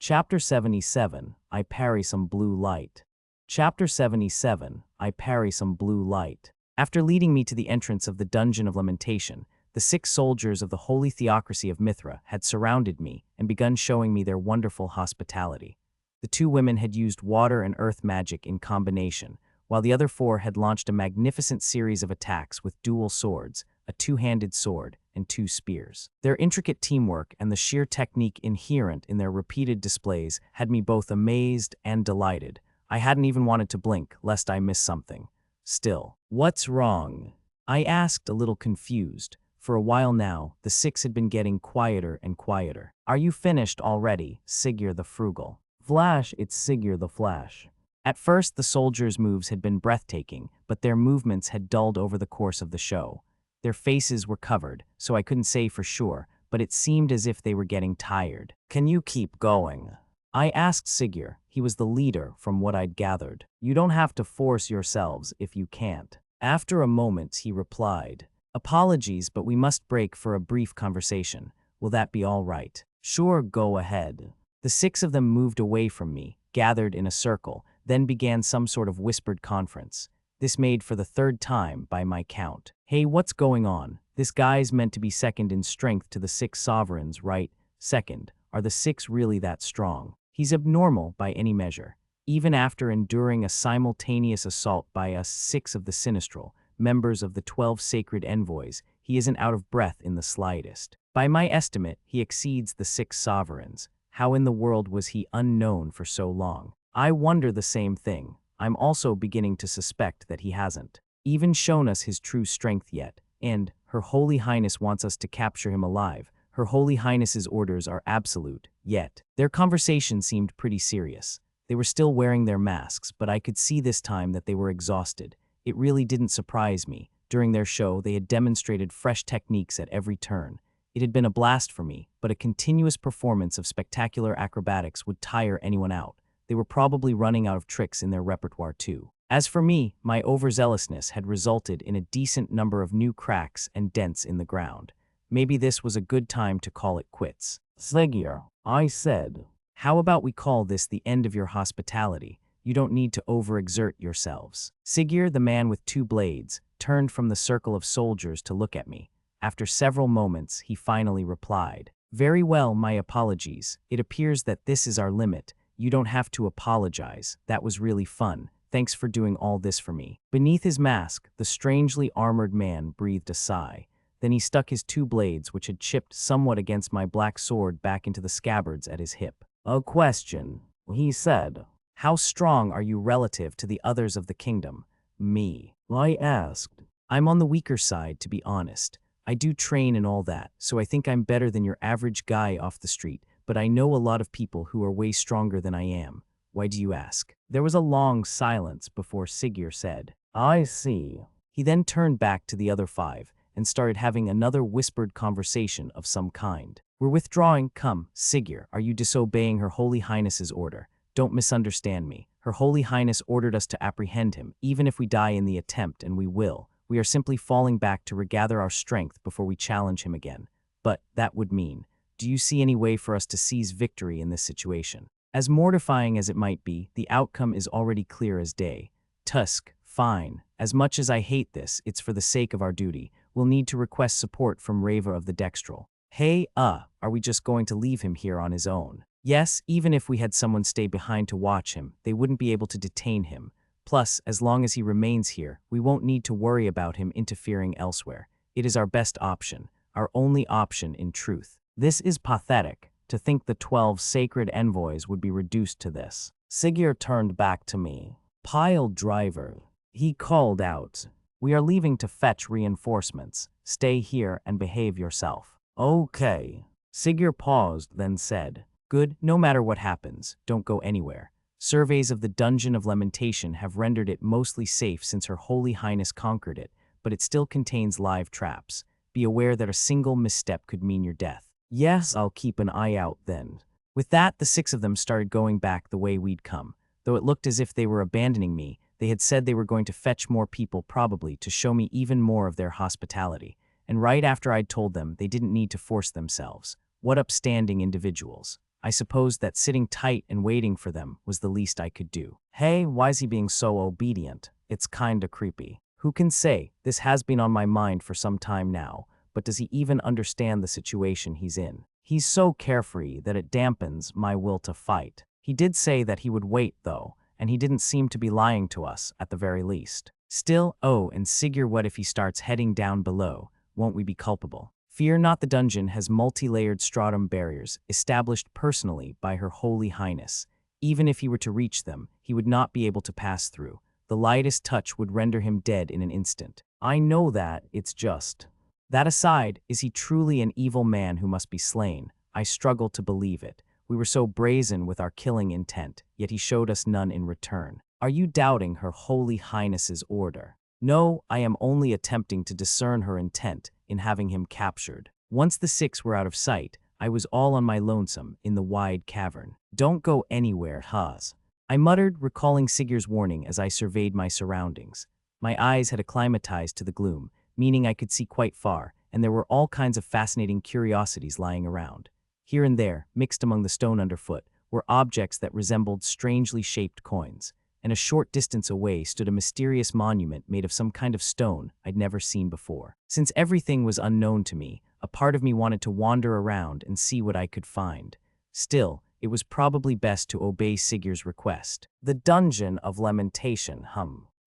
Chapter 77, I Parry Some Blue Light. Chapter 77, I Parry Some Blue Light. After leading me to the entrance of the Dungeon of Lamentation, the 6 soldiers of the Holy Theocracy of Mithra had surrounded me and begun showing me their wonderful hospitality. The 2 women had used water and earth magic in combination, while the other 4 had launched a magnificent series of attacks with dual swords, a 2-handed sword, and 2 spears. Their intricate teamwork and the sheer technique inherent in their repeated displays had me both amazed and delighted. I hadn't even wanted to blink, lest I miss something. Still, what's wrong? I asked, a little confused. For a while now, the 6 had been getting quieter and quieter. Are you finished already, Sigurd the Frugal? Flash, it's Sigurd the Flash. At first, the soldiers' moves had been breathtaking, but their movements had dulled over the course of the show. Their faces were covered, so I couldn't say for sure, but it seemed as if they were getting tired. Can you keep going? I asked Sigurd. He was the leader, from what I'd gathered. You don't have to force yourselves if you can't. After a moment, he replied, Apologies, but we must break for a brief conversation. Will that be all right? Sure, go ahead. The 6 of them moved away from me, gathered in a circle, then began some sort of whispered conference. This made for the 3rd time by my count. Hey, what's going on? This guy's meant to be second in strength to the 6 sovereigns, right? Second, are the 6 really that strong? He's abnormal by any measure. Even after enduring a simultaneous assault by us 6 of the Sinistral, members of the 12 sacred envoys, he isn't out of breath in the slightest. By my estimate, he exceeds the 6 sovereigns. How in the world was he unknown for so long? I wonder the same thing. I'm also beginning to suspect that he hasn't even shown us his true strength yet, and Her Holy Highness wants us to capture him alive. Her Holy Highness's orders are absolute, yet. Their conversation seemed pretty serious. They were still wearing their masks, but I could see this time that they were exhausted. It really didn't surprise me. During their show, they had demonstrated fresh techniques at every turn. It had been a blast for me, but a continuous performance of spectacular acrobatics would tire anyone out. They were probably running out of tricks in their repertoire too. As for me, my overzealousness had resulted in a decent number of new cracks and dents in the ground. Maybe this was a good time to call it quits. Sigurd, I said, how about we call this the end of your hospitality? You don't need to overexert yourselves. Sigurd, the man with 2 blades, turned from the circle of soldiers to look at me. After several moments, he finally replied, Very well, my apologies. It appears that this is our limit. You don't have to apologize. That was really fun. Thanks for doing all this for me. Beneath his mask, the strangely armored man breathed a sigh. Then he stuck his 2 blades, which had chipped somewhat against my black sword, back into the scabbards at his hip. A question, he said. How strong are you relative to the others of the kingdom? Me, I asked. I'm on the weaker side, to be honest. I do train and all that, so I think I'm better than your average guy off the street, but I know a lot of people who are way stronger than I am. Why do you ask? There was a long silence before Sigurd said, I see. He then turned back to the other 5 and started having another whispered conversation of some kind. We're withdrawing. Come, Sigurd, are you disobeying Her Holy Highness's order? Don't misunderstand me. Her Holy Highness ordered us to apprehend him, even if we die in the attempt, and we will. We are simply falling back to regather our strength before we challenge him again. But that would mean, do you see any way for us to seize victory in this situation? As mortifying as it might be, the outcome is already clear as day. Tusk, fine. As much as I hate this, it's for the sake of our duty. We'll need to request support from Rava of the Dextral. Hey, are we just going to leave him here on his own? Yes, even if we had someone stay behind to watch him, they wouldn't be able to detain him. Plus, as long as he remains here, we won't need to worry about him interfering elsewhere. It is our best option, our only option in truth. This is pathetic, to think the 12 sacred envoys would be reduced to this. Sigurd turned back to me. Pile driver, he called out. We are leaving to fetch reinforcements. Stay here and behave yourself. Okay. Sigurd paused, then said, Good, no matter what happens, don't go anywhere. Surveys of the Dungeon of Lamentation have rendered it mostly safe since Her Holy Highness conquered it, but it still contains live traps. Be aware that a single misstep could mean your death. Yes, I'll keep an eye out then. With that, the 6 of them started going back the way we'd come. Though it looked as if they were abandoning me, they had said they were going to fetch more people, probably to show me even more of their hospitality. And right after I'd told them, they didn't need to force themselves. What upstanding individuals. I supposed that sitting tight and waiting for them was the least I could do. Hey, why's he being so obedient? It's kinda creepy. Who can say? This has been on my mind for some time now, but does he even understand the situation he's in? He's so carefree that it dampens my will to fight. He did say that he would wait, though, and he didn't seem to be lying to us, at the very least. Still, oh, and Sigurd, what if he starts heading down below? Won't we be culpable? Fear not, the dungeon has multi-layered stratum barriers established personally by Her Holy Highness. Even if he were to reach them, he would not be able to pass through. The lightest touch would render him dead in an instant. I know that, it's just. That aside, is he truly an evil man who must be slain? I struggle to believe it. We were so brazen with our killing intent, yet he showed us none in return. Are you doubting Her Holy Highness's order? No, I am only attempting to discern her intent in having him captured. Once the six were out of sight, I was all on my lonesome in the wide cavern. Don't go anywhere, Haz. I muttered, recalling Sigurd's warning as I surveyed my surroundings. My eyes had acclimatized to the gloom, meaning I could see quite far, and there were all kinds of fascinating curiosities lying around. Here and there, mixed among the stone underfoot, were objects that resembled strangely shaped coins, and a short distance away stood a mysterious monument made of some kind of stone I'd never seen before. Since everything was unknown to me, a part of me wanted to wander around and see what I could find. Still, it was probably best to obey Sigurd's request. The Dungeon of Lamentation,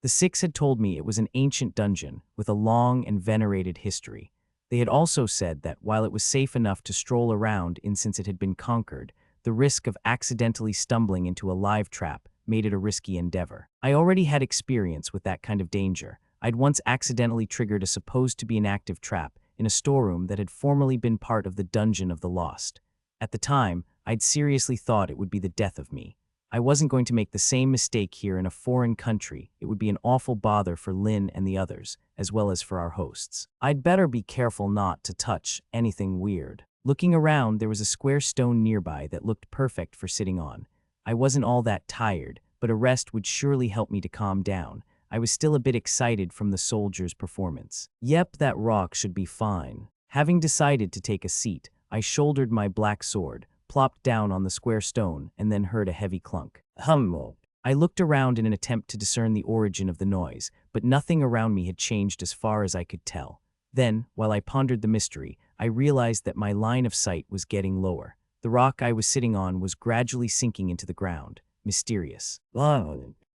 The six had told me it was an ancient dungeon with a long and venerated history. They had also said that while it was safe enough to stroll around in since it had been conquered, the risk of accidentally stumbling into a live trap made it a risky endeavor. I already had experience with that kind of danger. I'd once accidentally triggered a supposed to be an active trap in a storeroom that had formerly been part of the Dungeon of the Lost. At the time, I'd seriously thought it would be the death of me. I wasn't going to make the same mistake here in a foreign country. It would be an awful bother for Lynne and the others, as well as for our hosts. I'd better be careful not to touch anything weird. Looking around, there was a square stone nearby that looked perfect for sitting on. I wasn't all that tired, but a rest would surely help me to calm down. I was still a bit excited from the soldier's performance. Yep, that rock should be fine. Having decided to take a seat, I shouldered my black sword, plopped down on the square stone, and then heard a heavy clunk. I looked around in an attempt to discern the origin of the noise, but nothing around me had changed as far as I could tell. Then, while I pondered the mystery, I realized that my line of sight was getting lower. The rock I was sitting on was gradually sinking into the ground. Mysterious.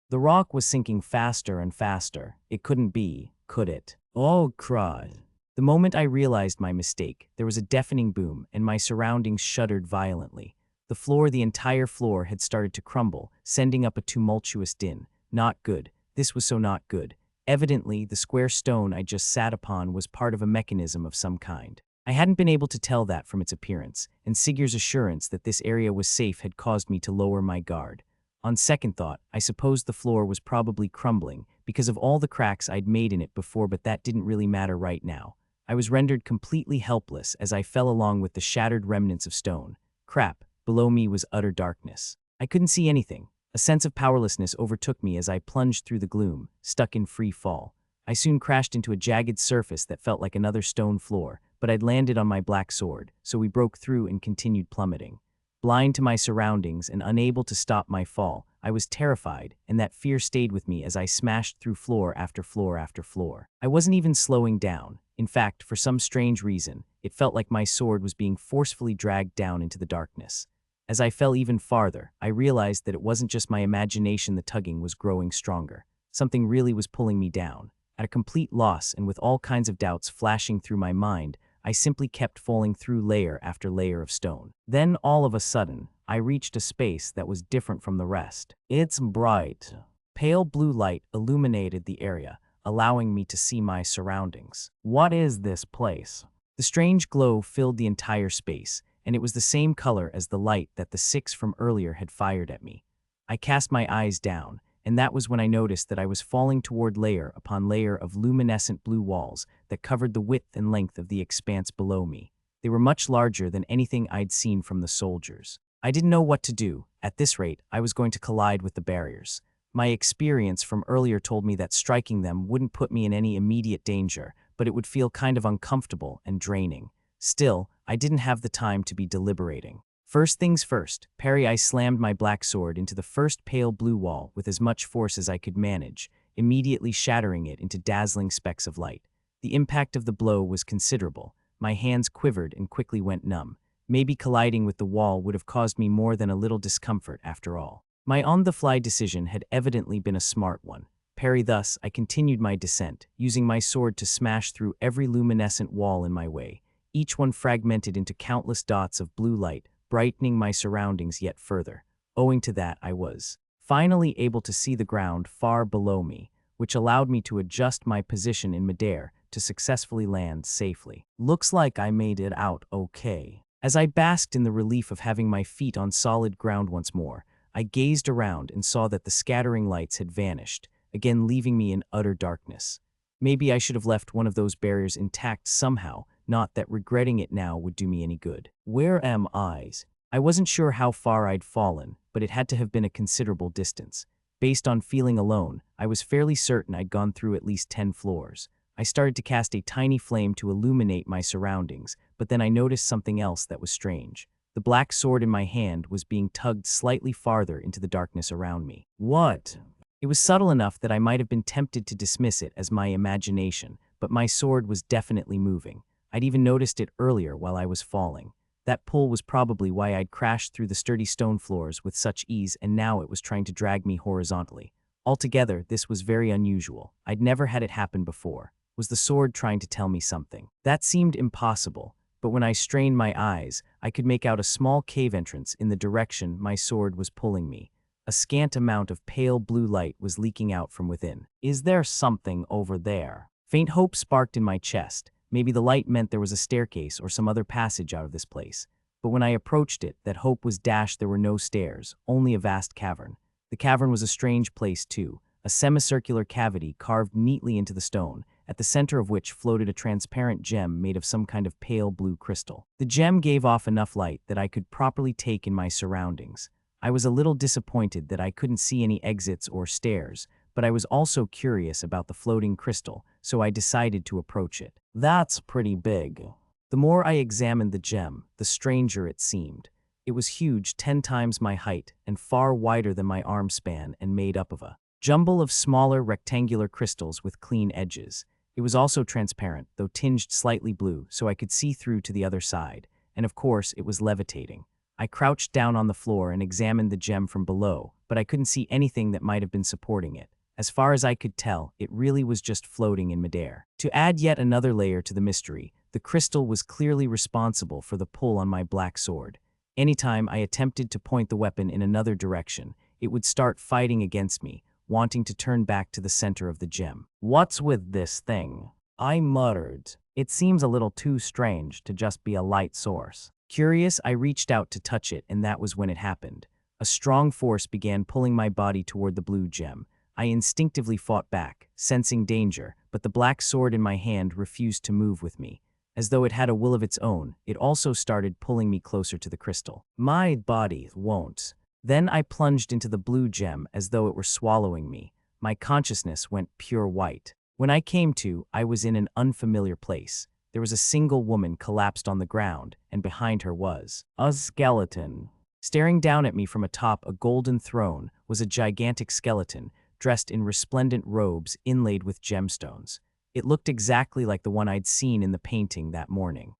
The rock was sinking faster and faster. It couldn't be, could it? Oh, crud. The moment I realized my mistake, there was a deafening boom, and my surroundings shuddered violently. The entire floor had started to crumble, sending up a tumultuous din. Not good. This was so not good. Evidently, the square stone I just sat upon was part of a mechanism of some kind. I hadn't been able to tell that from its appearance, and Sigurd's assurance that this area was safe had caused me to lower my guard. On second thought, I supposed the floor was probably crumbling because of all the cracks I'd made in it before, but that didn't really matter right now. I was rendered completely helpless as I fell along with the shattered remnants of stone. Crap, below me was utter darkness. I couldn't see anything. A sense of powerlessness overtook me as I plunged through the gloom, stuck in free fall. I soon crashed into a jagged surface that felt like another stone floor, but I'd landed on my black sword, so we broke through and continued plummeting. Blind to my surroundings and unable to stop my fall, I was terrified, and that fear stayed with me as I smashed through floor after floor after floor. I wasn't even slowing down. In fact, for some strange reason, it felt like my sword was being forcefully dragged down into the darkness. As I fell even farther, I realized that it wasn't just my imagination the tugging was growing stronger. Something really was pulling me down. At a complete loss and with all kinds of doubts flashing through my mind, I simply kept falling through layer after layer of stone. Then, all of a sudden, I reached a space that was different from the rest. It's bright. Pale blue light illuminated the area, allowing me to see my surroundings. What is this place? The strange glow filled the entire space, and it was the same color as the light that the six from earlier had fired at me. I cast my eyes down, and that was when I noticed that I was falling toward layer upon layer of luminescent blue walls that covered the width and length of the expanse below me. They were much larger than anything I'd seen from the soldiers. I didn't know what to do. At this rate, I was going to collide with the barriers. My experience from earlier told me that striking them wouldn't put me in any immediate danger, but it would feel kind of uncomfortable and draining. Still, I didn't have the time to be deliberating. First things first, parry. I slammed my black sword into the first pale blue wall with as much force as I could manage, immediately shattering it into dazzling specks of light. The impact of the blow was considerable. My hands quivered and quickly went numb. Maybe colliding with the wall would have caused me more than a little discomfort after all. My on-the-fly decision had evidently been a smart one. Parry. Thus, I continued my descent, using my sword to smash through every luminescent wall in my way, each one fragmented into countless dots of blue light, brightening my surroundings yet further. Owing to that, I was finally able to see the ground far below me, which allowed me to adjust my position in midair to successfully land safely. Looks like I made it out okay. As I basked in the relief of having my feet on solid ground once more, I gazed around and saw that the scattering lights had vanished, again leaving me in utter darkness. Maybe I should have left one of those barriers intact somehow, not that regretting it now would do me any good. Where am I? I wasn't sure how far I'd fallen, but it had to have been a considerable distance. Based on feeling alone, I was fairly certain I'd gone through at least 10 floors. I started to cast a tiny flame to illuminate my surroundings, but then I noticed something else that was strange. The black sword in my hand was being tugged slightly farther into the darkness around me. What? It was subtle enough that I might have been tempted to dismiss it as my imagination, but my sword was definitely moving. I'd even noticed it earlier while I was falling. That pull was probably why I'd crashed through the sturdy stone floors with such ease, and now it was trying to drag me horizontally. Altogether, this was very unusual. I'd never had it happen before. Was the sword trying to tell me something? That seemed impossible, but when I strained my eyes, I could make out a small cave entrance in the direction my sword was pulling me. A scant amount of pale blue light was leaking out from within. Is there something over there? Faint hope sparked in my chest. Maybe the light meant there was a staircase or some other passage out of this place. But when I approached it, that hope was dashed. There were no stairs, only a vast cavern. The cavern was a strange place too, a semicircular cavity carved neatly into the stone, at the center of which floated a transparent gem made of some kind of pale blue crystal. The gem gave off enough light that I could properly take in my surroundings. I was a little disappointed that I couldn't see any exits or stairs, but I was also curious about the floating crystal, so I decided to approach it. That's pretty big. The more I examined the gem, the stranger it seemed. It was huge, 10 times my height, and far wider than my arm span, and made up of a jumble of smaller rectangular crystals with clean edges. It was also transparent, though tinged slightly blue, so I could see through to the other side, and of course it was levitating. I crouched down on the floor and examined the gem from below, but I couldn't see anything that might have been supporting it. As far as I could tell, it really was just floating in midair. To add yet another layer to the mystery, the crystal was clearly responsible for the pull on my black sword. Anytime I attempted to point the weapon in another direction, it would start fighting against me, wanting to turn back to the center of the gem. What's with this thing? I muttered. It seems a little too strange to just be a light source. Curious, I reached out to touch it, and that was when it happened. A strong force began pulling my body toward the blue gem. I instinctively fought back, sensing danger, but the black sword in my hand refused to move with me. As though it had a will of its own, it also started pulling me closer to the crystal. My body won't. Then I plunged into the blue gem as though it were swallowing me. My consciousness went pure white. When I came to, I was in an unfamiliar place. There was a single woman collapsed on the ground, and behind her was a skeleton. Staring down at me from atop a golden throne was a gigantic skeleton, dressed in resplendent robes inlaid with gemstones. It looked exactly like the one I'd seen in the painting that morning.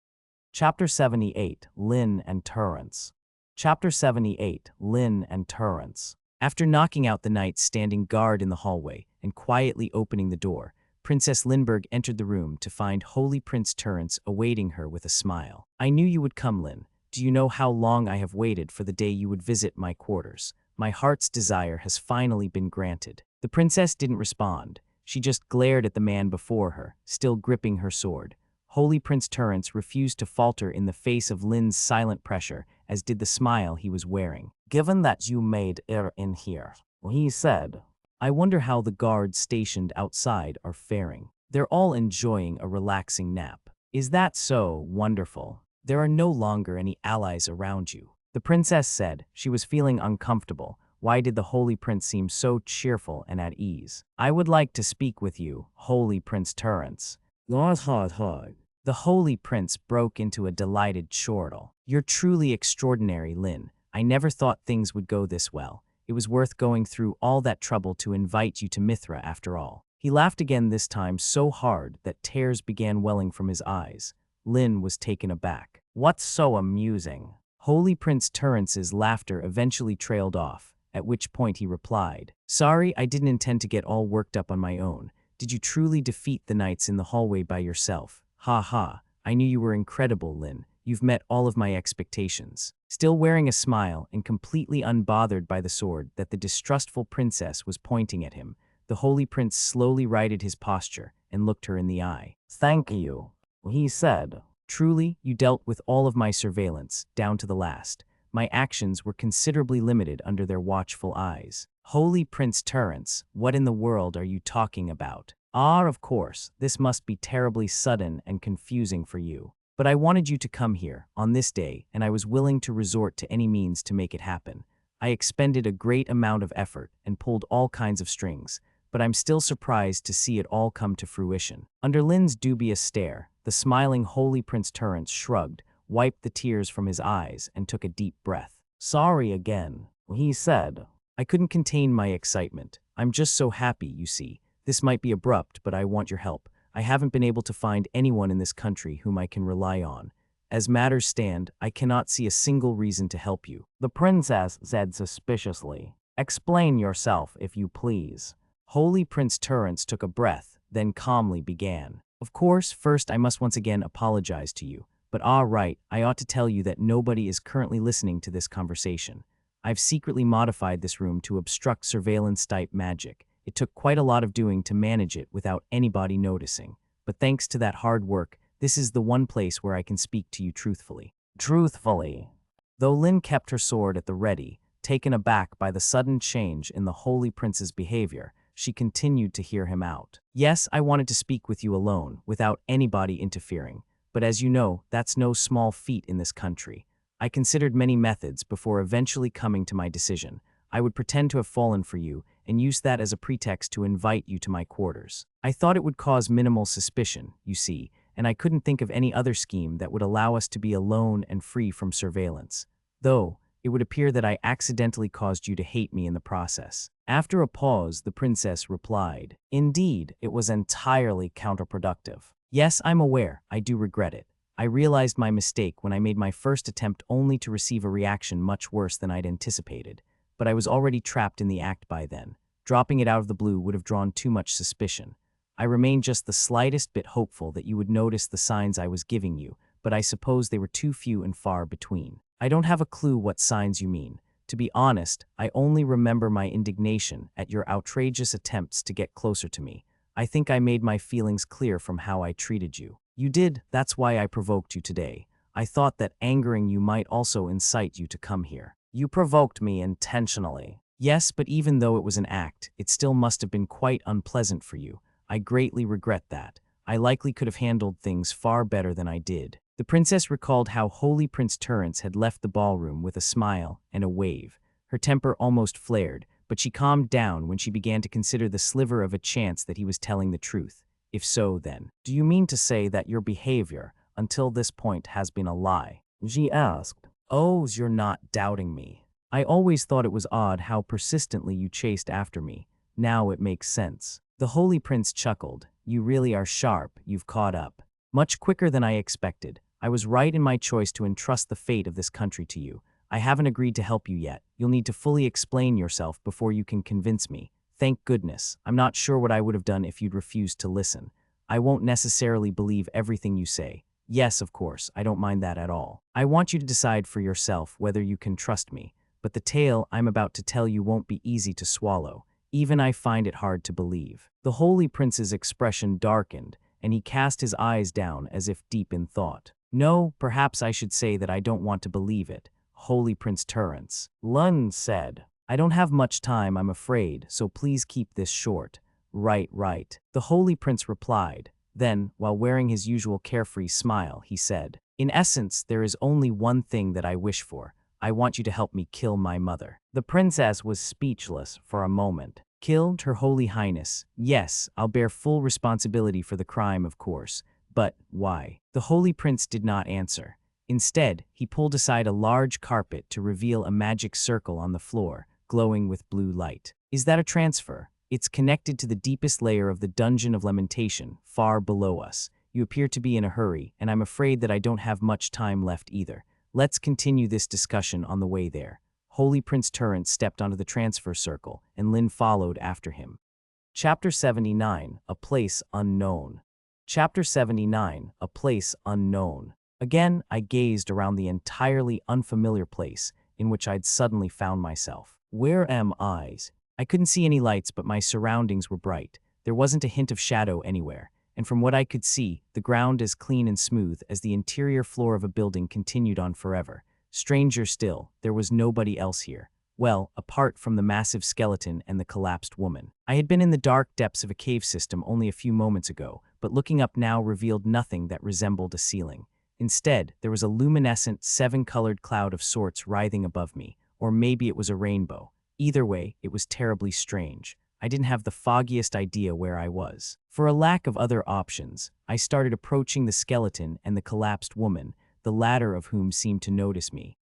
Chapter 78, Lynne and Tirrence. Chapter 78, Lynne and Tirrence. After knocking out the knights standing guard in the hallway and quietly opening the door, Princess Lindbergh entered the room to find Holy Prince Tirrence awaiting her with a smile. I knew you would come, Lynne. Do you know how long I have waited for the day you would visit my quarters? My heart's desire has finally been granted. The princess didn't respond. She just glared at the man before her, still gripping her sword. Holy Prince Tirrence refused to falter in the face of Lynne's silent pressure, as did the smile he was wearing. Given that you made it in here, he said, I wonder how the guards stationed outside are faring. They're all enjoying a relaxing nap. Is that so? Wonderful. There are no longer any allies around you. The princess said. She was feeling uncomfortable. Why did the Holy Prince seem so cheerful and at ease? I would like to speak with you, Holy Prince Tirrence. The Holy Prince broke into a delighted chortle. You're truly extraordinary, Lynne. I never thought things would go this well. It was worth going through all that trouble to invite you to Mithra after all. He laughed again, this time so hard that tears began welling from his eyes. Lynne was taken aback. What's so amusing? Holy Prince Tirrence's laughter eventually trailed off, at which point he replied, Sorry, I didn't intend to get all worked up on my own. Did you truly defeat the knights in the hallway by yourself? Ha ha, I knew you were incredible, Lynne. You've met all of my expectations. Still wearing a smile and completely unbothered by the sword that the distrustful princess was pointing at him, the Holy Prince slowly righted his posture and looked her in the eye. Thank you, he said. Truly, you dealt with all of my surveillance, down to the last. My actions were considerably limited under their watchful eyes. Holy Prince Tirrence, what in the world are you talking about? Ah, of course, this must be terribly sudden and confusing for you. But I wanted you to come here, on this day, and I was willing to resort to any means to make it happen. I expended a great amount of effort and pulled all kinds of strings, but I'm still surprised to see it all come to fruition. Under Lynne's dubious stare, the smiling Holy Prince Tirrence shrugged, wiped the tears from his eyes, and took a deep breath. Sorry again, he said. I couldn't contain my excitement. I'm just so happy, you see. This might be abrupt, but I want your help. I haven't been able to find anyone in this country whom I can rely on. As matters stand, I cannot see a single reason to help you. The princess said suspiciously. Explain yourself, if you please. Holy Prince Tirrence took a breath, then calmly began. Of course, first I must once again apologize to you. But right, I ought to tell you that nobody is currently listening to this conversation. I've secretly modified this room to obstruct surveillance-type magic. It took quite a lot of doing to manage it without anybody noticing. But thanks to that hard work, this is the one place where I can speak to you truthfully. Truthfully. Though Lynne kept her sword at the ready, taken aback by the sudden change in the Holy Prince's behavior, she continued to hear him out. Yes, I wanted to speak with you alone, without anybody interfering. But as you know, that's no small feat in this country. I considered many methods before eventually coming to my decision. I would pretend to have fallen for you and use that as a pretext to invite you to my quarters. I thought it would cause minimal suspicion, you see, and I couldn't think of any other scheme that would allow us to be alone and free from surveillance. Though, it would appear that I accidentally caused you to hate me in the process. After a pause, the princess replied, Indeed, it was entirely counterproductive. Yes, I'm aware, I do regret it. I realized my mistake when I made my first attempt only to receive a reaction much worse than I'd anticipated. But I was already trapped in the act by then. Dropping it out of the blue would have drawn too much suspicion. I remained just the slightest bit hopeful that you would notice the signs I was giving you, but I suppose they were too few and far between. I don't have a clue what signs you mean. To be honest, I only remember my indignation at your outrageous attempts to get closer to me. I think I made my feelings clear from how I treated you. You did, that's why I provoked you today. I thought that angering you might also incite you to come here. You provoked me intentionally. Yes, but even though it was an act, it still must have been quite unpleasant for you. I greatly regret that. I likely could have handled things far better than I did. The princess recalled how Holy Prince Tirrence had left the ballroom with a smile and a wave. Her temper almost flared, but she calmed down when she began to consider the sliver of a chance that he was telling the truth. If so, then, do you mean to say that your behavior, until this point, has been a lie? She asked. Oh, you're not doubting me. I always thought it was odd how persistently you chased after me. Now it makes sense. The Holy Prince chuckled. You really are sharp, you've caught up. Much quicker than I expected. I was right in my choice to entrust the fate of this country to you. I haven't agreed to help you yet. You'll need to fully explain yourself before you can convince me. Thank goodness. I'm not sure what I would have done if you'd refused to listen. I won't necessarily believe everything you say. Yes, of course, I don't mind that at all. I want you to decide for yourself whether you can trust me, but the tale I'm about to tell you won't be easy to swallow. Even I find it hard to believe. The Holy Prince's expression darkened, and he cast his eyes down as if deep in thought. No, perhaps I should say that I don't want to believe it, Holy Prince Tirrence. Lynne said, I don't have much time, I'm afraid, so please keep this short. Right. The Holy Prince replied. Then, while wearing his usual carefree smile, he said, In essence, there is only one thing that I wish for. I want you to help me kill my mother. The princess was speechless for a moment. Killed Her Holy Highness? Yes, I'll bear full responsibility for the crime, of course. But why? The Holy Prince did not answer. Instead, he pulled aside a large carpet to reveal a magic circle on the floor, glowing with blue light. Is that a transfer? It's connected to the deepest layer of the Dungeon of Lamentation, far below us. You appear to be in a hurry, and I'm afraid that I don't have much time left either. Let's continue this discussion on the way there. Holy Prince Tirrence stepped onto the transfer circle, and Lynne followed after him. Chapter 79, A Place Unknown. Chapter 79, A Place Unknown. Again, I gazed around the entirely unfamiliar place in which I'd suddenly found myself. Where am I? I couldn't see any lights, but my surroundings were bright. There wasn't a hint of shadow anywhere, and from what I could see, the ground as clean and smooth as the interior floor of a building continued on forever. Stranger still, there was nobody else here. Well, apart from the massive skeleton and the collapsed woman. I had been in the dark depths of a cave system only a few moments ago, but looking up now revealed nothing that resembled a ceiling. Instead, there was a luminescent, seven-colored cloud of sorts writhing above me, or maybe it was a rainbow. Either way, it was terribly strange. I didn't have the foggiest idea where I was. For a lack of other options, I started approaching the skeleton and the collapsed woman, the latter of whom seemed to notice me.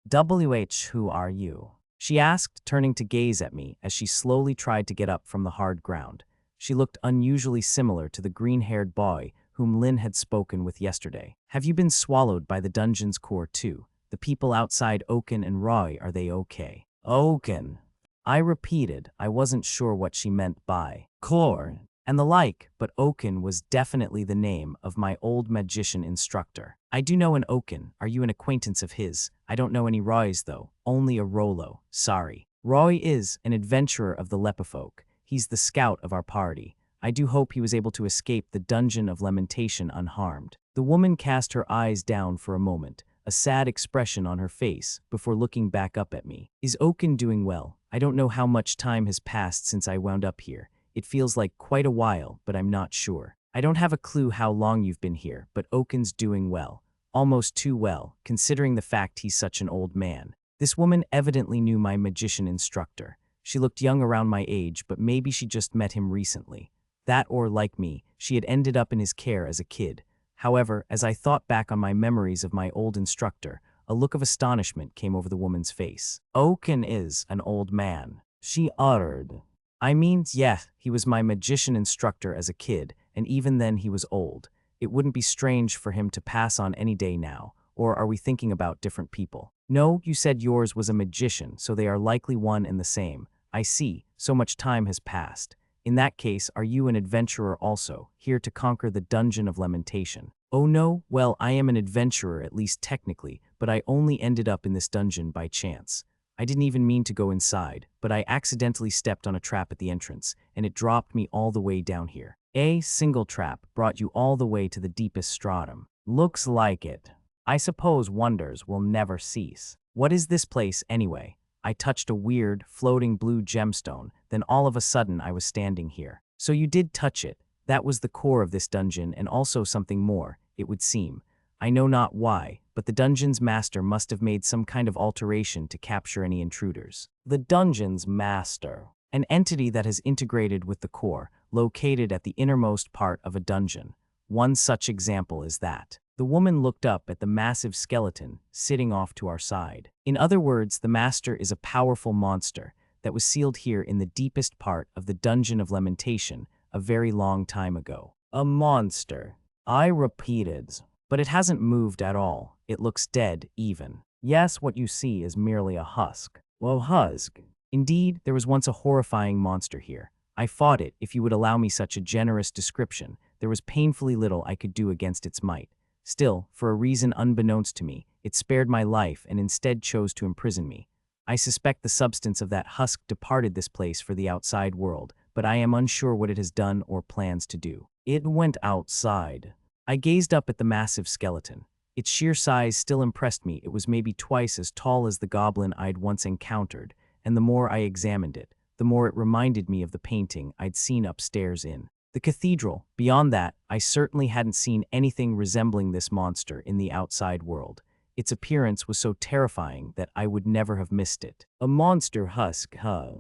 Who are you? She asked, turning to gaze at me as she slowly tried to get up from the hard ground. She looked unusually similar to the green-haired boy whom Lynne had spoken with yesterday. Have you been swallowed by the dungeon's core too? The people outside Oaken and Roy, are they okay? Oaken. I repeated. I wasn't sure what she meant by core and the like, but Oaken was definitely the name of my old magician instructor. I do know an Oaken. Are you an acquaintance of his? I don't know any Roys though, only a Rollo. Sorry. Roy is an adventurer of the Lepifolk. He's the scout of our party. I do hope he was able to escape the Dungeon of Lamentation unharmed. The woman cast her eyes down for a moment, a sad expression on her face, before looking back up at me. Is Oaken doing well? I don't know how much time has passed since I wound up here. It feels like quite a while, but I'm not sure. I don't have a clue how long you've been here, but Oaken's doing well. Almost too well, considering the fact he's such an old man. This woman evidently knew my magician instructor. She looked young around my age, but maybe she just met him recently. That or, like me, she had ended up in his care as a kid. However, as I thought back on my memories of my old instructor, a look of astonishment came over the woman's face. Oaken is an old man, she uttered. I mean, yeah, he was my magician instructor as a kid, and even then he was old. It wouldn't be strange for him to pass on any day now, or are we thinking about different people? No, you said yours was a magician, so they are likely one and the same. I see, so much time has passed. In that case, are you an adventurer also, here to conquer the Dungeon of Lamentation? Oh no, well, I am an adventurer at least technically, but I only ended up in this dungeon by chance. I didn't even mean to go inside, but I accidentally stepped on a trap at the entrance, and it dropped me all the way down here. A single trap brought you all the way to the deepest stratum. Looks like it. I suppose wonders will never cease. What is this place anyway? I touched a weird, floating blue gemstone, then all of a sudden I was standing here. So you did touch it. That was the core of this dungeon and also something more, it would seem. I know not why, but the dungeon's master must have made some kind of alteration to capture any intruders. The dungeon's master. An entity that has integrated with the core, located at the innermost part of a dungeon. One such example is that. The woman looked up at the massive skeleton sitting off to our side. In other words, the master is a powerful monster that was sealed here in the deepest part of the Dungeon of Lamentation a very long time ago. A monster. I repeated. But it hasn't moved at all. It looks dead, even. Yes, what you see is merely a husk. Well, husk. Indeed, there was once a horrifying monster here. I fought it, if you would allow me such a generous description. There was painfully little I could do against its might. Still, for a reason unbeknownst to me, it spared my life and instead chose to imprison me. I suspect the substance of that husk departed this place for the outside world, but I am unsure what it has done or plans to do. It went outside. I gazed up at the massive skeleton. Its sheer size still impressed me. It was maybe twice as tall as the goblin I'd once encountered, and the more I examined it, the more it reminded me of the painting I'd seen upstairs in the cathedral. Beyond that, I certainly hadn't seen anything resembling this monster in the outside world. Its appearance was so terrifying that I would never have missed it. A monster husk, huh?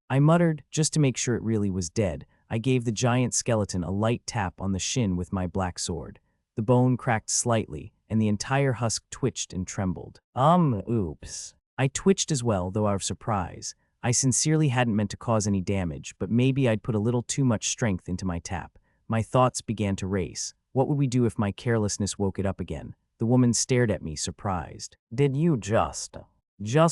I muttered, just to make sure it really was dead. I gave the giant skeleton a light tap on the shin with my black sword. The bone cracked slightly, and the entire husk twitched and trembled. Oops. I twitched as well, though out of surprise. I sincerely hadn't meant to cause any damage, but maybe I'd put a little too much strength into my tap. My thoughts began to race. What would we do if my carelessness woke it up again? The woman stared at me, surprised. Did you just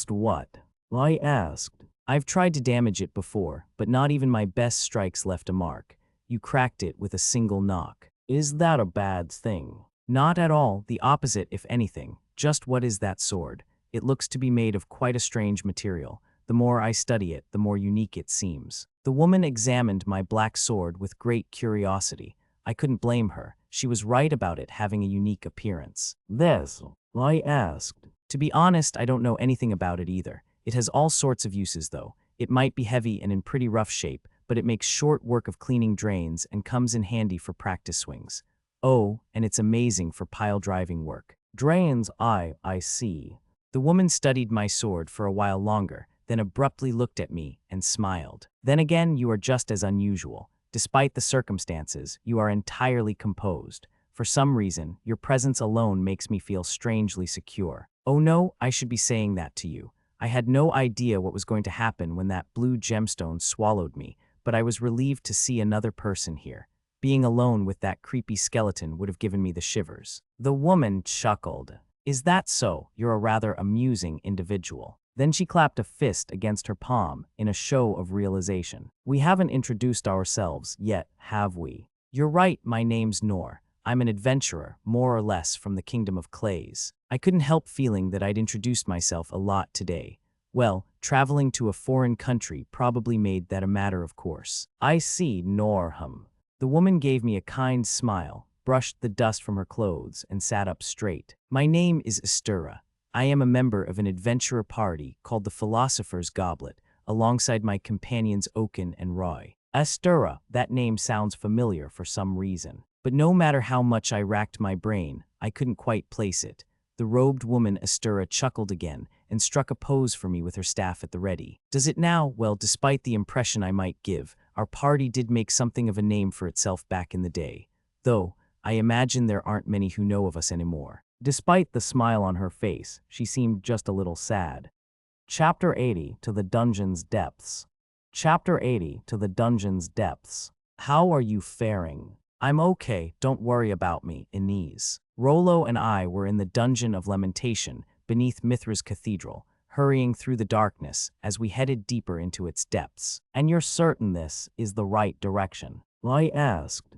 what? I asked. I've tried to damage it before, but not even my best strikes left a mark. You cracked it with a single knock. Is that a bad thing? Not at all, the opposite if anything. Just what is that sword? It looks to be made of quite a strange material. The more I study it, the more unique it seems. The woman examined my black sword with great curiosity. I couldn't blame her. She was right about it having a unique appearance. This? I asked. To be honest, I don't know anything about it either. It has all sorts of uses though. It might be heavy and in pretty rough shape, but it makes short work of cleaning drains and comes in handy for practice swings. Oh, and it's amazing for pile driving work. Drains, I see. The woman studied my sword for a while longer, then abruptly looked at me and smiled. Then again, you are just as unusual. Despite the circumstances, you are entirely composed. For some reason, your presence alone makes me feel strangely secure. Oh no, I should be saying that to you. I had no idea what was going to happen when that blue gemstone swallowed me, but I was relieved to see another person here. Being alone with that creepy skeleton would have given me the shivers. The woman chuckled. Is that so? You're a rather amusing individual. Then she clapped a fist against her palm in a show of realization. We haven't introduced ourselves yet, have we? You're right, my name's Noor. I'm an adventurer, more or less from the Kingdom of Clays. I couldn't help feeling that I'd introduced myself a lot today. Well, traveling to a foreign country probably made that a matter of course. I see, Noor. The woman gave me a kind smile, brushed the dust from her clothes, and sat up straight. My name is Astirras. I am a member of an adventurer party called the Philosopher's Goblet, alongside my companions Awaken and Roy. Astirras, that name sounds familiar for some reason. But no matter how much I racked my brain, I couldn't quite place it. The robed woman Astirras chuckled again and struck a pose for me with her staff at the ready. Does it now? Well, despite the impression I might give, our party did make something of a name for itself back in the day. Though, I imagine there aren't many who know of us anymore. Despite the smile on her face, she seemed just a little sad. Chapter 80, To the Dungeon's Depths. Chapter 80, To the Dungeon's Depths. How are you faring? I'm okay, don't worry about me, Inez. Rollo and I were in the Dungeon of Lamentation, beneath Mithra's cathedral, hurrying through the darkness as we headed deeper into its depths. And you're certain this is the right direction? I asked.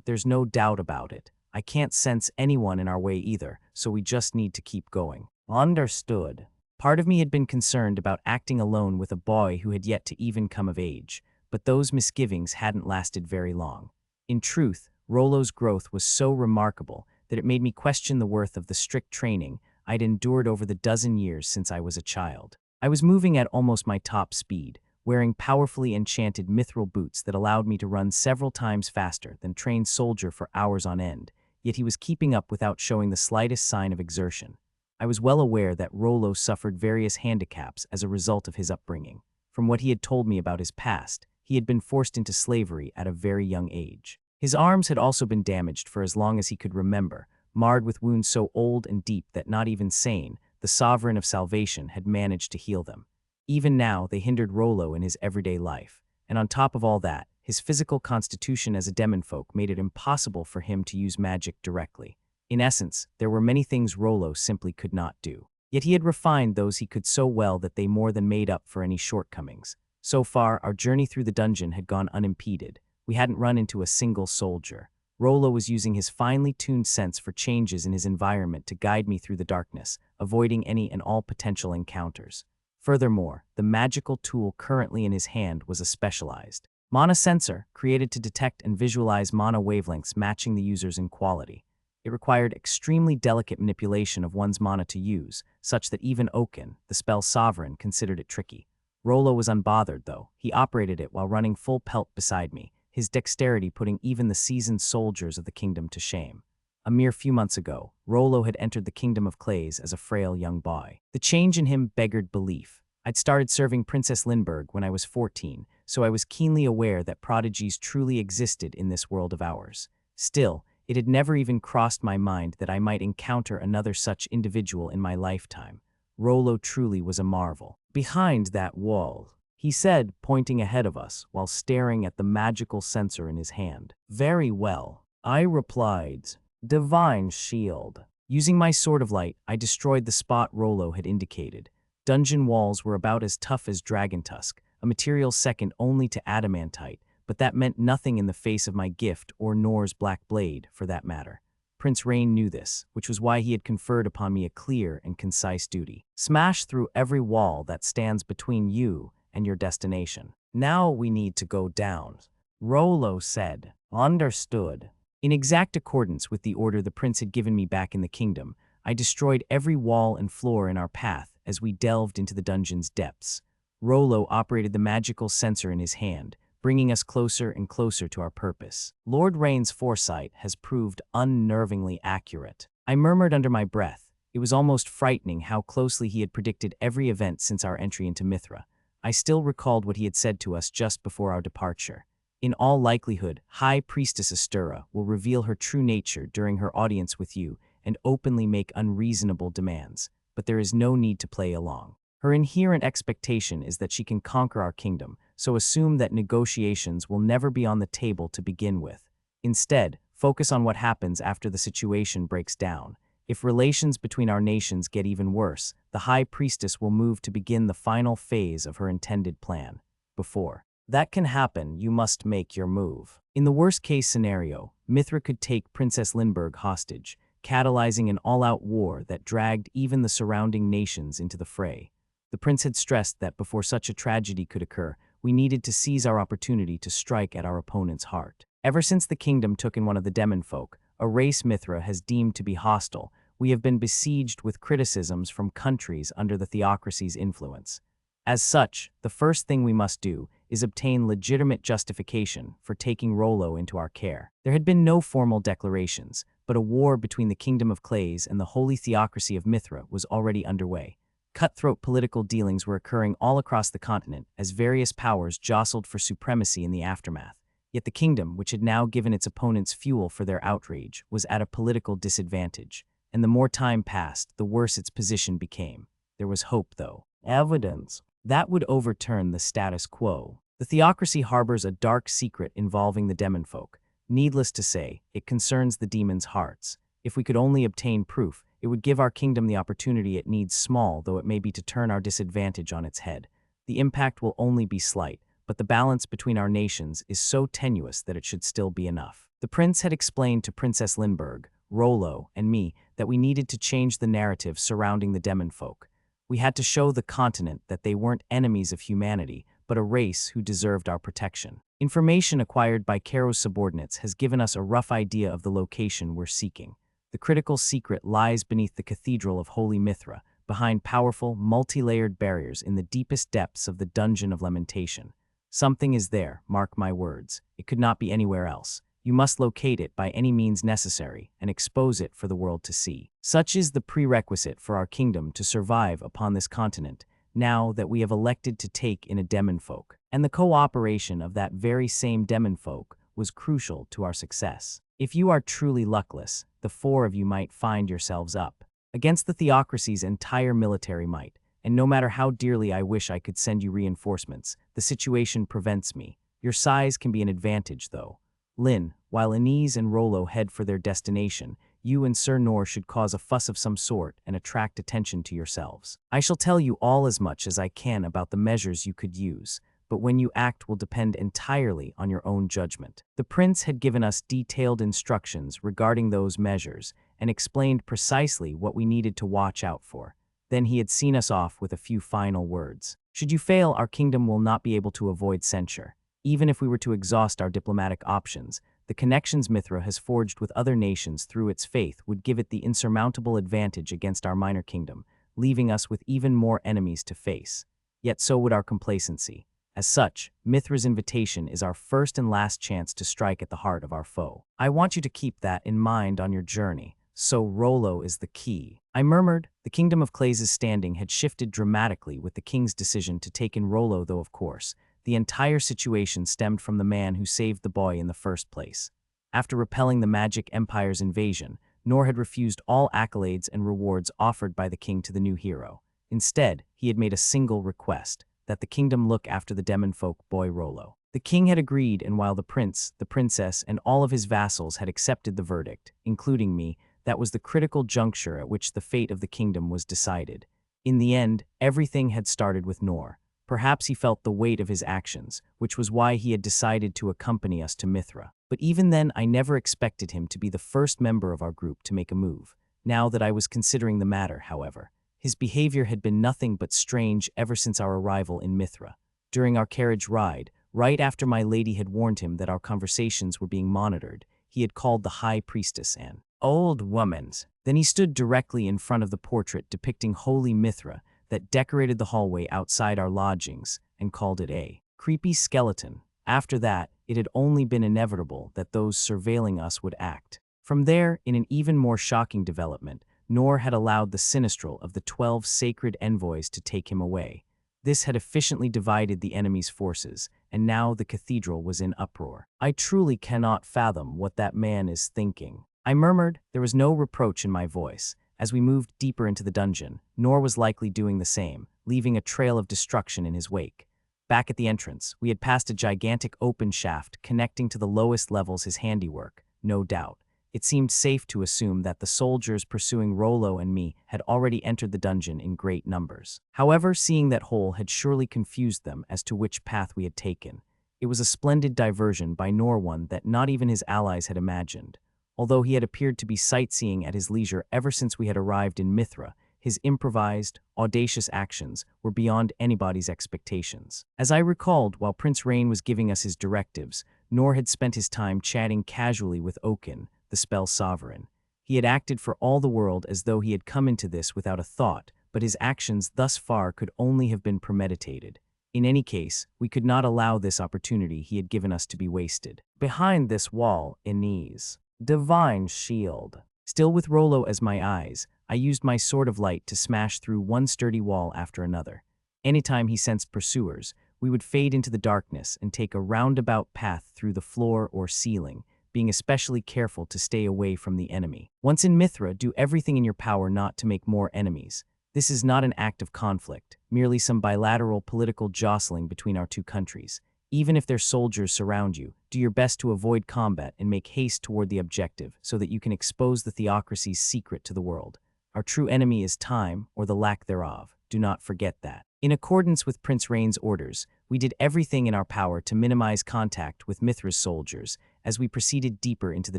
There's no doubt about it. I can't sense anyone in our way either, so we just need to keep going. Understood. Part of me had been concerned about acting alone with a boy who had yet to even come of age, but those misgivings hadn't lasted very long. In truth, Rollo's growth was so remarkable that it made me question the worth of the strict training I'd endured over the dozen years since I was a child. I was moving at almost my top speed, wearing powerfully enchanted mithril boots that allowed me to run several times faster than trained soldier for hours on end, yet he was keeping up without showing the slightest sign of exertion. I was well aware that Rollo suffered various handicaps as a result of his upbringing. From what he had told me about his past, he had been forced into slavery at a very young age. His arms had also been damaged for as long as he could remember, marred with wounds so old and deep that not even Sane, the sovereign of salvation, had managed to heal them. Even now, they hindered Rollo in his everyday life, and on top of all that, his physical constitution as a demonfolk made it impossible for him to use magic directly. In essence, there were many things Rollo simply could not do. Yet he had refined those he could so well that they more than made up for any shortcomings. So far, our journey through the dungeon had gone unimpeded. We hadn't run into a single soldier. Rollo was using his finely tuned sense for changes in his environment to guide me through the darkness, avoiding any and all potential encounters. Furthermore, the magical tool currently in his hand was a specialized mana sensor, created to detect and visualize mana wavelengths matching the users in quality. It required extremely delicate manipulation of one's mana to use, such that even Awaken, the spell's sovereign, considered it tricky. Rollo was unbothered, though. He operated it while running full pelt beside me, his dexterity putting even the seasoned soldiers of the kingdom to shame. A mere few months ago, Rollo had entered the Kingdom of Clays as a frail young boy. The change in him beggared belief. I'd started serving Princess Lynne when I was 14, so I was keenly aware that prodigies truly existed in this world of ours. Still, It had never even crossed my mind that I might encounter another such individual in my lifetime. Rollo truly was a marvel. "Behind that wall," he said, pointing ahead of us while staring at the magical censer in his hand. "Very well," I replied. "Divine shield." Using my sword of light, I destroyed the spot Rollo had indicated. Dungeon walls were about as tough as dragon tusk, a material second only to adamantite, but that meant nothing in the face of my gift or Noor's black blade, for that matter. Prince Rain knew this, which was why he had conferred upon me a clear and concise duty. Smash through every wall that stands between you and your destination. Now we need to go down, Rollo said. Understood. In exact accordance with the order the prince had given me back in the kingdom, I destroyed every wall and floor in our path as we delved into the dungeon's depths. Rollo operated the magical censer in his hand, bringing us closer and closer to our purpose. Lord Rain's foresight has proved unnervingly accurate. I murmured under my breath. It was almost frightening how closely he had predicted every event since our entry into Mithra. I still recalled what he had said to us just before our departure. In all likelihood, High Priestess Astirras will reveal her true nature during her audience with you and openly make unreasonable demands, but there is no need to play along. Her inherent expectation is that she can conquer our kingdom, so assume that negotiations will never be on the table to begin with. Instead, focus on what happens after the situation breaks down. If relations between our nations get even worse, the High Priestess will move to begin the final phase of her intended plan. Before that can happen, you must make your move. In the worst-case scenario, Mithra could take Princess Lindbergh hostage, catalyzing an all-out war that dragged even the surrounding nations into the fray. The prince had stressed that before such a tragedy could occur, we needed to seize our opportunity to strike at our opponent's heart. Ever since the kingdom took in one of the demon folk, a race Mithra has deemed to be hostile, we have been besieged with criticisms from countries under the theocracy's influence. As such, the first thing we must do is obtain legitimate justification for taking Rollo into our care. There had been no formal declarations, but a war between the Kingdom of Clays and the Holy Theocracy of Mithra was already underway. Cutthroat political dealings were occurring all across the continent as various powers jostled for supremacy in the aftermath. Yet the kingdom, which had now given its opponents fuel for their outrage, was at a political disadvantage, and the more time passed, the worse its position became. There was hope, though. Evidence that would overturn the status quo. The theocracy harbors a dark secret involving the demon folk. Needless to say, it concerns the demons' hearts. If we could only obtain proof, it would give our kingdom the opportunity it needs, small though it may be, to turn our disadvantage on its head. The impact will only be slight, but the balance between our nations is so tenuous that it should still be enough. The prince had explained to Princess Lindbergh, Rollo, and me that we needed to change the narrative surrounding the demon folk. We had to show the continent that they weren't enemies of humanity, but a race who deserved our protection. Information acquired by Caro's subordinates has given us a rough idea of the location we're seeking. The critical secret lies beneath the Cathedral of Holy Mithra, behind powerful, multi-layered barriers in the deepest depths of the Dungeon of Lamentation. Something is there, mark my words. It could not be anywhere else. You must locate it by any means necessary and expose it for the world to see. Such is the prerequisite for our kingdom to survive upon this continent, now that we have elected to take in a demon folk. And the cooperation of that very same demon folk was crucial to our success. If you are truly luckless, the four of you might find yourselves up against the theocracy's entire military might, and no matter how dearly I wish I could send you reinforcements, the situation prevents me. Your size can be an advantage, though. Lynne, while Inez and Rollo head for their destination, you and Sir Noor should cause a fuss of some sort and attract attention to yourselves. I shall tell you all as much as I can about the measures you could use, but when you act will depend entirely on your own judgment. The prince had given us detailed instructions regarding those measures and explained precisely what we needed to watch out for. Then he had seen us off with a few final words. Should you fail, our kingdom will not be able to avoid censure. Even if we were to exhaust our diplomatic options, the connections Mithra has forged with other nations through its faith would give it the insurmountable advantage against our minor kingdom, leaving us with even more enemies to face. Yet so would our complacency. As such, Mithra's invitation is our first and last chance to strike at the heart of our foe. I want you to keep that in mind on your journey. So Rollo is the key. I murmured. The Kingdom of Clays' standing had shifted dramatically with the king's decision to take in Rollo, though of course, the entire situation stemmed from the man who saved the boy in the first place. After repelling the Magic Empire's invasion, Noor had refused all accolades and rewards offered by the king to the new hero. Instead, he had made a single request, that the kingdom look after the demonfolk boy Rollo. The king had agreed, and while the prince, the princess, and all of his vassals had accepted the verdict, including me, that was the critical juncture at which the fate of the kingdom was decided. In the end, everything had started with Noor. Perhaps he felt the weight of his actions, which was why he had decided to accompany us to Mithra. But even then, I never expected him to be the first member of our group to make a move. Now that I was considering the matter, however, his behavior had been nothing but strange ever since our arrival in Mithra. During our carriage ride, right after my lady had warned him that our conversations were being monitored, he had called the high priestess an old woman's. Then he stood directly in front of the portrait depicting Holy Mithra that decorated the hallway outside our lodgings and called it a creepy skeleton. After that, it had only been inevitable that those surveilling us would act. From there, in an even more shocking development, Noor had allowed the sinistral of the 12 sacred envoys to take him away. This had efficiently divided the enemy's forces, and now the cathedral was in uproar. I truly cannot fathom what that man is thinking, I murmured. There was no reproach in my voice. As we moved deeper into the dungeon, Noor was likely doing the same, leaving a trail of destruction in his wake. Back at the entrance, we had passed a gigantic open shaft connecting to the lowest levels his handiwork, no doubt. It seemed safe to assume that the soldiers pursuing Rollo and me had already entered the dungeon in great numbers. However, seeing that hole had surely confused them as to which path we had taken. It was a splendid diversion by Noor, one that not even his allies had imagined. Although he had appeared to be sightseeing at his leisure ever since we had arrived in Mithra, his improvised, audacious actions were beyond anybody's expectations. As I recalled, while Prince Rain was giving us his directives, Noor had spent his time chatting casually with Awaken, the spell sovereign. He had acted for all the world as though he had come into this without a thought, but his actions thus far could only have been premeditated. In any case, we could not allow this opportunity he had given us to be wasted. Behind this wall, Inez, divine shield. Still with Rollo as my eyes, I used my sword of light to smash through one sturdy wall after another. Anytime he sensed pursuers, we would fade into the darkness and take a roundabout path through the floor or ceiling, being especially careful to stay away from the enemy. Once in Mithra, do everything in your power not to make more enemies. This is not an act of conflict, merely some bilateral political jostling between our two countries. Even if their soldiers surround you, do your best to avoid combat and make haste toward the objective so that you can expose the theocracy's secret to the world. Our true enemy is time, or the lack thereof. Do not forget that. In accordance with Prince Rain's orders, we did everything in our power to minimize contact with Mithra's soldiers as we proceeded deeper into the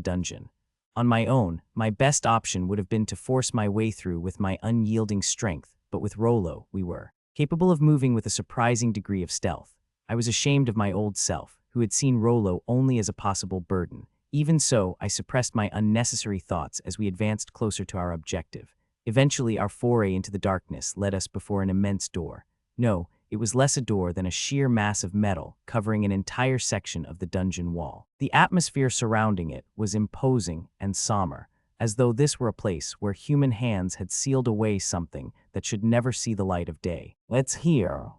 dungeon. On my own, my best option would have been to force my way through with my unyielding strength, but with Rollo, we were capable of moving with a surprising degree of stealth. I was ashamed of my old self, who had seen Rollo only as a possible burden. Even so, I suppressed my unnecessary thoughts as we advanced closer to our objective. Eventually, our foray into the darkness led us before an immense door. No, it was less a door than a sheer mass of metal covering an entire section of the dungeon wall. The atmosphere surrounding it was imposing and somber, as though this were a place where human hands had sealed away something that should never see the light of day. "Let's hear,"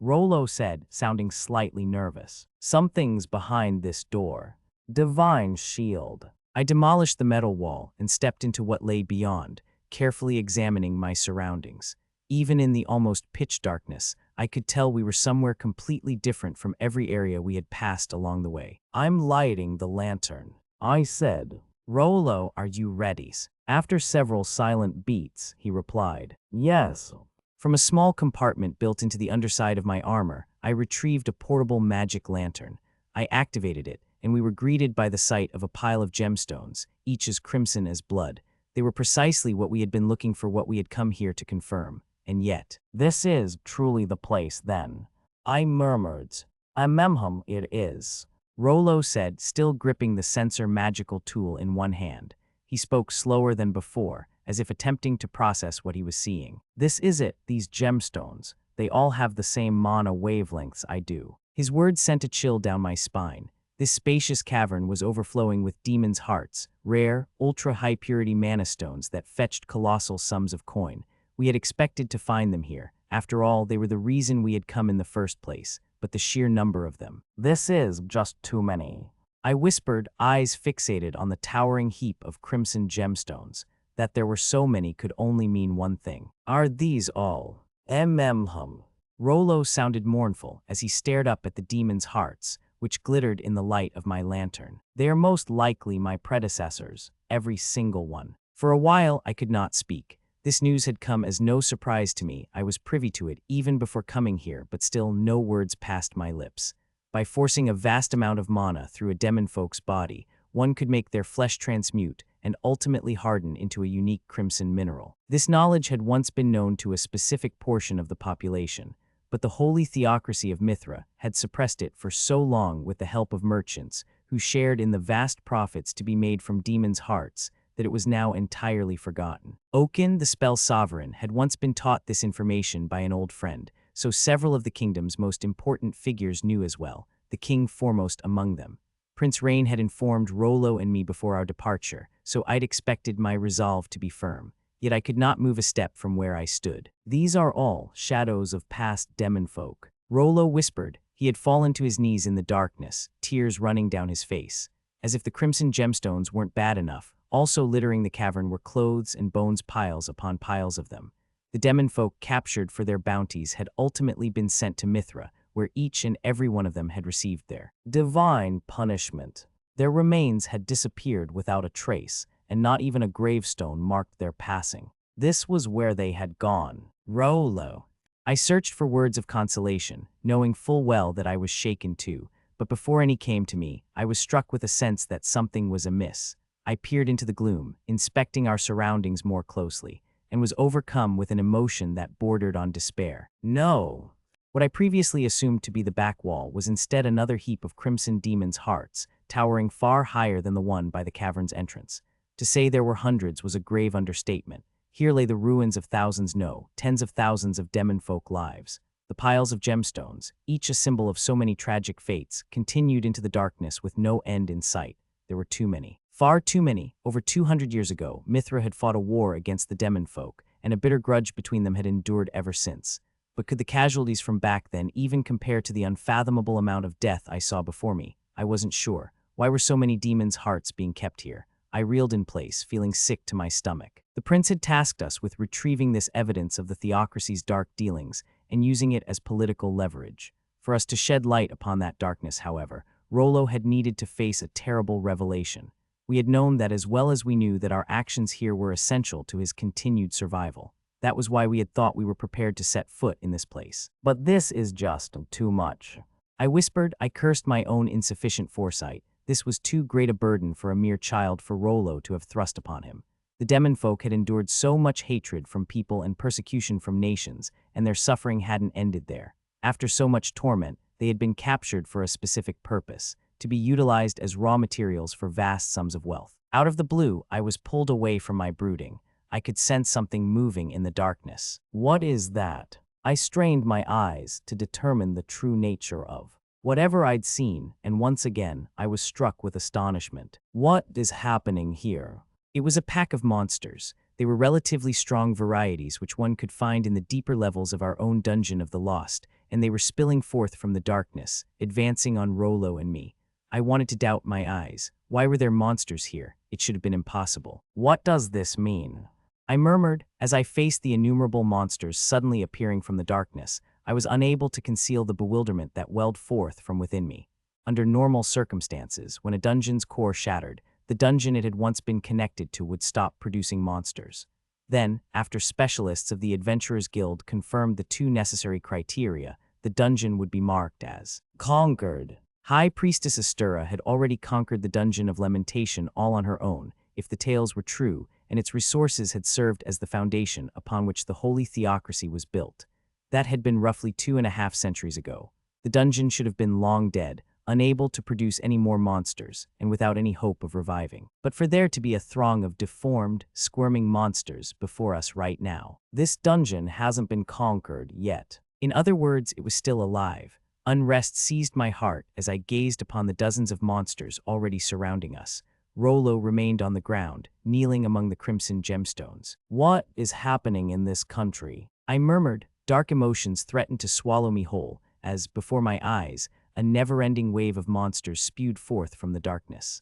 Rollo said, sounding slightly nervous. "Something's behind this door. Divine shield." I demolished the metal wall and stepped into what lay beyond, carefully examining my surroundings. Even in the almost pitch darkness, I could tell we were somewhere completely different from every area we had passed along the way. "I'm lighting the lantern," I said. "Rollo, are you ready?" After several silent beats, he replied, "Yes." From a small compartment built into the underside of my armor, I retrieved a portable magic lantern. I activated it, and we were greeted by the sight of a pile of gemstones, each as crimson as blood. They were precisely what we had been looking for, what we had come here to confirm. And yet, "This is truly the place, then," I murmured. "Amemhum, it is," Rollo said, still gripping the sensor magical tool in one hand. He spoke slower than before, as if attempting to process what he was seeing. "This is it, these gemstones. They all have the same mana wavelengths I do." His words sent a chill down my spine. This spacious cavern was overflowing with demons' hearts, rare, ultra-high purity mana stones that fetched colossal sums of coin. We had expected to find them here. After all, they were the reason we had come in the first place, but the sheer number of them. "This is just too many," I whispered, eyes fixated on the towering heap of crimson gemstones. That there were so many could only mean one thing. Are these all? Hum. Rollo sounded mournful as he stared up at the demon's hearts, which glittered in the light of my lantern. They are most likely my predecessors, every single one. For a while I could not speak. This news had come as no surprise to me. I was privy to it even before coming here, but still no words passed my lips. By forcing a vast amount of mana through a demonfolk's body, one could make their flesh transmute and ultimately harden into a unique crimson mineral. This knowledge had once been known to a specific portion of the population, but the holy theocracy of Mithra had suppressed it for so long with the help of merchants who shared in the vast profits to be made from demons' hearts that it was now entirely forgotten. Awaken, the spell sovereign, had once been taught this information by an old friend, so several of the kingdom's most important figures knew as well, the king foremost among them. Prince Rain had informed Rollo and me before our departure, so I'd expected my resolve to be firm. Yet I could not move a step from where I stood. These are all shadows of past demonfolk. Rollo whispered. He had fallen to his knees in the darkness, tears running down his face. As if the crimson gemstones weren't bad enough, also littering the cavern were clothes and bones, piles upon piles of them. The demonfolk captured for their bounties had ultimately been sent to Mithra, where each and every one of them had received their divine punishment. Their remains had disappeared without a trace, and not even a gravestone marked their passing. This was where they had gone. Rollo. I searched for words of consolation, knowing full well that I was shaken too, but before any came to me, I was struck with a sense that something was amiss. I peered into the gloom, inspecting our surroundings more closely, and was overcome with an emotion that bordered on despair. No. What I previously assumed to be the back wall was instead another heap of crimson demons' hearts, towering far higher than the one by the cavern's entrance. To say there were hundreds was a grave understatement. Here lay the ruins of thousands, no, tens of thousands of demonfolk lives. The piles of gemstones, each a symbol of so many tragic fates, continued into the darkness with no end in sight. There were too many. Far too many. Over 200 years ago, Mithra had fought a war against the demonfolk, and a bitter grudge between them had endured ever since. But could the casualties from back then even compare to the unfathomable amount of death I saw before me? I wasn't sure. Why were so many demons' hearts being kept here? I reeled in place, feeling sick to my stomach. The prince had tasked us with retrieving this evidence of the theocracy's dark dealings and using it as political leverage. For us to shed light upon that darkness, however, Rollo had needed to face a terrible revelation. We had known that as well as we knew that our actions here were essential to his continued survival. That was why we had thought we were prepared to set foot in this place. But this is just too much. I whispered. I cursed my own insufficient foresight. This was too great a burden for a mere child for Rollo to have thrust upon him. The demonfolk had endured so much hatred from people and persecution from nations, and their suffering hadn't ended there. After so much torment, they had been captured for a specific purpose, to be utilized as raw materials for vast sums of wealth. Out of the blue, I was pulled away from my brooding. I could sense something moving in the darkness. What is that? I strained my eyes to determine the true nature of whatever I'd seen, and once again, I was struck with astonishment. What is happening here? It was a pack of monsters. They were relatively strong varieties which one could find in the deeper levels of our own Dungeon of the Lost, and they were spilling forth from the darkness, advancing on Rollo and me. I wanted to doubt my eyes. Why were there monsters here? It should have been impossible. What does this mean? I murmured as I faced the innumerable monsters suddenly appearing from the darkness. I was unable to conceal the bewilderment that welled forth from within me. Under normal circumstances, when a dungeon's core shattered, the dungeon it had once been connected to would stop producing monsters. Then, after specialists of the Adventurers Guild confirmed the two necessary criteria, the dungeon would be marked as conquered. High Priestess Astirras had already conquered the Dungeon of Lamentation all on her own, if the tales were true, and its resources had served as the foundation upon which the holy theocracy was built. That had been roughly 2.5 centuries ago. The dungeon should have been long dead, unable to produce any more monsters, and without any hope of reviving. But for there to be a throng of deformed, squirming monsters before us right now. This dungeon hasn't been conquered yet. In other words, it was still alive. Unrest seized my heart as I gazed upon the dozens of monsters already surrounding us. Rollo remained on the ground, kneeling among the crimson gemstones. What is happening in this country? I murmured. Dark emotions threatened to swallow me whole, as, before my eyes, a never-ending wave of monsters spewed forth from the darkness.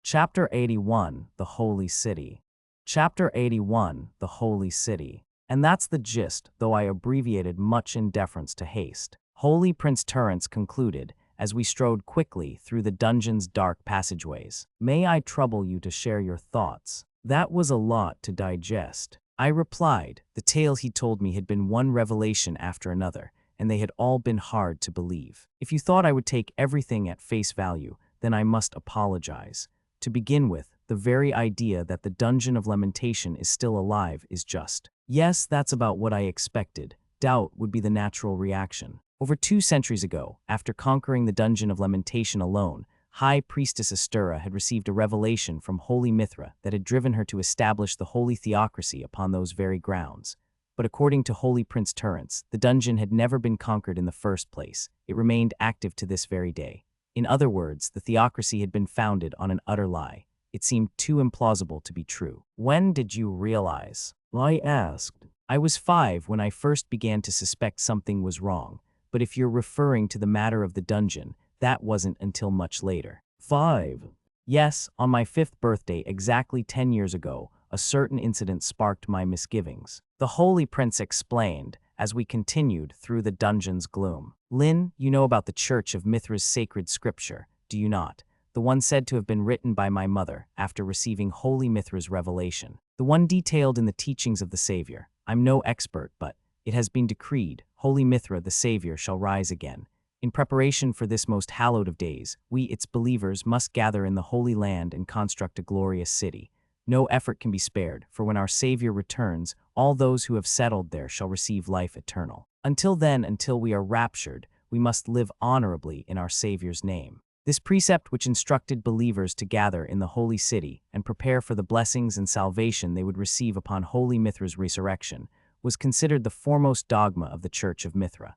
Chapter 81, The Holy City. Chapter 81, The Holy City. And that's the gist, though I abbreviated much in deference to haste. Holy Prince Tirrence concluded, as we strode quickly through the dungeon's dark passageways. May I trouble you to share your thoughts? That was a lot to digest. I replied. The tale he told me had been one revelation after another, and they had all been hard to believe. If you thought I would take everything at face value, then I must apologize. To begin with, the very idea that the Dungeon of Lamentation is still alive is just. Yes, that's about what I expected. Doubt would be the natural reaction. Over 2 centuries ago, after conquering the Dungeon of Lamentation alone, High Priestess Astirras had received a revelation from Holy Mithra that had driven her to establish the holy theocracy upon those very grounds. But according to Holy Prince Tirrence, the dungeon had never been conquered in the first place. It remained active to this very day. In other words, the theocracy had been founded on an utter lie. It seemed too implausible to be true. When did you realize? I asked. I was 5 when I first began to suspect something was wrong. But if you're referring to the matter of the dungeon, that wasn't until much later. 5. Yes, on my 5th birthday, exactly 10 years ago, a certain incident sparked my misgivings. The Holy Prince explained, as we continued through the dungeon's gloom. Lynne, you know about the Church of Mithra's sacred scripture, do you not? The one said to have been written by my mother after receiving Holy Mithra's revelation. The one detailed in the teachings of the Savior. I'm no expert, but it has been decreed, Holy Mithra the Savior shall rise again. In preparation for this most hallowed of days, we, its believers, must gather in the Holy Land and construct a glorious city. No effort can be spared, for when our Savior returns, all those who have settled there shall receive life eternal. Until then, until we are raptured, we must live honorably in our Savior's name. This precept, which instructed believers to gather in the Holy City and prepare for the blessings and salvation they would receive upon Holy Mithra's resurrection, was considered the foremost dogma of the Church of Mithra.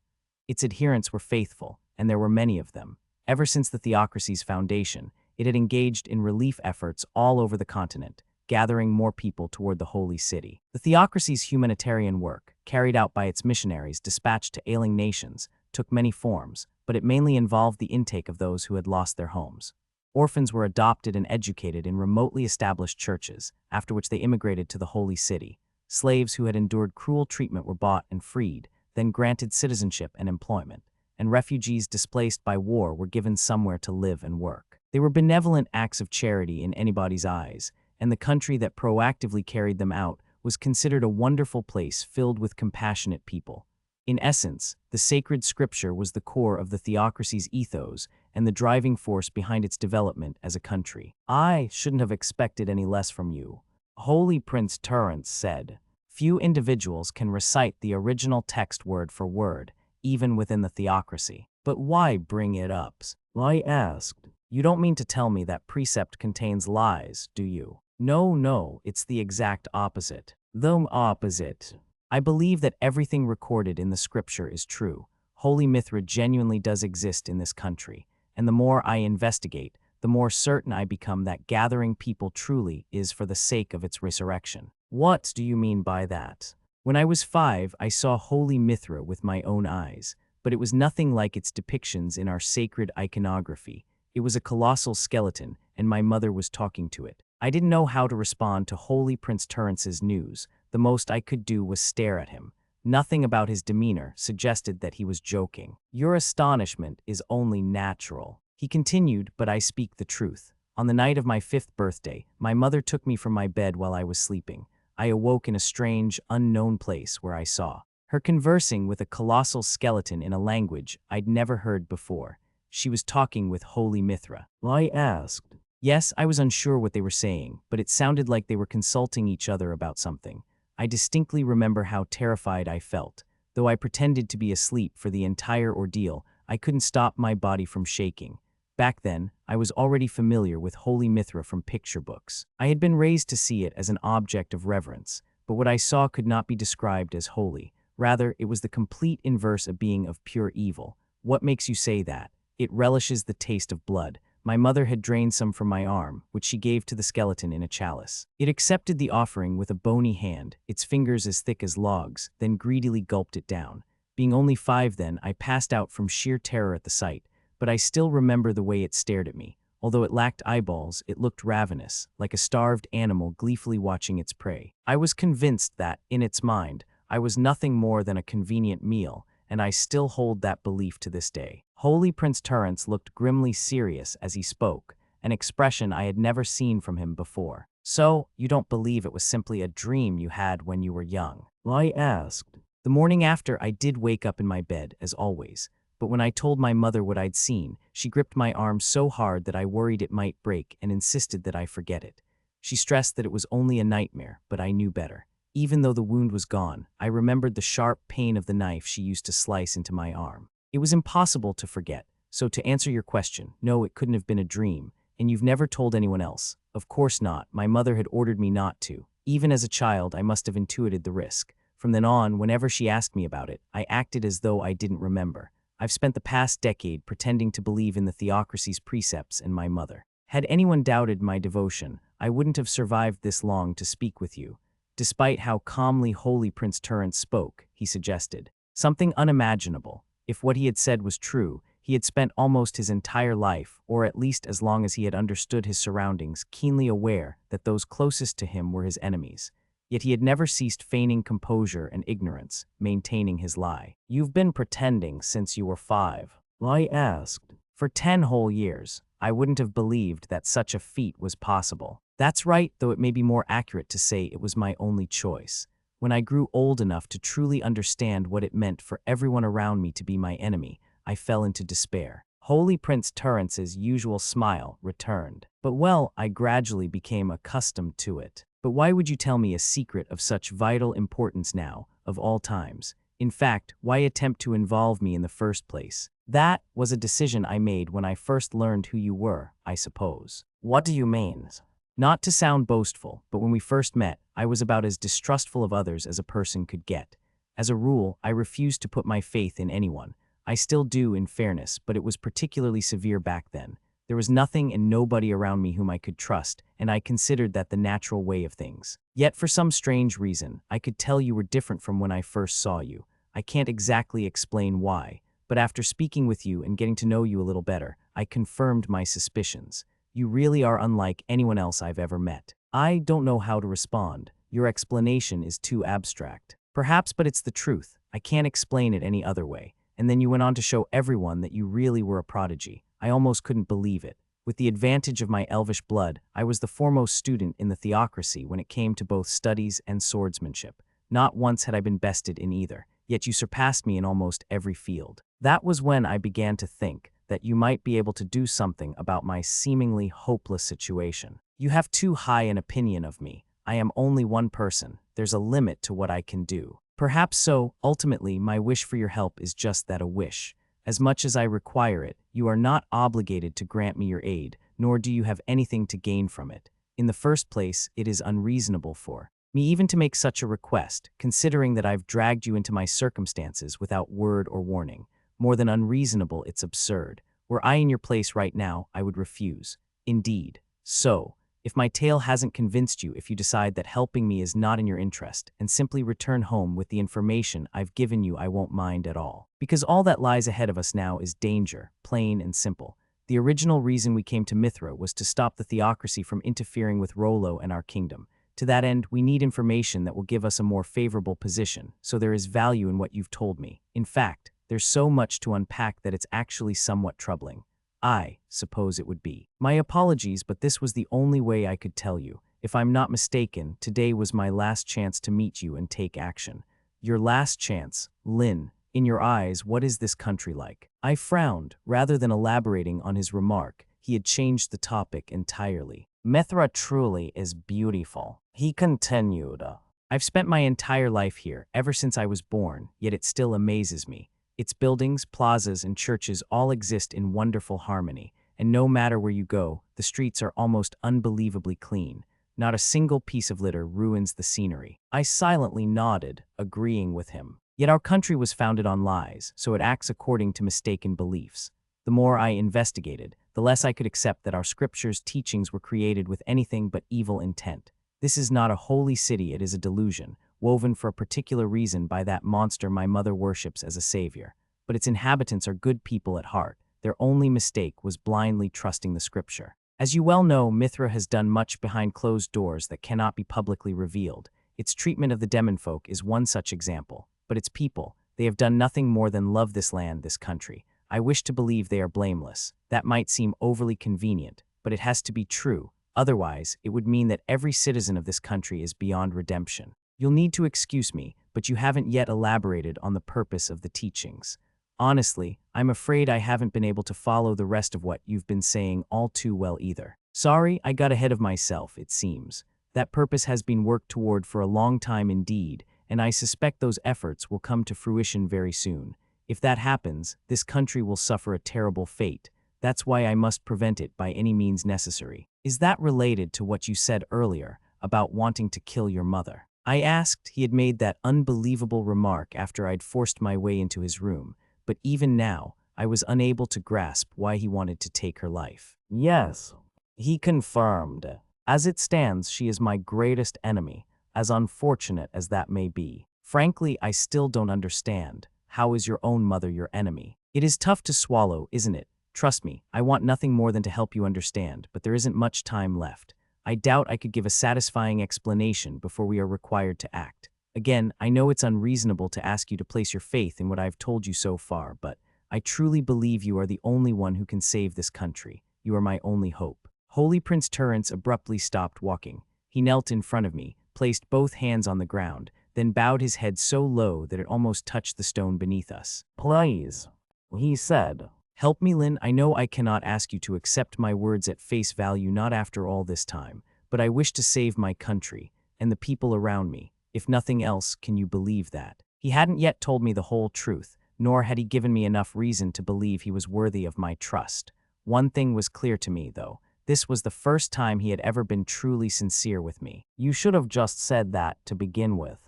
Its adherents were faithful, and there were many of them. Ever since the theocracy's foundation, it had engaged in relief efforts all over the continent, gathering more people toward the Holy City. The theocracy's humanitarian work, carried out by its missionaries dispatched to ailing nations, took many forms, but it mainly involved the intake of those who had lost their homes. Orphans were adopted and educated in remotely established churches, after which they immigrated to the Holy City. Slaves who had endured cruel treatment were bought and freed, then granted citizenship and employment, and refugees displaced by war were given somewhere to live and work. They were benevolent acts of charity in anybody's eyes, and the country that proactively carried them out was considered a wonderful place filled with compassionate people. In essence, the sacred scripture was the core of the theocracy's ethos and the driving force behind its development as a country. I shouldn't have expected any less from you, Holy Prince Tirrence said. Few individuals can recite the original text word for word, even within the theocracy. But why bring it up? I asked. You don't mean to tell me that precept contains lies, do you? No, it's the exact opposite. The opposite. I believe that everything recorded in the scripture is true. Holy Mithra genuinely does exist in this country, and the more I investigate, the more certain I become that gathering people truly is for the sake of its resurrection. What do you mean by that? When I was 5, I saw Holy Mithra with my own eyes, but it was nothing like its depictions in our sacred iconography. It was a colossal skeleton, and my mother was talking to it. I didn't know how to respond to Holy Prince Tirrence's news. The most I could do was stare at him. Nothing about his demeanor suggested that he was joking. Your astonishment is only natural. He continued, but I speak the truth. On the night of my 5th birthday, my mother took me from my bed while I was sleeping. I awoke in a strange, unknown place where I saw her conversing with a colossal skeleton in a language I'd never heard before. She was talking with Holy Mithra. I asked. Yes, I was unsure what they were saying, but it sounded like they were consulting each other about something. I distinctly remember how terrified I felt. Though I pretended to be asleep for the entire ordeal, I couldn't stop my body from shaking. Back then, I was already familiar with Holy Mithra from picture books. I had been raised to see it as an object of reverence, but what I saw could not be described as holy. Rather, it was the complete inverse of being of pure evil. What makes you say that? It relishes the taste of blood. My mother had drained some from my arm, which she gave to the skeleton in a chalice. It accepted the offering with a bony hand, its fingers as thick as logs, then greedily gulped it down. Being only 5 then, I passed out from sheer terror at the sight, but I still remember the way it stared at me. Although it lacked eyeballs, it looked ravenous, like a starved animal gleefully watching its prey. I was convinced that, in its mind, I was nothing more than a convenient meal, and I still hold that belief to this day. Holy Prince Tirrence looked grimly serious as he spoke, an expression I had never seen from him before. "So, you don't believe it was simply a dream you had when you were young?" I asked. The morning after, I did wake up in my bed, as always. But when I told my mother what I'd seen, she gripped my arm so hard that I worried it might break and insisted that I forget it. She stressed that it was only a nightmare, but I knew better. Even though the wound was gone, I remembered the sharp pain of the knife she used to slice into my arm. It was impossible to forget. So to answer your question, no, it couldn't have been a dream. And you've never told anyone else? Of course not. My mother had ordered me not to. Even as a child, I must have intuited the risk. From then on, whenever she asked me about it, I acted as though I didn't remember. I've spent the past decade pretending to believe in the theocracy's precepts and my mother. Had anyone doubted my devotion, I wouldn't have survived this long to speak with you. Despite how calmly Holy Prince Tirrence spoke, he suggested something unimaginable. If what he had said was true, he had spent almost his entire life, or at least as long as he had understood his surroundings, keenly aware that those closest to him were his enemies. Yet he had never ceased feigning composure and ignorance, maintaining his lie. "You've been pretending since you were 5. I asked. "For 10 whole years. I wouldn't have believed that such a feat was possible." "That's right, though it may be more accurate to say it was my only choice. When I grew old enough to truly understand what it meant for everyone around me to be my enemy, I fell into despair." Holy Prince Tirrence's usual smile returned. "But well, I gradually became accustomed to it." "But why would you tell me a secret of such vital importance now, of all times? In fact, why attempt to involve me in the first place?" "That was a decision I made when I first learned who you were, I suppose." "What do you mean?" "Not to sound boastful, but when we first met, I was about as distrustful of others as a person could get. As a rule, I refused to put my faith in anyone. I still do, in fairness, but it was particularly severe back then. There was nothing and nobody around me whom I could trust, and I considered that the natural way of things. Yet for some strange reason, I could tell you were different from when I first saw you. I can't exactly explain why, but after speaking with you and getting to know you a little better, I confirmed my suspicions. You really are unlike anyone else I've ever met." I don't know how to respond. Your explanation is too abstract. Perhaps, but it's the truth. I can't explain it any other way. And then you went on to show everyone that you really were a prodigy. I almost couldn't believe it. With the advantage of my elvish blood, I was the foremost student in the theocracy when it came to both studies and swordsmanship. Not once had I been bested in either, yet you surpassed me in almost every field. That was when I began to think that you might be able to do something about my seemingly hopeless situation. You have too high an opinion of me. I am only one person. There's a limit to what I can do. Perhaps so. Ultimately, my wish for your help is just that, a wish. As much as I require it, you are not obligated to grant me your aid, nor do you have anything to gain from it. In the first place, it is unreasonable for me even to make such a request, considering that I've dragged you into my circumstances without word or warning. More than unreasonable, it's absurd. Were I in your place right now, I would refuse. Indeed. So, if my tale hasn't convinced you, if you decide that helping me is not in your interest and simply return home with the information I've given you, I won't mind at all. Because all that lies ahead of us now is danger, plain and simple. The original reason we came to Mithra was to stop the theocracy from interfering with Rollo and our kingdom. To that end, we need information that will give us a more favorable position, so there is value in what you've told me. In fact, there's so much to unpack that it's actually somewhat troubling. I suppose it would be. My apologies, but this was the only way I could tell you. If I'm not mistaken, today was my last chance to meet you and take action. Your last chance, Lynne. In your eyes, what is this country like? I frowned. Rather than elaborating on his remark, he had changed the topic entirely. Mithra truly is beautiful, he continued. I've spent my entire life here, ever since I was born, yet it still amazes me. Its buildings, plazas, and churches all exist in wonderful harmony, and no matter where you go, the streets are almost unbelievably clean. Not a single piece of litter ruins the scenery. I silently nodded, agreeing with him. Yet our country was founded on lies, so it acts according to mistaken beliefs. The more I investigated, the less I could accept that our scriptures' teachings were created with anything but evil intent. This is not a holy city, it is a delusion, woven for a particular reason by that monster my mother worships as a savior. But its inhabitants are good people at heart. Their only mistake was blindly trusting the scripture. As you well know, Mithra has done much behind closed doors that cannot be publicly revealed. Its treatment of the demonfolk is one such example. But its people, they have done nothing more than love this land, this country. I wish to believe they are blameless. That might seem overly convenient, but it has to be true. Otherwise, it would mean that every citizen of this country is beyond redemption. You'll need to excuse me, but you haven't yet elaborated on the purpose of the teachings. Honestly, I'm afraid I haven't been able to follow the rest of what you've been saying all too well either. Sorry, I got ahead of myself, it seems. That purpose has been worked toward for a long time indeed, and I suspect those efforts will come to fruition very soon. If that happens, this country will suffer a terrible fate. That's why I must prevent it by any means necessary. Is that related to what you said earlier about wanting to kill your mother? I asked. He had made that unbelievable remark after I'd forced my way into his room, but even now, I was unable to grasp why he wanted to take her life. Yes, he confirmed. As it stands, she is my greatest enemy, as unfortunate as that may be. Frankly, I still don't understand. How is your own mother your enemy? It is tough to swallow, isn't it? Trust me, I want nothing more than to help you understand, but there isn't much time left. I doubt I could give a satisfying explanation before we are required to act. Again, I know it's unreasonable to ask you to place your faith in what I've told you so far, but I truly believe you are the only one who can save this country. You are my only hope. Holy Prince Tirrence abruptly stopped walking. He knelt in front of me, placed both hands on the ground, then bowed his head so low that it almost touched the stone beneath us. Please, he said. Help me, Lynne. I know I cannot ask you to accept my words at face value, not after all this time, but I wish to save my country and the people around me. If nothing else, can you believe that? He hadn't yet told me the whole truth, nor had he given me enough reason to believe he was worthy of my trust. One thing was clear to me, though. This was the first time he had ever been truly sincere with me. You should have just said that to begin with.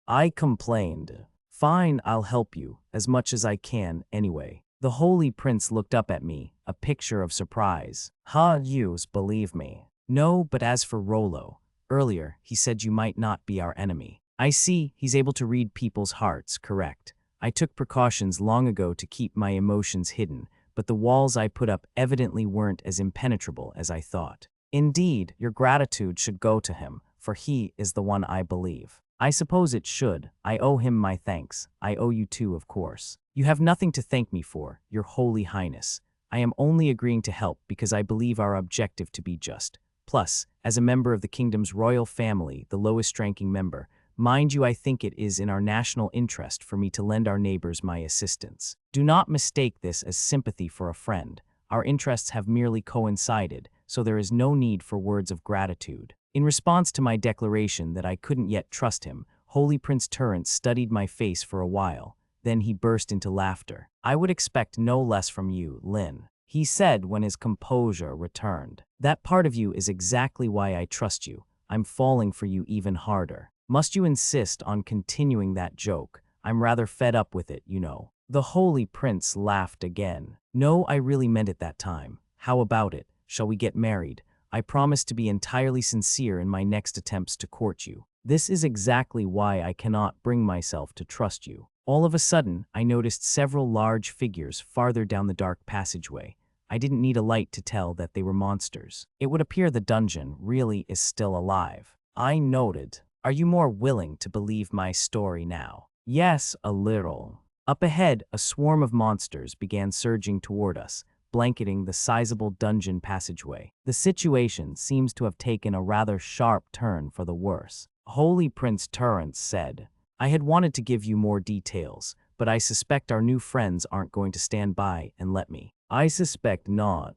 I complained. Fine, I'll help you, as much as I can, anyway. The Holy Prince looked up at me, a picture of surprise. You believe me? No, but as for Rollo, earlier he said you might not be our enemy. I see, he's able to read people's hearts, correct. I took precautions long ago to keep my emotions hidden, but the walls I put up evidently weren't as impenetrable as I thought. Indeed, your gratitude should go to him, for he is the one I believe. I suppose it should. I owe him my thanks. I owe you too, of course. You have nothing to thank me for, Your Holy Highness. I am only agreeing to help because I believe our objective to be just. Plus, as a member of the kingdom's royal family, the lowest-ranking member, mind you, I think it is in our national interest for me to lend our neighbors my assistance. Do not mistake this as sympathy for a friend. Our interests have merely coincided, so there is no need for words of gratitude. In response to my declaration that I couldn't yet trust him, Holy Prince Tirrence studied my face for a while. Then he burst into laughter. I would expect no less from you, Lynne, he said when his composure returned. That part of you is exactly why I trust you. I'm falling for you even harder. Must you insist on continuing that joke? I'm rather fed up with it, you know. The Holy Prince laughed again. No, I really meant it that time. How about it? Shall we get married? I promise to be entirely sincere in my next attempts to court you. This is exactly why I cannot bring myself to trust you. All of a sudden, I noticed several large figures farther down the dark passageway. I didn't need a light to tell that they were monsters. It would appear the dungeon really is still alive. I noted. Are you more willing to believe my story now? Yes, a little. Up ahead, a swarm of monsters began surging toward us, blanketing the sizable dungeon passageway. The situation seems to have taken a rather sharp turn for the worse. Holy Prince Tirrence said, I had wanted to give you more details, but I suspect our new friends aren't going to stand by and let me. I suspect not.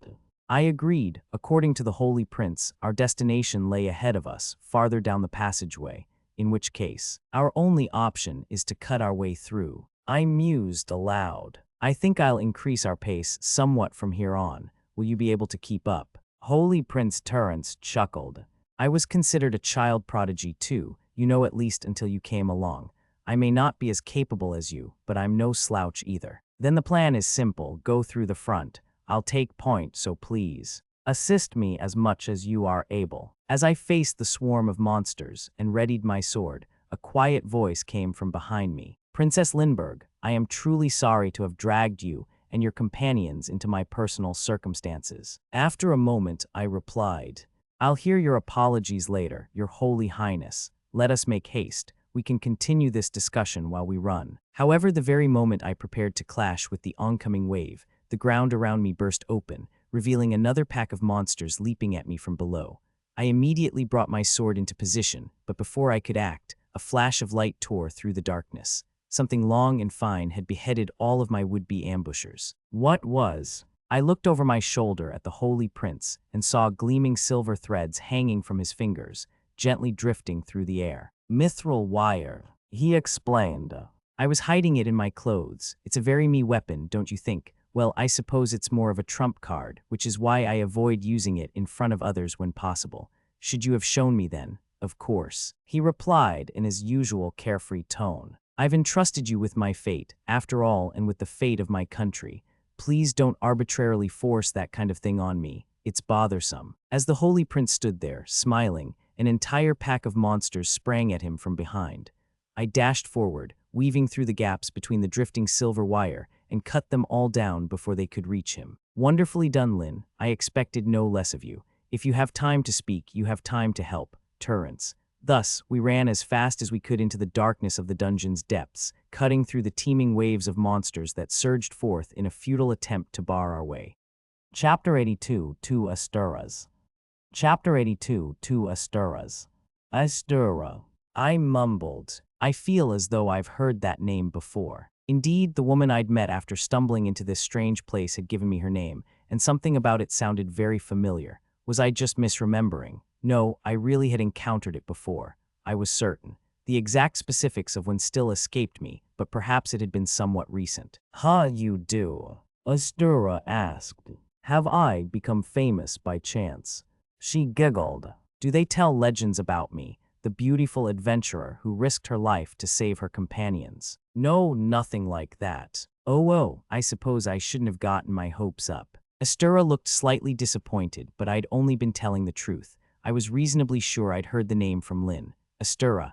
I agreed. According to the Holy Prince, our destination lay ahead of us, farther down the passageway, in which case, our only option is to cut our way through. I mused aloud. I think I'll increase our pace somewhat from here on. Will you be able to keep up? Holy Prince Tirrence chuckled. I was considered a child prodigy too, you know, at least until you came along. I may not be as capable as you, but I'm no slouch either. Then the plan is simple. Go through the front. I'll take point, so please assist me as much as you are able. As I faced the swarm of monsters and readied my sword, a quiet voice came from behind me. Princess Lindbergh, I am truly sorry to have dragged you and your companions into my personal circumstances. After a moment, I replied, I'll hear your apologies later, Your Holy Highness. Let us make haste. We can continue this discussion while we run. However, the very moment I prepared to clash with the oncoming wave, the ground around me burst open, revealing another pack of monsters leaping at me from below. I immediately brought my sword into position, but before I could act, a flash of light tore through the darkness. Something long and fine had beheaded all of my would-be ambushers. What was? I looked over my shoulder at the Holy Prince and saw gleaming silver threads hanging from his fingers, gently drifting through the air. Mithril wire, he explained. I was hiding it in my clothes. It's a very me weapon, don't you think? Well, I suppose it's more of a trump card, which is why I avoid using it in front of others when possible. Should you have shown me then? Of course. He replied in his usual carefree tone. I've entrusted you with my fate, after all, and with the fate of my country. Please don't arbitrarily force that kind of thing on me. It's bothersome. As the Holy Prince stood there, smiling, an entire pack of monsters sprang at him from behind. I dashed forward, weaving through the gaps between the drifting silver wire, and cut them all down before they could reach him. Wonderfully done, Lynne. I expected no less of you. If you have time to speak, you have time to help. Tirrence. Thus, we ran as fast as we could into the darkness of the dungeon's depths, cutting through the teeming waves of monsters that surged forth in a futile attempt to bar our way. Chapter 82, To Astirras. Chapter 82, To Astirras. Astirra. I mumbled. I feel as though I've heard that name before. Indeed, the woman I'd met after stumbling into this strange place had given me her name, and something about it sounded very familiar. Was I just misremembering? No, I really had encountered it before. I was certain. The exact specifics of when still escaped me, but perhaps it had been somewhat recent. You do? Astirra asked. Have I become famous by chance? She giggled. Do they tell legends about me, the beautiful adventurer who risked her life to save her companions? No, nothing like that. Oh, I suppose I shouldn't have gotten my hopes up. Astirra looked slightly disappointed, but I'd only been telling the truth. I was reasonably sure I'd heard the name from Lynne. Astirra,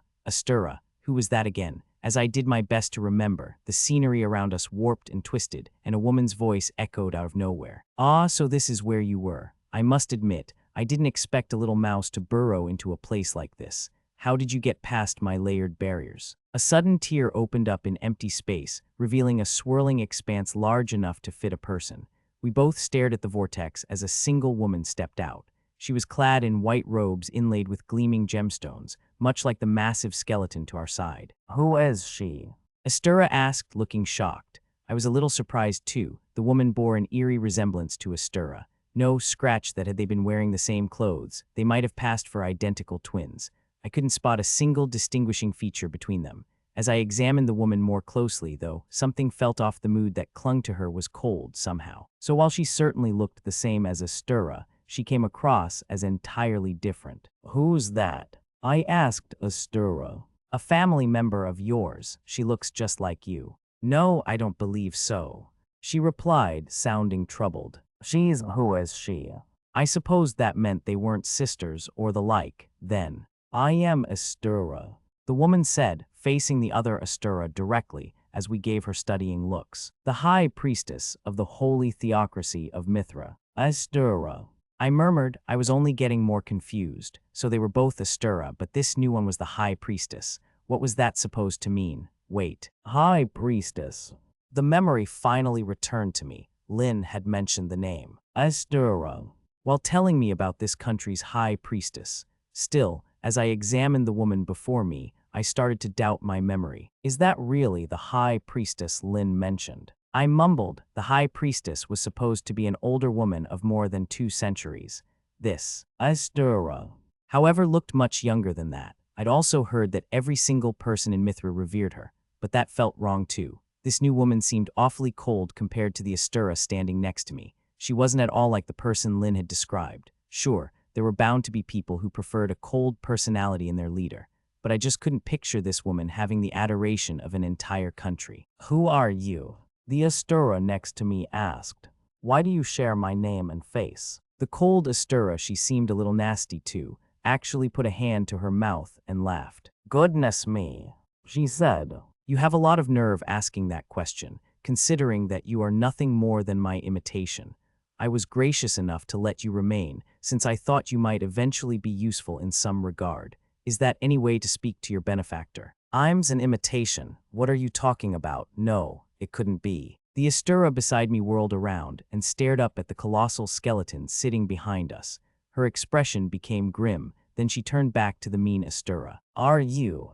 who was that again? As I did my best to remember, the scenery around us warped and twisted, and a woman's voice echoed out of nowhere. So this is where you were. I must admit, I didn't expect a little mouse to burrow into a place like this. How did you get past my layered barriers? A sudden tear opened up in empty space, revealing a swirling expanse large enough to fit a person. We both stared at the vortex as a single woman stepped out. She was clad in white robes inlaid with gleaming gemstones, much like the massive skeleton to our side. Who is she? Astirra asked, looking shocked. I was a little surprised too. The woman bore an eerie resemblance to Astirra. No, scratch that had they been wearing the same clothes, they might have passed for identical twins. I couldn't spot a single distinguishing feature between them. As I examined the woman more closely, though, something felt off. The mood that clung to her was cold somehow. So while she certainly looked the same as Astirra, she came across as entirely different. Who's that? I asked Astirra. A family member of yours. She looks just like you. No, I don't believe so. She replied, sounding troubled. Who is she? I suppose that meant they weren't sisters or the like, then. I am Astirra, the woman said, facing the other Astirra directly as we gave her studying looks. The High Priestess of the Holy Theocracy of Mithra. Astirra. I murmured. I was only getting more confused. So they were both Astirra, but this new one was the High Priestess. What was that supposed to mean? Wait. High Priestess. The memory finally returned to me. Lynne had mentioned the name. Astirra. While telling me about this country's High Priestess. Still, as I examined the woman before me, I started to doubt my memory. Is that really the High Priestess Lynne mentioned? I mumbled. The High Priestess was supposed to be an older woman of more than 2 centuries. This, Astirra, however, looked much younger than that. I'd also heard that every single person in Mithra revered her, but that felt wrong too. This new woman seemed awfully cold compared to the Astirra standing next to me. She wasn't at all like the person Lynne had described. Sure, there were bound to be people who preferred a cold personality in their leader, but I just couldn't picture this woman having the adoration of an entire country. Who are you? The Astirra next to me asked. Why do you share my name and face? The cold Astirra, she seemed a little nasty too, actually put a hand to her mouth and laughed. Goodness me, she said. You have a lot of nerve asking that question. considering that you are nothing more than my imitation. I was gracious enough to let you remain, since I thought you might eventually be useful in some regard. Is that any way to speak to your benefactor? I'm an imitation. What are you talking about? No, it couldn't be. The Astirra beside me whirled around and stared up at the colossal skeleton sitting behind us. Her expression became grim, then she turned back to the mean Astirra. Are you?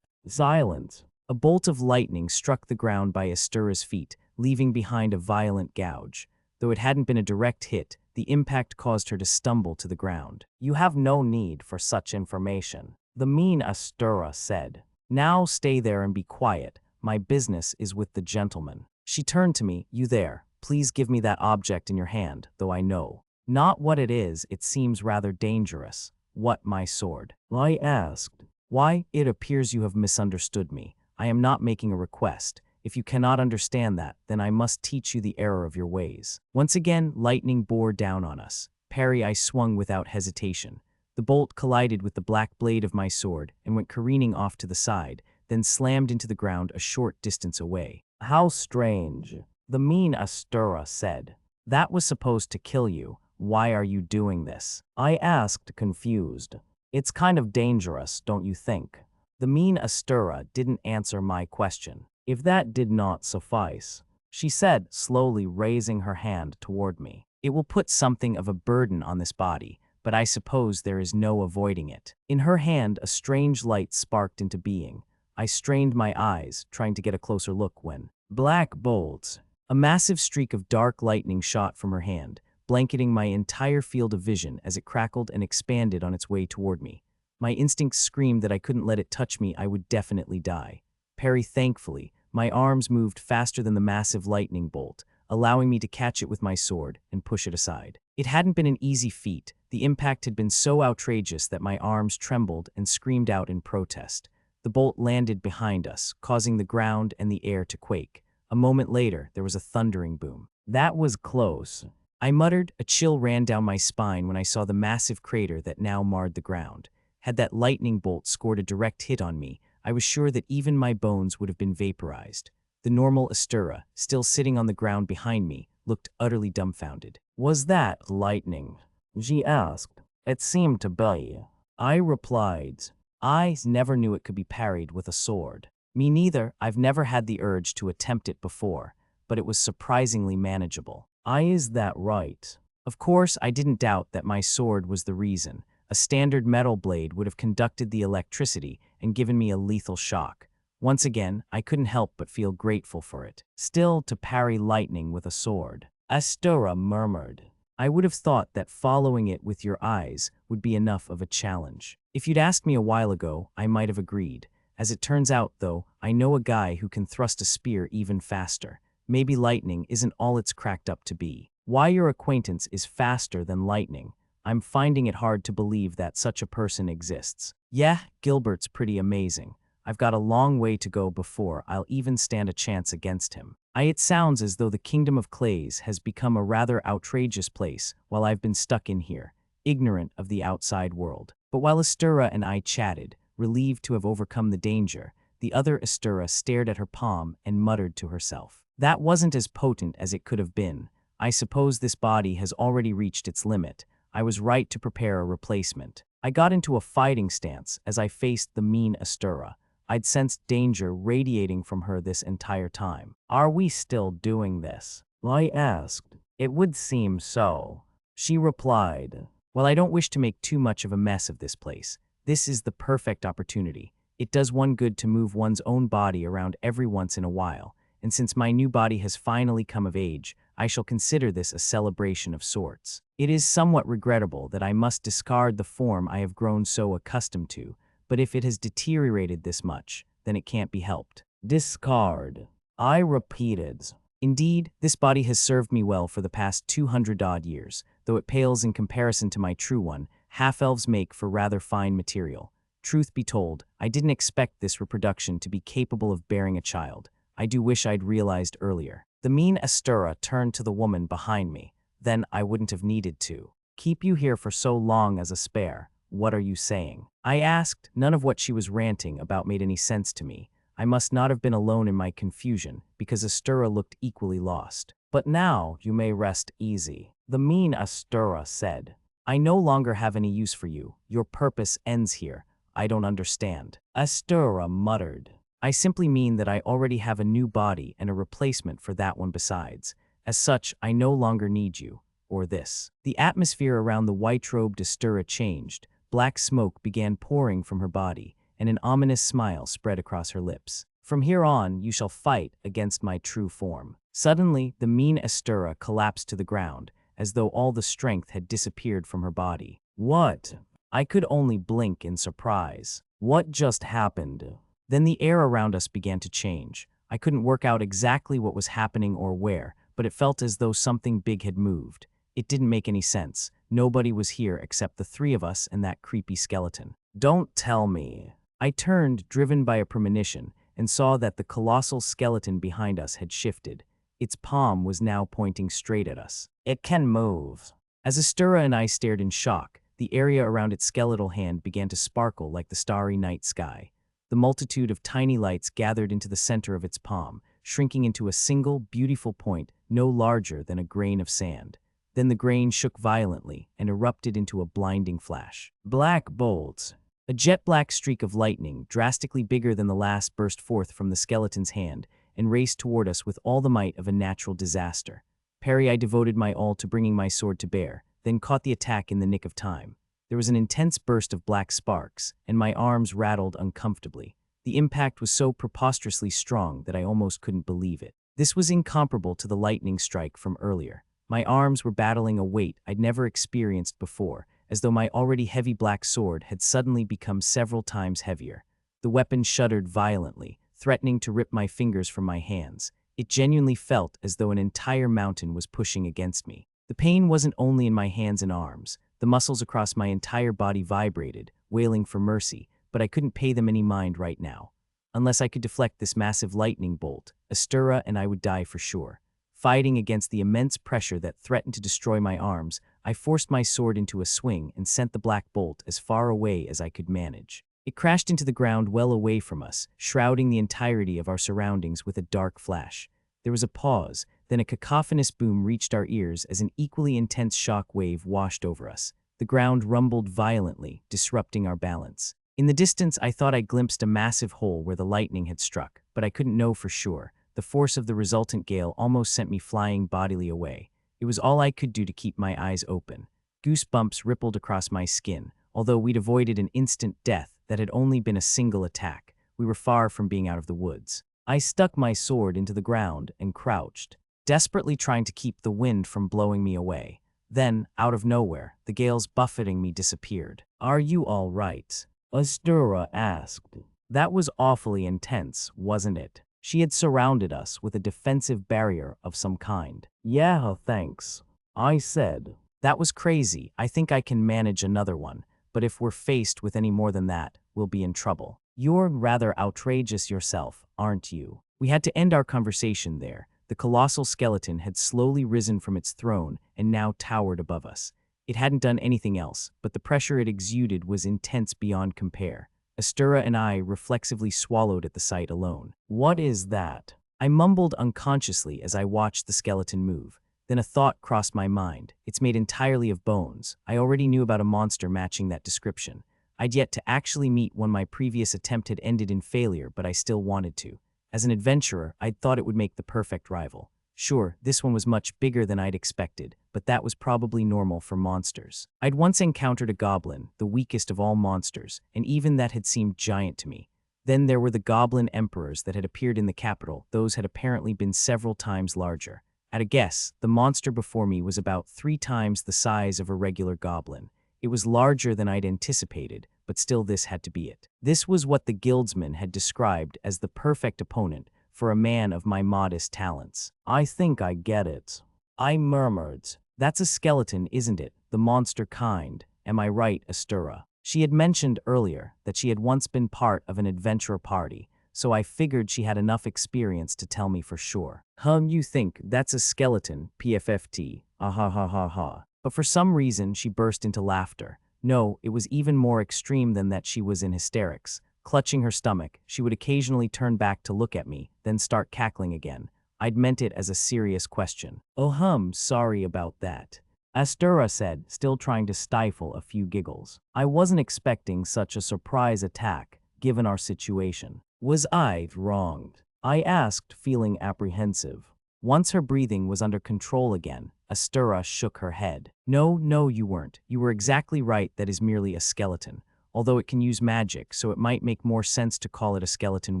Silence. A bolt of lightning struck the ground by Astirra's feet, leaving behind a violent gouge. Though it hadn't been a direct hit, the impact caused her to stumble to the ground. You have no need for such information, the mean Astirra said. Now stay there and be quiet. My business is with the gentleman. She turned to me. You there, please give me that object in your hand, though I know not what it is. It seems rather dangerous. What, my sword? I asked. Why, it appears you have misunderstood me. I am not making a request. If you cannot understand that, then I must teach you the error of your ways. Once again, lightning bore down on us. Parry I swung without hesitation. The bolt collided with the black blade of my sword and went careening off to the side, then slammed into the ground a short distance away. How strange, the mean Astirra said. That was supposed to kill you. Why are you doing this? I asked, confused. It's kind of dangerous, don't you think? The mean Astirra didn't answer my question. If that did not suffice, she said, slowly raising her hand toward me. It will put something of a burden on this body, but I suppose there is no avoiding it. In her hand, a strange light sparked into being. I strained my eyes, trying to get a closer look when black bolts. A massive streak of dark lightning shot from her hand, blanketing my entire field of vision as it crackled and expanded on its way toward me. My instincts screamed that I couldn't let it touch me. I would definitely die. Parry, thankfully, my arms moved faster than the massive lightning bolt, allowing me to catch it with my sword and push it aside. It hadn't been an easy feat. The impact had been so outrageous that my arms trembled and screamed out in protest. The bolt landed behind us, causing the ground and the air to quake. A moment later, there was a thundering boom. That was close, I muttered. A chill ran down my spine when I saw the massive crater that now marred the ground. Had that lightning bolt scored a direct hit on me, I was sure that even my bones would have been vaporized. The normal Astirra, still sitting on the ground behind me, looked utterly dumbfounded. Was that lightning? She asked. It seemed to be. I replied. I never knew it could be parried with a sword. Me neither. I've never had the urge to attempt it before, but it was surprisingly manageable. Is that right? Of course, I didn't doubt that my sword was the reason. A standard metal blade would have conducted the electricity and given me a lethal shock. Once again, I couldn't help but feel grateful for it. Still, to parry lightning with a sword, Astirra murmured. I would have thought that following it with your eyes would be enough of a challenge. If you'd asked me a while ago, I might have agreed. As it turns out, though, I know a guy who can thrust a spear even faster. Maybe lightning isn't all it's cracked up to be. Why your acquaintance is faster than lightning? I'm finding it hard to believe that such a person exists. Yeah, Gilbert's pretty amazing. I've got a long way to go before I'll even stand a chance against him. It sounds as though the kingdom of clays has become a rather outrageous place while I've been stuck in here, ignorant of the outside world. But while Astirra and I chatted, relieved to have overcome the danger, the other Astirra stared at her palm and muttered to herself. That wasn't as potent as it could have been. I suppose this body has already reached its limit. I was right to prepare a replacement. I got into a fighting stance as I faced the mean Astirra. I'd sensed danger radiating from her this entire time. Are we still doing this? I asked. It would seem so. She replied. Well, I don't wish to make too much of a mess of this place. This is the perfect opportunity. It does one good to move one's own body around every once in a while. And since my new body has finally come of age, I shall consider this a celebration of sorts. It is somewhat regrettable that I must discard the form I have grown so accustomed to, but if it has deteriorated this much, then it can't be helped. Discard, I repeated. Indeed, this body has served me well for the past 200-odd years, though it pales in comparison to my true one. Half-elves make for rather fine material. Truth be told, I didn't expect this reproduction to be capable of bearing a child. I do wish I'd realized earlier. The mean Astirra turned to the woman behind me. Then I wouldn't have needed to keep you here for so long as a spare. What are you saying? I asked. None of what she was ranting about made any sense to me. I must not have been alone in my confusion, because Astirras looked equally lost. But now you may rest easy, the mean Astirras said. I no longer have any use for you. Your purpose ends here. I don't understand. Astirras muttered. I simply mean that I already have a new body and a replacement for that one besides. As such, I no longer need you. Or this. The atmosphere around the white-robed Astirras changed. Black smoke began pouring from her body, and an ominous smile spread across her lips. From here on, you shall fight against my true form. Suddenly, the mean Astirras collapsed to the ground, as though all the strength had disappeared from her body. What? I could only blink in surprise. What just happened? Then the air around us began to change. I couldn't work out exactly what was happening or where, but it felt as though something big had moved. It didn't make any sense. Nobody was here except the three of us and that creepy skeleton. Don't tell me. I turned, driven by a premonition, and saw that the colossal skeleton behind us had shifted. Its palm was now pointing straight at us. It can move. As Astirras and I stared in shock, the area around its skeletal hand began to sparkle like the starry night sky. The multitude of tiny lights gathered into the center of its palm, shrinking into a single, beautiful point no larger than a grain of sand. Then the grain shook violently and erupted into a blinding flash. Black bolts. A jet-black streak of lightning, drastically bigger than the last, burst forth from the skeleton's hand and raced toward us with all the might of a natural disaster. Parry, I devoted my all to bringing my sword to bear, then caught the attack in the nick of time. There was an intense burst of black sparks, and my arms rattled uncomfortably. The impact was so preposterously strong that I almost couldn't believe it. This was incomparable to the lightning strike from earlier. My arms were battling a weight I'd never experienced before, as though my already heavy black sword had suddenly become several times heavier. The weapon shuddered violently, threatening to rip my fingers from my hands. It genuinely felt as though an entire mountain was pushing against me. The pain wasn't only in my hands and arms. The muscles across my entire body vibrated, wailing for mercy, but I couldn't pay them any mind right now. Unless I could deflect this massive lightning bolt, Astirras and I would die for sure. Fighting against the immense pressure that threatened to destroy my arms, I forced my sword into a swing and sent the black bolt as far away as I could manage. It crashed into the ground well away from us, shrouding the entirety of our surroundings with a dark flash. There was a pause, then a cacophonous boom reached our ears as an equally intense shock wave washed over us. The ground rumbled violently, disrupting our balance. In the distance, I thought I glimpsed a massive hole where the lightning had struck, but I couldn't know for sure. The force of the resultant gale almost sent me flying bodily away. It was all I could do to keep my eyes open. Goosebumps rippled across my skin. Although we'd avoided an instant death that had only been a single attack, we were far from being out of the woods. I stuck my sword into the ground and crouched, desperately trying to keep the wind from blowing me away. Then, out of nowhere, the gales buffeting me disappeared. Are you all right? Astirras asked. That was awfully intense, wasn't it? She had surrounded us with a defensive barrier of some kind. Yeah, thanks, I said. That was crazy. I think I can manage another one, but if we're faced with any more than that, we'll be in trouble. You're rather outrageous yourself, aren't you? We had to end our conversation there. The colossal skeleton had slowly risen from its throne and now towered above us. It hadn't done anything else, but the pressure it exuded was intense beyond compare. Astirras and I reflexively swallowed at the sight alone. What is that? I mumbled unconsciously as I watched the skeleton move. Then a thought crossed my mind. It's made entirely of bones. I already knew about a monster matching that description. I'd yet to actually meet one. My previous attempt had ended in failure, but I still wanted to. As an adventurer, I'd thought it would make the perfect rival. Sure, this one was much bigger than I'd expected, but that was probably normal for monsters. I'd once encountered a goblin, the weakest of all monsters, and even that had seemed giant to me. Then there were the goblin emperors that had appeared in the capital. Those had apparently been several times larger. At a guess, the monster before me was about 3 times the size of a regular goblin. It was larger than I'd anticipated, but still this had to be it. This was what the guildsman had described as the perfect opponent for a man of my modest talents. I think I get it, I murmured. That's a skeleton, isn't it? The monster kind. Am I right, Astirras? She had mentioned earlier that she had once been part of an adventurer party, so I figured she had enough experience to tell me for sure. You think that's a skeleton, PFFT, ah ha ha ha ha. But for some reason she burst into laughter. No, it was even more extreme than that. She was in hysterics, Clutching her stomach, she would occasionally turn back to look at me, then start cackling again. I'd meant it as a serious question. "Oh, sorry about that," Astirras said, still trying to stifle a few giggles. "I wasn't expecting such a surprise attack, given our situation." "Was I wronged?" I asked, feeling apprehensive. Once her breathing was under control again, Astirras shook her head. No, you weren't. You were exactly right. That is merely a skeleton. Although it can use magic, so it might make more sense to call it a skeleton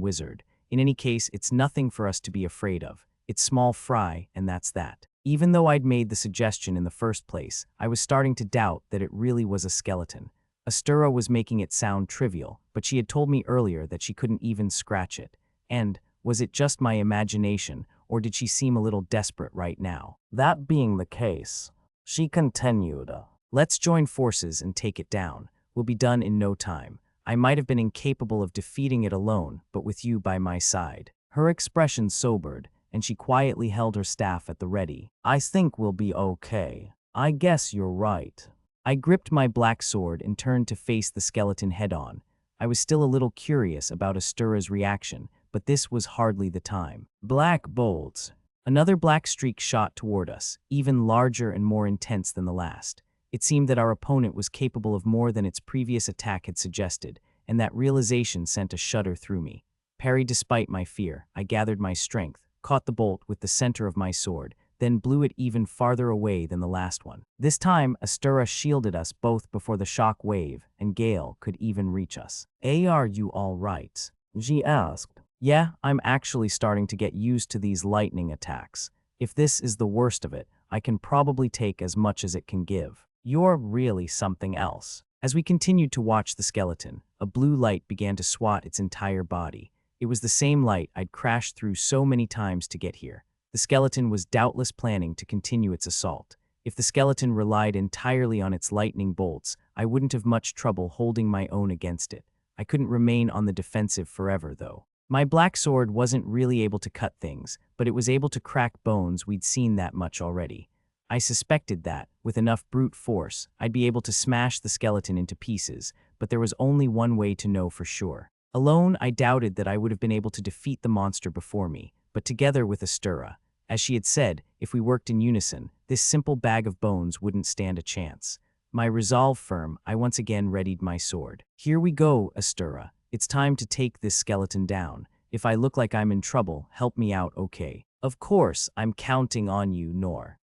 wizard. In any case, it's nothing for us to be afraid of. It's small fry, and that's that." Even though I'd made the suggestion in the first place, I was starting to doubt that it really was a skeleton. Astirras was making it sound trivial, but she had told me earlier that she couldn't even scratch it. And, was it just my imagination, or did she seem a little desperate right now? "That being the case," she continued, "let's join forces and take it down. We'll be done in no time. I might have been incapable of defeating it alone, but with you by my side." Her expression sobered, and she quietly held her staff at the ready. "I think we'll be okay. I guess you're right." I gripped my black sword and turned to face the skeleton head-on. I was still a little curious about Astirras' reaction, but this was hardly the time. Black bolts. Another black streak shot toward us, even larger and more intense than the last. It seemed that our opponent was capable of more than its previous attack had suggested, and that realization sent a shudder through me. Parried despite my fear, I gathered my strength, caught the bolt with the center of my sword, then blew it even farther away than the last one. This time, Astirras shielded us both before the shock wave and gale could even reach us. "Are you all right?" she asked. "Yeah, I'm actually starting to get used to these lightning attacks. If this is the worst of it, I can probably take as much as it can give." "You're really something else." As we continued to watch the skeleton, a blue light began to swat its entire body. It was the same light I'd crashed through so many times to get here. The skeleton was doubtless planning to continue its assault. If the skeleton relied entirely on its lightning bolts, I wouldn't have much trouble holding my own against it. I couldn't remain on the defensive forever, though. My black sword wasn't really able to cut things, but it was able to crack bones. We'd seen that much already. I suspected that, with enough brute force, I'd be able to smash the skeleton into pieces, but there was only one way to know for sure. Alone, I doubted that I would have been able to defeat the monster before me, but together with Astirras, as she had said, if we worked in unison, this simple bag of bones wouldn't stand a chance. My resolve firm, I once again readied my sword. "Here we go, Astirras. It's time to take this skeleton down. If I look like I'm in trouble, help me out, okay?" "Of course, I'm counting on you, Noor."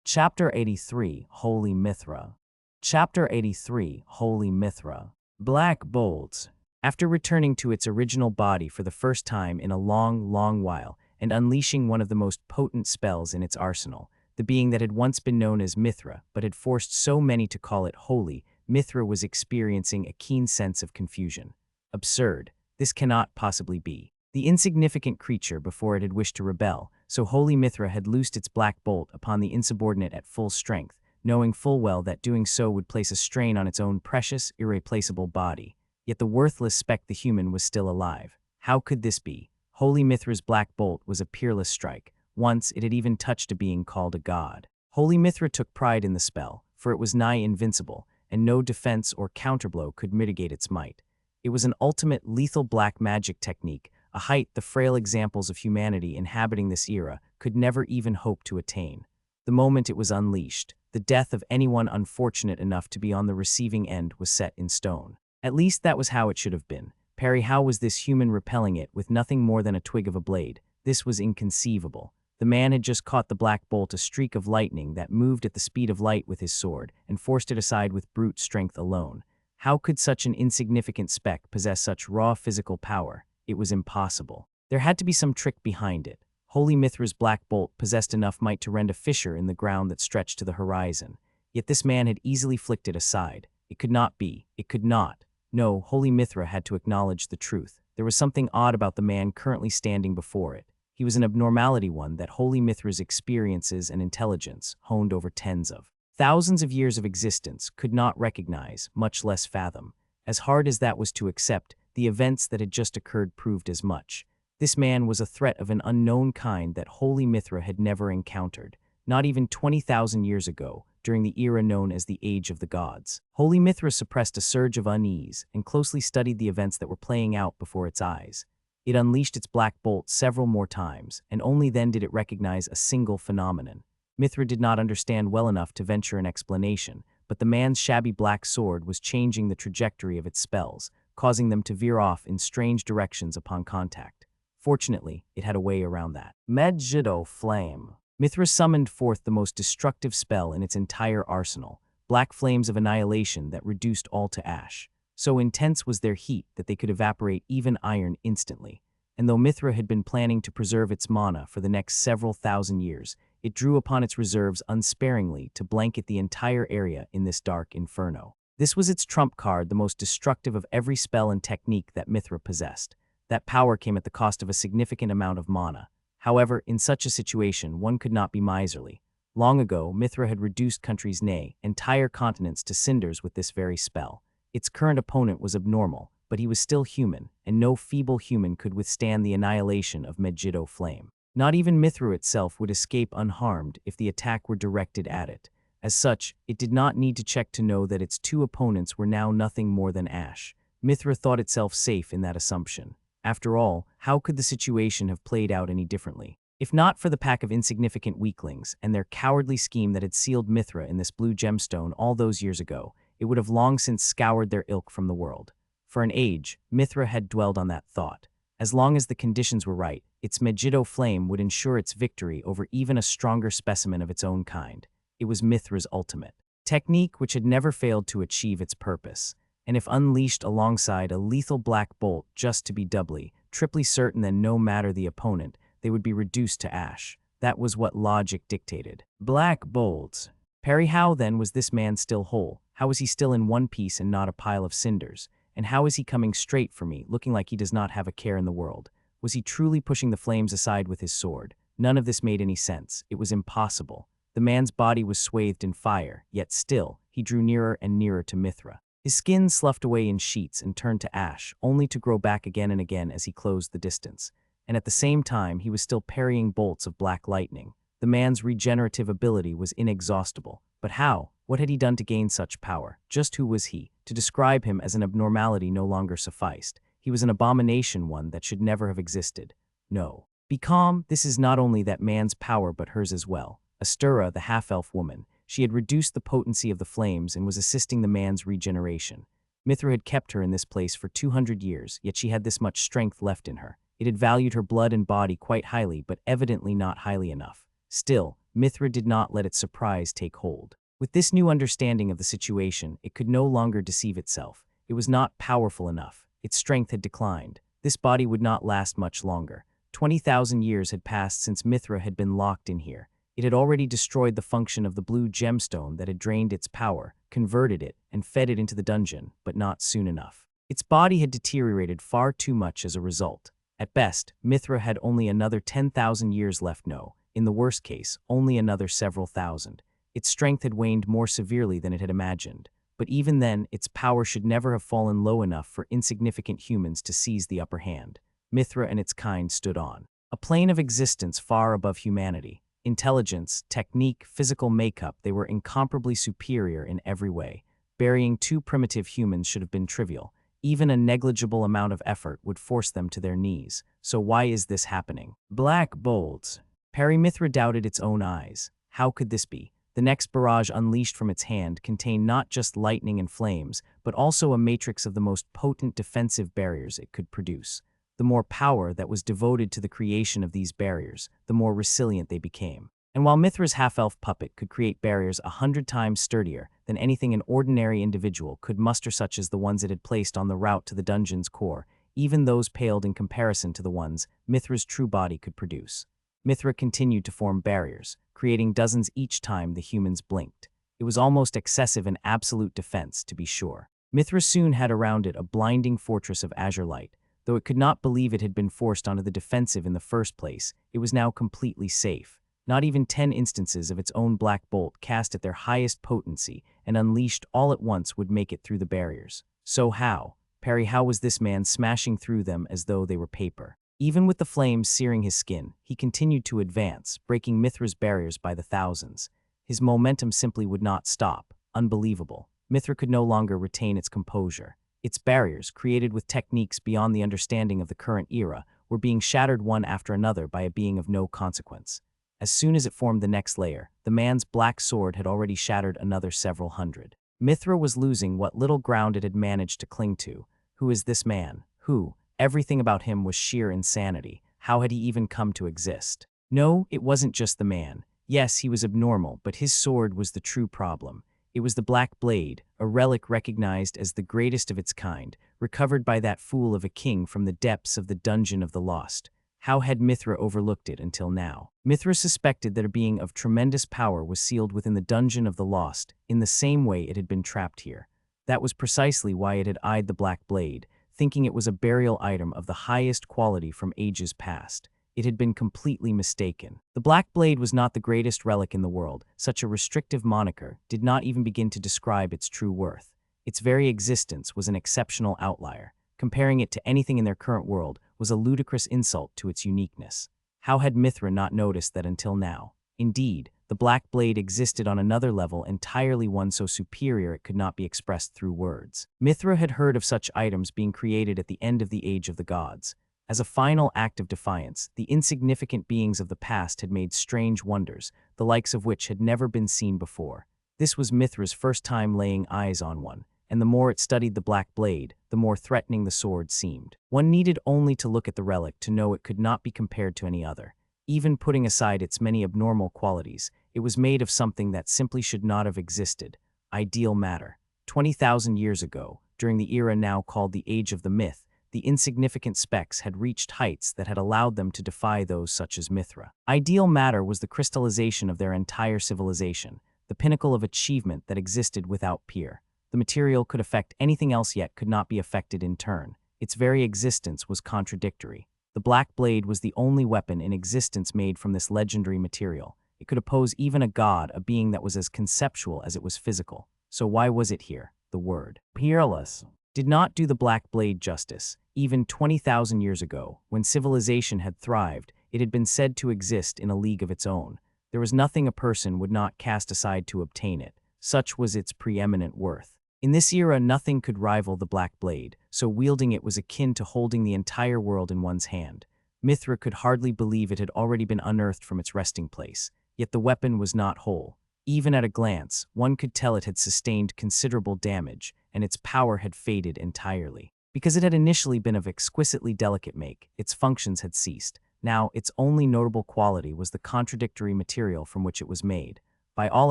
Chapter 83, Holy Mithra. Chapter 83, Holy Mithra. Black bolts. After returning to its original body for the first time in a long while, and unleashing one of the most potent spells in its arsenal, the being that had once been known as Mithra, but had forced so many to call it holy, Mithra was experiencing a keen sense of confusion. Absurd. This cannot possibly be. The insignificant creature before it had wished to rebel, so Holy Mithra had loosed its black bolt upon the insubordinate at full strength, knowing full well that doing so would place a strain on its own precious, irreplaceable body. Yet the worthless speck the human was still alive. How could this be? Holy Mithra's black bolt was a peerless strike. Once it had even touched a being called a god. Holy Mithra took pride in the spell, for it was nigh invincible, and no defense or counterblow could mitigate its might. It was an ultimate lethal black magic technique, a height the frail examples of humanity inhabiting this era could never even hope to attain. The moment it was unleashed, the death of anyone unfortunate enough to be on the receiving end was set in stone. At least that was how it should have been. Parry, how was this human repelling it with nothing more than a twig of a blade? This was inconceivable. The man had just caught the black bolt, a streak of lightning that moved at the speed of light with his sword, and forced it aside with brute strength alone. How could such an insignificant speck possess such raw physical power? It was impossible. There had to be some trick behind it. Holy Mithra's black bolt possessed enough might to rend a fissure in the ground that stretched to the horizon. Yet this man had easily flicked it aside. It could not be. It could not. No, Holy Mithra had to acknowledge the truth. There was something odd about the man currently standing before it. He was an abnormality, one that Holy Mithra's experiences and intelligence, honed over tens of thousands of years of existence, could not recognize, much less fathom. As hard as that was to accept, the events that had just occurred proved as much. This man was a threat of an unknown kind that Holy Mithra had never encountered. Not even 20,000 years ago, during the era known as the Age of the Gods. Holy Mithra suppressed a surge of unease and closely studied the events that were playing out before its eyes. It unleashed its black bolt several more times, and only then did it recognize a single phenomenon. Mithra did not understand well enough to venture an explanation, but the man's shabby black sword was changing the trajectory of its spells, causing them to veer off in strange directions upon contact. Fortunately, it had a way around that. Megiddo Flame. Mithra summoned forth the most destructive spell in its entire arsenal, black flames of annihilation that reduced all to ash. So intense was their heat that they could evaporate even iron instantly. And though Mithra had been planning to preserve its mana for the next several thousand years, it drew upon its reserves unsparingly to blanket the entire area in this dark inferno. This was its trump card, the most destructive of every spell and technique that Mithra possessed. That power came at the cost of a significant amount of mana. However, in such a situation, one could not be miserly. Long ago, Mithra had reduced countries, nay, entire continents to cinders with this very spell. Its current opponent was abnormal, but he was still human, and no feeble human could withstand the annihilation of Megiddo Flame. Not even Mithra itself would escape unharmed if the attack were directed at it. As such, it did not need to check to know that its two opponents were now nothing more than ash. Mithra thought itself safe in that assumption. After all, how could the situation have played out any differently? If not for the pack of insignificant weaklings and their cowardly scheme that had sealed Mithra in this blue gemstone all those years ago, it would have long since scoured their ilk from the world. For an age, Mithra had dwelled on that thought. As long as the conditions were right, its Megiddo Flame would ensure its victory over even a stronger specimen of its own kind. It was Mithra's ultimate technique, which had never failed to achieve its purpose. And if unleashed alongside a lethal black bolt just to be doubly, triply certain that no matter the opponent, they would be reduced to ash. That was what logic dictated. Black bolts. Parry, how then was this man still whole? How was he still in one piece and not a pile of cinders? And how is he coming straight for me, looking like he does not have a care in the world? Was he truly pushing the flames aside with his sword? None of this made any sense. It was impossible. The man's body was swathed in fire, yet still, he drew nearer and nearer to Mithra. His skin sloughed away in sheets and turned to ash, only to grow back again and again as he closed the distance. And at the same time, he was still parrying bolts of black lightning. The man's regenerative ability was inexhaustible. But how? What had he done to gain such power? Just who was he? To describe him as an abnormality no longer sufficed. He was an abomination, one that should never have existed. No. Be calm, this is not only that man's power but hers as well. Astirras, the half-elf woman, she had reduced the potency of the flames and was assisting the man's regeneration. Mithra had kept her in this place for 200 years, yet she had this much strength left in her. It had valued her blood and body quite highly, but evidently not highly enough. Still, Mithra did not let its surprise take hold. With this new understanding of the situation, it could no longer deceive itself. It was not powerful enough. Its strength had declined. This body would not last much longer. 20,000 years had passed since Mithra had been locked in here. It had already destroyed the function of the blue gemstone that had drained its power, converted it, and fed it into the dungeon, but not soon enough. Its body had deteriorated far too much as a result. At best, Mithra had only another 10,000 years left, no, in the worst case, only another several thousand. Its strength had waned more severely than it had imagined. But even then, its power should never have fallen low enough for insignificant humans to seize the upper hand. Mithra and its kind stood on a plane of existence far above humanity. Intelligence, technique, physical makeup, they were incomparably superior in every way. Burying two primitive humans should have been trivial. Even a negligible amount of effort would force them to their knees. So why is this happening? Black bolts. Parry Mithra doubted its own eyes. How could this be? The next barrage unleashed from its hand contained not just lightning and flames, but also a matrix of the most potent defensive barriers it could produce. The more power that was devoted to the creation of these barriers, the more resilient they became. And while Mithra's half-elf puppet could create barriers 100 times sturdier than anything an ordinary individual could muster, such as the ones it had placed on the route to the dungeon's core, even those paled in comparison to the ones Mithra's true body could produce. Mithra continued to form barriers, creating dozens each time the humans blinked. It was almost excessive in absolute defense, to be sure. Mithra soon had around it a blinding fortress of azure light. Though it could not believe it had been forced onto the defensive in the first place, it was now completely safe. Not even 10 instances of its own black bolt cast at their highest potency and unleashed all at once would make it through the barriers. So how? Parry, how was this man smashing through them as though they were paper? Even with the flames searing his skin, he continued to advance, breaking Mithra's barriers by the thousands. His momentum simply would not stop. Unbelievable. Mithra could no longer retain its composure. Its barriers, created with techniques beyond the understanding of the current era, were being shattered one after another by a being of no consequence. As soon as it formed the next layer, the man's black sword had already shattered another several hundred. Mithra was losing what little ground it had managed to cling to. Who is this man? Who? Everything about him was sheer insanity. How had he even come to exist? No, it wasn't just the man. Yes, he was abnormal, but his sword was the true problem. It was the Black Blade, a relic recognized as the greatest of its kind, recovered by that fool of a king from the depths of the Dungeon of the Lost. How had Mithra overlooked it until now? Mithra suspected that a being of tremendous power was sealed within the Dungeon of the Lost, in the same way it had been trapped here. That was precisely why it had eyed the Black Blade, thinking it was a burial item of the highest quality from ages past. It had been completely mistaken. The Black Blade was not the greatest relic in the world. Such a restrictive moniker did not even begin to describe its true worth. Its very existence was an exceptional outlier. Comparing it to anything in their current world was a ludicrous insult to its uniqueness. How had Mithra not noticed that until now? Indeed, the Black Blade existed on another level, entirely one so superior it could not be expressed through words. Mithra had heard of such items being created at the end of the Age of the Gods. As a final act of defiance, the insignificant beings of the past had made strange wonders, the likes of which had never been seen before. This was Mithra's first time laying eyes on one, and the more it studied the Black Blade, the more threatening the sword seemed. One needed only to look at the relic to know it could not be compared to any other. Even putting aside its many abnormal qualities, it was made of something that simply should not have existed: ideal matter. 20,000 years ago, during the era now called the Age of the Myth, the insignificant specks had reached heights that had allowed them to defy those such as Mithra. Ideal matter was the crystallization of their entire civilization, the pinnacle of achievement that existed without peer. The material could affect anything else yet could not be affected in turn. Its very existence was contradictory. The Black Blade was the only weapon in existence made from this legendary material. It could oppose even a god, a being that was as conceptual as it was physical. So why was it here? The word peerless did not do the Black Blade justice. Even 20,000 years ago, when civilization had thrived, it had been said to exist in a league of its own. There was nothing a person would not cast aside to obtain it. Such was its preeminent worth. In this era, nothing could rival the Black Blade, so wielding it was akin to holding the entire world in one's hand. Mithra could hardly believe it had already been unearthed from its resting place, yet the weapon was not whole. Even at a glance, one could tell it had sustained considerable damage, and its power had faded entirely. Because it had initially been of exquisitely delicate make, its functions had ceased. Now, its only notable quality was the contradictory material from which it was made. By all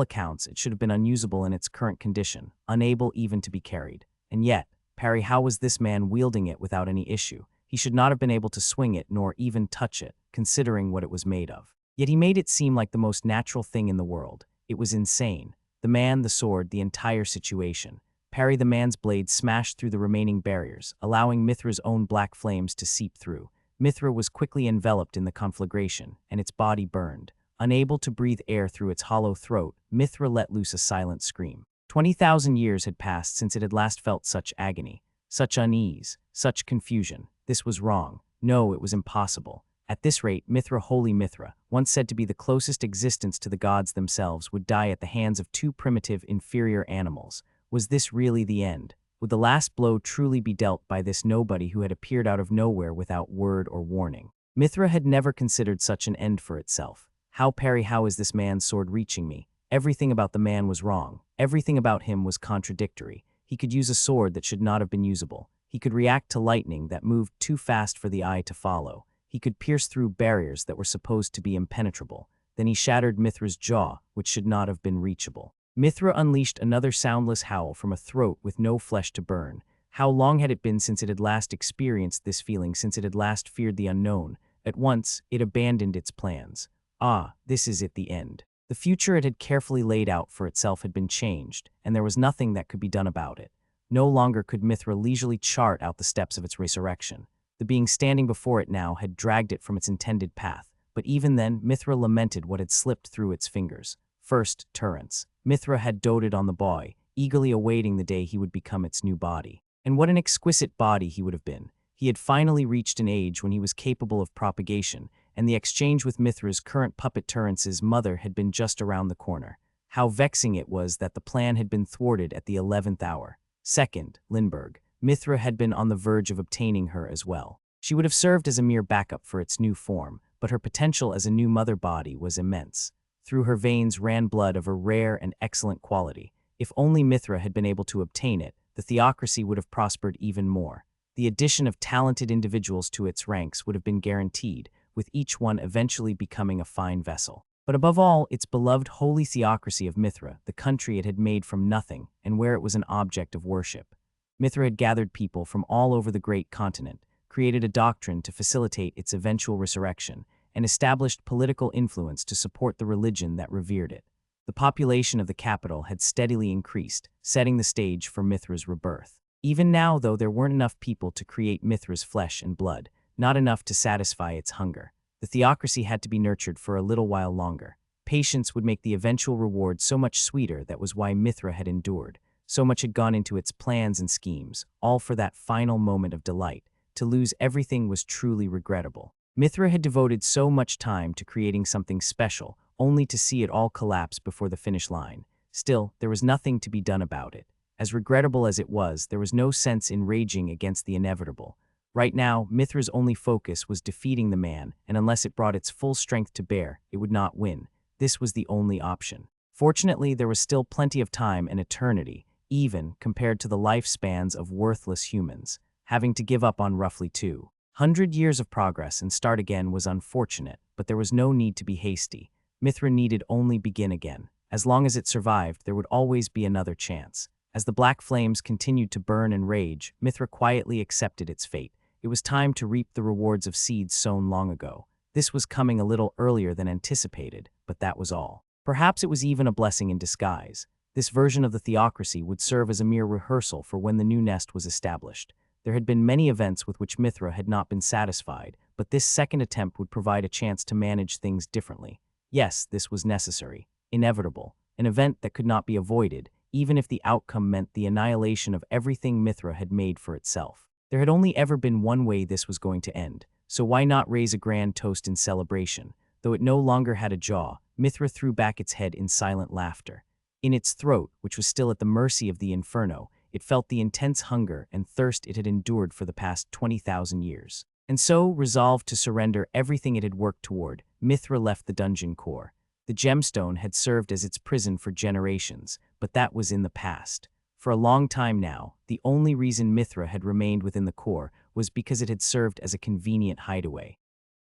accounts, it should have been unusable in its current condition, unable even to be carried. And yet, Parry, how was this man wielding it without any issue? He should not have been able to swing it nor even touch it, considering what it was made of. Yet he made it seem like the most natural thing in the world. It was insane. The man, the sword, the entire situation. Parry, the man's blade smashed through the remaining barriers, allowing Mithra's own black flames to seep through. Mithra was quickly enveloped in the conflagration, and its body burned. Unable to breathe air through its hollow throat, Mithra let loose a silent scream. 20,000 years had passed since it had last felt such agony, such unease, such confusion. This was wrong. No, it was impossible. At this rate, Mithra, holy Mithra, once said to be the closest existence to the gods themselves, would die at the hands of two primitive, inferior animals. Was this really the end? Would the last blow truly be dealt by this nobody who had appeared out of nowhere without word or warning? Mithra had never considered such an end for itself. How, Parry, how is this man's sword reaching me? Everything about the man was wrong. Everything about him was contradictory. He could use a sword that should not have been usable. He could react to lightning that moved too fast for the eye to follow. He could pierce through barriers that were supposed to be impenetrable. Then he shattered Mithra's jaw, which should not have been reachable. Mithra unleashed another soundless howl from a throat with no flesh to burn. How long had it been since it had last experienced this feeling, since it had last feared the unknown? At once, it abandoned its plans. Ah, this is it, the end. The future it had carefully laid out for itself had been changed, and there was nothing that could be done about it. No longer could Mithra leisurely chart out the steps of its resurrection. The being standing before it now had dragged it from its intended path, but even then, Mithra lamented what had slipped through its fingers. First, Tirrence. Mithra had doted on the boy, eagerly awaiting the day he would become its new body. And what an exquisite body he would have been. He had finally reached an age when he was capable of propagation, and the exchange with Mithra's current puppet Tirrence's mother had been just around the corner. How vexing it was that the plan had been thwarted at the 11th hour. Second, Lindbergh. Mithra had been on the verge of obtaining her as well. She would have served as a mere backup for its new form, but her potential as a new mother body was immense. Through her veins ran blood of a rare and excellent quality. If only Mithra had been able to obtain it, the theocracy would have prospered even more. The addition of talented individuals to its ranks would have been guaranteed, with each one eventually becoming a fine vessel. But above all, its beloved holy theocracy of Mithra, the country it had made from nothing, and where it was an object of worship. Mithra had gathered people from all over the great continent, created a doctrine to facilitate its eventual resurrection, and established political influence to support the religion that revered it. The population of the capital had steadily increased, setting the stage for Mithra's rebirth. Even now, though, there weren't enough people to create Mithra's flesh and blood, not enough to satisfy its hunger. The theocracy had to be nurtured for a little while longer. Patience would make the eventual reward so much sweeter. That was why Mithra had endured. So much had gone into its plans and schemes, all for that final moment of delight. To lose everything was truly regrettable. Mithra had devoted so much time to creating something special, only to see it all collapse before the finish line. Still, there was nothing to be done about it. As regrettable as it was, there was no sense in raging against the inevitable. Right now, Mithra's only focus was defeating the man, and unless it brought its full strength to bear, it would not win. This was the only option. Fortunately, there was still plenty of time and eternity, even compared to the lifespans of worthless humans. Having to give up on roughly 200 years of progress and start again was unfortunate, but there was no need to be hasty. Mithra needed only begin again. As long as it survived, there would always be another chance. As the black flames continued to burn and rage, Mithra quietly accepted its fate. It was time to reap the rewards of seeds sown long ago. This was coming a little earlier than anticipated, but that was all. Perhaps it was even a blessing in disguise. This version of the theocracy would serve as a mere rehearsal for when the new nest was established. There had been many events with which Mithra had not been satisfied, but this second attempt would provide a chance to manage things differently. Yes, this was necessary, inevitable, an event that could not be avoided, even if the outcome meant the annihilation of everything Mithra had made for itself. There had only ever been one way this was going to end, so why not raise a grand toast in celebration? Though it no longer had a jaw, Mithra threw back its head in silent laughter. In its throat, which was still at the mercy of the inferno, it felt the intense hunger and thirst it had endured for the past 20,000 years. And so, resolved to surrender everything it had worked toward, Mithra left the dungeon core. The gemstone had served as its prison for generations, but that was in the past. For a long time now, the only reason Mithra had remained within the core was because it had served as a convenient hideaway.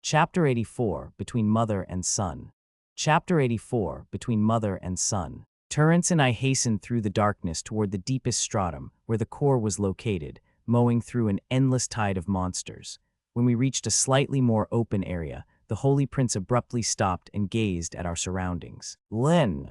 Chapter 84, Between Mother and Son. Chapter 84, Between Mother and Son. Tirrence and I hastened through the darkness toward the deepest stratum, where the core was located, mowing through an endless tide of monsters. When we reached a slightly more open area, the Holy Prince abruptly stopped and gazed at our surroundings. "Lynne,"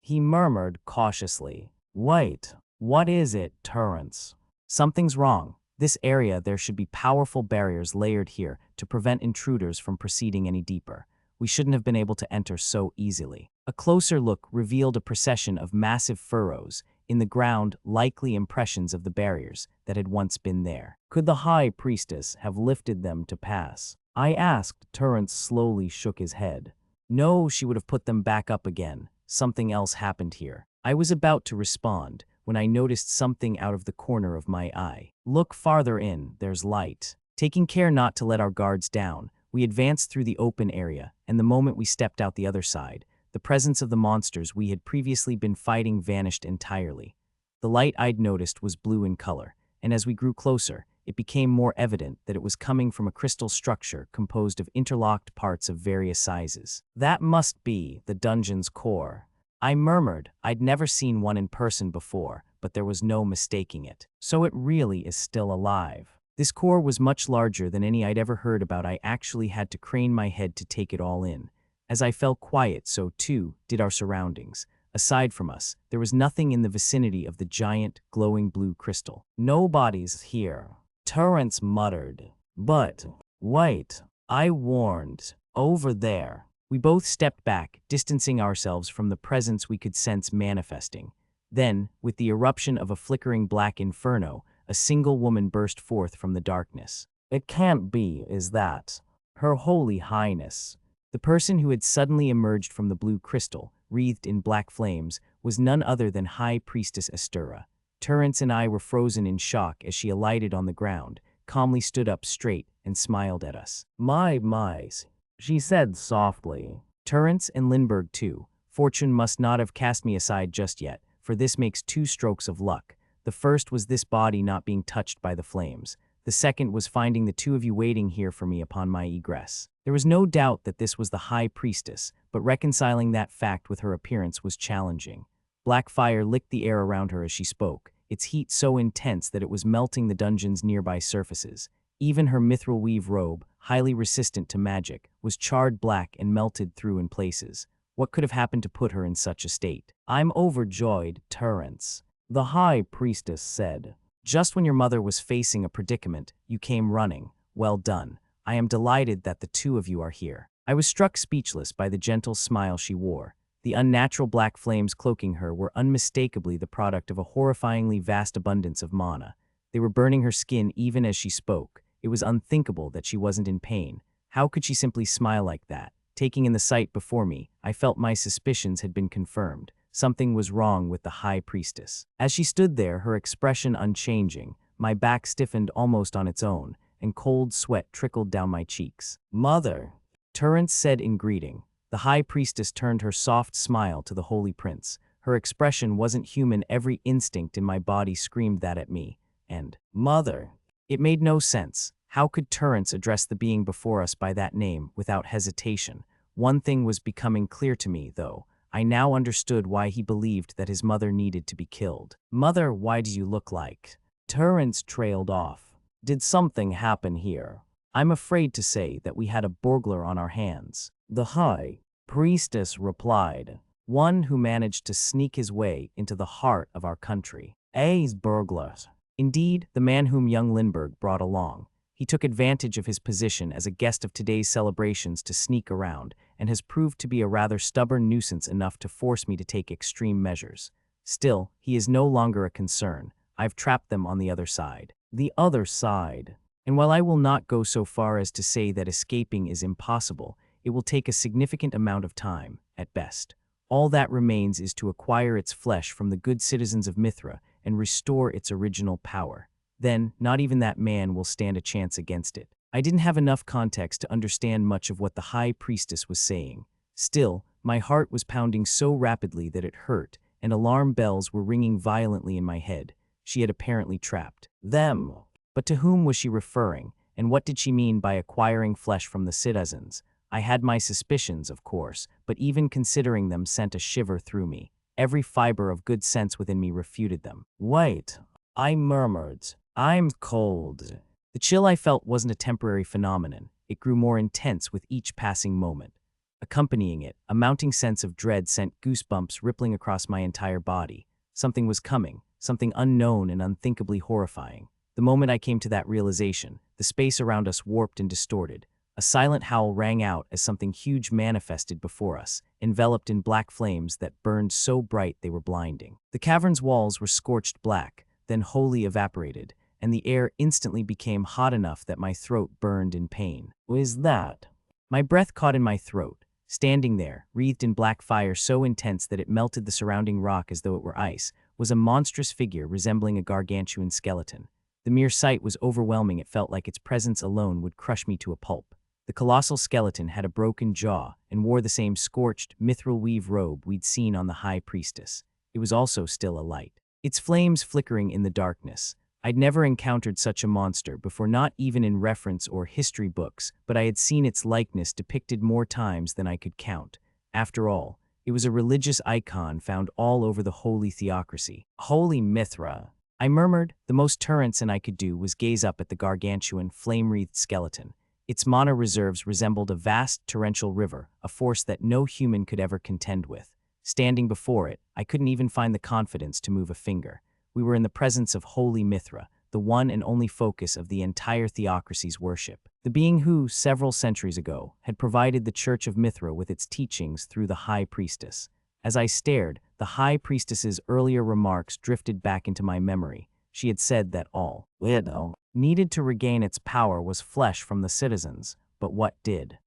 he murmured cautiously. "Wait, what is it, Tirrence?" "Something's wrong. This area, there should be powerful barriers layered here to prevent intruders from proceeding any deeper. We shouldn't have been able to enter so easily." A closer look revealed a procession of massive furrows in the ground, likely impressions of the barriers that had once been there. "Could the High Priestess have lifted them to pass?" I asked. Tirrence slowly shook his head. "No, she would have put them back up again. Something else happened here." I was about to respond when I noticed something out of the corner of my eye. "Look farther in, there's light." Taking care not to let our guards down, we advanced through the open area, and the moment we stepped out the other side, the presence of the monsters we had previously been fighting vanished entirely. The light I'd noticed was blue in color, and as we grew closer, it became more evident that it was coming from a crystal structure composed of interlocked parts of various sizes. "That must be the dungeon's core," I murmured. I'd never seen one in person before, but there was no mistaking it. So it really is still alive. This core was much larger than any I'd ever heard about. I actually had to crane my head to take it all in. As I fell quiet, so too did our surroundings. Aside from us, there was nothing in the vicinity of the giant, glowing blue crystal. "Nobody's here," Tirrence muttered. "But wait," I warned. "Over there." We both stepped back, distancing ourselves from the presence we could sense manifesting. Then, with the eruption of a flickering black inferno, a single woman burst forth from the darkness. "It can't be, is that? Her Holy Highness." The person who had suddenly emerged from the blue crystal, wreathed in black flames, was none other than High Priestess Astirras. Tirrence and I were frozen in shock as she alighted on the ground, calmly stood up straight, and smiled at us. "My mice," she said softly. Tirrence and Lynne, too. Fortune must not have cast me aside just yet, for this makes 2 strokes of luck. The first was this body not being touched by the flames. The second was finding the 2 of you waiting here for me upon my egress. There was no doubt that this was the High Priestess, but reconciling that fact with her appearance was challenging. Black fire licked the air around her as she spoke, its heat so intense that it was melting the dungeon's nearby surfaces. Even her mithril weave robe, highly resistant to magic, was charred black and melted through in places. What could have happened to put her in such a state? "I'm overjoyed, Tirrence," the High Priestess said. "Just when your mother was facing a predicament, you came running. Well done. I am delighted that the 2 of you are here." I was struck speechless by the gentle smile she wore. The unnatural black flames cloaking her were unmistakably the product of a horrifyingly vast abundance of mana. They were burning her skin even as she spoke. It was unthinkable that she wasn't in pain. How could she simply smile like that? Taking in the sight before me, I felt my suspicions had been confirmed. Something was wrong with the High Priestess. As she stood there, her expression unchanging, my back stiffened almost on its own, and cold sweat trickled down my cheeks. "Mother," Tirrence said in greeting. The High Priestess turned her soft smile to the Holy Prince. Her expression wasn't human. Every instinct in my body screamed that at me. And, "Mother." It made no sense. How could Tirrence address the being before us by that name without hesitation? One thing was becoming clear to me, though. I now understood why he believed that his mother needed to be killed. "Mother, why do you look like—" Tirrence trailed off. "Did something happen here? I'm afraid to say that we had a burglar on our hands." The High Priestess replied, "One who managed to sneak his way into the heart of our country. A's burglars." Indeed, the man whom young Lynne brought along. He took advantage of his position as a guest of today's celebrations to sneak around, and has proved to be a rather stubborn nuisance enough to force me to take extreme measures. Still, he is no longer a concern. I've trapped them on the other side. The other side. And while I will not go so far as to say that escaping is impossible, it will take a significant amount of time, at best. All that remains is to acquire its flesh from the good citizens of Mithra and restore its original power. Then, not even that man will stand a chance against it. I didn't have enough context to understand much of what the High Priestess was saying. Still, my heart was pounding so rapidly that it hurt, and alarm bells were ringing violently in my head. She had apparently trapped them. But to whom was she referring, and what did she mean by acquiring flesh from the citizens? I had my suspicions, of course, but even considering them sent a shiver through me. Every fiber of good sense within me refuted them. "Wait," I murmured. "I'm cold." The chill I felt wasn't a temporary phenomenon. It grew more intense with each passing moment. Accompanying it, a mounting sense of dread sent goosebumps rippling across my entire body. Something was coming, something unknown and unthinkably horrifying. The moment I came to that realization, the space around us warped and distorted. A silent howl rang out as something huge manifested before us, enveloped in black flames that burned so bright they were blinding. The cavern's walls were scorched black, then wholly evaporated, and the air instantly became hot enough that my throat burned in pain. "What is that?" My breath caught in my throat. Standing there, wreathed in black fire so intense that it melted the surrounding rock as though it were ice, was a monstrous figure resembling a gargantuan skeleton. The mere sight was overwhelming. It felt like its presence alone would crush me to a pulp. The colossal skeleton had a broken jaw and wore the same scorched, mithril weave robe we'd seen on the High Priestess. It was also still alight, its flames flickering in the darkness. I'd never encountered such a monster before, not even in reference or history books, but I had seen its likeness depicted more times than I could count. After all, it was a religious icon found all over the holy theocracy. "Holy Mithra," I murmured. The most Tirrence and I could do was gaze up at the gargantuan, flame-wreathed skeleton. Its mana reserves resembled a vast torrential river, a force that no human could ever contend with. Standing before it, I couldn't even find the confidence to move a finger. We were in the presence of Holy Mithra, the one and only focus of the entire theocracy's worship. The being who, several centuries ago, had provided the Church of Mithra with its teachings through the High Priestess. As I stared, the High Priestess's earlier remarks drifted back into my memory. She had said that all widow needed to regain its power was flesh from the citizens. but what did?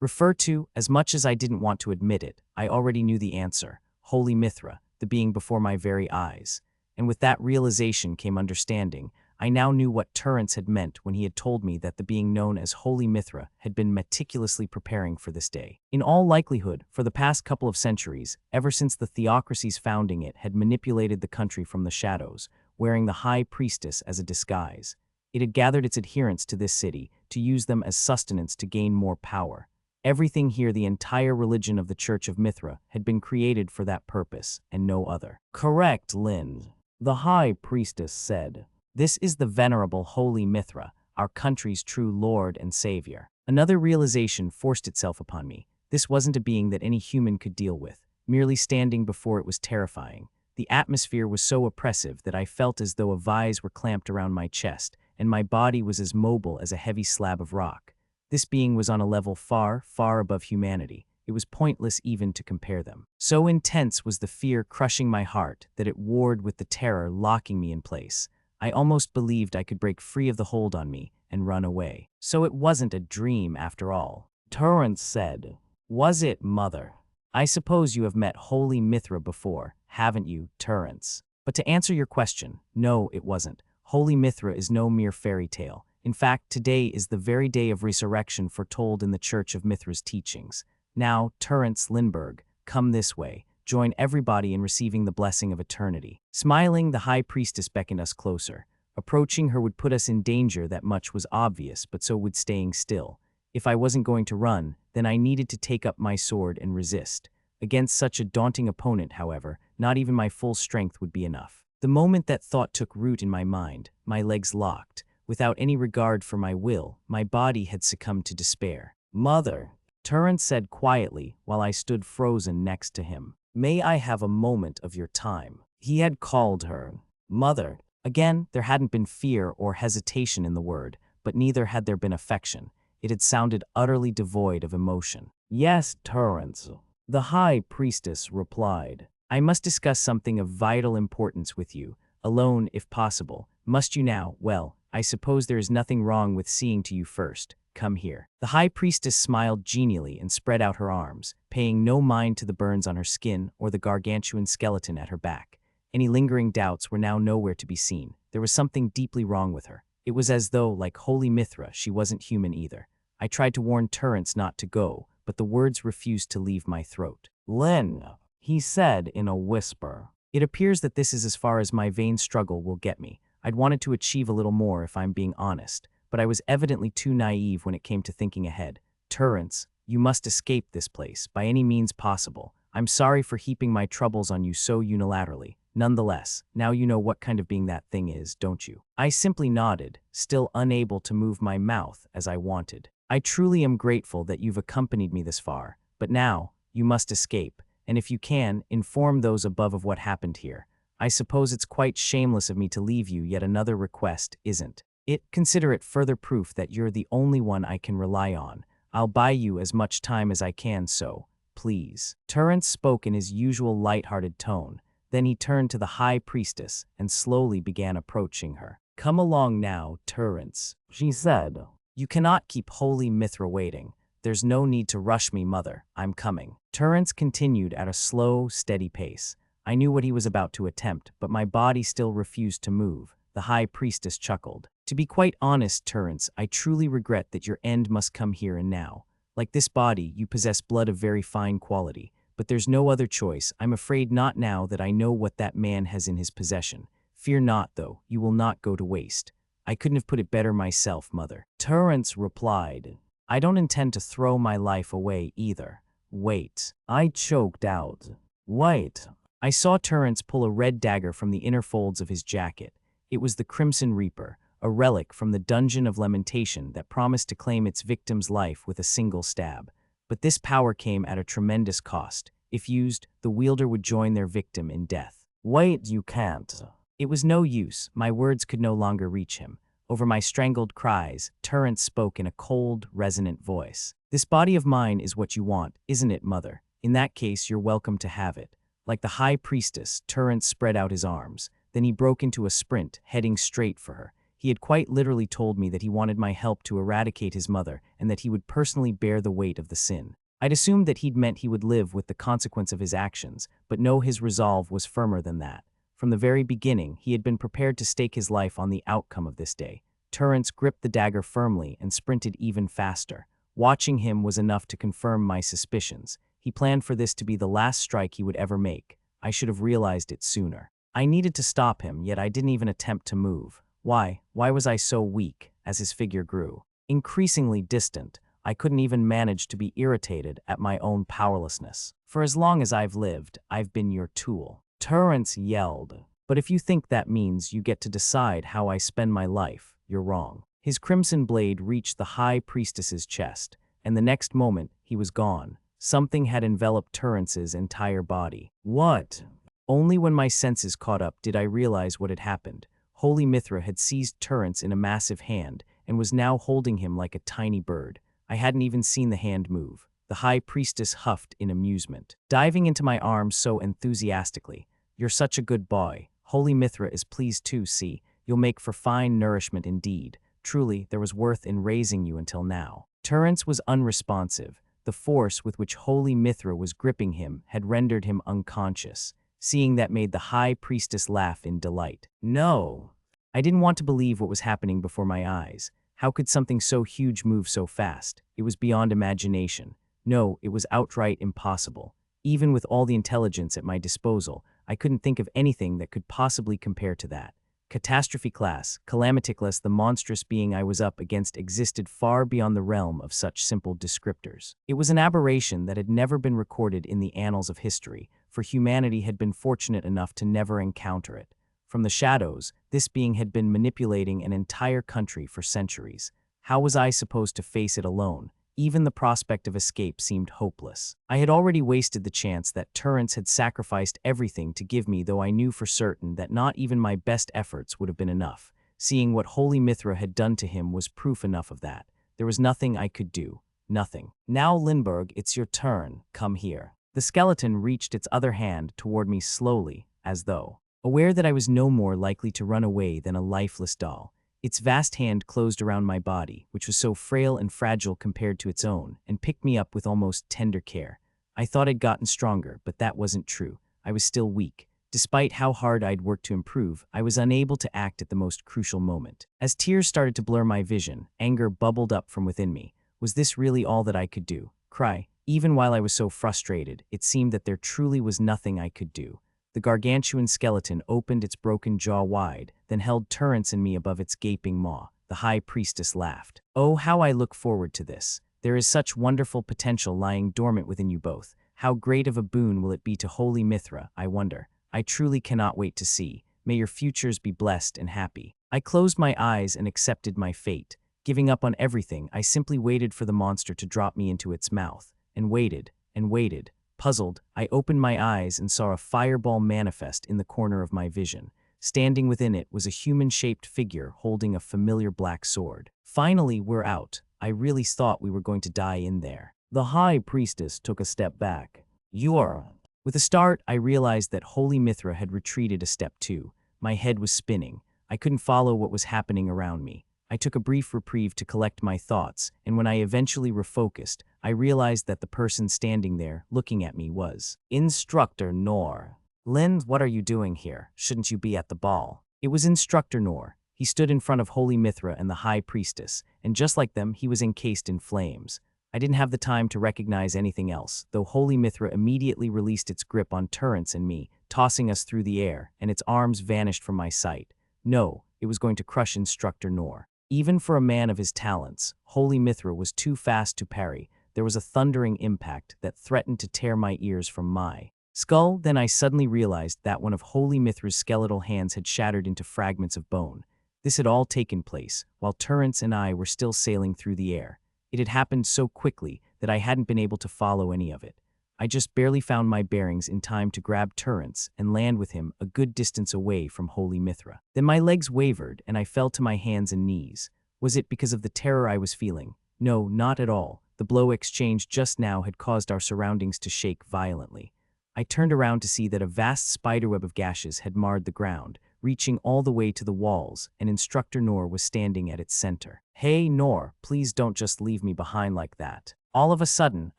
Refer to, as much as I didn't want to admit it, I already knew the answer. Holy Mithra, the being before my very eyes. And with that realization came understanding. I now knew what Tirrence had meant when he had told me that the being known as Holy Mithra had been meticulously preparing for this day. In all likelihood, for the past couple of centuries, ever since the theocracy's founding, it had manipulated the country from the shadows, wearing the high priestess as a disguise. It had gathered its adherents to this city to use them as sustenance to gain more power. Everything here, the entire religion of the Church of Mithra, had been created for that purpose, and no other. Correct, Lynne, the high priestess said. This is the venerable Holy Mithra, our country's true lord and savior. Another realization forced itself upon me. This wasn't a being that any human could deal with. Merely standing before it was terrifying. The atmosphere was so oppressive that I felt as though a vise were clamped around my chest, and my body was as mobile as a heavy slab of rock. This being was on a level far, far above humanity. It was pointless even to compare them. So intense was the fear crushing my heart that it warred with the terror locking me in place. I almost believed I could break free of the hold on me and run away. So it wasn't a dream after all. Tirrence said, "Was it, mother? I suppose you have met Holy Mithra before, haven't you, Tirrence?" But to answer your question, no, it wasn't. Holy Mithra is no mere fairy tale. In fact, today is the very day of resurrection foretold in the Church of Mithra's teachings. Now, Tirrence Lindbergh, come this way. Join everybody in receiving the blessing of eternity. Smiling, the high priestess beckoned us closer. Approaching her would put us in danger, that much was obvious, but so would staying still. If I wasn't going to run, then I needed to take up my sword and resist. Against such a daunting opponent, however, not even my full strength would be enough. The moment that thought took root in my mind, my legs locked. Without any regard for my will, my body had succumbed to despair. "Mother," Tirrence said quietly while I stood frozen next to him. "May I have a moment of your time?" He had called her mother. Again, there hadn't been fear or hesitation in the word, but neither had there been affection. It had sounded utterly devoid of emotion. "Yes, Tirrence," the high priestess replied. "I must discuss something of vital importance with you, alone if possible. Must you now? Well, I suppose there is nothing wrong with seeing to you first. Come here." The high priestess smiled genially and spread out her arms, paying no mind to the burns on her skin or the gargantuan skeleton at her back. Any lingering doubts were now nowhere to be seen. There was something deeply wrong with her. It was as though, like Holy Mithra, she wasn't human either. I tried to warn Tirrence not to go, but the words refused to leave my throat. "Lynne," he said in a whisper. "It appears that this is as far as my vain struggle will get me. I'd wanted to achieve a little more if I'm being honest, but I was evidently too naive when it came to thinking ahead. Tirrence, you must escape this place, by any means possible. I'm sorry for heaping my troubles on you so unilaterally. Nonetheless, now you know what kind of being that thing is, don't you?" I simply nodded, still unable to move my mouth as I wanted. "I truly am grateful that you've accompanied me this far, but now, you must escape, and if you can, inform those above of what happened here. I suppose it's quite shameless of me to leave you, yet another request isn't. Consider it further proof that you're the only one I can rely on. I'll buy you as much time as I can, so, please." Tirrence spoke in his usual light-hearted tone. Then he turned to the high priestess and slowly began approaching her. "Come along now, Tirrence," she said. "You cannot keep Holy Mithra waiting. There's no need to rush me, mother. I'm coming." Tirrence continued at a slow, steady pace. I knew what he was about to attempt, but my body still refused to move. The high priestess chuckled. "To be quite honest, Tirrence, I truly regret that your end must come here and now. Like this body, you possess blood of very fine quality, but there's no other choice. I'm afraid not now that I know what that man has in his possession. Fear not, though, you will not go to waste. I couldn't have put it better myself, mother." Tirrence replied, "I don't intend to throw my life away either. Wait." I choked out. "Wait." I saw Tirrence pull a red dagger from the inner folds of his jacket. It was the Crimson Reaper, a relic from the Dungeon of Lamentation that promised to claim its victim's life with a single stab. But this power came at a tremendous cost. If used, the wielder would join their victim in death. "Wait, you can't." It was no use. My words could no longer reach him. Over my strangled cries, Tirrence spoke in a cold, resonant voice. "This body of mine is what you want, isn't it, mother? In that case, you're welcome to have it." Like the high priestess, Tirrence spread out his arms. Then he broke into a sprint, heading straight for her. He had quite literally told me that he wanted my help to eradicate his mother and that he would personally bear the weight of the sin. I'd assumed that he'd meant he would live with the consequence of his actions, but no, his resolve was firmer than that. From the very beginning, he had been prepared to stake his life on the outcome of this day. Tirrence gripped the dagger firmly and sprinted even faster. Watching him was enough to confirm my suspicions. He planned for this to be the last strike he would ever make. I should have realized it sooner. I needed to stop him, yet I didn't even attempt to move. Why? Why was I so weak? As his figure grew increasingly distant, I couldn't even manage to be irritated at my own powerlessness. For as long as I've lived, I've been your tool. Tirrence yelled. But if you think that means you get to decide how I spend my life, you're wrong. His crimson blade reached the High Priestess's chest, and the next moment, he was gone. Something had enveloped Tirrence's entire body. What? Only when my senses caught up did I realize what had happened. Holy Mithra had seized Tirrence in a massive hand and was now holding him like a tiny bird. I hadn't even seen the hand move. The High Priestess huffed in amusement, diving into my arms so enthusiastically. You're such a good boy. Holy Mithra is pleased too, see. You'll make for fine nourishment indeed. Truly, there was worth in raising you until now. Tirrence was unresponsive. The force with which Holy Mithra was gripping him had rendered him unconscious. Seeing that made the High Priestess laugh in delight. No. I didn't want to believe what was happening before my eyes. How could something so huge move so fast? It was beyond imagination. No, it was outright impossible. Even with all the intelligence at my disposal, I couldn't think of anything that could possibly compare to that. Catastrophe class, calamiticless, the monstrous being I was up against existed far beyond the realm of such simple descriptors. It was an aberration that had never been recorded in the annals of history, for humanity had been fortunate enough to never encounter it. From the shadows, this being had been manipulating an entire country for centuries. How was I supposed to face it alone? Even the prospect of escape seemed hopeless. I had already wasted the chance that Tirrence had sacrificed everything to give me, though I knew for certain that not even my best efforts would have been enough. Seeing what Holy Mithra had done to him was proof enough of that. There was nothing I could do. Nothing. Now, Lindbergh, it's your turn. Come here. The skeleton reached its other hand toward me slowly, as though aware that I was no more likely to run away than a lifeless doll. Its vast hand closed around my body, which was so frail and fragile compared to its own, and picked me up with almost tender care. I thought I'd gotten stronger, but that wasn't true. I was still weak. Despite how hard I'd worked to improve, I was unable to act at the most crucial moment. As tears started to blur my vision, anger bubbled up from within me. Was this really all that I could do? Cry? Even while I was so frustrated, it seemed that there truly was nothing I could do. The gargantuan skeleton opened its broken jaw wide, then held Tirrence and me above its gaping maw. The High Priestess laughed. Oh, how I look forward to this. There is such wonderful potential lying dormant within you both. How great of a boon will it be to Holy Mithra, I wonder. I truly cannot wait to see. May your futures be blessed and happy. I closed my eyes and accepted my fate. Giving up on everything, I simply waited for the monster to drop me into its mouth. And waited, and waited. Puzzled, I opened my eyes and saw a fireball manifest in the corner of my vision. Standing within it was a human-shaped figure holding a familiar black sword. Finally, we're out. I really thought we were going to die in there. The High Priestess took a step back. You're... With a start, I realized that Holy Mithra had retreated a step too. My head was spinning. I couldn't follow what was happening around me. I took a brief reprieve to collect my thoughts, and when I eventually refocused, I realized that the person standing there, looking at me, was Instructor Noor. Lynne, what are you doing here? Shouldn't you be at the ball? It was Instructor Noor. He stood in front of Holy Mithra and the High Priestess, and just like them, he was encased in flames. I didn't have the time to recognize anything else, though Holy Mithra immediately released its grip on Tirrence and me, tossing us through the air, and its arms vanished from my sight. No, it was going to crush Instructor Noor. Even for a man of his talents, Holy Mithra was too fast to parry. There was a thundering impact that threatened to tear my ears from my skull. Then I suddenly realized that one of Holy Mithra's skeletal hands had shattered into fragments of bone. This had all taken place while Tirrence and I were still sailing through the air. It had happened so quickly that I hadn't been able to follow any of it. I just barely found my bearings in time to grab Tirrence and land with him a good distance away from Holy Mithra. Then my legs wavered and I fell to my hands and knees. Was it because of the terror I was feeling? No, not at all. The blow exchanged just now had caused our surroundings to shake violently. I turned around to see that a vast spiderweb of gashes had marred the ground, reaching all the way to the walls, and Instructor Noor was standing at its center. "Hey, Noor, please don't just leave me behind like that." All of a sudden,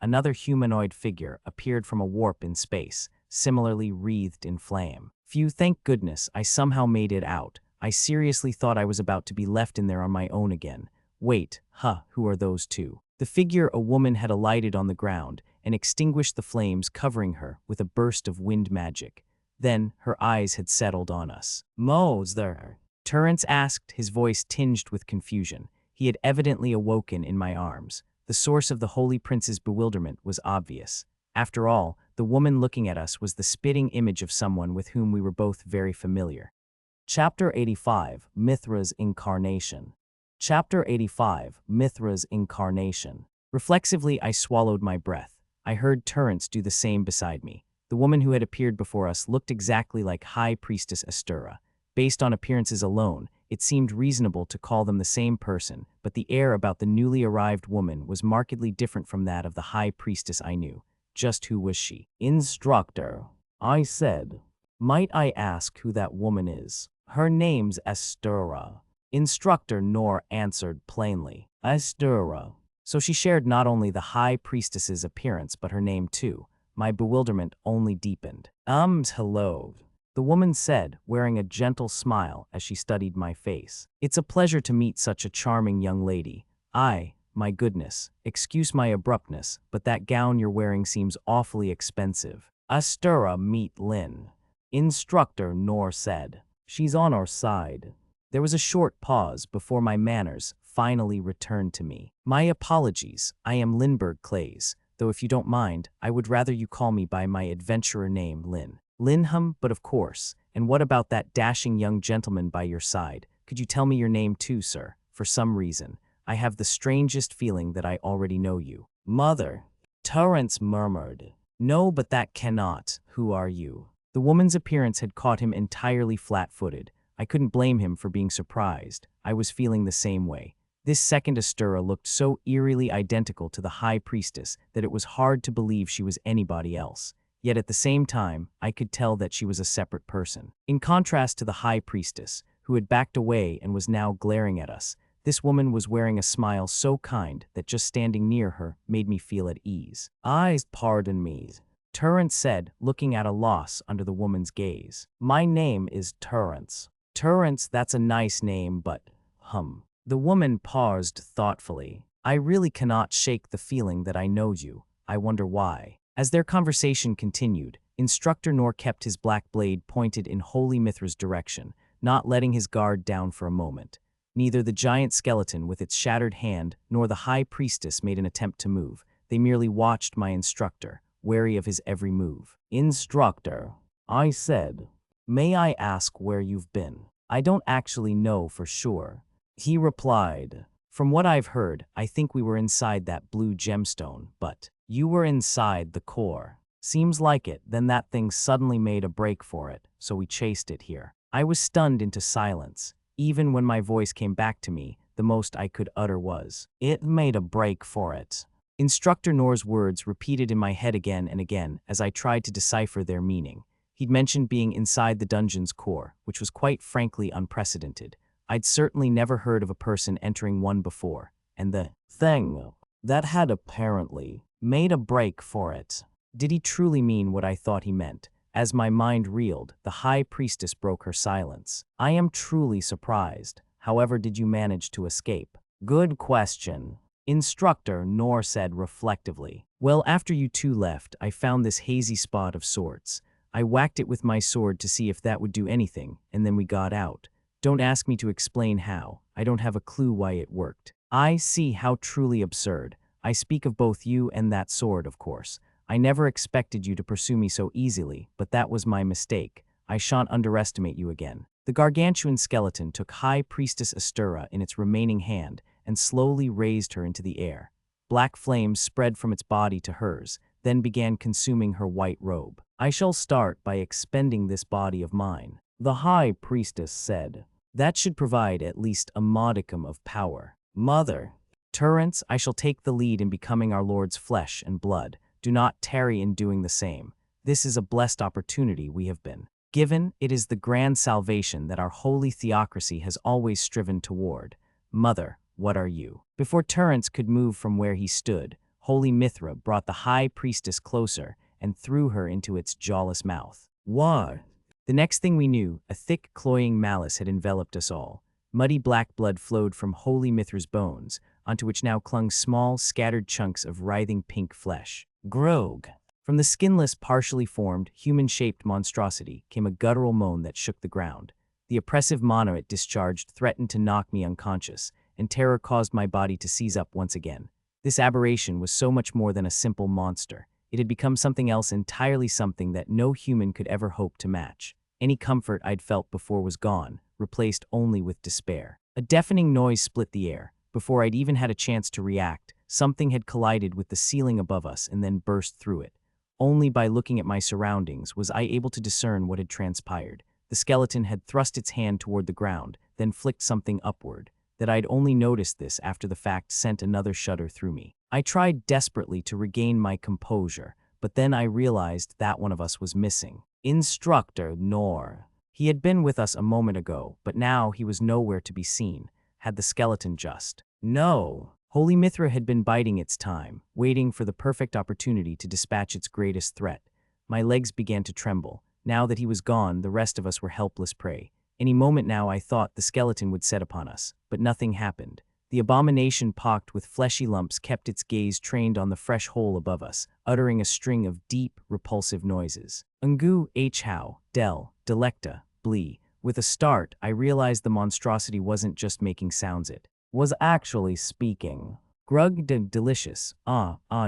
another humanoid figure appeared from a warp in space, similarly wreathed in flame. Phew, thank goodness, I somehow made it out. I seriously thought I was about to be left in there on my own again. Wait, who are those two? The figure, a woman, had alighted on the ground and extinguished the flames covering her with a burst of wind magic. Then her eyes had settled on us. "Mo's there?" Tirrence asked, his voice tinged with confusion. He had evidently awoken in my arms. The source of the Holy Prince's bewilderment was obvious. After all, the woman looking at us was the spitting image of someone with whom we were both very familiar. Chapter 85, Mithra's Incarnation. Chapter 85, Mithra's Incarnation. Reflexively, I swallowed my breath. I heard Tirrence do the same beside me. The woman who had appeared before us looked exactly like High Priestess Astirras. Based on appearances alone, it seemed reasonable to call them the same person, but the air about the newly arrived woman was markedly different from that of the High Priestess I knew. Just who was she? "Instructor," I said. "Might I ask who that woman is?" "Her name's Astirras," Instructor Noor answered plainly. "Astirras." So she shared not only the High Priestess's appearance but her name too. My bewilderment only deepened. Hello," the woman said, wearing a gentle smile as she studied my face. "It's a pleasure to meet such a charming young lady. My goodness, excuse my abruptness, but that gown you're wearing seems awfully expensive." "Astirras, meet Lynne," Instructor Noor said. "She's on our side." There was a short pause before my manners finally returned to me. "My apologies, I am Lindbergh Clays, though if you don't mind, I would rather you call me by my adventurer name, Lynne." "Lynne, but of course. And what about that dashing young gentleman by your side? Could you tell me your name too, sir? For some reason, I have the strangest feeling that I already know you." "Mother," Tirrence murmured. "No, but that cannot. Who are you?" The woman's appearance had caught him entirely flat-footed. I couldn't blame him for being surprised. I was feeling the same way. This second Astirras looked so eerily identical to the High Priestess that it was hard to believe she was anybody else. Yet at the same time, I could tell that she was a separate person. In contrast to the High Priestess, who had backed away and was now glaring at us, this woman was wearing a smile so kind that just standing near her made me feel at ease. "Pardon me," Tirrence said, looking at a loss under the woman's gaze. "My name is Tirrence." "Tirrence, that's a nice name, but, The woman paused thoughtfully. "I really cannot shake the feeling that I know you. I wonder why." As their conversation continued, Instructor Noor kept his black blade pointed in Holy Mithra's direction, not letting his guard down for a moment. Neither the giant skeleton with its shattered hand nor the High Priestess made an attempt to move. They merely watched my instructor, wary of his every move. "Instructor," I said, "may I ask where you've been?" "I don't actually know for sure," he replied. "From what I've heard, I think we were inside that blue gemstone, but you were inside the core." "Seems like it. Then that thing suddenly made a break for it, so we chased it here." I was stunned into silence. Even when my voice came back to me, the most I could utter was, "It made a break for it." Instructor Noor's words repeated in my head again and again as I tried to decipher their meaning. He'd mentioned being inside the dungeon's core, which was quite frankly unprecedented. I'd certainly never heard of a person entering one before, and the thing that had apparently made a break for it. Did he truly mean what I thought he meant? As my mind reeled, the High Priestess broke her silence. "I am truly surprised. However did you manage to escape?" "Good question," Instructor Noor said reflectively. "Well, after you two left, I found this hazy spot of sorts. I whacked it with my sword to see if that would do anything, and then we got out. Don't ask me to explain how. I don't have a clue why it worked." "I see. How truly absurd. I speak of both you and that sword, of course. I never expected you to pursue me so easily, but that was my mistake. I shan't underestimate you again." The gargantuan skeleton took High Priestess Astirras in its remaining hand and slowly raised her into the air. Black flames spread from its body to hers, then began consuming her white robe. "I shall start by expending this body of mine," the High Priestess said. "That should provide at least a modicum of power." "Mother," Tirrence, "I shall take the lead in becoming our Lord's flesh and blood. Do not tarry in doing the same. This is a blessed opportunity we have been given it is the grand salvation that our holy theocracy has always striven toward. Mother, what are you? Before Tirrence could move from where he stood, Holy Mithra brought the high priestess closer and threw her into its jawless mouth. What? The next thing we knew, a thick, cloying malice had enveloped us all. Muddy black blood flowed from Holy Mithra's bones, onto which now clung small, scattered chunks of writhing pink flesh. Grog. From the skinless, partially formed, human-shaped monstrosity came a guttural moan that shook the ground. The oppressive mono it discharged threatened to knock me unconscious, and terror caused my body to seize up once again. This aberration was so much more than a simple monster. It had become something else entirely, something that no human could ever hope to match. Any comfort I'd felt before was gone, replaced only with despair. A deafening noise split the air. Before I'd even had a chance to react, something had collided with the ceiling above us and then burst through it. Only by looking at my surroundings was I able to discern what had transpired. The skeleton had thrust its hand toward the ground, then flicked something upward. That I'd only noticed this after the fact sent another shudder through me. I tried desperately to regain my composure, but then I realized that one of us was missing. Instructor Noor. He had been with us a moment ago, but now he was nowhere to be seen. Had the skeleton just? No. Holy Mithra had been biding its time, waiting for the perfect opportunity to dispatch its greatest threat. My legs began to tremble. Now that he was gone, the rest of us were helpless prey. Any moment now I thought the skeleton would set upon us, but nothing happened. The abomination pocked with fleshy lumps kept its gaze trained on the fresh hole above us, uttering a string of deep, repulsive noises. Ungu, how, del, delecta, blee. With a start, I realized the monstrosity wasn't just making sounds, it was actually speaking. Grug delicious,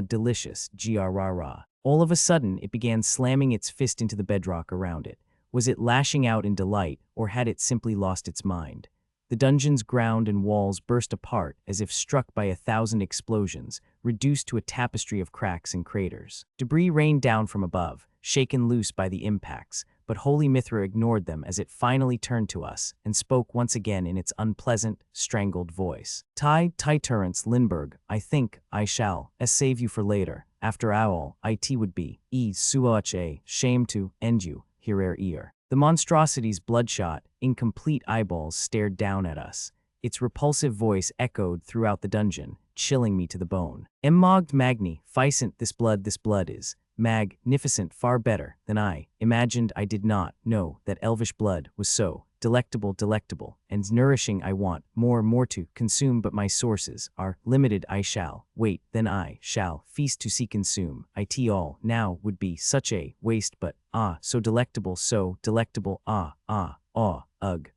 delicious, grrrah. All of a sudden, it began slamming its fist into the bedrock around it. Was it lashing out in delight, or had it simply lost its mind? The dungeon's ground and walls burst apart as if struck by 1,000 explosions, reduced to a tapestry of cracks and craters. Debris rained down from above, shaken loose by the impacts, but Holy Mithra ignored them as it finally turned to us and spoke once again in its unpleasant, strangled voice. Tirrence Lindbergh, I think I shall save you for later. After all, it would be such a shame to end you. Here ear. The monstrosity's bloodshot, incomplete eyeballs stared down at us. Its repulsive voice echoed throughout the dungeon, chilling me to the bone. Emmogd magni, ficent this blood is, magnificent far better than I imagined. I did not know that elvish blood was so delectable, and nourishing. I want more to consume, but my sources are limited. I shall wait, then I shall feast to see consume. It all now would be such a waste, but so delectable, ugh.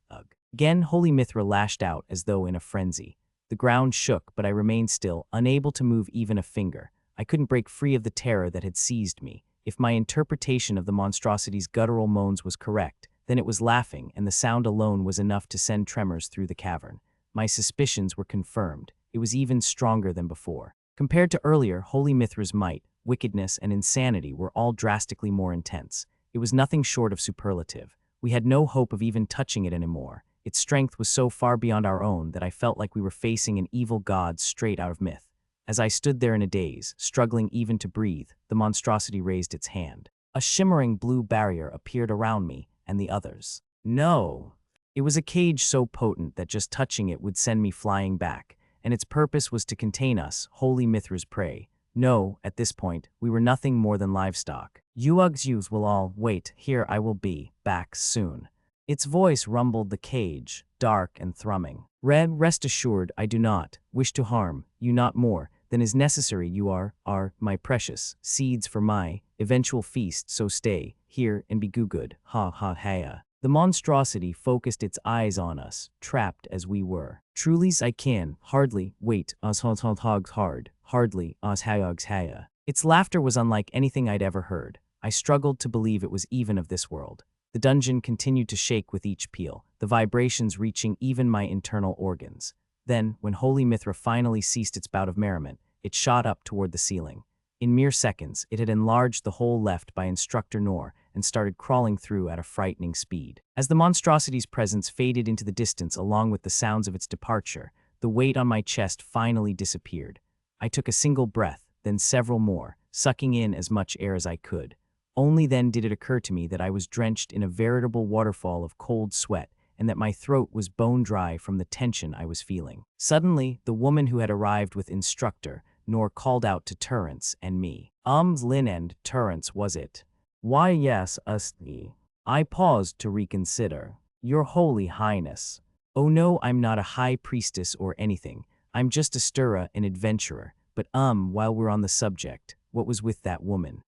Again Holy Mithra lashed out as though in a frenzy. The ground shook, but I remained still, unable to move even a finger. I couldn't break free of the terror that had seized me. If my interpretation of the monstrosity's guttural moans was correct, then it was laughing, and the sound alone was enough to send tremors through the cavern. My suspicions were confirmed. It was even stronger than before. Compared to earlier, Holy Mithra's might, wickedness, and insanity were all drastically more intense. It was nothing short of superlative. We had no hope of even touching it anymore. Its strength was so far beyond our own that I felt like we were facing an evil god straight out of myth. As I stood there in a daze, struggling even to breathe, the monstrosity raised its hand. A shimmering blue barrier appeared around me and the others. No! It was a cage so potent that just touching it would send me flying back, and its purpose was to contain us, Holy Mithra's prey. No, at this point, we were nothing more than livestock. Yous will all wait, here I will be, back soon. Its voice rumbled the cage, dark and thrumming. Rest assured, I do not wish to harm you, not more than is necessary. You are my precious seeds for my eventual feast, so stay here and be good. Ha. The monstrosity focused its eyes on us, trapped as we were. Truly I can hardly wait hardly haya. Its laughter was unlike anything I'd ever heard. I struggled to believe it was even of this world. The dungeon continued to shake with each peal, the vibrations reaching even my internal organs. Then, when Holy Mithra finally ceased its bout of merriment, it shot up toward the ceiling. In mere seconds, it had enlarged the hole left by Instructor Noor and started crawling through at a frightening speed. As the monstrosity's presence faded into the distance along with the sounds of its departure, the weight on my chest finally disappeared. I took a single breath, then several more, sucking in as much air as I could. Only then did it occur to me that I was drenched in a veritable waterfall of cold sweat and that my throat was bone dry from the tension I was feeling. Suddenly, the woman who had arrived with instructor, Noor, called out to Tirrence and me. Lynne and Tirrence, was it? Why, yes, Astirras. I paused to reconsider. Your Holy Highness. Oh no, I'm not a high priestess or anything. I'm just Astirras, an adventurer. But while we're on the subject, what was with that woman?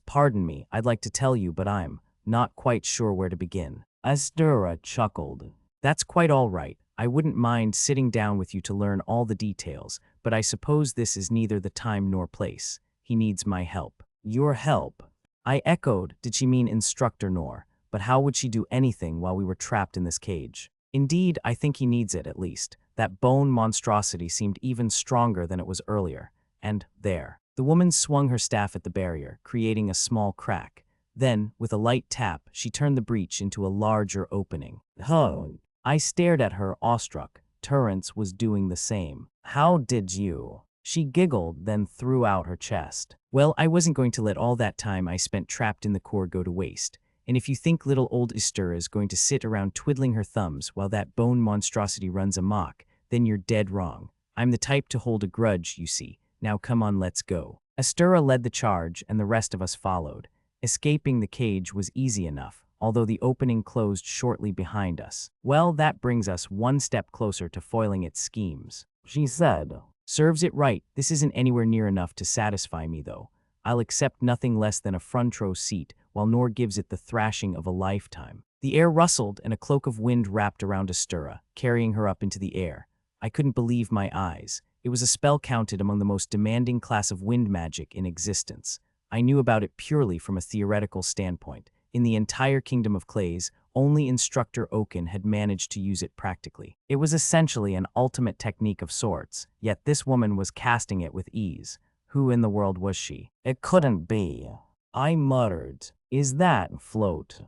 Pardon me, I'd like to tell you, but I'm not quite sure where to begin. Astirras chuckled. That's quite all right. I wouldn't mind sitting down with you to learn all the details, but I suppose this is neither the time nor place. He needs my help. Your help? I echoed. Did she mean instructor Noor? But how would she do anything while we were trapped in this cage? Indeed, I think he needs it at least. That bone monstrosity seemed even stronger than it was earlier. And there. The woman swung her staff at the barrier, creating a small crack. Then, with a light tap, she turned the breach into a larger opening. Oh. I stared at her, awestruck. Tirrence was doing the same. How did you? She giggled, then threw out her chest. Well, I wasn't going to let all that time I spent trapped in the core go to waste. And if you think little old Astirras is going to sit around twiddling her thumbs while that bone monstrosity runs amok, then you're dead wrong. I'm the type to hold a grudge, you see. Now come on, let's go. Astirras led the charge, and the rest of us followed. Escaping the cage was easy enough, although the opening closed shortly behind us. Well, that brings us one step closer to foiling its schemes, she said. Serves it right. This isn't anywhere near enough to satisfy me, though. I'll accept nothing less than a front row seat, while Noor gives it the thrashing of a lifetime. The air rustled, and a cloak of wind wrapped around Astirras, carrying her up into the air. I couldn't believe my eyes. It was a spell counted among the most demanding class of wind magic in existence. I knew about it purely from a theoretical standpoint. In the entire kingdom of clays, only instructor Awaken had managed to use it practically. It was essentially an ultimate technique of sorts, yet this woman was casting it with ease. Who in the world was she? It couldn't be. I muttered. Is that float?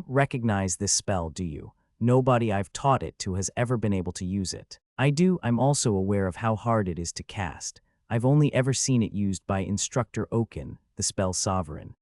Recognize this spell, do you? Nobody I've taught it to has ever been able to use it. I do. I'm also aware of how hard it is to cast. I've only ever seen it used by instructor Awaken, the spell sovereign.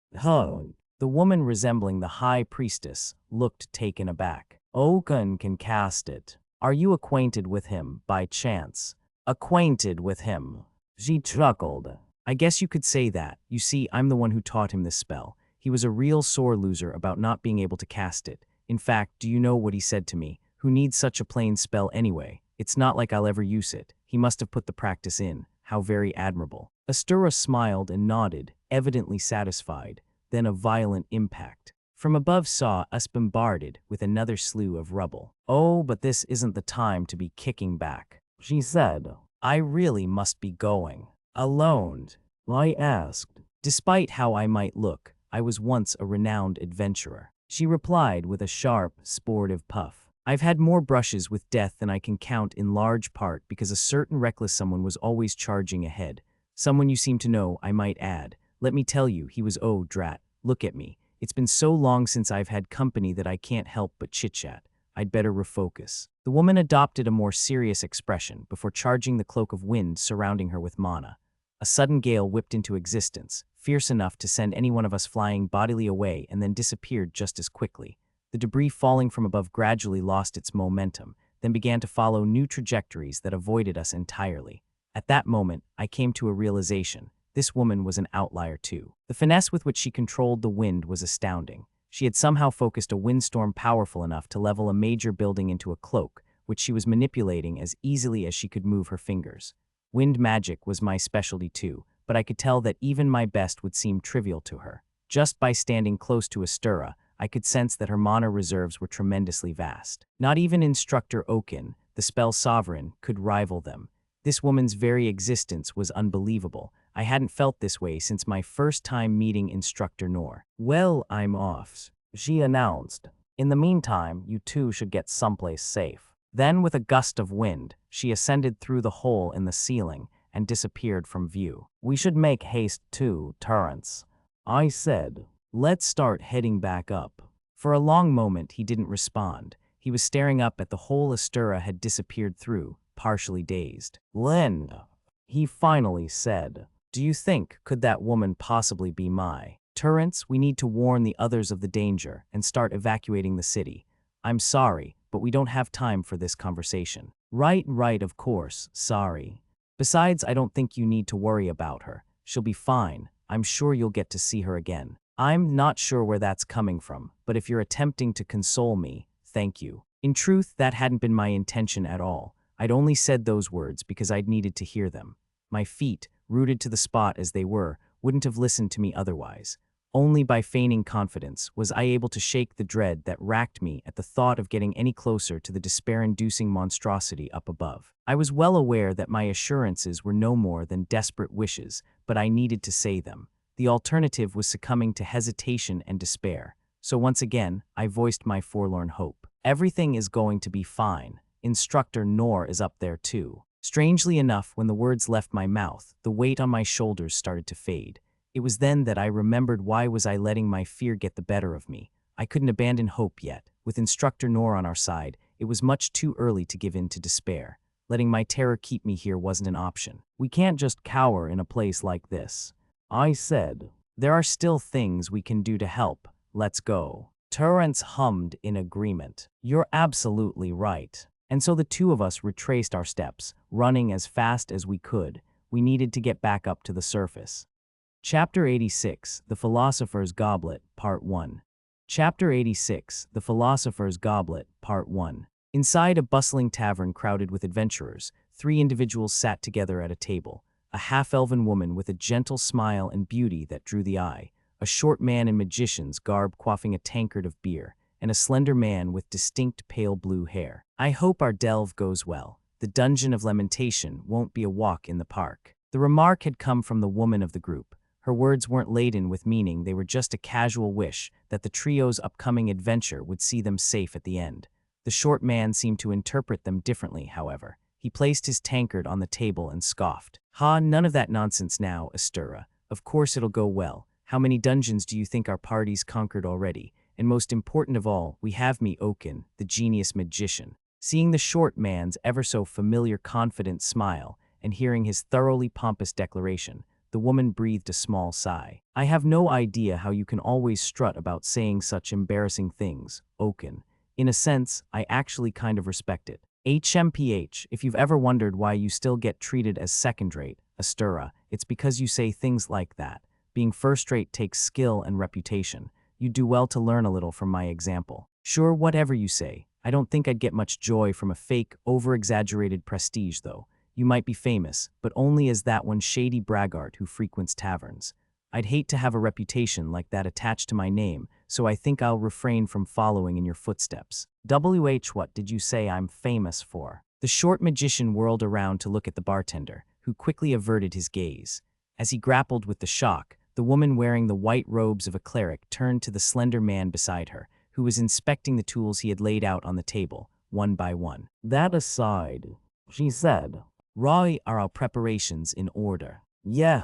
The woman resembling the high priestess looked taken aback. Awaken can cast it. Are you acquainted with him, by chance? Acquainted with him? She chuckled. I guess you could say that. You see, I'm the one who taught him this spell. He was a real sore loser about not being able to cast it. In fact, do you know what he said to me? Who needs such a plain spell anyway? It's not like I'll ever use it. He must have put the practice in. How very admirable. Astirras smiled and nodded, evidently satisfied. Then a violent impact. From above saw us bombarded with another slew of rubble. Oh, but this isn't the time to be kicking back, she said. I really must be going. Alone? I asked. Despite how I might look, I was once a renowned adventurer. She replied with a sharp, sportive puff. I've had more brushes with death than I can count, in large part because a certain reckless someone was always charging ahead. Someone you seem to know, I might add. Let me tell you, he was drat. Look at me. It's been so long since I've had company that I can't help but chit-chat. I'd better refocus. The woman adopted a more serious expression before charging the cloak of wind surrounding her with mana. A sudden gale whipped into existence, fierce enough to send any one of us flying bodily away, and then disappeared just as quickly. The debris falling from above gradually lost its momentum, then began to follow new trajectories that avoided us entirely. At that moment, I came to a realization. This woman was an outlier too. The finesse with which she controlled the wind was astounding. She had somehow focused a windstorm powerful enough to level a major building into a cloak, which she was manipulating as easily as she could move her fingers. Wind magic was my specialty too, but I could tell that even my best would seem trivial to her. Just by standing close to Astirras, I could sense that her mana reserves were tremendously vast. Not even instructor Awaken, the spell sovereign, could rival them. This woman's very existence was unbelievable. I hadn't felt this way since my first time meeting instructor Noor. Well, I'm off, she announced. In the meantime, you two should get someplace safe. Then, with a gust of wind, she ascended through the hole in the ceiling and disappeared from view. We should make haste too, Tirrence, I said. Let's start heading back up. For a long moment, he didn't respond. He was staring up at the hole Astirras had disappeared through, partially dazed. Lynne, he finally said. Do you think, could that woman possibly be my Tirrence, we need to warn the others of the danger and start evacuating the city. I'm sorry, but we don't have time for this conversation. Right, of course, sorry. Besides, I don't think you need to worry about her. She'll be fine. I'm sure you'll get to see her again. I'm not sure where that's coming from, but if you're attempting to console me, thank you. In truth, that hadn't been my intention at all. I'd only said those words because I'd needed to hear them. My feet, rooted to the spot as they were, wouldn't have listened to me otherwise. Only by feigning confidence was I able to shake the dread that racked me at the thought of getting any closer to the despair-inducing monstrosity up above. I was well aware that my assurances were no more than desperate wishes, but I needed to say them. The alternative was succumbing to hesitation and despair. So once again, I voiced my forlorn hope. Everything is going to be fine. Instructor Noor is up there too. Strangely enough, when the words left my mouth, the weight on my shoulders started to fade. It was then that I remembered why was I letting my fear get the better of me. I couldn't abandon hope yet. With Instructor Noor on our side, it was much too early to give in to despair. Letting my terror keep me here wasn't an option. We can't just cower in a place like this. I said, there are still things we can do to help. Let's go. Tirrence hummed in agreement. You're absolutely right. And so the two of us retraced our steps, running as fast as we could. We needed to get back up to the surface. Chapter 86, The Philosopher's Goblet, Part 1. Chapter 86, The Philosopher's Goblet, Part 1. Inside a bustling tavern crowded with adventurers, 3 individuals sat together at a table. A half-elven woman with a gentle smile and beauty that drew the eye, a short man in magician's garb quaffing a tankard of beer, and a slender man with distinct pale blue hair. I hope our delve goes well. The Dungeon of Lamentation won't be a walk in the park. The remark had come from the woman of the group. Her words weren't laden with meaning, they were just a casual wish that the trio's upcoming adventure would see them safe at the end. The short man seemed to interpret them differently, however. He placed his tankard on the table and scoffed. Ha, none of that nonsense now, Astirras. Of course it'll go well. How many dungeons do you think our party's conquered already? And most important of all, we have me Awaken, the genius magician. Seeing the short man's ever-so-familiar confident smile and hearing his thoroughly pompous declaration, the woman breathed a small sigh. I have no idea how you can always strut about saying such embarrassing things, Awaken. In a sense, I actually kind of respect it. HMPH, if you've ever wondered why you still get treated as second-rate, Astirras, it's because you say things like that. Being first-rate takes skill and reputation. You do well to learn a little from my example. Sure, whatever you say. I don't think I'd get much joy from a fake, over-exaggerated prestige, though. You might be famous, but only as that one shady braggart who frequents taverns. I'd hate to have a reputation like that attached to my name, so I think I'll refrain from following in your footsteps. What did you say I'm famous for? The short magician whirled around to look at the bartender, who quickly averted his gaze. As he grappled with the shock, the woman wearing the white robes of a cleric turned to the slender man beside her, who was inspecting the tools he had laid out on the table, one by one. That aside, she said, are our preparations in order? Yeah,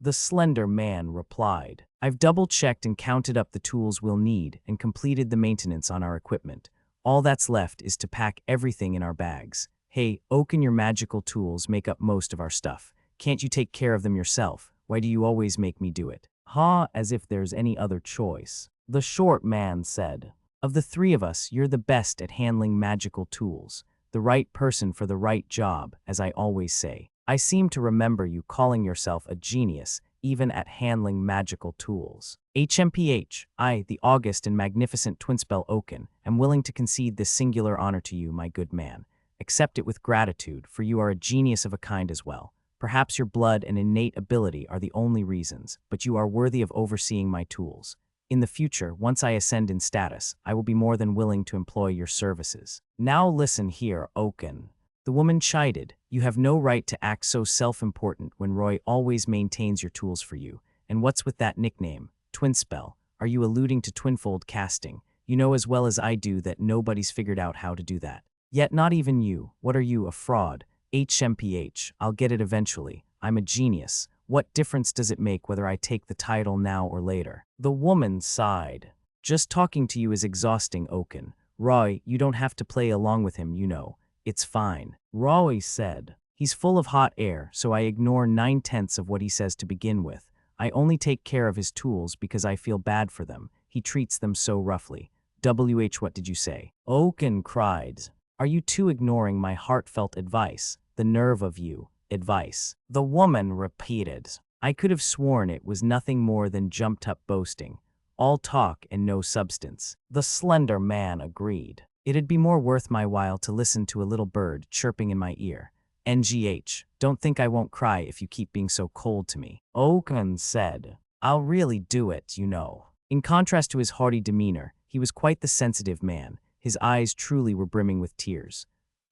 the slender man replied. I've double-checked and counted up the tools we'll need and completed the maintenance on our equipment. All that's left is to pack everything in our bags. Hey, Awaken, your magical tools make up most of our stuff. Can't you take care of them yourself? Why do you always make me do it? Ha, as if there's any other choice. The short man said, of the 3 of us, you're the best at handling magical tools. The right person for the right job, as I always say. I seem to remember you calling yourself a genius, even at handling magical tools. HMPH, I, the august and magnificent twinspell Awaken, am willing to concede this singular honor to you, my good man. Accept it with gratitude, for you are a genius of a kind as well. Perhaps your blood and innate ability are the only reasons, but you are worthy of overseeing my tools. In the future, once I ascend in status, I will be more than willing to employ your services. Now listen here, Awaken. The woman chided, you have no right to act so self-important when Roy always maintains your tools for you. And what's with that nickname, Twinspell? Are you alluding to twinfold casting? You know as well as I do that nobody's figured out how to do that. Yet not even you. What are you, a fraud? HMPH, I'll get it eventually. I'm a genius. What difference does it make whether I take the title now or later? The woman sighed. Just talking to you is exhausting, Awaken. Roy, you don't have to play along with him, you know. It's fine. Roy said. He's full of hot air, so I ignore 9/10 of what he says to begin with. I only take care of his tools because I feel bad for them. He treats them so roughly. What did you say? Oaken cried. Are you two ignoring my heartfelt advice? The nerve of you. Advice. The woman repeated. I could have sworn it was nothing more than jumped-up boasting. All talk and no substance. The slender man agreed. It'd be more worth my while to listen to a little bird chirping in my ear. NGH, don't think I won't cry if you keep being so cold to me. Oaken said. I'll really do it, you know. In contrast to his haughty demeanor, he was quite the sensitive man. His eyes truly were brimming with tears.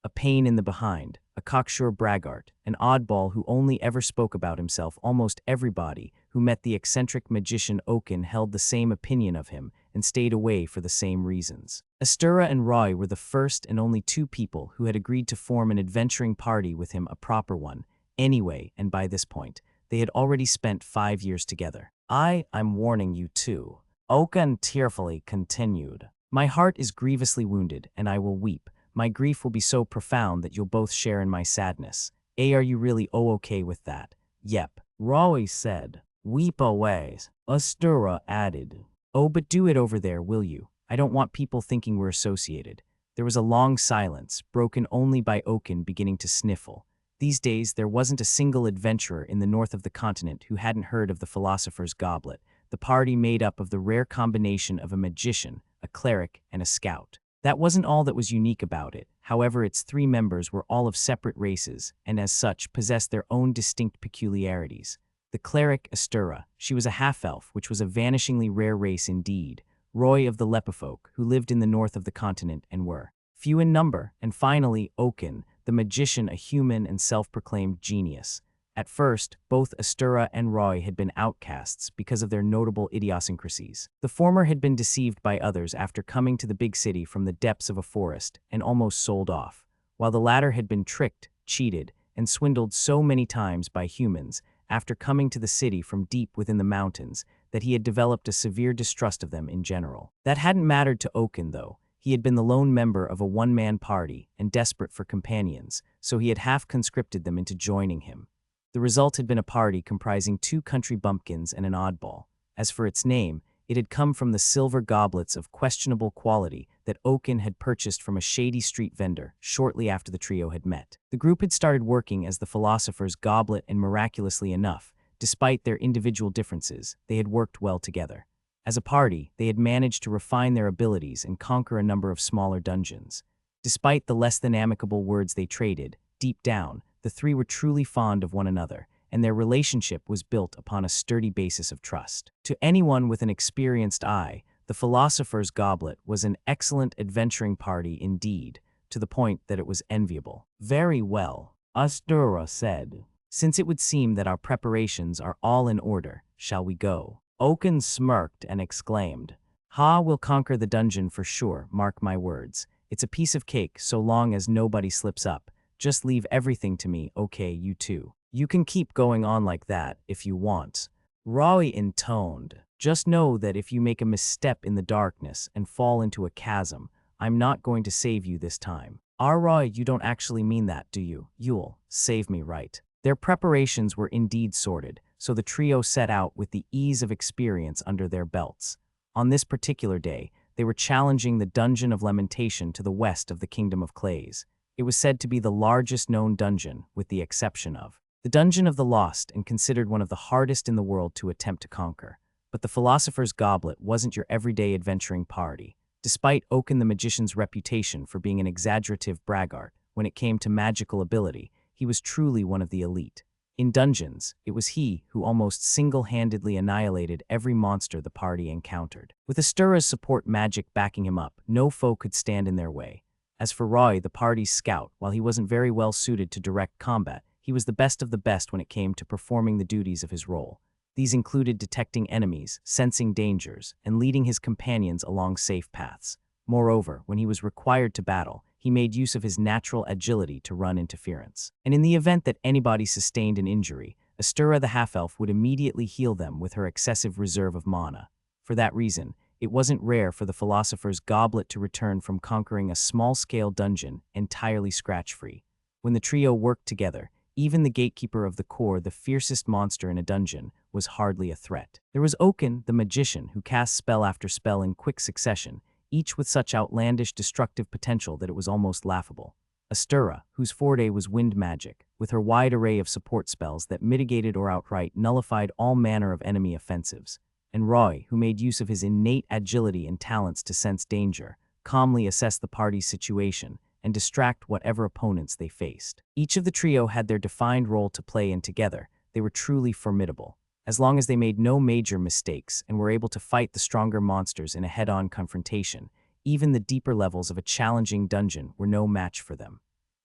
A pain in the behind, a cocksure braggart, an oddball who only ever spoke about himself. Almost everybody who met the eccentric magician Oaken held the same opinion of him and stayed away for the same reasons. Astirras and Roy were the first and only two people who had agreed to form an adventuring party with him, a proper one, anyway, and by this point, they had already spent 5 years together. I'm warning you too. Oaken tearfully continued. My heart is grievously wounded, and I will weep. My grief will be so profound that you'll both share in my sadness. Are you really okay with that? Yep. Roy said. Weep away. Astirras added. Oh, but do it over there, will you? I don't want people thinking we're associated. There was a long silence, broken only by Oaken beginning to sniffle. These days, there wasn't a single adventurer in the north of the continent who hadn't heard of the Philosopher's Goblet, the party made up of the rare combination of a magician, a cleric, and a scout. That wasn't all that was unique about it. However, its 3 members were all of separate races, and as such possessed their own distinct peculiarities. The cleric, Astirras, she was a half-elf, which was a vanishingly rare race indeed. Roy of the Lepifolk, who lived in the north of the continent and were few in number. And finally, Oaken, the magician, a human and self-proclaimed genius. At first, both Astirras and Roy had been outcasts because of their notable idiosyncrasies. The former had been deceived by others after coming to the big city from the depths of a forest and almost sold off, while the latter had been tricked, cheated, and swindled so many times by humans after coming to the city from deep within the mountains that he had developed a severe distrust of them in general. That hadn't mattered to Oaken, though. He had been the lone member of a one-man party and desperate for companions, so he had half conscripted them into joining him. The result had been a party comprising 2 country bumpkins and an oddball. As for its name, it had come from the silver goblets of questionable quality that Oaken had purchased from a shady street vendor shortly after the trio had met. The group had started working as the Philosopher's Goblet, and miraculously enough, despite their individual differences, they had worked well together. As a party, they had managed to refine their abilities and conquer a number of smaller dungeons. Despite the less than amicable words they traded, deep down, the 3 were truly fond of one another, and their relationship was built upon a sturdy basis of trust. To anyone with an experienced eye, the Philosopher's Goblet was an excellent adventuring party indeed, to the point that it was enviable. Very well, Astirras said. Since it would seem that our preparations are all in order, shall we go? Oaken smirked and exclaimed, we'll conquer the dungeon for sure, mark my words. It's a piece of cake so long as nobody slips up. Just leave everything to me, okay, you two. You can keep going on like that if you want. Roy intoned. Just know that if you make a misstep in the darkness and fall into a chasm, I'm not going to save you this time. Roy, you don't actually mean that, do you? You'll save me, right? Their preparations were indeed sorted, so the trio set out with the ease of experience under their belts. On this particular day, they were challenging the Dungeon of Lamentation to the west of the Kingdom of Clays. It was said to be the largest known dungeon, with the exception of the Dungeon of the Lost, and considered one of the hardest in the world to attempt to conquer. But the Philosopher's Goblet wasn't your everyday adventuring party. Despite Oaken the magician's reputation for being an exaggerative braggart, when it came to magical ability, he was truly one of the elite. In dungeons, it was he who almost single-handedly annihilated every monster the party encountered. With Astirras' support magic backing him up, no foe could stand in their way. As for Roy, the party's scout, while he wasn't very well suited to direct combat, he was the best of the best when it came to performing the duties of his role. These included detecting enemies, sensing dangers, and leading his companions along safe paths. Moreover, when he was required to battle, he made use of his natural agility to run interference. And in the event that anybody sustained an injury, Astirras the half-elf would immediately heal them with her excessive reserve of mana. For that reason, it wasn't rare for the Philosopher's Goblet to return from conquering a small-scale dungeon entirely scratch-free. When the trio worked together, Even the gatekeeper of the core, the fiercest monster in a dungeon, was hardly a threat. There was Oaken, the magician, who cast spell after spell in quick succession, each with such outlandish destructive potential that it was almost laughable. Astirras, whose forte was wind magic, with her wide array of support spells that mitigated or outright nullified all manner of enemy offensives. And Roy, who made use of his innate agility and talents to sense danger, calmly assess the party's situation, and distract whatever opponents they faced. Each of the trio had their defined role to play, and together, they were truly formidable, as long as they made no major mistakes and were able to fight the stronger monsters in a head-on confrontation. Even the deeper levels of a challenging dungeon were no match for them.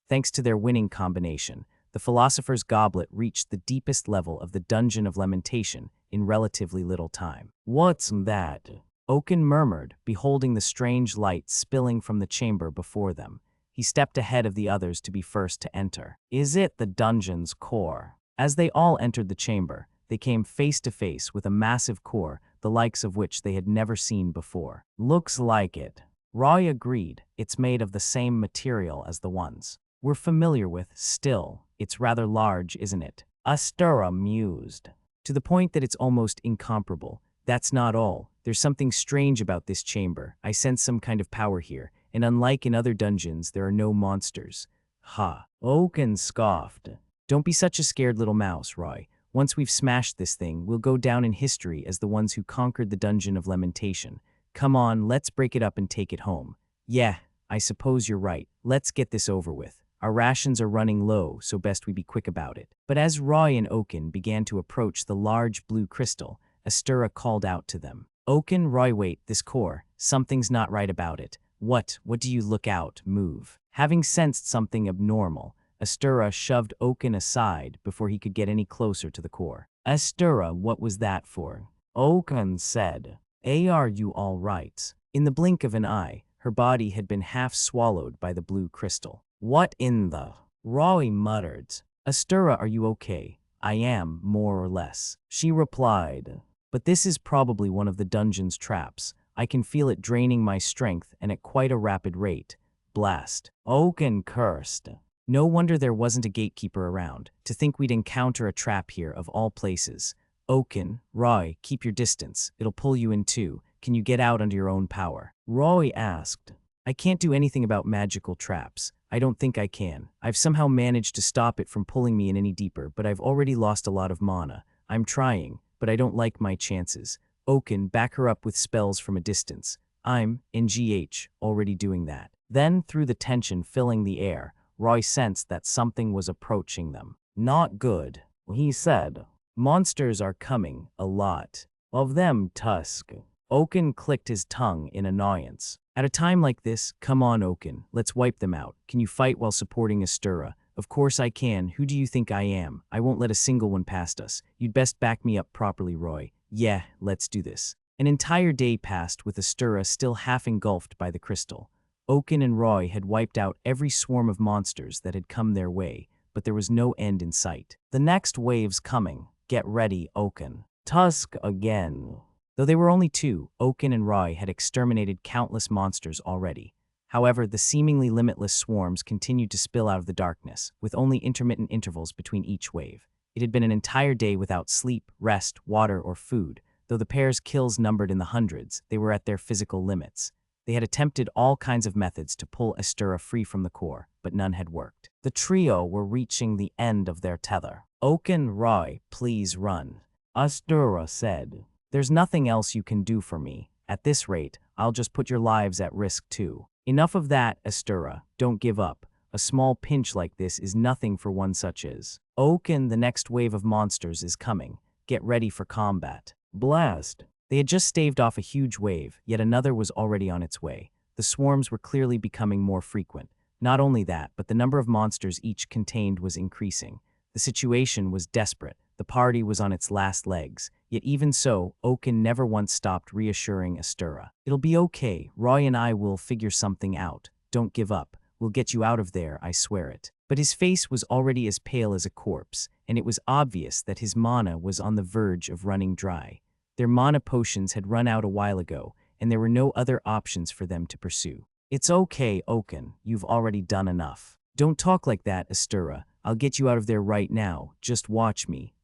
Thanks to their winning combination, the Philosopher's Goblet reached the deepest level of the Dungeon of Lamentation in relatively little time. "What's that?" Oaken murmured, beholding the strange light spilling from the chamber before them. He stepped ahead of the others to be first to enter. "Is it the dungeon's core?" As they all entered the chamber, they came face to face with a massive core, the likes of which they had never seen before. "Looks like it." Roy agreed. "It's made of the same material as the ones we're familiar with. Still, it's rather large, isn't it?" Astirras mused. "To the point that it's almost incomparable. That's not all. There's something strange about this chamber. I sense some kind of power here, and unlike in other dungeons, there are no monsters." "Ha!" Oaken scoffed. "Don't be such a scared little mouse, Roy. Once we've smashed this thing, we'll go down in history as the ones who conquered the Dungeon of Lamentation. Come on, let's break it up and take it home." "Yeah, I suppose you're right. Let's get this over with. Our rations are running low, so best we be quick about it." But as Roy and Oaken began to approach the large blue crystal, Astirras called out to them. "Oaken, Roy, wait, this core. Something's not right about it." What do you look out, move?" Having sensed something abnormal, Astirras shoved Oaken aside before he could get any closer to the core. "Astirras, what was that for?" Oaken said. "Are you all right?" In the blink of an eye, her body had been half swallowed by the blue crystal. "What in the?" Roy muttered. "Astirras, are you okay?" "I am, more or less," she replied. "But this is probably one of the dungeon's traps. I can feel it draining my strength and at quite a rapid rate. Blast." Oaken cursed. No wonder there wasn't a gatekeeper around. To think we'd encounter a trap here of all places. "Oaken, Roy, keep your distance. It'll pull you in too. Can you get out under your own power?" Roy asked. "I can't do anything about magical traps. I don't think I can. I've somehow managed to stop it from pulling me in any deeper, but I've already lost a lot of mana. I'm trying, but I don't like my chances. Oaken, back her up with spells from a distance. I'm, NGH, already doing that." Then, through the tension filling the air, Roy sensed that something was approaching them. "Not good," he said. "Monsters are coming, a lot of them, Tusk." Oaken clicked his tongue in annoyance. "At a time like this, come on, Oaken, let's wipe them out. Can you fight while supporting Astirras?" "Of course I can. Who do you think I am? I won't let a single one past us. You'd best back me up properly, Roy." "Yeah, let's do this." An entire day passed with Astirras still half engulfed by the crystal. Oaken and Roy had wiped out every swarm of monsters that had come their way, but there was no end in sight. "The next wave's coming. Get ready, Oaken." Tusk again. Though they were only two, Oaken and Roy had exterminated countless monsters already. However, the seemingly limitless swarms continued to spill out of the darkness, with only intermittent intervals between each wave. It had been an entire day without sleep, rest, water, or food. Though the pair's kills numbered in the hundreds, they were at their physical limits. They had attempted all kinds of methods to pull Astirras free from the core, but none had worked. The trio were reaching the end of their tether. "Oaken, Roy, please run," Astirras said. "There's nothing else you can do for me. At this rate, I'll just put your lives at risk too." "Enough of that, Astirras. Don't give up. A small pinch like this is nothing for one such as Oaken. The next wave of monsters is coming. Get ready for combat." Blast. They had just staved off a huge wave, yet another was already on its way. The swarms were clearly becoming more frequent. Not only that, but the number of monsters each contained was increasing. The situation was desperate. The party was on its last legs. Yet even so, Oaken never once stopped reassuring Astirras. "It'll be okay. Roy and I will figure something out. Don't give up. We'll get you out of there, I swear it." But his face was already as pale as a corpse, and it was obvious that his mana was on the verge of running dry. Their mana potions had run out a while ago, and there were no other options for them to pursue. "It's okay, Oaken. You've already done enough." "Don't talk like that, Astirras. I'll get you out of there right now. Just watch me.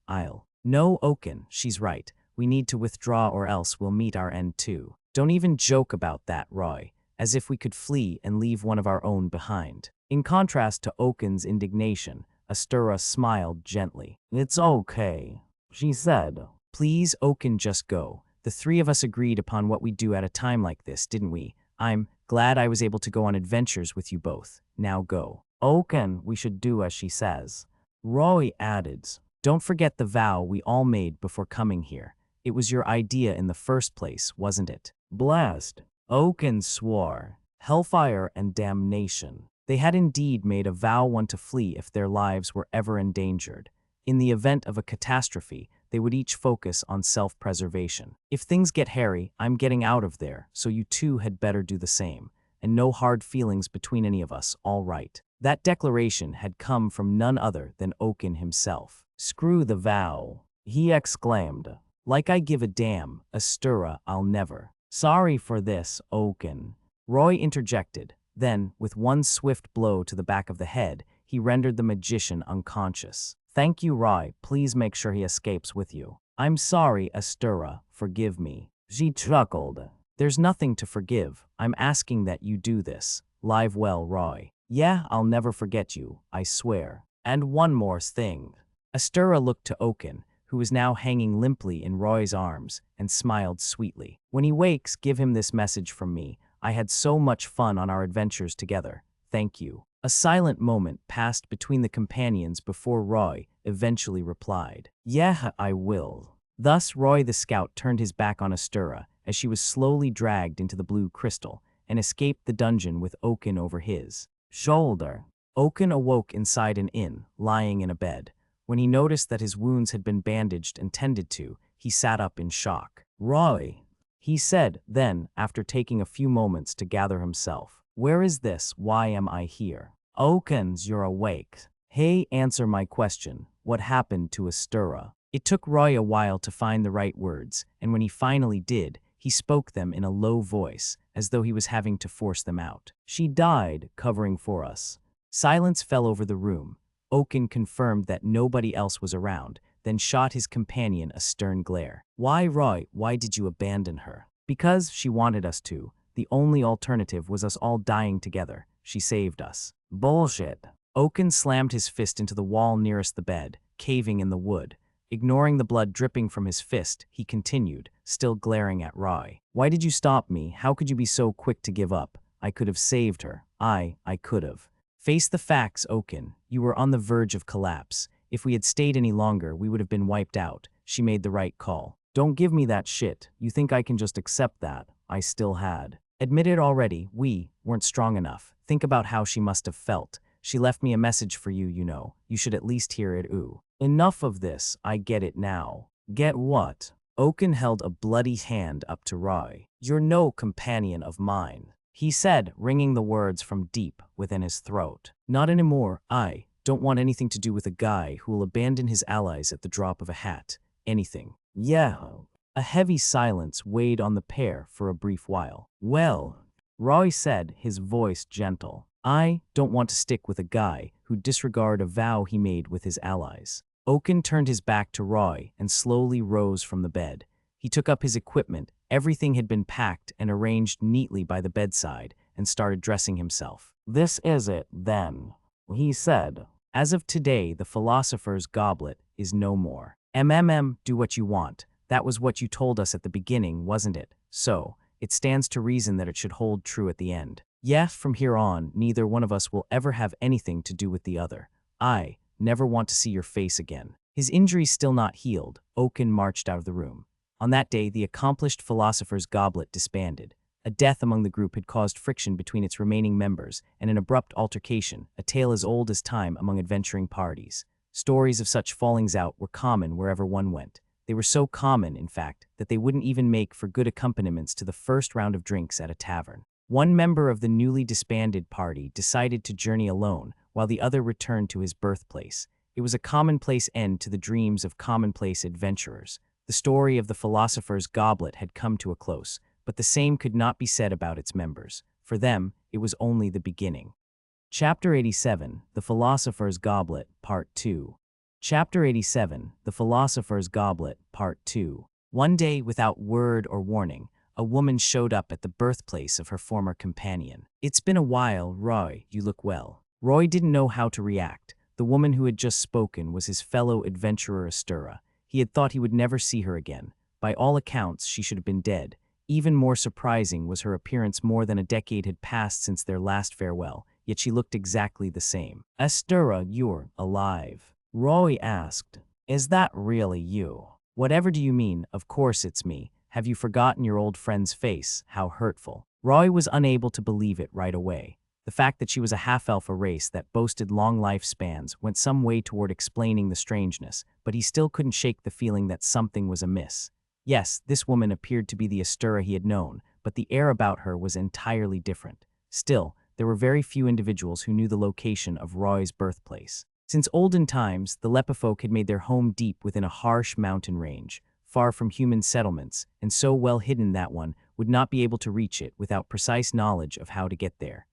No, Oaken, she's right. We need to withdraw or else we'll meet our end too. Don't even joke about that, Roy. As if we could flee and leave one of our own behind. In contrast to Oaken's indignation, Astirras smiled gently. It's okay, she said. Please, Oaken, just go. The three of us agreed upon what we'd do at a time like this, didn't we? I'm glad I was able to go on adventures with you both. Now go. Oaken, we should do as she says. Roy added, don't forget the vow we all made before coming here. It was your idea in the first place, wasn't it? Blessed. Oaken swore. Hellfire and damnation. They had indeed made a vow one to flee if their lives were ever endangered. In the event of a catastrophe, they would each focus on self-preservation. If things get hairy, I'm getting out of there, so you two had better do the same. And no hard feelings between any of us, all right. That declaration had come from none other than Oaken himself. Screw the vow, he exclaimed. Like I give a damn, Astirras, I'll never. Sorry for this, Oaken. Roy interjected. Then, with one swift blow to the back of the head, he rendered the magician unconscious. Thank you, Roy. Please make sure he escapes with you. I'm sorry, Astirras. Forgive me. She chuckled. There's nothing to forgive. I'm asking that you do this. Live well, Roy. Yeah, I'll never forget you, I swear. And one more thing. Astirras looked to Oaken, who was now hanging limply in Roy's arms, and smiled sweetly. When he wakes, give him this message from me. I had so much fun on our adventures together. Thank you. A silent moment passed between the companions before Roy eventually replied, Yeah, I will. Thus Roy the scout turned his back on Astirras as she was slowly dragged into the blue crystal and escaped the dungeon with Oaken over his shoulder. Oaken awoke inside an inn, lying in a bed. When he noticed that his wounds had been bandaged and tended to, he sat up in shock. Roy, he said, then, after taking a few moments to gather himself. Where is this? Why am I here? Oakens, you're awake. Hey, answer my question. What happened to Astirras? It took Roy a while to find the right words, and when he finally did, he spoke them in a low voice, as though he was having to force them out. She died, covering for us. Silence fell over the room. Oaken confirmed that nobody else was around, then shot his companion a stern glare. Why, Roy, why did you abandon her? Because she wanted us to. The only alternative was us all dying together. She saved us. Bullshit. Oaken slammed his fist into the wall nearest the bed, caving in the wood. Ignoring the blood dripping from his fist, he continued, still glaring at Roy. Why did you stop me? How could you be so quick to give up? I could have saved her. I could have. Face the facts, Oaken. You were on the verge of collapse. If we had stayed any longer, we would have been wiped out. She made the right call. Don't give me that shit. You think I can just accept that? I still had. Admit it already, we weren't strong enough. Think about how she must have felt. She left me a message for you, you know. You should at least hear it, ooh. Enough of this, I get it now. Get what? Oaken held a bloody hand up to Roy. You're no companion of mine, he said, wringing the words from deep within his throat. Not anymore. I don't want anything to do with a guy who will abandon his allies at the drop of a hat. Anything. Yeah. A heavy silence weighed on the pair for a brief while. Well, Roy said, his voice gentle. I don't want to stick with a guy who'd disregard a vow he made with his allies. Oaken turned his back to Roy and slowly rose from the bed. He took up his equipment, everything had been packed and arranged neatly by the bedside, and started dressing himself. This is it, then, he said. As of today, the Philosopher's Goblet is no more. Do what you want. That was what you told us at the beginning, wasn't it? So, it stands to reason that it should hold true at the end. Yes, from here on, neither one of us will ever have anything to do with the other. I never want to see your face again. His injuries still not healed, Oaken marched out of the room. On that day, the accomplished Philosopher's Goblet disbanded. A death among the group had caused friction between its remaining members, and an abrupt altercation, a tale as old as time among adventuring parties. Stories of such fallings out were common wherever one went. They were so common, in fact, that they wouldn't even make for good accompaniments to the first round of drinks at a tavern. One member of the newly disbanded party decided to journey alone, while the other returned to his birthplace. It was a commonplace end to the dreams of commonplace adventurers. The story of the Philosopher's Goblet had come to a close, but the same could not be said about its members. For them, it was only the beginning. Chapter 87, The Philosopher's Goblet, Part 2. Chapter 87, The Philosopher's Goblet, Part 2. One day, without word or warning, a woman showed up at the birthplace of her former companion. "It's been a while, Roy, you look well." Roy didn't know how to react. The woman who had just spoken was his fellow adventurer Astirras. He had thought he would never see her again. By all accounts, she should have been dead. Even more surprising was her appearance. More than a decade had passed since their last farewell, yet she looked exactly the same. "Astirras, you're alive?" Roy asked. "Is that really you?" "Whatever do you mean? Of course it's me. Have you forgotten your old friend's face? How hurtful." Roy was unable to believe it right away. The fact that she was a half-elf, a race that boasted long lifespans, went some way toward explaining the strangeness, but he still couldn't shake the feeling that something was amiss. Yes, this woman appeared to be the Astirras he had known, but the air about her was entirely different. Still, there were very few individuals who knew the location of Roy's birthplace. Since olden times, the Lepifolk had made their home deep within a harsh mountain range, far from human settlements, and so well hidden that one would not be able to reach it without precise knowledge of how to get there.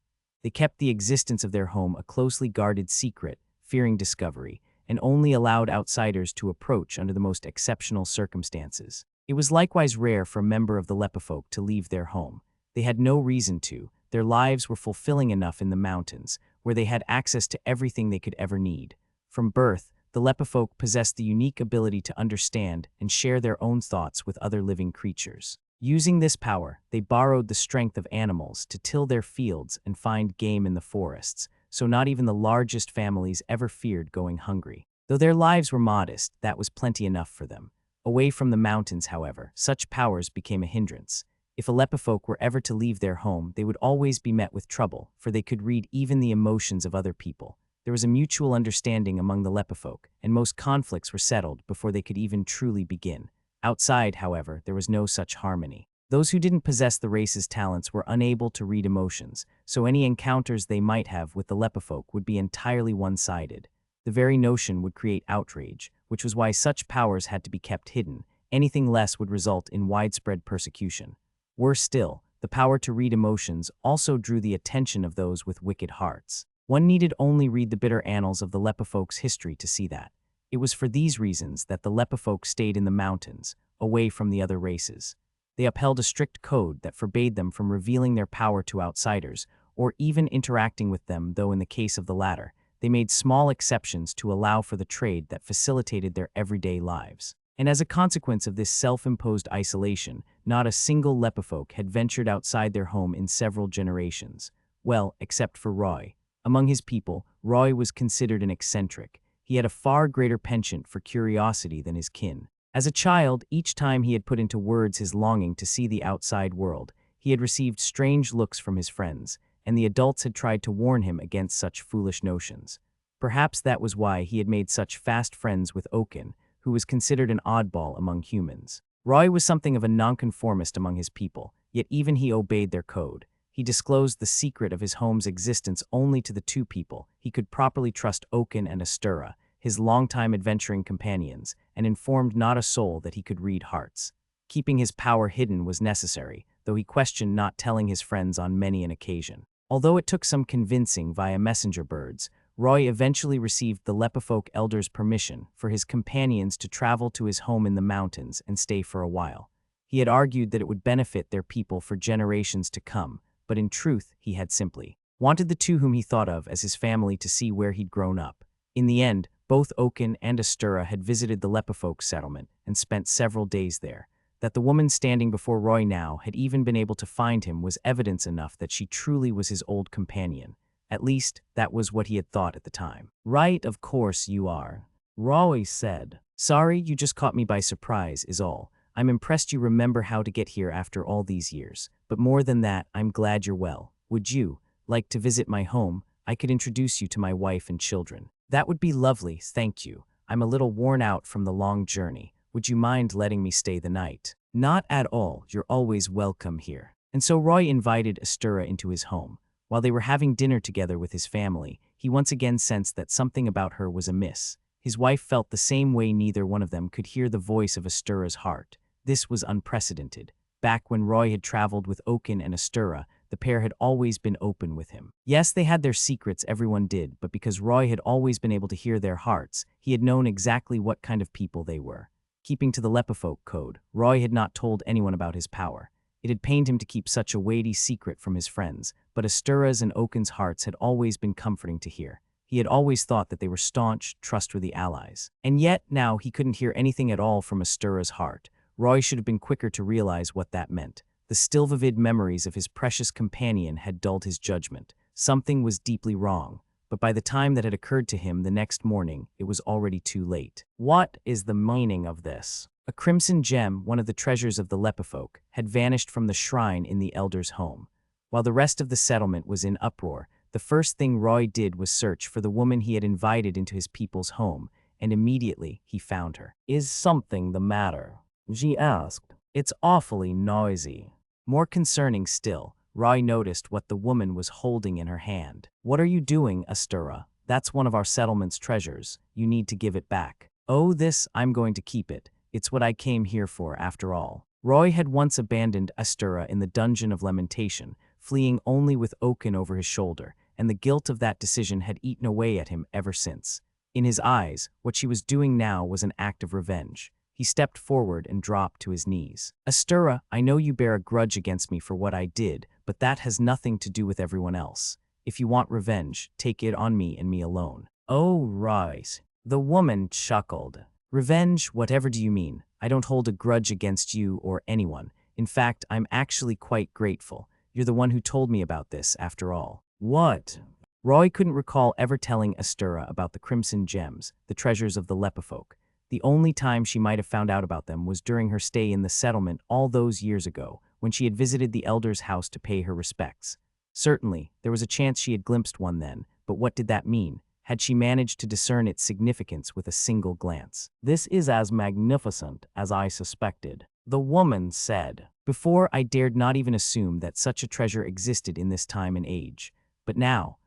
They kept the existence of their home a closely guarded secret, fearing discovery, and only allowed outsiders to approach under the most exceptional circumstances. It was likewise rare for a member of the Lepifolk to leave their home. They had no reason to. Their lives were fulfilling enough in the mountains, where they had access to everything they could ever need. From birth, the Lepifolk possessed the unique ability to understand and share their own thoughts with other living creatures. Using this power, they borrowed the strength of animals to till their fields and find game in the forests, so not even the largest families ever feared going hungry. Though their lives were modest, that was plenty enough for them. Away from the mountains, however, such powers became a hindrance. If a Lepifolk were ever to leave their home, they would always be met with trouble, for they could read even the emotions of other people. There was a mutual understanding among the Lepifolk, and most conflicts were settled before they could even truly begin. Outside, however, there was no such harmony. Those who didn't possess the race's talents were unable to read emotions, so any encounters they might have with the Lepifolk would be entirely one-sided. The very notion would create outrage, which was why such powers had to be kept hidden. Anything less would result in widespread persecution. Worse still, the power to read emotions also drew the attention of those with wicked hearts. One needed only read the bitter annals of the Lepifolk's history to see that. It was for these reasons that the Lepifolk stayed in the mountains, away from the other races. They upheld a strict code that forbade them from revealing their power to outsiders, or even interacting with them, though in the case of the latter, they made small exceptions to allow for the trade that facilitated their everyday lives. And as a consequence of this self-imposed isolation, not a single Lepifolk had ventured outside their home in several generations. Well, except for Roy. Among his people, Roy was considered an eccentric. He had a far greater penchant for curiosity than his kin. As a child, each time he had put into words his longing to see the outside world, he had received strange looks from his friends, and the adults had tried to warn him against such foolish notions. Perhaps that was why he had made such fast friends with Awaken, who was considered an oddball among humans. Roy was something of a nonconformist among his people, yet even he obeyed their code. He disclosed the secret of his home's existence only to the two people he could properly trust, Awaken and Astirras, his longtime adventuring companions, and informed not a soul that he could read hearts. Keeping his power hidden was necessary, though he questioned not telling his friends on many an occasion. Although it took some convincing via messenger birds, Roy eventually received the Lepifolk elder's permission for his companions to travel to his home in the mountains and stay for a while. He had argued that it would benefit their people for generations to come, but in truth he had simply wanted the two whom he thought of as his family to see where he'd grown up. In the end, both Awaken and Astirras had visited the Lepifolk settlement and spent several days there. That the woman standing before Roy now had even been able to find him was evidence enough that she truly was his old companion. At least, that was what he had thought at the time. "Right, of course you are," Roy said. "Sorry, you just caught me by surprise, is all. I'm impressed you remember how to get here after all these years. But more than that, I'm glad you're well. Would you like to visit my home? I could introduce you to my wife and children." "That would be lovely, thank you. I'm a little worn out from the long journey. Would you mind letting me stay the night?" "Not at all. You're always welcome here." And so Roy invited Astirras into his home. While they were having dinner together with his family, he once again sensed that something about her was amiss. His wife felt the same way. Neither one of them could hear the voice of Astirras' heart. This was unprecedented. Back when Roy had traveled with Awaken and Astirras, the pair had always been open with him. Yes, they had their secrets, everyone did, but because Roy had always been able to hear their hearts, he had known exactly what kind of people they were. Keeping to the Lepifolk code, Roy had not told anyone about his power. It had pained him to keep such a weighty secret from his friends, but Astirras and Oaken's hearts had always been comforting to hear. He had always thought that they were staunch, trustworthy allies. And yet, now he couldn't hear anything at all from Astirras' heart. Roy should have been quicker to realize what that meant. The still vivid memories of his precious companion had dulled his judgment. Something was deeply wrong. But by the time that had occurred to him the next morning, it was already too late. What is the meaning of this? A crimson gem, one of the treasures of the Lepifolk, had vanished from the shrine in the elder's home. While the rest of the settlement was in uproar, the first thing Roy did was search for the woman he had invited into his people's home, and immediately he found her. "Is something the matter?" she asked. "It's awfully noisy." More concerning still, Roy noticed what the woman was holding in her hand. "What are you doing, Astirras? That's one of our settlement's treasures. You need to give it back." "Oh, I'm going to keep it. It's what I came here for, after all." Roy had once abandoned Astirras in the Dungeon of Lamentation, fleeing only with Oaken over his shoulder, and the guilt of that decision had eaten away at him ever since. In his eyes, what she was doing now was an act of revenge. He stepped forward and dropped to his knees. "Astirras, I know you bear a grudge against me for what I did, but that has nothing to do with everyone else. If you want revenge, take it on me and me alone." "Oh, right." The woman chuckled. "Revenge, whatever do you mean? I don't hold a grudge against you or anyone. In fact, I'm actually quite grateful. You're the one who told me about this, after all." "What?" Roy couldn't recall ever telling Astirras about the crimson gems, the treasures of the Lepifolk. The only time she might have found out about them was during her stay in the settlement all those years ago, when she had visited the elder's house to pay her respects. Certainly, there was a chance she had glimpsed one then, but what did that mean? Had she managed to discern its significance with a single glance? "This is as magnificent as I suspected," the woman said. "Before, I dared not even assume that such a treasure existed in this time and age. But now,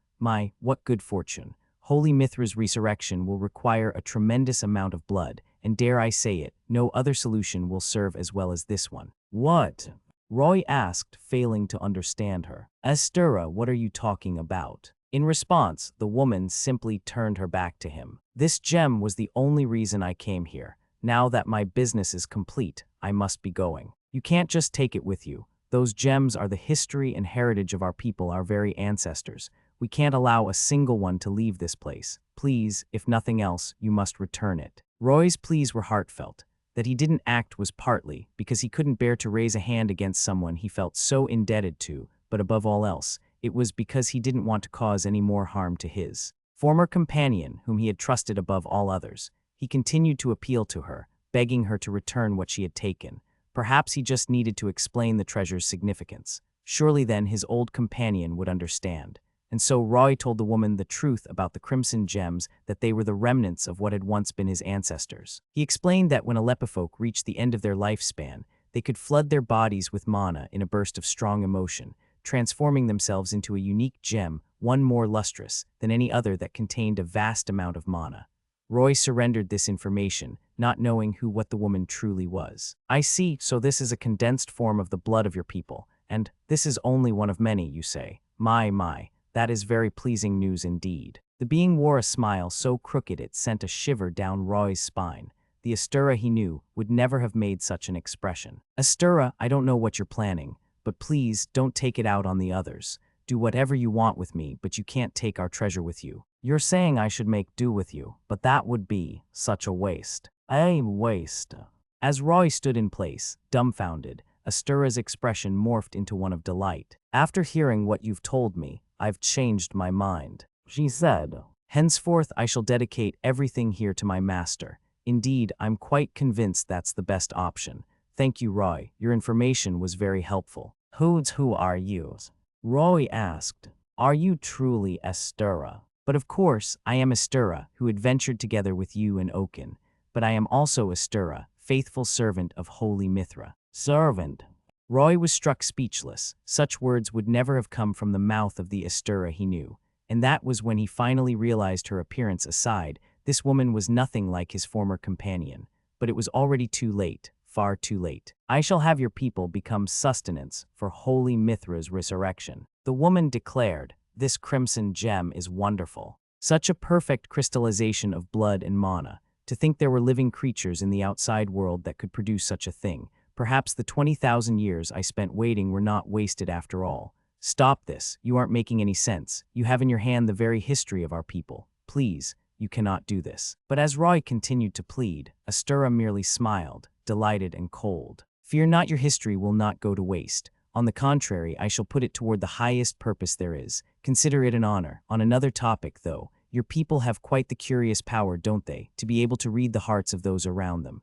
what good fortune. Holy Mithra's resurrection will require a tremendous amount of blood, and dare I say it, no other solution will serve as well as this one." "What?" Roy asked, failing to understand her. "Astirras, what are you talking about?" In response, the woman simply turned her back to him. "This gem was the only reason I came here. Now that my business is complete, I must be going. You can't just take it with you. Those gems are the history and heritage of our people, our very ancestors. We can't allow a single one to leave this place. Please, if nothing else, you must return it." Roy's pleas were heartfelt. That he didn't act was partly because he couldn't bear to raise a hand against someone he felt so indebted to, but above all else, it was because he didn't want to cause any more harm to his former companion, whom he had trusted above all others. He continued to appeal to her, begging her to return what she had taken. Perhaps he just needed to explain the treasure's significance. Surely then his old companion would understand. And so Roy told the woman the truth about the crimson gems, that they were the remnants of what had once been his ancestors. He explained that when a Lepifolk reached the end of their lifespan, they could flood their bodies with mana in a burst of strong emotion, transforming themselves into a unique gem, one more lustrous than any other that contained a vast amount of mana. Roy surrendered this information, not knowing what the woman truly was. "I see, so this is a condensed form of the blood of your people, and this is only one of many, you say. My, that is very pleasing news indeed." The being wore a smile so crooked it sent a shiver down Roy's spine. The Astirras he knew would never have made such an expression. "Astirras, I don't know what you're planning, but please don't take it out on the others. Do whatever you want with me, but you can't take our treasure with you. You're saying I should make do with you, but that would be such a waste." "A waste." As Roy stood in place, dumbfounded, Astirras' expression morphed into one of delight. "After hearing what you've told me, I've changed my mind," she said. "Henceforth, I shall dedicate everything here to my master. Indeed, I'm quite convinced that's the best option. Thank you, Roy. Your information was very helpful." Who are you?" Roy asked. "Are you truly Astirras?" "But of course, I am Astirras, who adventured together with you and Oaken. But I am also Astirras, faithful servant of Holy Mithra." "Servant?" Roy was struck speechless. Such words would never have come from the mouth of the Astirras he knew. And that was when he finally realized, her appearance aside, this woman was nothing like his former companion. But it was already too late. far too late. I shall have your people become sustenance for Holy Mithra's resurrection." The woman declared, "This crimson gem is wonderful. Such a perfect crystallization of blood and mana. To think there were living creatures in the outside world that could produce such a thing. Perhaps the 20,000 years I spent waiting were not wasted after all. Stop this. You aren't making any sense. You have in your hand the very history of our people. Please, you cannot do this." But as Roy continued to plead, Astirras merely smiled, delighted and cold. "Fear not, your history will not go to waste. On the contrary, I shall put it toward the highest purpose there is. Consider it an honor. On another topic, though, your people have quite the curious power, don't they, to be able to read the hearts of those around them.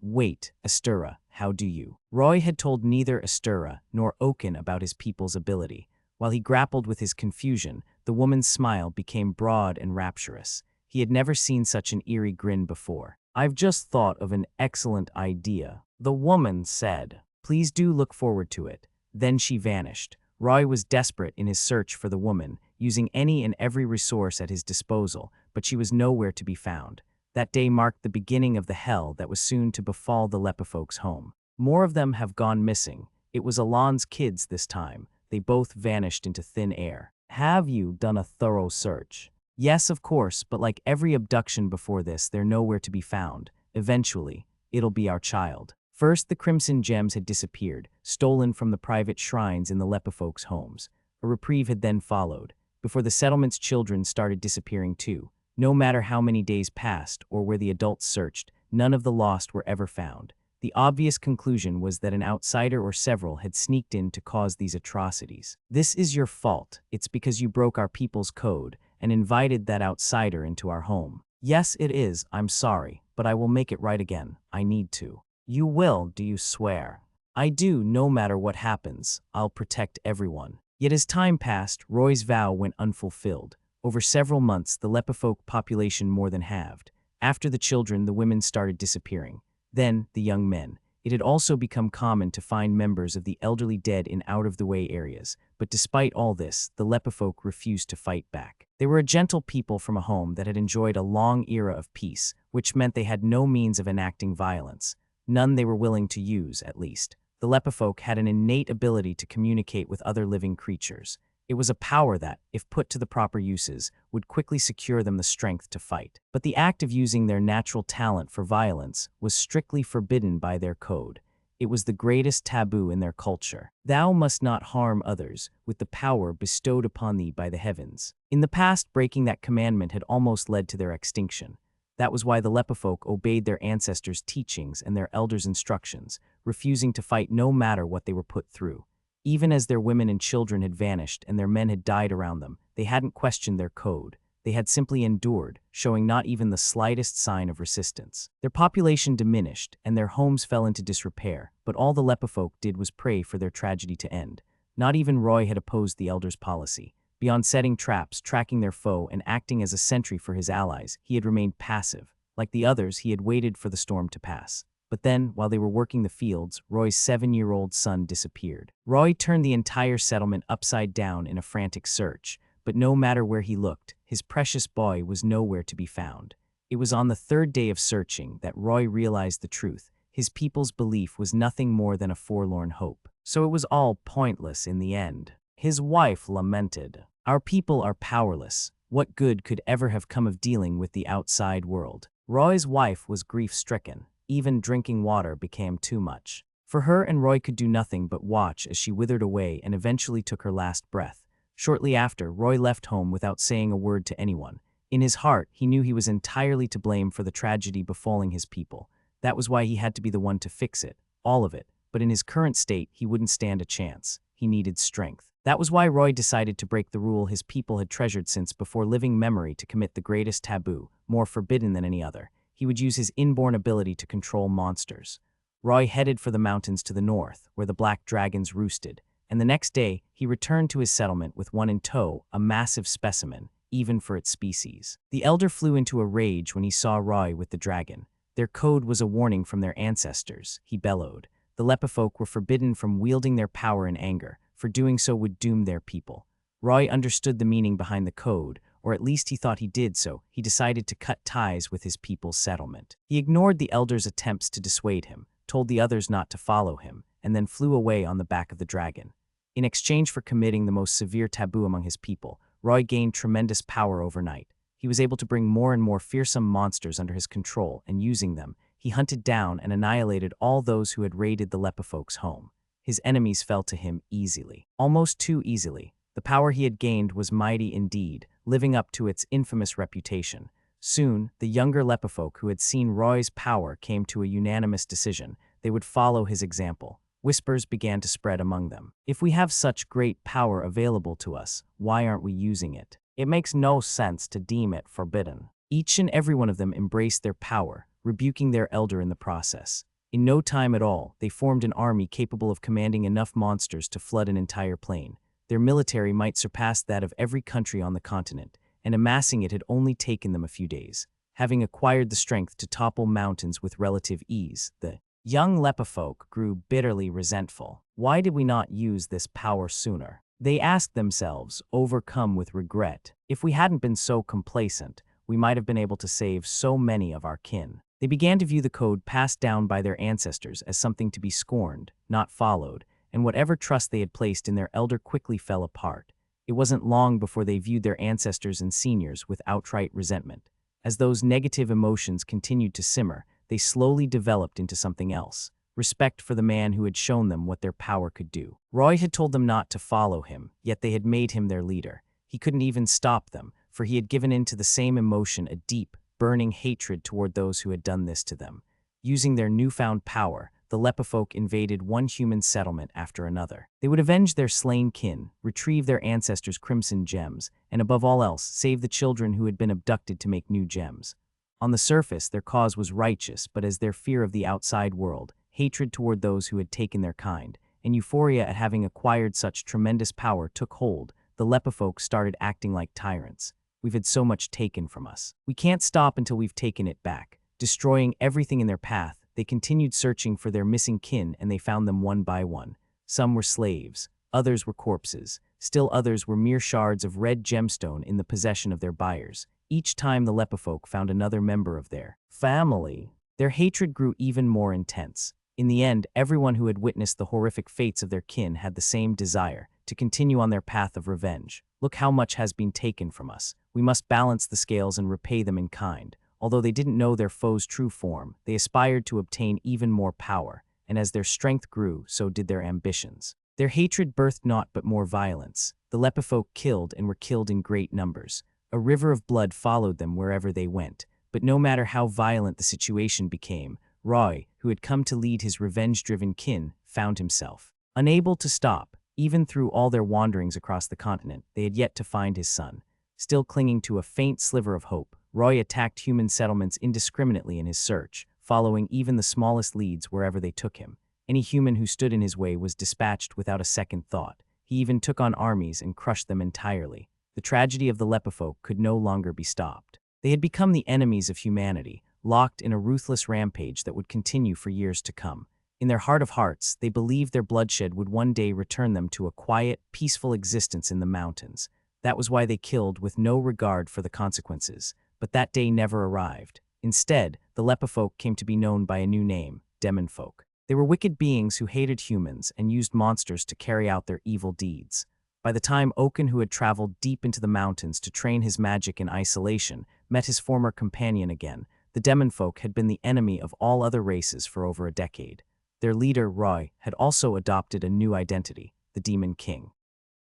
Wait, Astirras, how do you?" Roy had told neither Astirras nor Oaken about his people's ability. While he grappled with his confusion, the woman's smile became broad and rapturous. He had never seen such an eerie grin before. "I've just thought of an excellent idea," the woman said. "Please do look forward to it." Then she vanished. Roy was desperate in his search for the woman, using any and every resource at his disposal, but she was nowhere to be found. That day marked the beginning of the hell that was soon to befall the Lepifolk's home. More of them have gone missing. It was Alon's kids this time. They both vanished into thin air. "Have you done a thorough search?" "Yes, of course, but like every abduction before this, they're nowhere to be found. Eventually, it'll be our child." First, the crimson gems had disappeared, stolen from the private shrines in the Lepifolk's homes. A reprieve had then followed, before the settlement's children started disappearing too. No matter how many days passed or where the adults searched, none of the lost were ever found. The obvious conclusion was that an outsider or several had sneaked in to cause these atrocities. "This is your fault. It's because you broke our people's code and invited that outsider into our home." "Yes, it is. I'm sorry, but I will make it right again. I need to." "You will, do you swear?" "I do, no matter what happens. I'll protect everyone." Yet as time passed, Roy's vow went unfulfilled. Over several months, the Lepifolk population more than halved. After the children, the women started disappearing. Then, the young men. It had also become common to find members of the elderly dead in out-of-the-way areas. But despite all this, the Lepifolk refused to fight back. They were a gentle people from a home that had enjoyed a long era of peace, which meant they had no means of enacting violence. None they were willing to use, at least. The Lepifolk had an innate ability to communicate with other living creatures. It was a power that, if put to the proper uses, would quickly secure them the strength to fight. But the act of using their natural talent for violence was strictly forbidden by their code. It was the greatest taboo in their culture. "Thou must not harm others with the power bestowed upon thee by the heavens." In the past, breaking that commandment had almost led to their extinction. That was why the Lepifolk obeyed their ancestors' teachings and their elders' instructions, refusing to fight no matter what they were put through. Even as their women and children had vanished and their men had died around them, they hadn't questioned their code. They had simply endured, showing not even the slightest sign of resistance. Their population diminished, and their homes fell into disrepair, but all the Lepifolk did was pray for their tragedy to end. Not even Roy had opposed the elders' policy. Beyond setting traps, tracking their foe, and acting as a sentry for his allies, he had remained passive. Like the others, he had waited for the storm to pass. But then, while they were working the fields, Roy's 7-year-old son disappeared. Roy turned the entire settlement upside down in a frantic search, but no matter where he looked, his precious boy was nowhere to be found. It was on the third day of searching that Roy realized the truth. His people's belief was nothing more than a forlorn hope. So it was all pointless in the end. His wife lamented, "Our people are powerless. What good could ever have come of dealing with the outside world?" Roy's wife was grief-stricken. Even drinking water became too much. For her and Roy could do nothing but watch as she withered away and eventually took her last breath. Shortly after, Roy left home without saying a word to anyone. In his heart, he knew he was entirely to blame for the tragedy befalling his people. That was why he had to be the one to fix it, all of it. But in his current state, he wouldn't stand a chance. He needed strength. That was why Roy decided to break the rule his people had treasured since before living memory to commit the greatest taboo, more forbidden than any other. He would use his inborn ability to control monsters. Roy headed for the mountains to the north, where the black dragons roosted, and the next day he returned to his settlement with one in tow, a massive specimen, even for its species. The elder flew into a rage when he saw Roy with the dragon. Their code was a warning from their ancestors, he bellowed. The Lepifolk were forbidden from wielding their power in anger, for doing so would doom their people. Roy understood the meaning behind the code, or at least he thought he did, so he decided to cut ties with his people's settlement. He ignored the elders' attempts to dissuade him, told the others not to follow him, and then flew away on the back of the dragon. In exchange for committing the most severe taboo among his people, Roy gained tremendous power overnight. He was able to bring more and more fearsome monsters under his control, and using them, he hunted down and annihilated all those who had raided the Lepifolk's home. His enemies fell to him easily. Almost too easily. The power he had gained was mighty indeed, living up to its infamous reputation. Soon, the younger Lepifolk who had seen Roy's power came to a unanimous decision. They would follow his example. Whispers began to spread among them. If we have such great power available to us, why aren't we using it? It makes no sense to deem it forbidden. Each and every one of them embraced their power, rebuking their elder in the process. In no time at all, they formed an army capable of commanding enough monsters to flood an entire plain. Their military might surpass that of every country on the continent, and amassing it had only taken them a few days. Having acquired the strength to topple mountains with relative ease, the young Lepifolk grew bitterly resentful. Why did we not use this power sooner? They asked themselves, overcome with regret. If we hadn't been so complacent, we might have been able to save so many of our kin. They began to view the code passed down by their ancestors as something to be scorned, not followed, and whatever trust they had placed in their elder quickly fell apart. It wasn't long before they viewed their ancestors and seniors with outright resentment. As those negative emotions continued to simmer, they slowly developed into something else: respect for the man who had shown them what their power could do. Roy had told them not to follow him, yet they had made him their leader. He couldn't even stop them, for he had given in to the same emotion, a deep, burning hatred toward those who had done this to them. Using their newfound power, the Lepifolk invaded one human settlement after another. They would avenge their slain kin, retrieve their ancestors' crimson gems, and above all else, save the children who had been abducted to make new gems. On the surface, their cause was righteous, but as their fear of the outside world, hatred toward those who had taken their kind, and euphoria at having acquired such tremendous power took hold, the Lepifolk started acting like tyrants. We've had so much taken from us. We can't stop until we've taken it back. Destroying everything in their path, they continued searching for their missing kin, and they found them one by one. Some were slaves, others were corpses, still others were mere shards of red gemstone in the possession of their buyers. Each time the Lepifolk found another member of their family, their hatred grew even more intense. In the end, everyone who had witnessed the horrific fates of their kin had the same desire: to continue on their path of revenge. Look how much has been taken from us. We must balance the scales and repay them in kind. Although they didn't know their foe's true form, they aspired to obtain even more power, and as their strength grew, so did their ambitions. Their hatred birthed naught but more violence. The Lepifolk killed and were killed in great numbers. A river of blood followed them wherever they went. But no matter how violent the situation became, Roy, who had come to lead his revenge-driven kin, found himself unable to stop. Even through all their wanderings across the continent, they had yet to find his son. Still clinging to a faint sliver of hope, Roy attacked human settlements indiscriminately in his search, following even the smallest leads wherever they took him. Any human who stood in his way was dispatched without a second thought. He even took on armies and crushed them entirely. The tragedy of the Lepifolk could no longer be stopped. They had become the enemies of humanity, locked in a ruthless rampage that would continue for years to come. In their heart of hearts, they believed their bloodshed would one day return them to a quiet, peaceful existence in the mountains. That was why they killed with no regard for the consequences. But that day never arrived. Instead, the Lepifolk came to be known by a new name: Demonfolk. They were wicked beings who hated humans and used monsters to carry out their evil deeds. By the time Awaken, who had traveled deep into the mountains to train his magic in isolation, met his former companion again, the Demonfolk had been the enemy of all other races for over a decade. Their leader, Roy, had also adopted a new identity: the Demon King.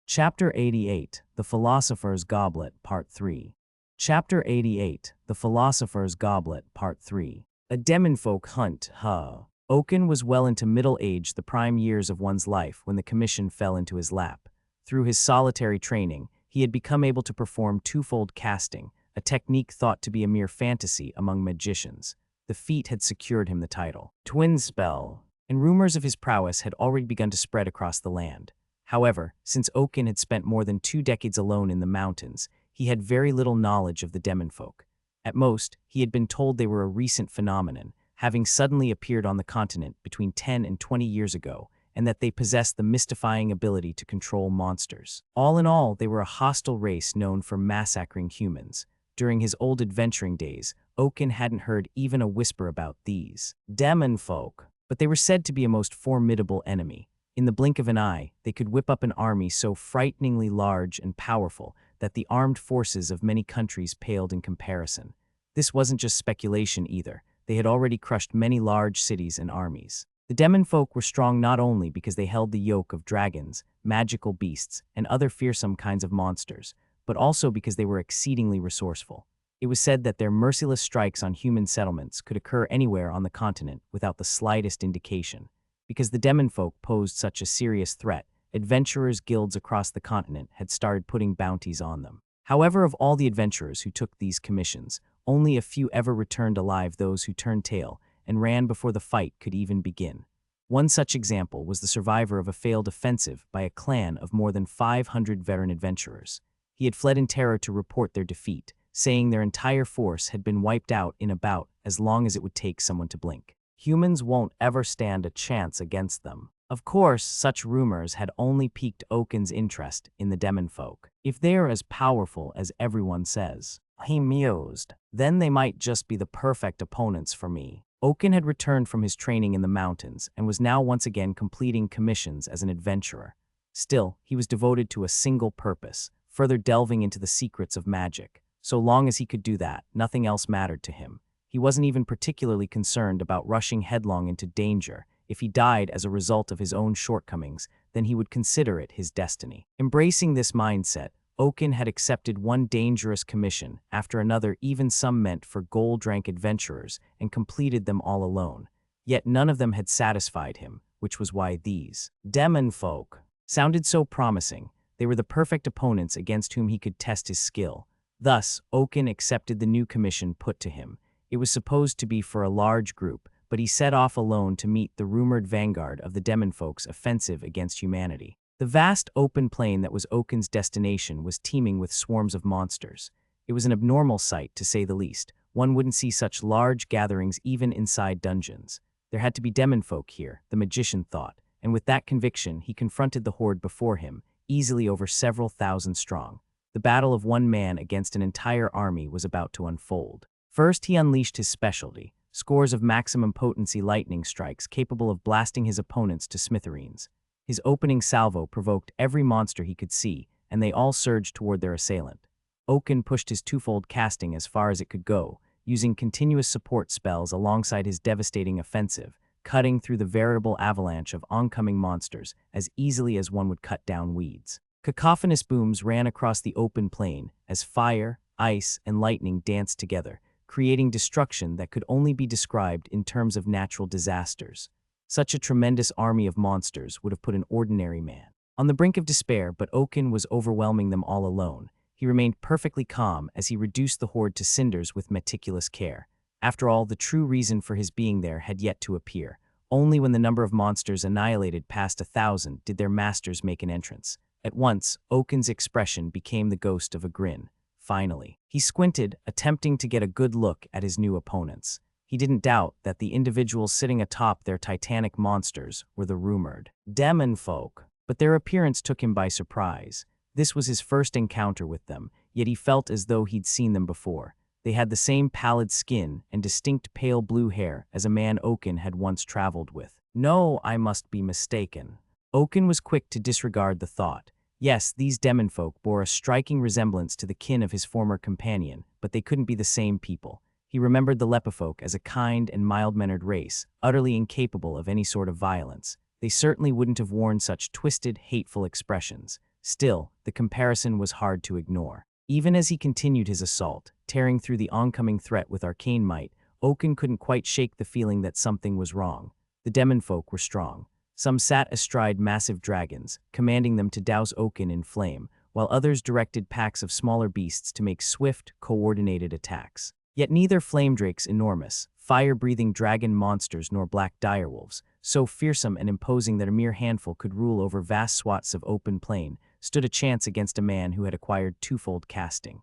Chapter 88, The Philosopher's Goblet, Part 3. Chapter 88, The Philosopher's Goblet, Part 3. A Demonfolk Hunt, Awaken was well into middle age, the prime years of one's life, when the commission fell into his lap. Through his solitary training, he had become able to perform twofold casting, a technique thought to be a mere fantasy among magicians. The feat had secured him the title Twin Spell, and rumors of his prowess had already begun to spread across the land. However, since Awaken had spent more than 2 decades alone in the mountains, he had very little knowledge of the Demonfolk. At most, he had been told they were a recent phenomenon, having suddenly appeared on the continent between 10 and 20 years ago, and that they possessed the mystifying ability to control monsters. All in all, they were a hostile race known for massacring humans. During his old adventuring days, Awaken hadn't heard even a whisper about these Demonfolk. but they were said to be a most formidable enemy. In the blink of an eye, they could whip up an army so frighteningly large and powerful that the armed forces of many countries paled in comparison. This wasn't just speculation either. They had already crushed many large cities and armies. The demon folk were strong not only because they held the yoke of dragons, magical beasts, and other fearsome kinds of monsters, but also because they were exceedingly resourceful. It was said that their merciless strikes on human settlements could occur anywhere on the continent without the slightest indication. Because the demon folk posed such a serious threat, adventurers' guilds across the continent had started putting bounties on them. However, of all the adventurers who took these commissions, only a few ever returned alive, those who turned tail and ran before the fight could even begin. One such example was the survivor of a failed offensive by a clan of more than 500 veteran adventurers. He had fled in terror to report their defeat, saying their entire force had been wiped out in about as long as it would take someone to blink. Humans won't ever stand a chance against them. Of course, such rumors had only piqued Oaken's interest in the demon folk. If they are as powerful as everyone says, he mused, then they might just be the perfect opponents for me. Oaken had returned from his training in the mountains and was now once again completing commissions as an adventurer. Still, he was devoted to a single purpose, further delving into the secrets of magic. So long as he could do that, nothing else mattered to him. He wasn't even particularly concerned about rushing headlong into danger. If he died as a result of his own shortcomings, then he would consider it his destiny. Embracing this mindset, Oaken had accepted one dangerous commission after another, even some meant for gold-rank adventurers, and completed them all alone. Yet none of them had satisfied him, which was why these demon folk sounded so promising. They were the perfect opponents against whom he could test his skill. Thus, Oaken accepted the new commission put to him. It was supposed to be for a large group, but he set off alone to meet the rumored vanguard of the demon folk's offensive against humanity. The vast open plain that was Oaken's destination was teeming with swarms of monsters. It was an abnormal sight, to say the least. One wouldn't see such large gatherings even inside dungeons. There had to be demon folk here, the magician thought, and with that conviction he confronted the horde before him, easily over several thousand strong. The battle of one man against an entire army was about to unfold. First, he unleashed his specialty, scores of maximum potency lightning strikes capable of blasting his opponents to smithereens. His opening salvo provoked every monster he could see, and they all surged toward their assailant. Oaken pushed his twofold casting as far as it could go, using continuous support spells alongside his devastating offensive, cutting through the veritable avalanche of oncoming monsters as easily as one would cut down weeds. Cacophonous booms ran across the open plain as fire, ice, and lightning danced together, creating destruction that could only be described in terms of natural disasters. Such a tremendous army of monsters would have put an ordinary man on the brink of despair, but Oaken was overwhelming them all alone. He remained perfectly calm as he reduced the horde to cinders with meticulous care. After all, the true reason for his being there had yet to appear. Only when the number of monsters annihilated past 1,000 did their masters make an entrance. At once, Oaken's expression became the ghost of a grin. Finally, he squinted, attempting to get a good look at his new opponents. He didn't doubt that the individuals sitting atop their titanic monsters were the rumored demon folk, but their appearance took him by surprise. This was his first encounter with them, yet he felt as though he'd seen them before. They had the same pallid skin and distinct pale blue hair as a man Oaken had once traveled with. No, I must be mistaken. Oaken was quick to disregard the thought. Yes, these demon folk bore a striking resemblance to the kin of his former companion, but they couldn't be the same people. He remembered the Lepifolk as a kind and mild-mannered race, utterly incapable of any sort of violence. They certainly wouldn't have worn such twisted, hateful expressions. Still, the comparison was hard to ignore. Even as he continued his assault, tearing through the oncoming threat with arcane might, Oaken couldn't quite shake the feeling that something was wrong. The demon folk were strong. Some sat astride massive dragons, commanding them to douse Oaken in flame, while others directed packs of smaller beasts to make swift, coordinated attacks. Yet neither Flamedrake's enormous, fire-breathing dragon monsters nor black direwolves, so fearsome and imposing that a mere handful could rule over vast swaths of open plain, stood a chance against a man who had acquired twofold casting.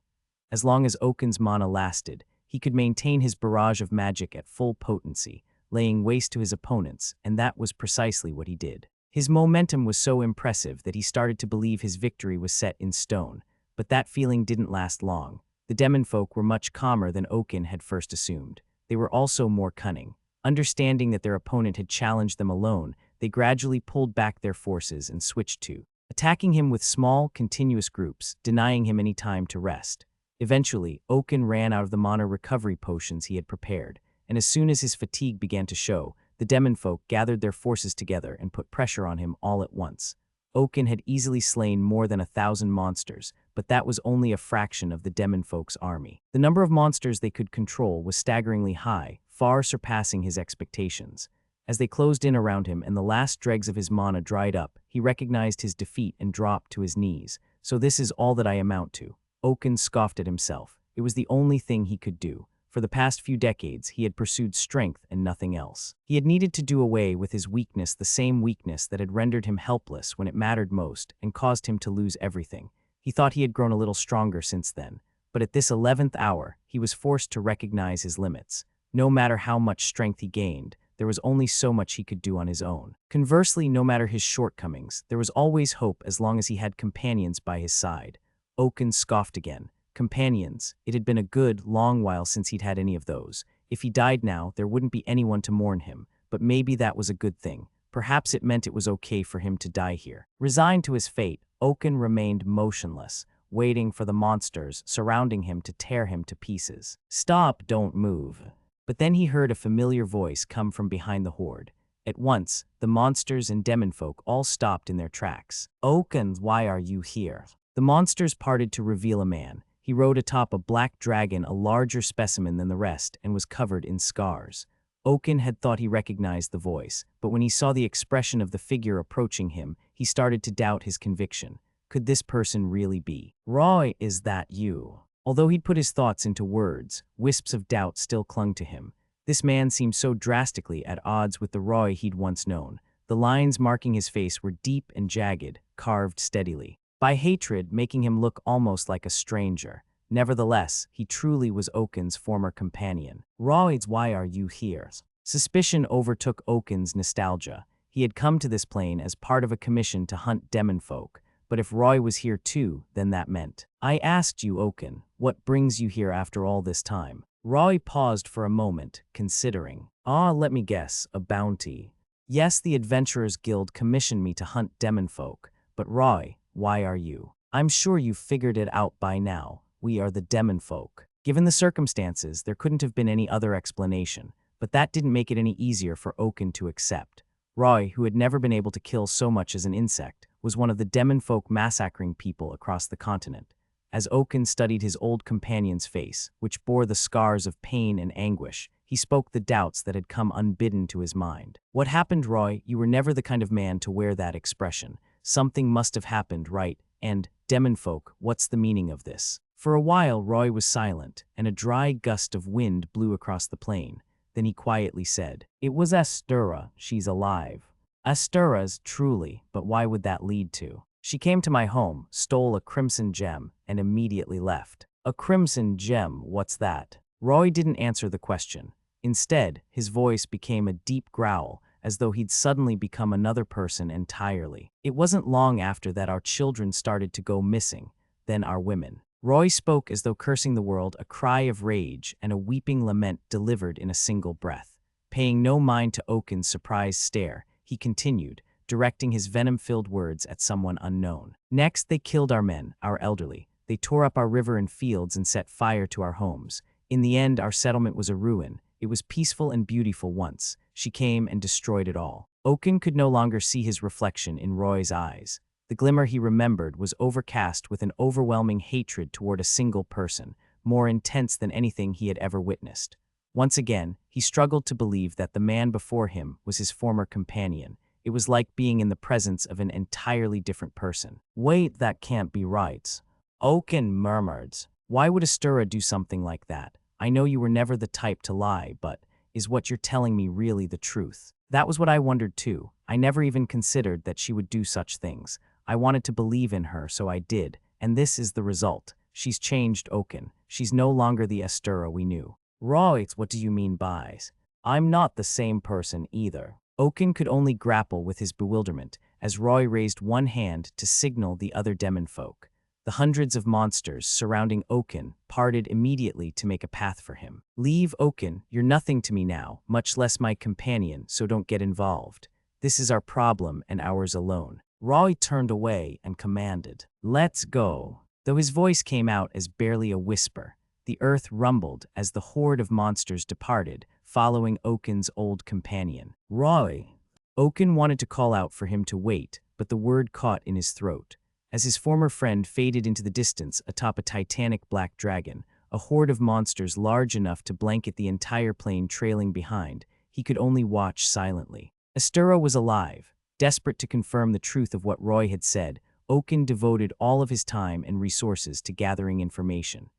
As long as Oaken's mana lasted, he could maintain his barrage of magic at full potency, laying waste to his opponents, and that was precisely what he did. His momentum was so impressive that he started to believe his victory was set in stone, but that feeling didn't last long. The demon folk were much calmer than Oaken had first assumed. They were also more cunning. Understanding that their opponent had challenged them alone, they gradually pulled back their forces and switched to attacking him with small, continuous groups, denying him any time to rest. Eventually, Oaken ran out of the mana recovery potions he had prepared, and as soon as his fatigue began to show, the demon folk gathered their forces together and put pressure on him all at once. Oaken had easily slain more than 1,000 monsters, but that was only a fraction of the demon folk's army. The number of monsters they could control was staggeringly high, far surpassing his expectations. As they closed in around him and the last dregs of his mana dried up, he recognized his defeat and dropped to his knees. So this is all that I amount to. Oaken scoffed at himself. It was the only thing he could do. For the past few decades, he had pursued strength and nothing else. He had needed to do away with his weakness, the same weakness that had rendered him helpless when it mattered most and caused him to lose everything. He thought he had grown a little stronger since then, but at this 11th hour, he was forced to recognize his limits. No matter how much strength he gained, there was only so much he could do on his own. Conversely, no matter his shortcomings, there was always hope as long as he had companions by his side. Oaken scoffed again. Companions. It had been a good, long while since he'd had any of those. If he died now, there wouldn't be anyone to mourn him, but maybe that was a good thing. Perhaps it meant it was okay for him to die here. Resigned to his fate, Oaken remained motionless, waiting for the monsters surrounding him to tear him to pieces. "Stop, don't move." But then he heard a familiar voice come from behind the horde. At once, the monsters and demon folk all stopped in their tracks. "Oaken, why are you here?" The monsters parted to reveal a man. He rode atop a black dragon, a larger specimen than the rest, and was covered in scars. Oaken had thought he recognized the voice, but when he saw the expression of the figure approaching him, he started to doubt his conviction. Could this person really be? "Roy, is that you?" Although he'd put his thoughts into words, wisps of doubt still clung to him. This man seemed so drastically at odds with the Roy he'd once known. The lines marking his face were deep and jagged, carved steadily by hatred, making him look almost like a stranger. Nevertheless, he truly was Oaken's former companion. "Roy, why are you here?" Suspicion overtook Oaken's nostalgia. He had come to this plane as part of a commission to hunt demon folk. But if Roy was here too, then that meant. "I asked you, Oaken, what brings you here after all this time?" Roy paused for a moment, considering. Let me guess, a bounty." "Yes, the Adventurers Guild commissioned me to hunt demon folk. But Roy, why are you?" "I'm sure you've figured it out by now. We are the demon folk." Given the circumstances, there couldn't have been any other explanation, but that didn't make it any easier for Oaken to accept. Roy, who had never been able to kill so much as an insect, was one of the demon folk massacring people across the continent. As Oaken studied his old companion's face, which bore the scars of pain and anguish, he spoke the doubts that had come unbidden to his mind. "What happened, Roy? You were never the kind of man to wear that expression. Something must have happened, right? And, demon folk, what's the meaning of this?" For a while, Roy was silent, and a dry gust of wind blew across the plain. Then he quietly said, "It was Astirras. She's alive." "Astirras, truly, but why would that lead to?" "She came to my home, stole a crimson gem, and immediately left." "A crimson gem, what's that?" Roy didn't answer the question. Instead, his voice became a deep growl, as though he'd suddenly become another person entirely. "It wasn't long after that our children started to go missing, then our women." Roy spoke as though cursing the world, a cry of rage and a weeping lament delivered in a single breath. Paying no mind to Oaken's surprised stare, he continued, directing his venom-filled words at someone unknown. "Next, they killed our men, our elderly. They tore up our river and fields and set fire to our homes. In the end, our settlement was a ruin. It was peaceful and beautiful once. She came and destroyed it all." Oaken could no longer see his reflection in Roy's eyes. The glimmer he remembered was overcast with an overwhelming hatred toward a single person, more intense than anything he had ever witnessed. Once again, he struggled to believe that the man before him was his former companion. It was like being in the presence of an entirely different person. "Wait, that can't be right." Oaken murmured. "Why would Astirras do something like that? I know you were never the type to lie, but is what you're telling me really the truth?" "That was what I wondered too. I never even considered that she would do such things. I wanted to believe in her, so I did, and this is the result. She's changed, Oaken. She's no longer the Astirras we knew." "Right, what do you mean by?" "I'm not the same person either." Oaken could only grapple with his bewilderment as Roy raised one hand to signal the other demon folk. The hundreds of monsters surrounding Oaken parted immediately to make a path for him. "Leave, Oaken, you're nothing to me now, much less my companion, so don't get involved. This is our problem and ours alone." Roy turned away and commanded, "Let's go." Though his voice came out as barely a whisper, the earth rumbled as the horde of monsters departed, following Oaken's old companion. "Roy!" Oaken wanted to call out for him to wait, but the word caught in his throat. As his former friend faded into the distance atop a titanic black dragon, a horde of monsters large enough to blanket the entire plane trailing behind, he could only watch silently. Astirras was alive. Desperate to confirm the truth of what Roy had said, Oaken devoted all of his time and resources to gathering information.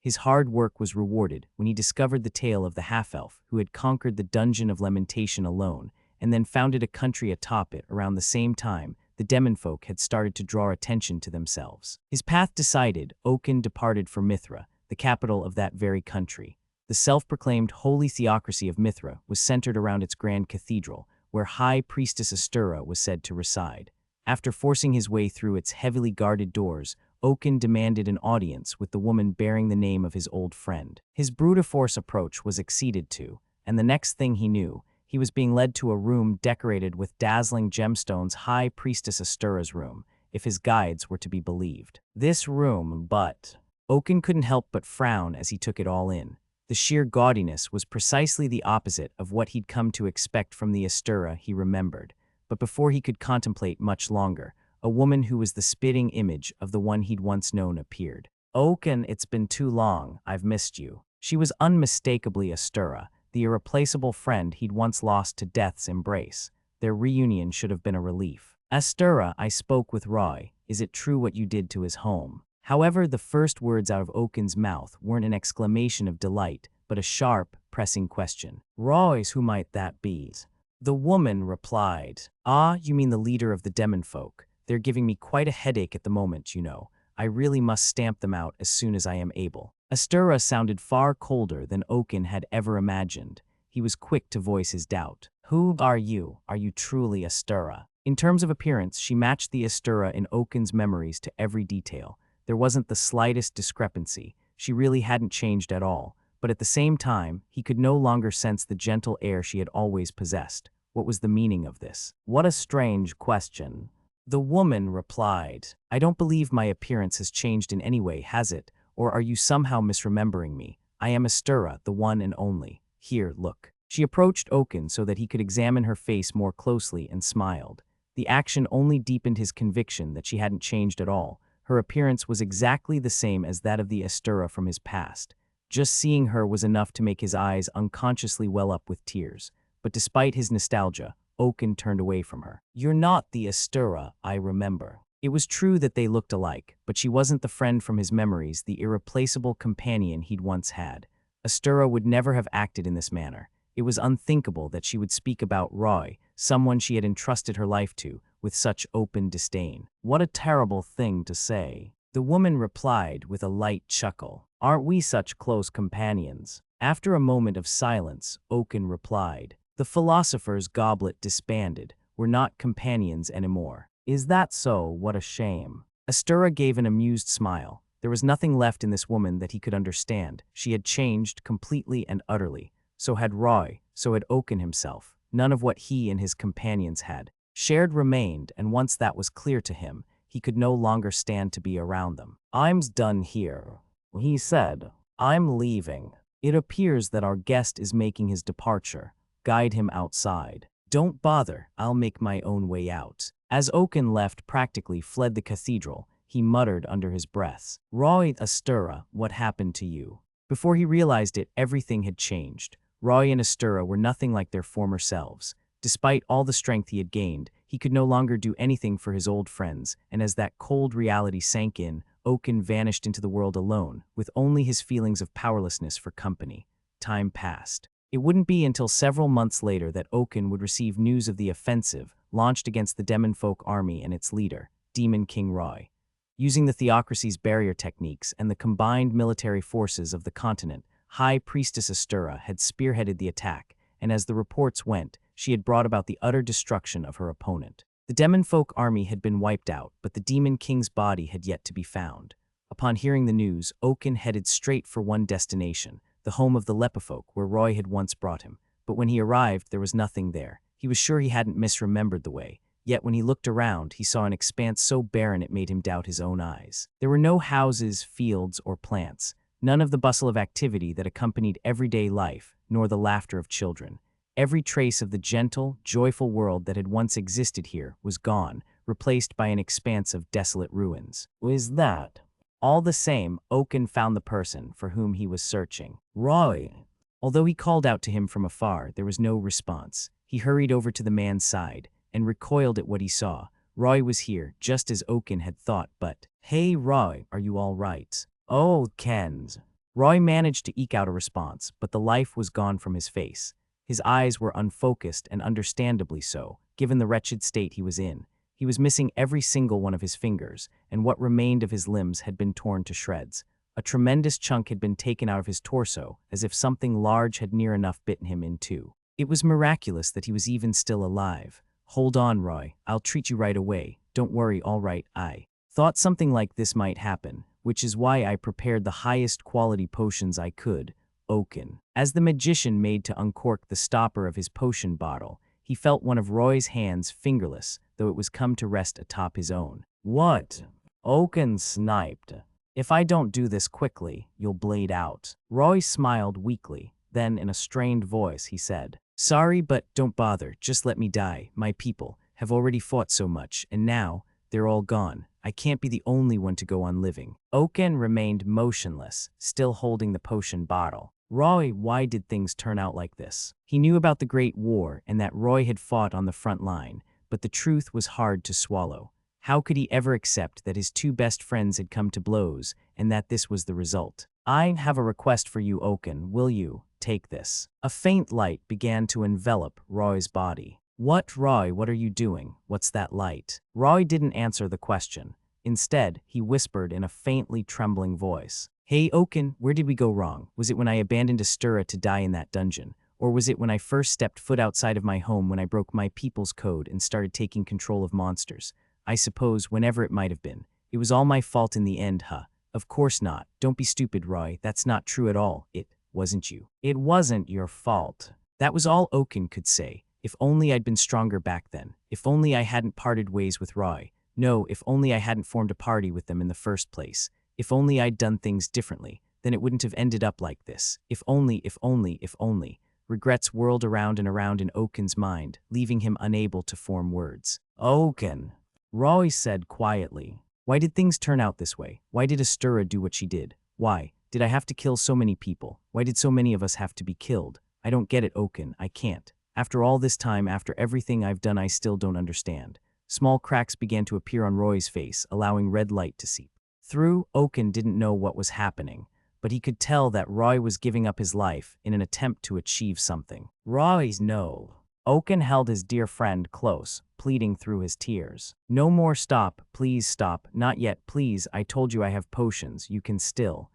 His hard work was rewarded when he discovered the tale of the half-elf who had conquered the Dungeon of Lamentation alone, and then founded a country atop it around the same time the demonfolk had started to draw attention to themselves. His path decided, Oaken departed for Mithra, the capital of that very country. The self-proclaimed Holy Theocracy of Mithra was centered around its grand cathedral, where High Priestess Astirras was said to reside. After forcing his way through its heavily guarded doors, Oaken demanded an audience with the woman bearing the name of his old friend. His brute force approach was acceded to, and the next thing he knew, he was being led to a room decorated with dazzling gemstones. High Priestess Astirras' room, if his guides were to be believed. This room, but Oaken couldn't help but frown as he took it all in. The sheer gaudiness was precisely the opposite of what he'd come to expect from the Astirras he remembered. But before he could contemplate much longer, a woman who was the spitting image of the one he'd once known appeared. "Oaken, it's been too long, I've missed you." She was unmistakably Astirras, the irreplaceable friend he'd once lost to death's embrace. Their reunion should have been a relief. "Astirras, I spoke with Roy. Is it true what you did to his home?" However, the first words out of Oaken's mouth weren't an exclamation of delight, but a sharp, pressing question. "Roy's, who might that be?" The woman replied, "Ah, you mean the leader of the demonfolk. They're giving me quite a headache at the moment, you know. I really must stamp them out as soon as I am able." Astirras sounded far colder than Oaken had ever imagined. He was quick to voice his doubt. "Who are you? Are you truly Astirras?" In terms of appearance, she matched the Astirras in Oaken's memories to every detail. There wasn't the slightest discrepancy. She really hadn't changed at all. But at the same time, he could no longer sense the gentle air she had always possessed. What was the meaning of this? "What a strange question." The woman replied, "I don't believe my appearance has changed in any way, has it? Or are you somehow misremembering me? I am Astirras, the one and only. Here, look." She approached Oaken so that he could examine her face more closely and smiled. The action only deepened his conviction that she hadn't changed at all. Her appearance was exactly the same as that of the Astirras from his past. Just seeing her was enough to make his eyes unconsciously well up with tears. But despite his nostalgia, Oaken turned away from her. "You're not the Astirras I remember." It was true that they looked alike, but she wasn't the friend from his memories, the irreplaceable companion he'd once had. Astirras would never have acted in this manner. It was unthinkable that she would speak about Roy, someone she had entrusted her life to, with such open disdain. "What a terrible thing to say." The woman replied with a light chuckle. "Aren't we such close companions?" After a moment of silence, Oaken replied, "The Philosopher's Goblet disbanded. We're not companions anymore." "Is that so? What a shame." Astirras gave an amused smile. There was nothing left in this woman that he could understand. She had changed completely and utterly. So had Roy, so had Oaken himself. None of what he and his companions had shared remained, and once that was clear to him, he could no longer stand to be around them. "I'm done here," he said. "I'm leaving. It appears that our guest is making his departure. Guide him outside." "Don't bother, I'll make my own way out." As Oaken left, practically fled the cathedral, he muttered under his breath, "Roy Astirras, what happened to you?" Before he realized it, everything had changed. Roy and Astirras were nothing like their former selves. Despite all the strength he had gained, he could no longer do anything for his old friends, and as that cold reality sank in, Oaken vanished into the world alone, with only his feelings of powerlessness for company. Time passed. It wouldn't be until several months later that Oaken would receive news of the offensive launched against the demonfolk army and its leader, Demon King Roy. Using the Theocracy's barrier techniques and the combined military forces of the continent, High Priestess Astirras had spearheaded the attack, and as the reports went, she had brought about the utter destruction of her opponent. The demon folk army had been wiped out, but the demon king's body had yet to be found. Upon hearing the news, Oaken headed straight for one destination, the home of the Lepifolk where Roy had once brought him. But when he arrived, there was nothing there. He was sure he hadn't misremembered the way. Yet when he looked around, he saw an expanse so barren it made him doubt his own eyes. There were no houses, fields, or plants, none of the bustle of activity that accompanied everyday life, nor the laughter of children. Every trace of the gentle, joyful world that had once existed here was gone, replaced by an expanse of desolate ruins. What is that? All the same, Oaken found the person for whom he was searching. Roy! Although he called out to him from afar, there was no response. He hurried over to the man's side and recoiled at what he saw. Roy was here, just as Oaken had thought, but, "Hey, Roy, are you all right?" "Oh, Kens." Roy managed to eke out a response, but the life was gone from his face. His eyes were unfocused, and understandably so, given the wretched state he was in. He was missing every single one of his fingers, and what remained of his limbs had been torn to shreds. A tremendous chunk had been taken out of his torso, as if something large had near enough bitten him in two. It was miraculous that he was even still alive. "Hold on, Roy. I'll treat you right away. Don't worry, all right." I thought something like this might happen, which is why I prepared the highest quality potions I could. Oaken. As the magician made to uncork the stopper of his potion bottle, he felt one of Roy's hands fingerless, though it was come to rest atop his own. "What?" Oaken sniped. "If I don't do this quickly, you'll bleed out." Roy smiled weakly. Then, in a strained voice, he said, "Sorry, but don't bother. Just let me die. My people have already fought so much, and now they're all gone. I can't be the only one to go on living." Oaken remained motionless, still holding the potion bottle. Roy, why did things turn out like this? He knew about the Great War and that Roy had fought on the front line, but the truth was hard to swallow. How could he ever accept that his two best friends had come to blows and that this was the result? "I have a request for you, Oaken. Will you take this?" A faint light began to envelop Roy's body. "What, Roy, what are you doing? What's that light?" Roy didn't answer the question. Instead, he whispered in a faintly trembling voice, "Hey, Oaken, where did we go wrong? Was it when I abandoned Astirras to die in that dungeon? Or was it when I first stepped foot outside of my home when I broke my people's code and started taking control of monsters? I suppose, whenever it might have been. It was all my fault in the end, huh?" "Of course not. Don't be stupid, Roy. That's not true at all. It wasn't you. It wasn't your fault." That was all Oaken could say. If only I'd been stronger back then. If only I hadn't parted ways with Roy. No, if only I hadn't formed a party with them in the first place. If only I'd done things differently, then it wouldn't have ended up like this. If only, if only, if only. Regrets whirled around and around in Oaken's mind, leaving him unable to form words. "Oaken," Roy said quietly. "Why did things turn out this way? Why did Astirras do what she did? Why did I have to kill so many people? Why did so many of us have to be killed? I don't get it, Oaken. I can't. After all this time, after everything I've done, I still don't understand." Small cracks began to appear on Roy's face, allowing red light to seep through. Oaken didn't know what was happening, but he could tell that Roy was giving up his life in an attempt to achieve something. "Roy's no." Oaken held his dear friend close, pleading through his tears. "No more, stop, please stop, not yet, please. I told you I have potions, you can still.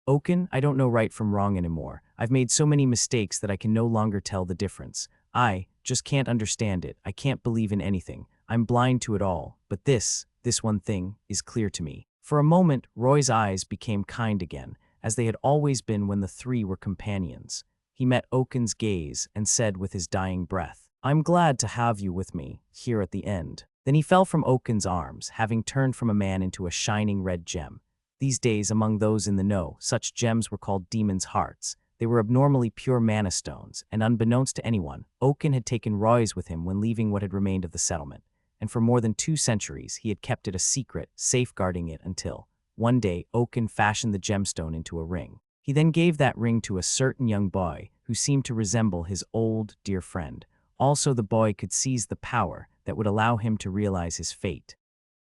Oaken, I don't know right from wrong anymore. I've made so many mistakes that I can no longer tell the difference. I just can't understand it. I can't believe in anything. I'm blind to it all, but this one thing is clear to me." For a moment, Roy's eyes became kind again, as they had always been when the three were companions. He met Oaken's gaze and said with his dying breath, "I'm glad to have you with me, here at the end." Then he fell from Oaken's arms, having turned from a man into a shining red gem. These days, among those in the know, such gems were called demons' hearts. They were abnormally pure mana stones, and unbeknownst to anyone, Oaken had taken Roy's with him when leaving what had remained of the settlement. And for more than 2 centuries, he had kept it a secret, safeguarding it until, one day, Oaken fashioned the gemstone into a ring. He then gave that ring to a certain young boy who seemed to resemble his old, dear friend. Also, the boy could seize the power that would allow him to realize his fate.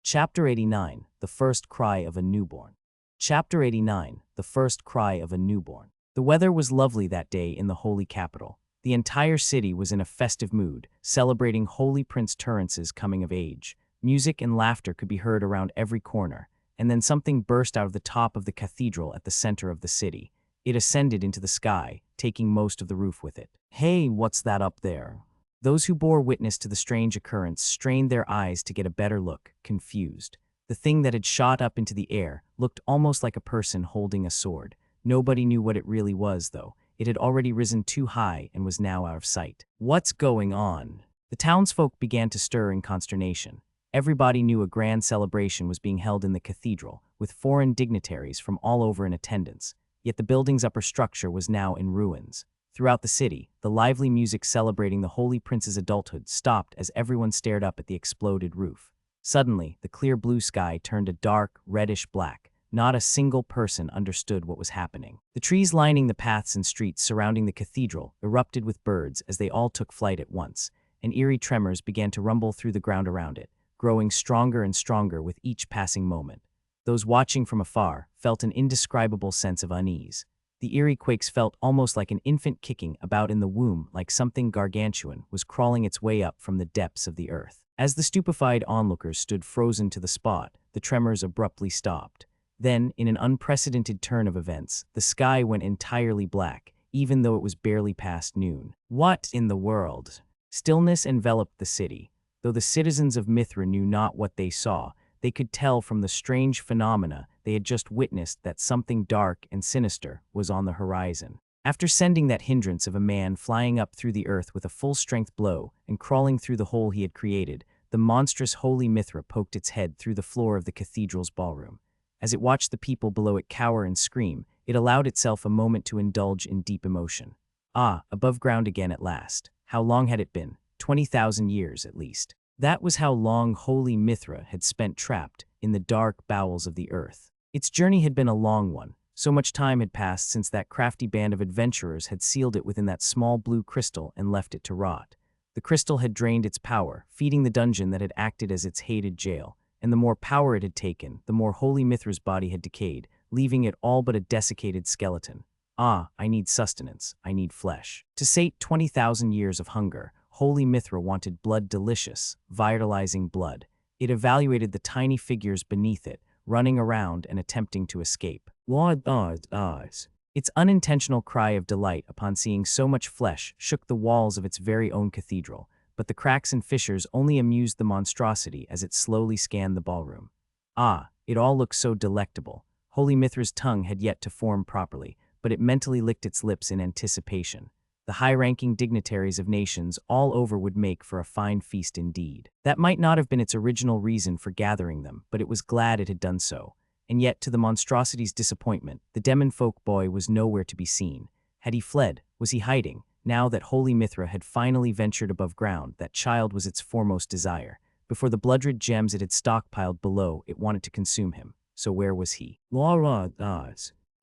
Chapter 89, The First Cry of a Newborn. Chapter 89, The First Cry of a Newborn. The weather was lovely that day in the holy capital. The entire city was in a festive mood, celebrating Holy Prince Tirrence's coming of age. Music and laughter could be heard around every corner, and then something burst out of the top of the cathedral at the center of the city. It ascended into the sky, taking most of the roof with it. "Hey, what's that up there?" Those who bore witness to the strange occurrence strained their eyes to get a better look, confused. The thing that had shot up into the air looked almost like a person holding a sword. Nobody knew what it really was, though. It had already risen too high and was now out of sight. What's going on? The townsfolk began to stir in consternation. Everybody knew a grand celebration was being held in the cathedral, with foreign dignitaries from all over in attendance. Yet the building's upper structure was now in ruins. Throughout the city, the lively music celebrating the Holy Prince's adulthood stopped as everyone stared up at the exploded roof. Suddenly, the clear blue sky turned a dark, reddish black. Not a single person understood what was happening. The trees lining the paths and streets surrounding the cathedral erupted with birds as they all took flight at once, and eerie tremors began to rumble through the ground around it, growing stronger and stronger with each passing moment. Those watching from afar felt an indescribable sense of unease. The eerie quakes felt almost like an infant kicking about in the womb, like something gargantuan was crawling its way up from the depths of the earth. As the stupefied onlookers stood frozen to the spot, the tremors abruptly stopped. Then, in an unprecedented turn of events, the sky went entirely black, even though it was barely past noon. What in the world? Stillness enveloped the city. Though the citizens of Mithra knew not what they saw, they could tell from the strange phenomena they had just witnessed that something dark and sinister was on the horizon. After sending that hindrance of a man flying up through the earth with a full-strength blow and crawling through the hole he had created, the monstrous Holy Mithra poked its head through the floor of the cathedral's ballroom. As it watched the people below it cower and scream, it allowed itself a moment to indulge in deep emotion. Ah, above ground again at last. How long had it been? 20,000 years, at least. That was how long Holy Mithra had spent trapped in the dark bowels of the earth. Its journey had been a long one. So much time had passed since that crafty band of adventurers had sealed it within that small blue crystal and left it to rot. The crystal had drained its power, feeding the dungeon that had acted as its hated jail. And the more power it had taken, the more Holy Mithra's body had decayed, leaving it all but a desiccated skeleton. Ah, I need sustenance. I need flesh. To sate 20,000 years of hunger, Holy Mithra wanted blood, delicious, vitalizing blood. It evaluated the tiny figures beneath it, running around and attempting to escape. Wide eyes. Its unintentional cry of delight upon seeing so much flesh shook the walls of its very own cathedral, but the cracks and fissures only amused the monstrosity as it slowly scanned the ballroom. Ah, it all looked so delectable. Holy Mithra's tongue had yet to form properly, but it mentally licked its lips in anticipation. The high-ranking dignitaries of nations all over would make for a fine feast indeed. That might not have been its original reason for gathering them, but it was glad it had done so. And yet, to the monstrosity's disappointment, the demon folk boy was nowhere to be seen. Had he fled? Was he hiding? Now that Holy Mithra had finally ventured above ground, that child was its foremost desire. Before the blood-red gems it had stockpiled below, it wanted to consume him. So where was he?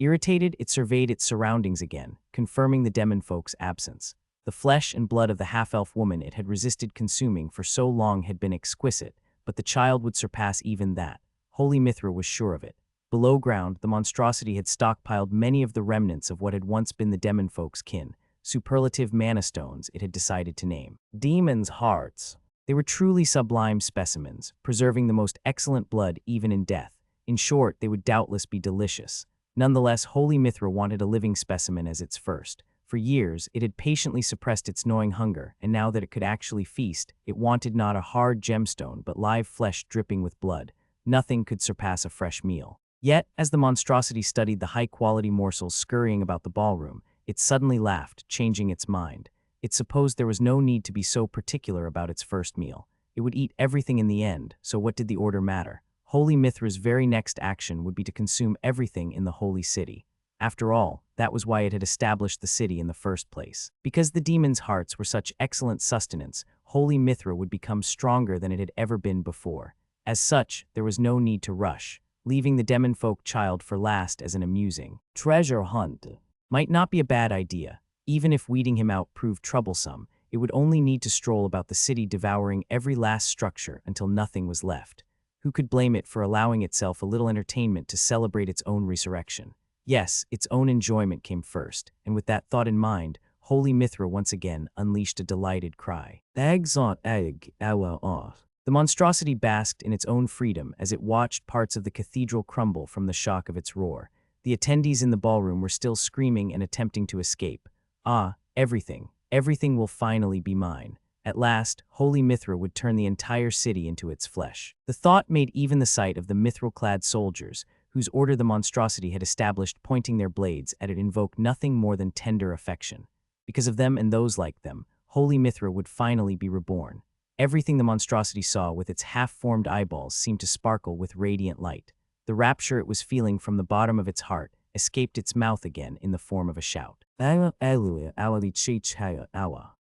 Irritated, it surveyed its surroundings again, confirming the demon folk's absence. The flesh and blood of the half-elf woman it had resisted consuming for so long had been exquisite, but the child would surpass even that. Holy Mithra was sure of it. Below ground, the monstrosity had stockpiled many of the remnants of what had once been the demon folk's kin, superlative mana stones it had decided to name. Demons' hearts. They were truly sublime specimens, preserving the most excellent blood even in death. In short, they would doubtless be delicious. Nonetheless, Holy Mithra wanted a living specimen as its first. For years, it had patiently suppressed its gnawing hunger, and now that it could actually feast, it wanted not a hard gemstone but live flesh dripping with blood. Nothing could surpass a fresh meal. Yet, as the monstrosity studied the high-quality morsels scurrying about the ballroom, it suddenly laughed, changing its mind. It supposed there was no need to be so particular about its first meal. It would eat everything in the end, so what did the order matter? Holy Mithra's very next action would be to consume everything in the Holy City. After all, that was why it had established the city in the first place. Because the demons' hearts were such excellent sustenance, Holy Mithra would become stronger than it had ever been before. As such, there was no need to rush, leaving the demon folk child for last as an amusing treasure hunt. Might not be a bad idea. Even if weeding him out proved troublesome, it would only need to stroll about the city devouring every last structure until nothing was left. Who could blame it for allowing itself a little entertainment to celebrate its own resurrection? Yes, its own enjoyment came first, and with that thought in mind, Holy Mithra once again unleashed a delighted cry. Eggs on egg, off. The monstrosity basked in its own freedom as it watched parts of the cathedral crumble from the shock of its roar. The attendees in the ballroom were still screaming and attempting to escape. Ah, everything will finally be mine. At last, Holy Mithra would turn the entire city into its flesh. The thought made even the sight of the mithril-clad soldiers, whose order the monstrosity had established pointing their blades at it, invoke nothing more than tender affection. Because of them and those like them, Holy Mithra would finally be reborn. Everything the monstrosity saw with its half-formed eyeballs seemed to sparkle with radiant light. The rapture it was feeling from the bottom of its heart escaped its mouth again in the form of a shout.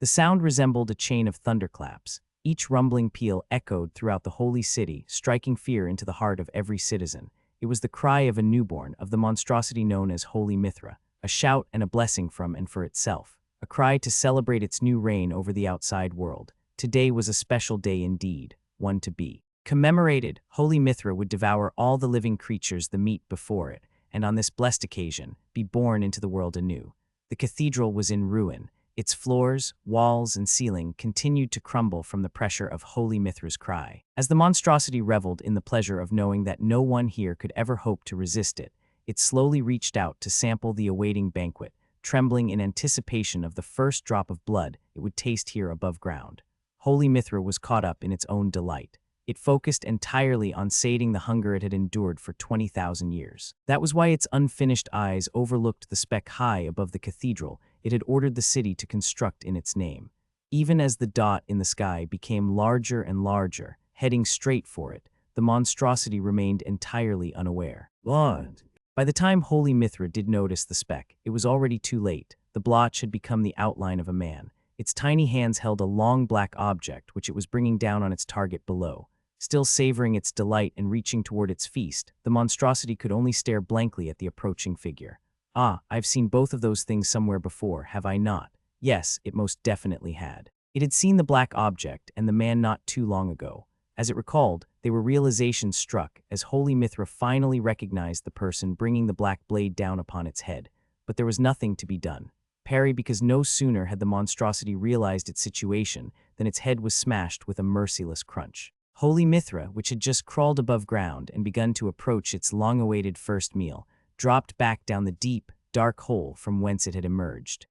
The sound resembled a chain of thunderclaps. Each rumbling peal echoed throughout the holy city, striking fear into the heart of every citizen. It was the cry of a newborn, of the monstrosity known as Holy Mithra, a shout and a blessing from and for itself, a cry to celebrate its new reign over the outside world. Today was a special day indeed, one to be commemorated. Holy Mithra would devour all the living creatures the meat before it, and on this blessed occasion, be born into the world anew. The cathedral was in ruin. Its floors, walls, and ceiling continued to crumble from the pressure of Holy Mithra's cry. As the monstrosity reveled in the pleasure of knowing that no one here could ever hope to resist it, it slowly reached out to sample the awaiting banquet, trembling in anticipation of the first drop of blood it would taste here above ground. Holy Mithra was caught up in its own delight. It focused entirely on sating the hunger it had endured for 20,000 years. That was why its unfinished eyes overlooked the speck high above the cathedral it had ordered the city to construct in its name. Even as the dot in the sky became larger and larger, heading straight for it, the monstrosity remained entirely unaware. Lord. By the time Holy Mithra did notice the speck, it was already too late. The blotch had become the outline of a man. Its tiny hands held a long black object which it was bringing down on its target below. Still savoring its delight and reaching toward its feast, the monstrosity could only stare blankly at the approaching figure. Ah, I've seen both of those things somewhere before, have I not? Yes, it most definitely had. It had seen the black object and the man not too long ago. As it recalled, they were realizations struck as Holy Mithra finally recognized the person bringing the black blade down upon its head. But there was nothing to be done. Parry, because no sooner had the monstrosity realized its situation than its head was smashed with a merciless crunch. Holy Mithra, which had just crawled above ground and begun to approach its long-awaited first meal, dropped back down the deep, dark hole from whence it had emerged.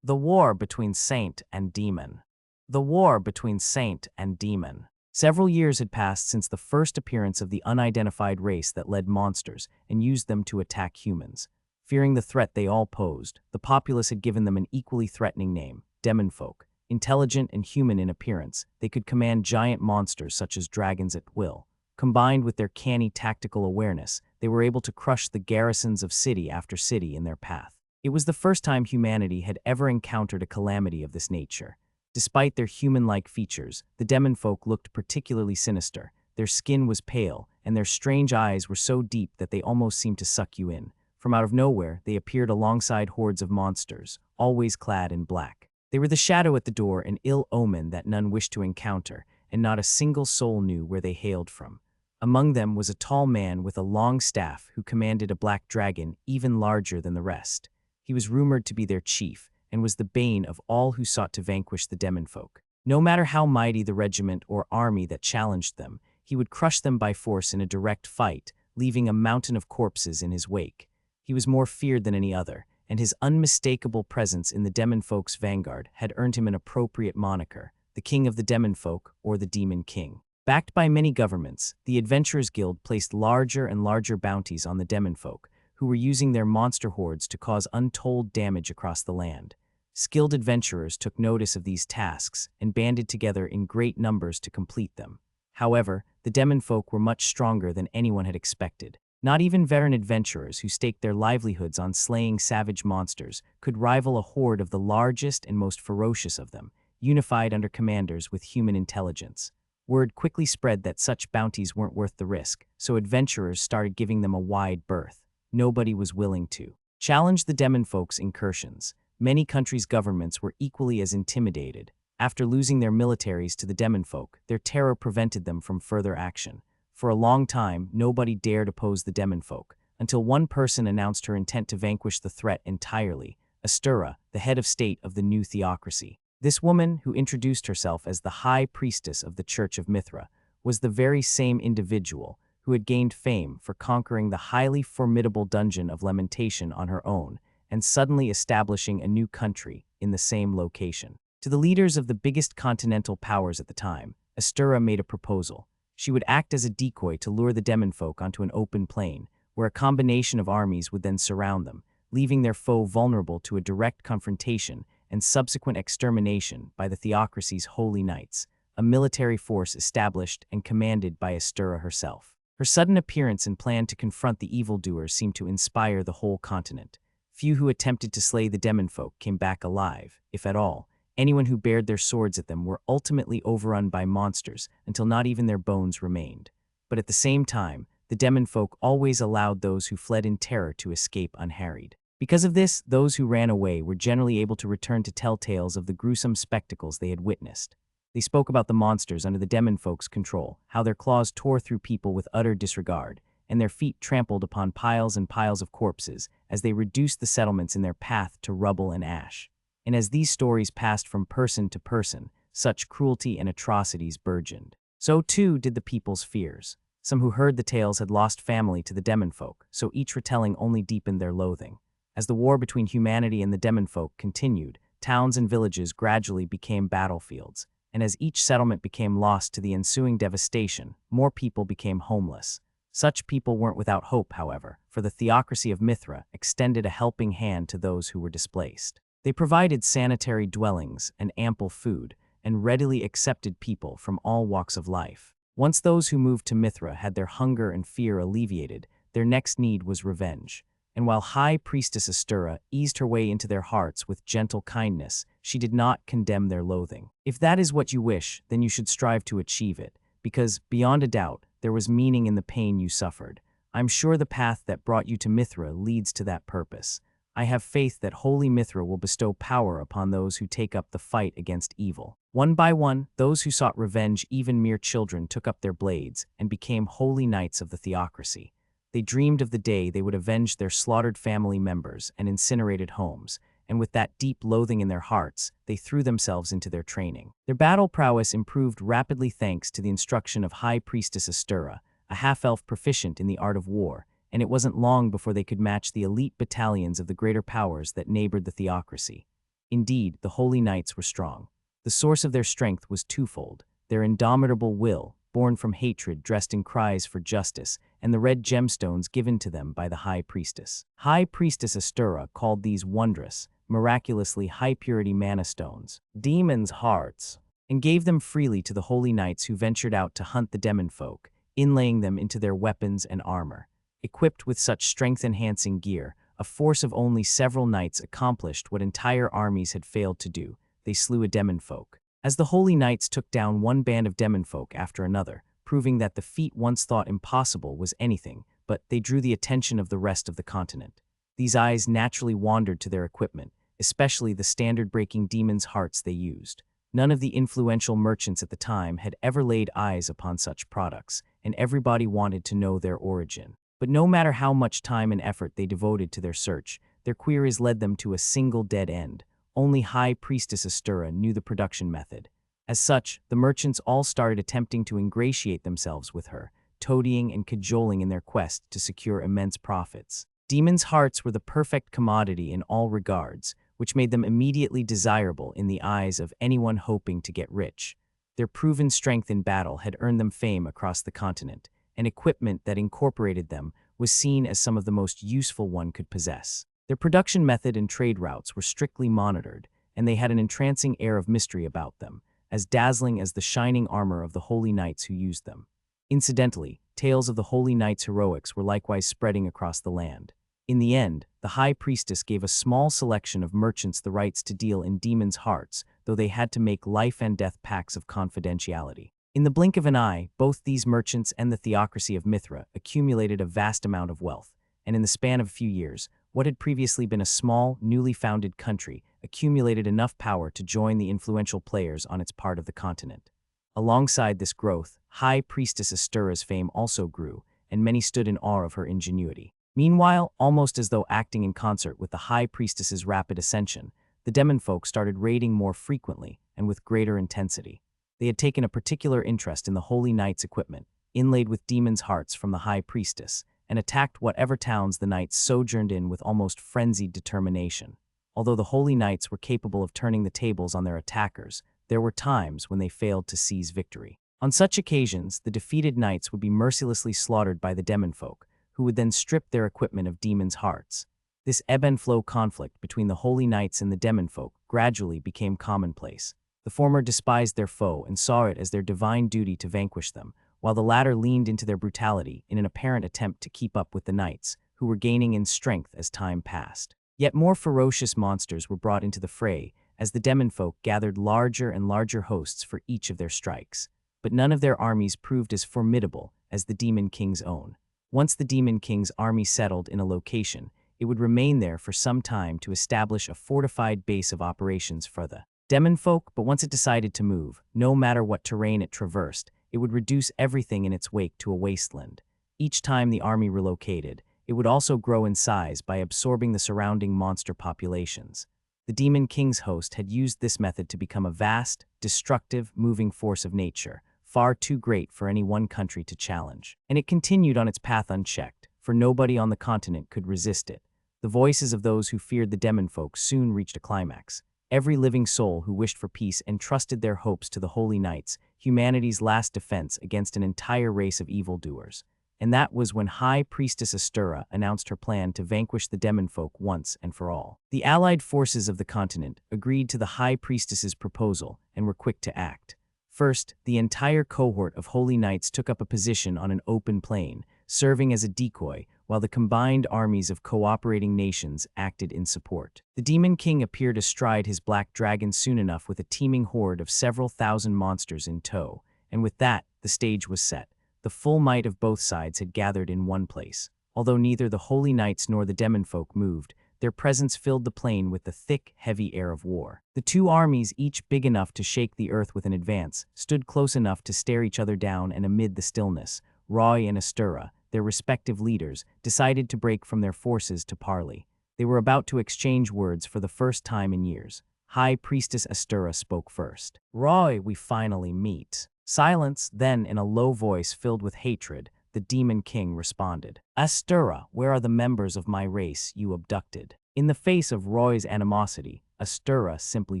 The war between saint and demon. The war between saint and demon. Several years had passed since the first appearance of the unidentified race that led monsters and used them to attack humans. Fearing the threat they all posed, the populace had given them an equally threatening name, demonfolk. Intelligent and human in appearance, they could command giant monsters such as dragons at will. Combined with their canny tactical awareness, they were able to crush the garrisons of city after city in their path. It was the first time humanity had ever encountered a calamity of this nature. Despite their human-like features, the demonfolk looked particularly sinister. Their skin was pale, and their strange eyes were so deep that they almost seemed to suck you in. From out of nowhere, they appeared alongside hordes of monsters, always clad in black. They were the shadow at the door, an ill omen that none wished to encounter, and not a single soul knew where they hailed from. Among them was a tall man with a long staff who commanded a black dragon even larger than the rest. He was rumored to be their chief, and was the bane of all who sought to vanquish the demonfolk. No matter how mighty the regiment or army that challenged them, he would crush them by force in a direct fight, leaving a mountain of corpses in his wake. He was more feared than any other, and his unmistakable presence in the demonfolk's vanguard had earned him an appropriate moniker, the King of the Demonfolk or the Demon King. Backed by many governments, the Adventurers Guild placed larger and larger bounties on the demonfolk, who were using their monster hordes to cause untold damage across the land. Skilled adventurers took notice of these tasks and banded together in great numbers to complete them. However, the demonfolk were much stronger than anyone had expected. Not even veteran adventurers who staked their livelihoods on slaying savage monsters could rival a horde of the largest and most ferocious of them, unified under commanders with human intelligence. Word quickly spread that such bounties weren't worth the risk, so adventurers started giving them a wide berth. Nobody was willing to challenge the demonfolk's incursions. Many countries' governments were equally as intimidated. After losing their militaries to the demonfolk, their terror prevented them from further action. For a long time, nobody dared oppose the demonfolk, until one person announced her intent to vanquish the threat entirely, Astirras, the head of state of the new theocracy. This woman, who introduced herself as the High Priestess of the Church of Mithra, was the very same individual who had gained fame for conquering the highly formidable Dungeon of Lamentation on her own and suddenly establishing a new country in the same location. To the leaders of the biggest continental powers at the time, Astirras made a proposal. She would act as a decoy to lure the demon folk onto an open plain, where a combination of armies would then surround them, leaving their foe vulnerable to a direct confrontation and subsequent extermination by the theocracy's holy knights, a military force established and commanded by Astirras herself. Her sudden appearance and plan to confront the evildoers seemed to inspire the whole continent. Few who attempted to slay the demon folk came back alive, if at all. Anyone who bared their swords at them were ultimately overrun by monsters until not even their bones remained. But at the same time, the demon folk always allowed those who fled in terror to escape unharried. Because of this, those who ran away were generally able to return to tell tales of the gruesome spectacles they had witnessed. They spoke about the monsters under the demon folk's control, how their claws tore through people with utter disregard, and their feet trampled upon piles and piles of corpses as they reduced the settlements in their path to rubble and ash. And as these stories passed from person to person, such cruelty and atrocities burgeoned. So too did the people's fears. Some who heard the tales had lost family to the demon folk, so each retelling only deepened their loathing. As the war between humanity and the demon folk continued, towns and villages gradually became battlefields, and as each settlement became lost to the ensuing devastation, more people became homeless. Such people weren't without hope, however, for the theocracy of Mithra extended a helping hand to those who were displaced. They provided sanitary dwellings and ample food, and readily accepted people from all walks of life. Once those who moved to Mithra had their hunger and fear alleviated, their next need was revenge. And while High Priestess Astirras eased her way into their hearts with gentle kindness, she did not condemn their loathing. If that is what you wish, then you should strive to achieve it, because, beyond a doubt, there was meaning in the pain you suffered. I'm sure the path that brought you to Mithra leads to that purpose. I have faith that Holy Mithra will bestow power upon those who take up the fight against evil. One by one, those who sought revenge, even mere children, took up their blades and became holy knights of the theocracy. They dreamed of the day they would avenge their slaughtered family members and incinerated homes, and with that deep loathing in their hearts, they threw themselves into their training. Their battle prowess improved rapidly thanks to the instruction of High Priestess Astirras, a half-elf proficient in the art of war, and it wasn't long before they could match the elite battalions of the greater powers that neighbored the theocracy. Indeed, the Holy Knights were strong. The source of their strength was twofold: their indomitable will, born from hatred dressed in cries for justice, and the red gemstones given to them by the High Priestess. High Priestess Astirras called these wondrous, miraculously high-purity mana stones, demons' hearts, and gave them freely to the Holy Knights who ventured out to hunt the demon folk, inlaying them into their weapons and armor. Equipped with such strength-enhancing gear, a force of only several knights accomplished what entire armies had failed to do. They slew a demon folk. As the Holy Knights took down one band of demon folk after another, proving that the feat once thought impossible was anything, but they drew the attention of the rest of the continent. These eyes naturally wandered to their equipment, especially the standard-breaking demons' hearts they used. None of the influential merchants at the time had ever laid eyes upon such products, and everybody wanted to know their origin. But no matter how much time and effort they devoted to their search, their queries led them to a single dead end. Only High Priestess Astirras knew the production method. As such, the merchants all started attempting to ingratiate themselves with her, toadying and cajoling in their quest to secure immense profits. Demons' hearts were the perfect commodity in all regards, which made them immediately desirable in the eyes of anyone hoping to get rich. Their proven strength in battle had earned them fame across the continent, and equipment that incorporated them was seen as some of the most useful one could possess. Their production method and trade routes were strictly monitored, and they had an entrancing air of mystery about them, as dazzling as the shining armor of the Holy Knights who used them. Incidentally, tales of the Holy Knights' heroics were likewise spreading across the land. In the end, the High Priestess gave a small selection of merchants the rights to deal in demons' hearts, though they had to make life-and-death pacts of confidentiality. In the blink of an eye, both these merchants and the theocracy of Mithra accumulated a vast amount of wealth, and in the span of a few years, what had previously been a small, newly founded country accumulated enough power to join the influential players on its part of the continent. Alongside this growth, High Priestess Astirras' fame also grew, and many stood in awe of her ingenuity. Meanwhile, almost as though acting in concert with the High Priestess's rapid ascension, the demon folk started raiding more frequently and with greater intensity. They had taken a particular interest in the Holy Knights' equipment, inlaid with demons' hearts from the High Priestess, and attacked whatever towns the knights sojourned in with almost frenzied determination. Although the Holy Knights were capable of turning the tables on their attackers, there were times when they failed to seize victory. On such occasions, the defeated knights would be mercilessly slaughtered by the demon folk, who would then strip their equipment of demons' hearts. This ebb and flow conflict between the Holy Knights and the demon folk gradually became commonplace. The former despised their foe and saw it as their divine duty to vanquish them, while the latter leaned into their brutality in an apparent attempt to keep up with the knights, who were gaining in strength as time passed. Yet more ferocious monsters were brought into the fray as the demon folk gathered larger and larger hosts for each of their strikes. But none of their armies proved as formidable as the Demon King's own. Once the Demon King's army settled in a location, it would remain there for some time to establish a fortified base of operations for the demon folk, but once it decided to move, no matter what terrain it traversed, it would reduce everything in its wake to a wasteland. Each time the army relocated, it would also grow in size by absorbing the surrounding monster populations. The Demon King's host had used this method to become a vast, destructive, moving force of nature, far too great for any one country to challenge. And it continued on its path unchecked, for nobody on the continent could resist it. The voices of those who feared the demon folk soon reached a climax. Every living soul who wished for peace entrusted their hopes to the Holy Knights, humanity's last defense against an entire race of evildoers. And that was when High Priestess Astirras announced her plan to vanquish the demon folk once and for all. The allied forces of the continent agreed to the High Priestess's proposal and were quick to act. First, the entire cohort of Holy Knights took up a position on an open plain, serving as a decoy, while the combined armies of cooperating nations acted in support. The Demon King appeared astride his black dragon soon enough with a teeming horde of several thousand monsters in tow, and with that, the stage was set. The full might of both sides had gathered in one place. Although neither the Holy Knights nor the demon folk moved, their presence filled the plain with the thick, heavy air of war. The two armies, each big enough to shake the earth with an advance, stood close enough to stare each other down, and amid the stillness, Roy and Astirras, their respective leaders, decided to break from their forces to parley. They were about to exchange words for the first time in years. High Priestess Astirras spoke first. "Roy, we finally meet." Silence, then in a low voice filled with hatred, the Demon King responded. "Astirras, where are the members of my race you abducted?" In the face of Roy's animosity, Astirras simply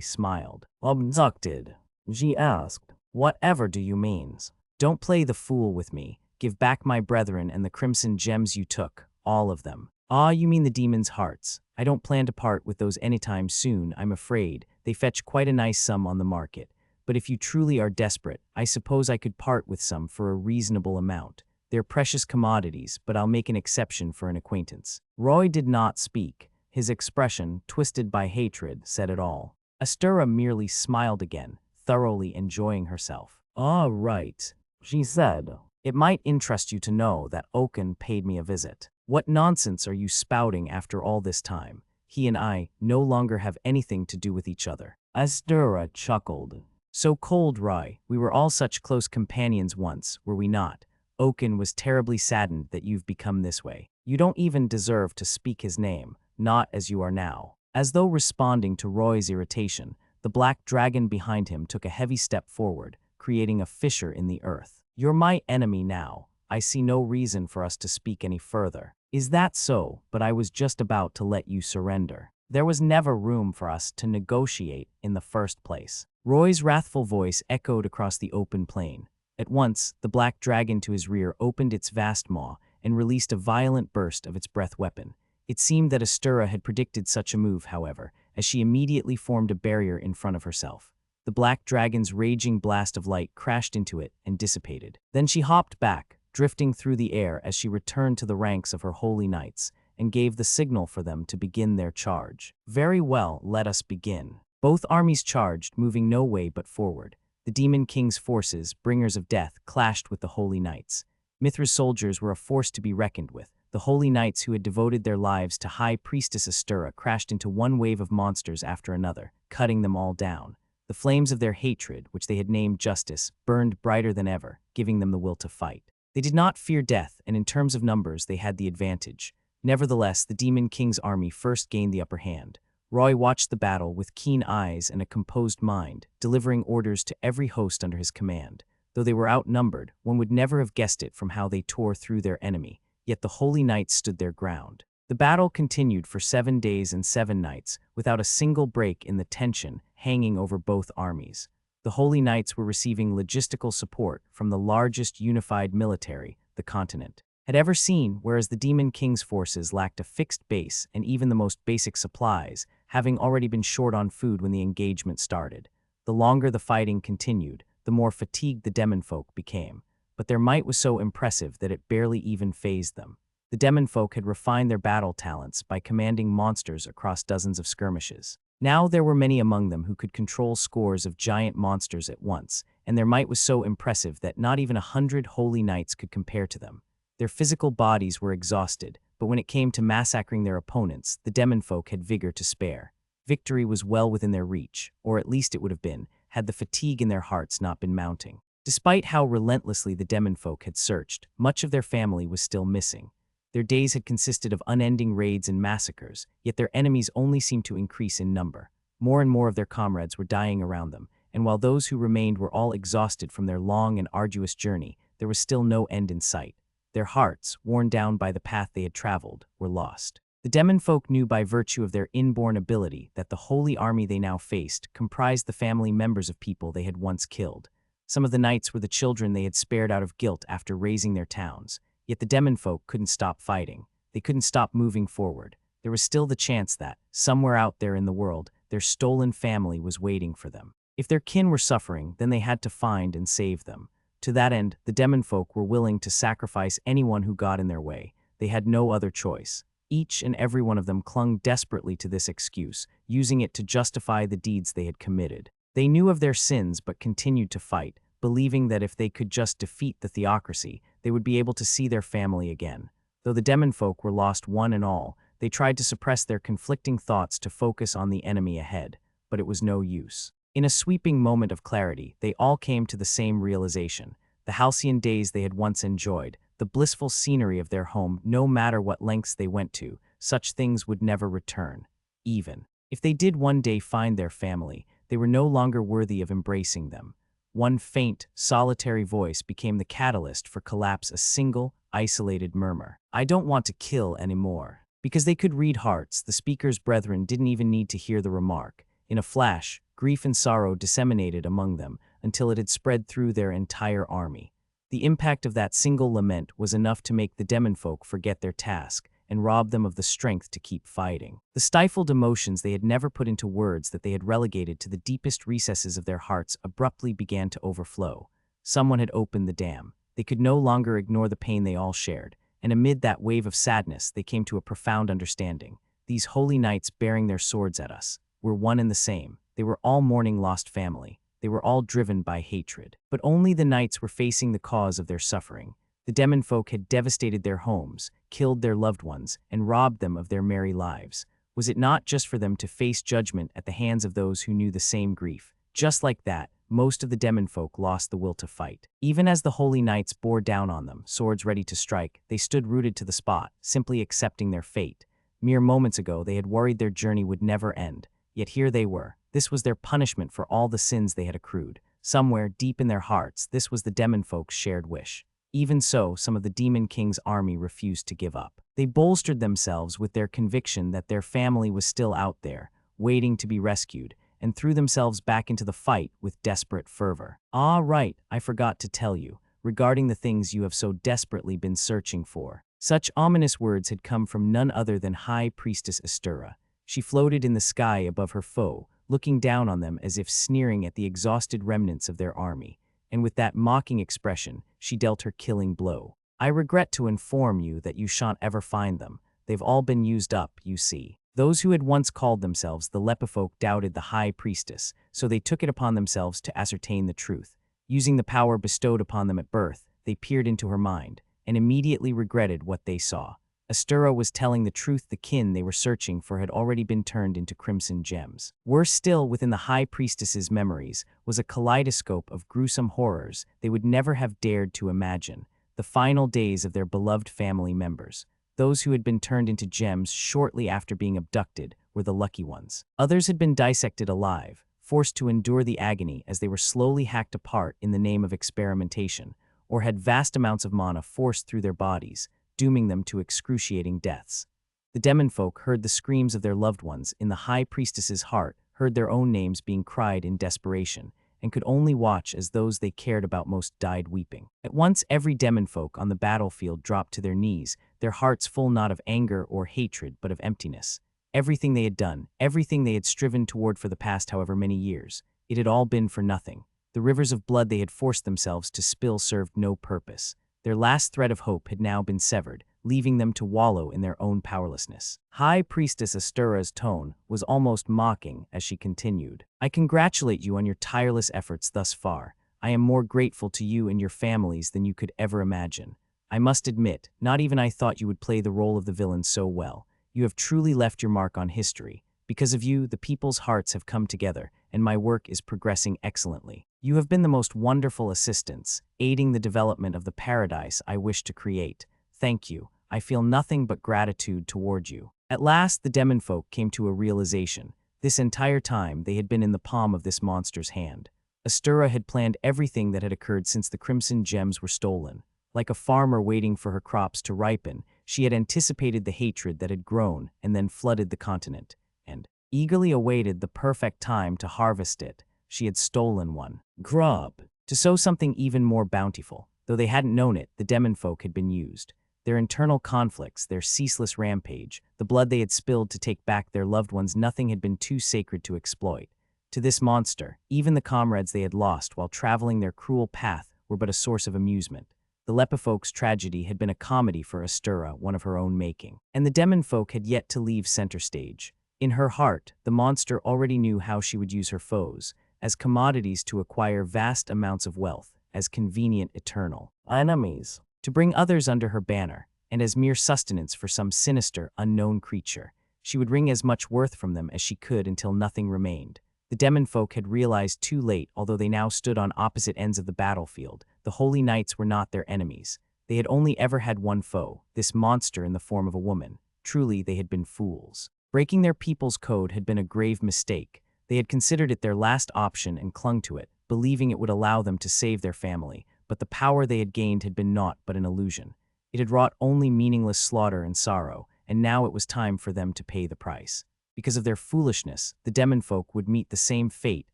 smiled. "Abducted?" she asked. "Whatever do you mean? Don't play the fool with me. Give back my brethren and the crimson gems you took, all of them." "Ah, you mean the demons' hearts. I don't plan to part with those anytime soon, I'm afraid. They fetch quite a nice sum on the market. But if you truly are desperate, I suppose I could part with some for a reasonable amount. They're precious commodities, but I'll make an exception for an acquaintance." Roy did not speak. His expression, twisted by hatred, said it all. Astirras merely smiled again, thoroughly enjoying herself. "All right," she said. "It might interest you to know that Awaken paid me a visit." "What nonsense are you spouting after all this time? He and I no longer have anything to do with each other." Astirras chuckled. "So cold, Roy. We were all such close companions once, were we not? Awaken was terribly saddened that you've become this way. You don't even deserve to speak his name, not as you are now." As though responding to Roy's irritation, the black dragon behind him took a heavy step forward, creating a fissure in the earth. "You're my enemy now. I see no reason for us to speak any further." "Is that so? But I was just about to let you surrender. There was never room for us to negotiate in the first place." Roy's wrathful voice echoed across the open plain. At once, the black dragon to his rear opened its vast maw and released a violent burst of its breath weapon. It seemed that Astirras had predicted such a move, however, as she immediately formed a barrier in front of herself. The black dragon's raging blast of light crashed into it and dissipated. Then she hopped back, drifting through the air as she returned to the ranks of her holy knights, and gave the signal for them to begin their charge. "Very well, let us begin." Both armies charged, moving no way but forward. The Demon King's forces, bringers of death, clashed with the Holy Knights. Mithra's soldiers were a force to be reckoned with. The Holy Knights who had devoted their lives to High Priestess Astirras crashed into one wave of monsters after another, cutting them all down. The flames of their hatred, which they had named justice, burned brighter than ever, giving them the will to fight. They did not fear death, and in terms of numbers they had the advantage. Nevertheless, the Demon King's army first gained the upper hand. Roy watched the battle with keen eyes and a composed mind, delivering orders to every host under his command. Though they were outnumbered, one would never have guessed it from how they tore through their enemy, yet the Holy Knights stood their ground. The battle continued for 7 days and 7 nights, without a single break in the tension hanging over both armies. The Holy Knights were receiving logistical support from the largest unified military the continent had ever seen, whereas the Demon King's forces lacked a fixed base and even the most basic supplies, having already been short on food when the engagement started. The longer the fighting continued, the more fatigued the demon folk became, but their might was so impressive that it barely even fazed them. The demon folk had refined their battle talents by commanding monsters across dozens of skirmishes. Now there were many among them who could control scores of giant monsters at once, and their might was so impressive that not even 100 holy knights could compare to them. Their physical bodies were exhausted, but when it came to massacring their opponents, the demon folk had vigor to spare. Victory was well within their reach, or at least it would have been, had the fatigue in their hearts not been mounting. Despite how relentlessly the demon folk had searched, much of their family was still missing. Their days had consisted of unending raids and massacres, yet their enemies only seemed to increase in number. More and more of their comrades were dying around them, and while those who remained were all exhausted from their long and arduous journey, there was still no end in sight. Their hearts, worn down by the path they had traveled, were lost. The demon folk knew by virtue of their inborn ability that the holy army they now faced comprised the family members of people they had once killed. Some of the knights were the children they had spared out of guilt after razing their towns. Yet the demon folk couldn't stop fighting. They couldn't stop moving forward. There was still the chance that, somewhere out there in the world, their stolen family was waiting for them. If their kin were suffering, then they had to find and save them. To that end, the demon folk were willing to sacrifice anyone who got in their way. They had no other choice. Each and every one of them clung desperately to this excuse, using it to justify the deeds they had committed. They knew of their sins but continued to fight, believing that if they could just defeat the theocracy, they would be able to see their family again. Though the demon folk were lost one and all, they tried to suppress their conflicting thoughts to focus on the enemy ahead, but it was no use. In a sweeping moment of clarity, they all came to the same realization. The halcyon days they had once enjoyed, the blissful scenery of their home, no matter what lengths they went to, such things would never return. Even if they did one day find their family, they were no longer worthy of embracing them. One faint, solitary voice became the catalyst for collapse, a single, isolated murmur. "I don't want to kill anymore." Because they could read hearts, the speaker's brethren didn't even need to hear the remark. In a flash, grief and sorrow disseminated among them until it had spread through their entire army. The impact of that single lament was enough to make the demon folk forget their task and rob them of the strength to keep fighting. The stifled emotions they had never put into words that they had relegated to the deepest recesses of their hearts abruptly began to overflow. Someone had opened the dam. They could no longer ignore the pain they all shared, and amid that wave of sadness they came to a profound understanding. These holy knights bearing their swords at us were one and the same. They were all mourning lost family. They were all driven by hatred. But only the knights were facing the cause of their suffering. The demon folk had devastated their homes, killed their loved ones, and robbed them of their merry lives. Was it not just for them to face judgment at the hands of those who knew the same grief? Just like that, most of the demon folk lost the will to fight. Even as the holy knights bore down on them, swords ready to strike, they stood rooted to the spot, simply accepting their fate. Mere moments ago, they had worried their journey would never end. Yet here they were. This was their punishment for all the sins they had accrued. Somewhere, deep in their hearts, this was the demon folk's shared wish. Even so, some of the Demon King's army refused to give up. They bolstered themselves with their conviction that their family was still out there, waiting to be rescued, and threw themselves back into the fight with desperate fervor. "Ah, right, I forgot to tell you, regarding the things you have so desperately been searching for." Such ominous words had come from none other than High Priestess Astirras. She floated in the sky above her foe, looking down on them as if sneering at the exhausted remnants of their army. And with that mocking expression, she dealt her killing blow. "I regret to inform you that you shan't ever find them. They've all been used up, you see." Those who had once called themselves the Lepifolk doubted the High Priestess, so they took it upon themselves to ascertain the truth. Using the power bestowed upon them at birth, they peered into her mind, and immediately regretted what they saw. Astirras was telling the truth. The kin they were searching for had already been turned into crimson gems. Worse still, within the High Priestess's memories was a kaleidoscope of gruesome horrors they would never have dared to imagine. The final days of their beloved family members. Those who had been turned into gems shortly after being abducted were the lucky ones. Others had been dissected alive, forced to endure the agony as they were slowly hacked apart in the name of experimentation, or had vast amounts of mana forced through their bodies, dooming them to excruciating deaths. The demon folk heard the screams of their loved ones in the high priestess's heart, heard their own names being cried in desperation, and could only watch as those they cared about most died weeping. At once every demon folk on the battlefield dropped to their knees, their hearts full not of anger or hatred but of emptiness. Everything they had done, everything they had striven toward for the past however many years, it had all been for nothing. The rivers of blood they had forced themselves to spill served no purpose. Their last thread of hope had now been severed, leaving them to wallow in their own powerlessness. High Priestess Astirras' tone was almost mocking as she continued. I congratulate you on your tireless efforts thus far. I am more grateful to you and your families than you could ever imagine. I must admit, not even I thought you would play the role of the villain so well. You have truly left your mark on history. Because of you, the people's hearts have come together, and my work is progressing excellently. You have been the most wonderful assistants, aiding the development of the paradise I wish to create. Thank you. I feel nothing but gratitude toward you. At last, the demon folk came to a realization. This entire time, they had been in the palm of this monster's hand. Astirras had planned everything that had occurred since the crimson gems were stolen. Like a farmer waiting for her crops to ripen, she had anticipated the hatred that had grown and then flooded the continent, and eagerly awaited the perfect time to harvest it. She had stolen one. Grub. To sow something even more bountiful. Though they hadn't known it, the demon folk had been used. Their internal conflicts, their ceaseless rampage, the blood they had spilled to take back their loved ones, nothing had been too sacred to exploit. To this monster, even the comrades they had lost while traveling their cruel path were but a source of amusement. The lepifolk's tragedy had been a comedy for Astirras, one of her own making. And the demon folk had yet to leave center stage. In her heart, the monster already knew how she would use her foes, as commodities to acquire vast amounts of wealth, as convenient eternal enemies, to bring others under her banner, and as mere sustenance for some sinister, unknown creature. She would wring as much worth from them as she could until nothing remained. The demon folk had realized too late, although they now stood on opposite ends of the battlefield, the holy knights were not their enemies. They had only ever had one foe, this monster in the form of a woman. Truly, they had been fools. Breaking their people's code had been a grave mistake. They had considered it their last option and clung to it, believing it would allow them to save their family, but the power they had gained had been naught but an illusion. It had wrought only meaningless slaughter and sorrow, and now it was time for them to pay the price. Because of their foolishness, the demon folk would meet the same fate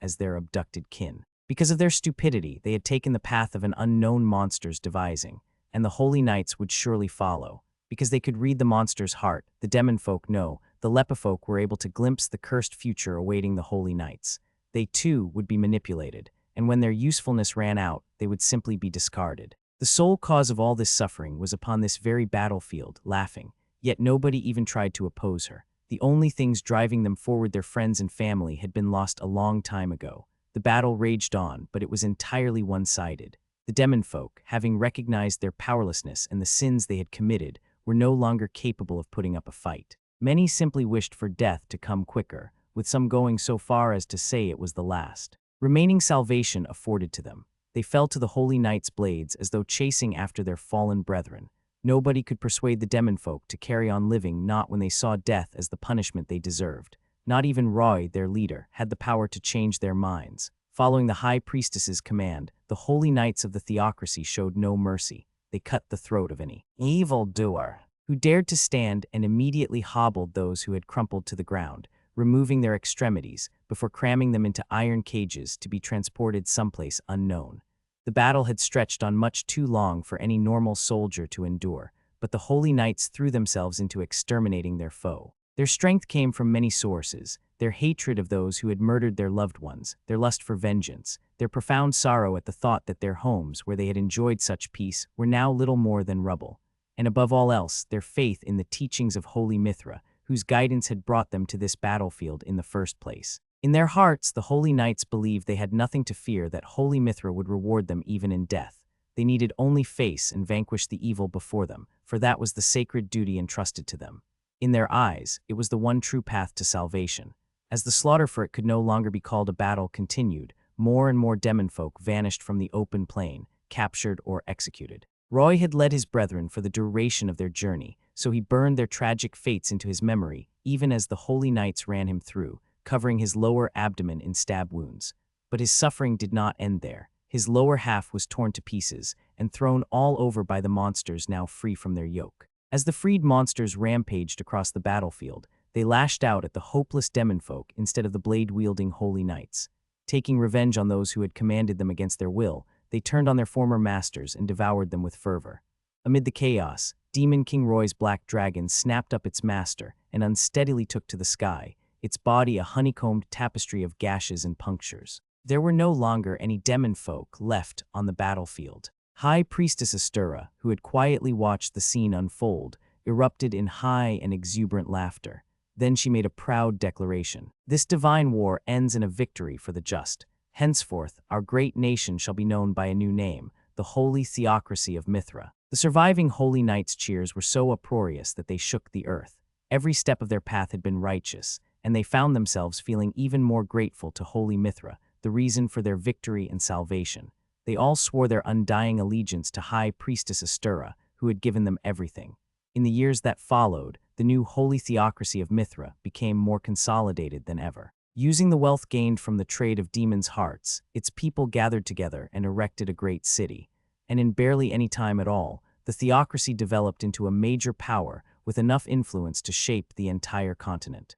as their abducted kin. Because of their stupidity, they had taken the path of an unknown monster's devising, and the holy knights would surely follow. Because they could read the monster's heart, the demon folk know, the lepifolk were able to glimpse the cursed future awaiting the holy knights. They too would be manipulated, and when their usefulness ran out, they would simply be discarded. The sole cause of all this suffering was upon this very battlefield, laughing, yet nobody even tried to oppose her. The only things driving them forward, their friends and family, had been lost a long time ago. The battle raged on, but it was entirely one-sided. The demon folk, having recognized their powerlessness and the sins they had committed, were no longer capable of putting up a fight. Many simply wished for death to come quicker, with some going so far as to say it was the last. Remaining salvation afforded to them, they fell to the holy knight's blades as though chasing after their fallen brethren. Nobody could persuade the demon folk to carry on living, not when they saw death as the punishment they deserved. Not even Roy, their leader, had the power to change their minds. Following the high priestess's command, the holy knights of the theocracy showed no mercy. They cut the throat of any evildoer who dared to stand, and immediately hobbled those who had crumpled to the ground, removing their extremities before cramming them into iron cages to be transported someplace unknown. The battle had stretched on much too long for any normal soldier to endure, but the holy knights threw themselves into exterminating their foe. Their strength came from many sources: their hatred of those who had murdered their loved ones, their lust for vengeance, their profound sorrow at the thought that their homes, where they had enjoyed such peace, were now little more than rubble, and above all else, their faith in the teachings of Holy Mithra, whose guidance had brought them to this battlefield in the first place. In their hearts, the holy knights believed they had nothing to fear, that Holy Mithra would reward them even in death. They needed only face and vanquish the evil before them, for that was the sacred duty entrusted to them. In their eyes, it was the one true path to salvation. As the slaughter for it could no longer be called a battle continued, more and more demon folk vanished from the open plain, captured or executed. Roy had led his brethren for the duration of their journey, so he burned their tragic fates into his memory, even as the holy knights ran him through, covering his lower abdomen in stab wounds. But his suffering did not end there. His lower half was torn to pieces and thrown all over by the monsters now free from their yoke. As the freed monsters rampaged across the battlefield, they lashed out at the hopeless demonfolk instead of the blade-wielding holy knights. Taking revenge on those who had commanded them against their will, they turned on their former masters and devoured them with fervor. Amid the chaos, Demon King Roy's black dragon snapped up its master and unsteadily took to the sky, its body a honeycombed tapestry of gashes and punctures. There were no longer any demon folk left on the battlefield. High Priestess Astirras, who had quietly watched the scene unfold, erupted in high and exuberant laughter. Then she made a proud declaration. "This divine war ends in a victory for the just. Henceforth, our great nation shall be known by a new name, the Holy Theocracy of Mithra." The surviving holy knights' cheers were so uproarious that they shook the earth. Every step of their path had been righteous, and they found themselves feeling even more grateful to Holy Mithra, the reason for their victory and salvation. They all swore their undying allegiance to High Priestess Astirras, who had given them everything. In the years that followed, the new Holy Theocracy of Mithra became more consolidated than ever. Using the wealth gained from the trade of demons' hearts, its people gathered together and erected a great city. And in barely any time at all, the theocracy developed into a major power with enough influence to shape the entire continent.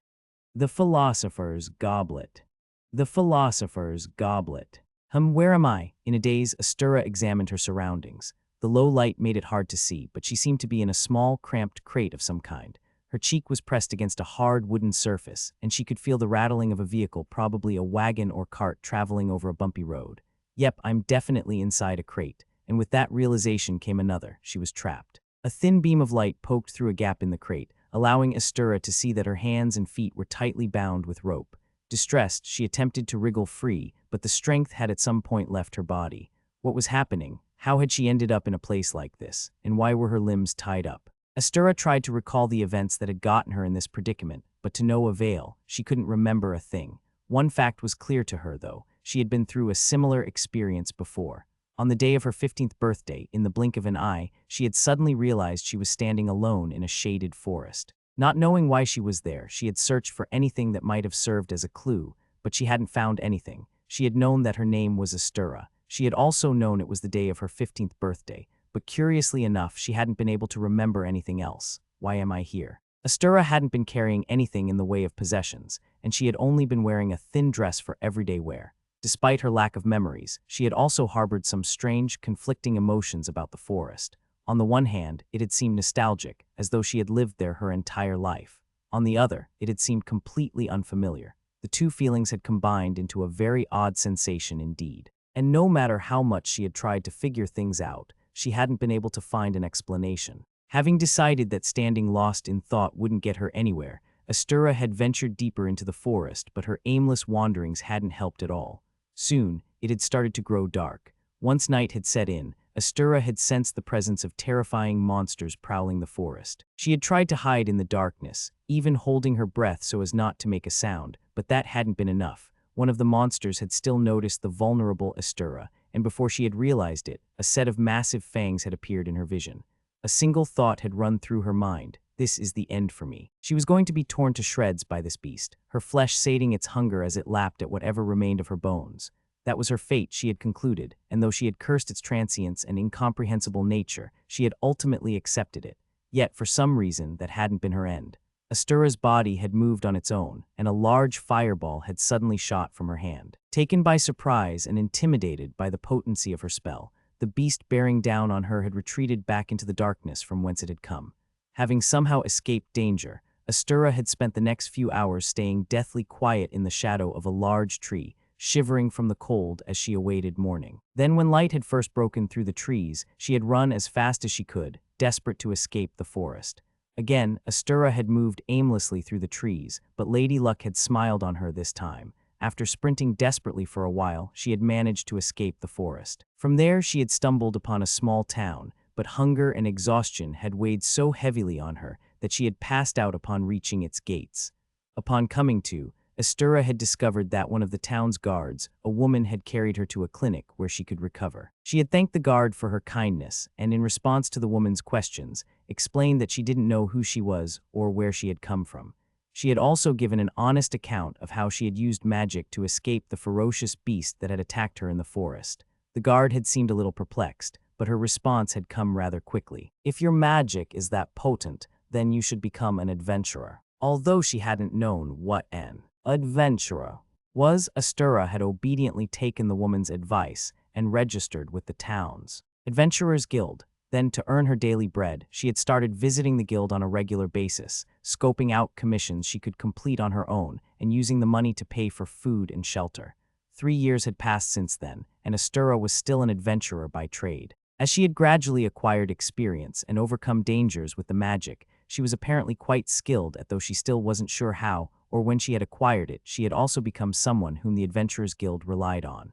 The Philosopher's Goblet. The Philosopher's Goblet. Where am I? In a daze, Astirras examined her surroundings. The low light made it hard to see, but she seemed to be in a small, cramped crate of some kind. Her cheek was pressed against a hard wooden surface, and she could feel the rattling of a vehicle, probably a wagon or cart traveling over a bumpy road. Yep, I'm definitely inside a crate. And with that realization came another. She was trapped. A thin beam of light poked through a gap in the crate, allowing Astirras to see that her hands and feet were tightly bound with rope. Distressed, she attempted to wriggle free, but the strength had at some point left her body. What was happening? How had she ended up in a place like this? And why were her limbs tied up? Astirras tried to recall the events that had gotten her in this predicament, but to no avail. She couldn't remember a thing. One fact was clear to her, though. She had been through a similar experience before. On the day of her 15th birthday, in the blink of an eye, she had suddenly realized she was standing alone in a shaded forest. Not knowing why she was there, she had searched for anything that might have served as a clue, but she hadn't found anything. She had known that her name was Astirras. She had also known it was the day of her 15th birthday, but curiously enough, she hadn't been able to remember anything else. Why am I here? Astirras hadn't been carrying anything in the way of possessions, and she had only been wearing a thin dress for everyday wear. Despite her lack of memories, she had also harbored some strange, conflicting emotions about the forest. On the one hand, it had seemed nostalgic, as though she had lived there her entire life. On the other, it had seemed completely unfamiliar. The two feelings had combined into a very odd sensation indeed. And no matter how much she had tried to figure things out, she hadn't been able to find an explanation. Having decided that standing lost in thought wouldn't get her anywhere, Astirras had ventured deeper into the forest, but her aimless wanderings hadn't helped at all. Soon, it had started to grow dark. Once night had set in, Astirras had sensed the presence of terrifying monsters prowling the forest. She had tried to hide in the darkness, even holding her breath so as not to make a sound, but that hadn't been enough. One of the monsters had still noticed the vulnerable Astirras, and before she had realized it, a set of massive fangs had appeared in her vision. A single thought had run through her mind. This is the end for me. She was going to be torn to shreds by this beast, her flesh sating its hunger as it lapped at whatever remained of her bones. That was her fate, she had concluded, and though she had cursed its transience and incomprehensible nature, she had ultimately accepted it. Yet, for some reason, that hadn't been her end. Astirras' body had moved on its own, and a large fireball had suddenly shot from her hand. Taken by surprise and intimidated by the potency of her spell, the beast bearing down on her had retreated back into the darkness from whence it had come. Having somehow escaped danger, Astirras had spent the next few hours staying deathly quiet in the shadow of a large tree, shivering from the cold as she awaited morning. Then when light had first broken through the trees, she had run as fast as she could, desperate to escape the forest. Again, Astirras had moved aimlessly through the trees, but Lady Luck had smiled on her this time. After sprinting desperately for a while, she had managed to escape the forest. From there, she had stumbled upon a small town, but hunger and exhaustion had weighed so heavily on her that she had passed out upon reaching its gates. Upon coming to, Astirras had discovered that one of the town's guards, a woman, had carried her to a clinic where she could recover. She had thanked the guard for her kindness, and in response to the woman's questions, explained that she didn't know who she was or where she had come from. She had also given an honest account of how she had used magic to escape the ferocious beast that had attacked her in the forest. The guard had seemed a little perplexed, but her response had come rather quickly. If your magic is that potent, then you should become an adventurer. Although she hadn't known what an adventurer was, Astirras had obediently taken the woman's advice and registered with the town's Adventurers Guild. Then, to earn her daily bread, she had started visiting the guild on a regular basis, scoping out commissions she could complete on her own and using the money to pay for food and shelter. 3 years had passed since then, and Astirras was still an adventurer by trade. As she had gradually acquired experience and overcome dangers with the magic, she was apparently quite skilled, though she still wasn't sure how or when she had acquired it. She had also become someone whom the Adventurers Guild relied on.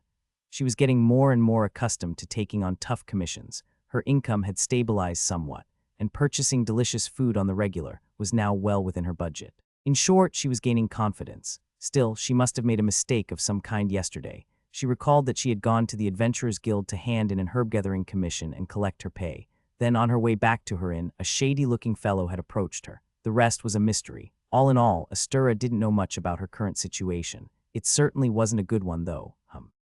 She was getting more and more accustomed to taking on tough commissions. Her income had stabilized somewhat, and purchasing delicious food on the regular was now well within her budget. In short, she was gaining confidence. Still, she must have made a mistake of some kind yesterday. She recalled that she had gone to the Adventurers Guild to hand in an herb-gathering commission and collect her pay. Then, on her way back to her inn, a shady-looking fellow had approached her. The rest was a mystery. All in all, Astirras didn't know much about her current situation. It certainly wasn't a good one, though.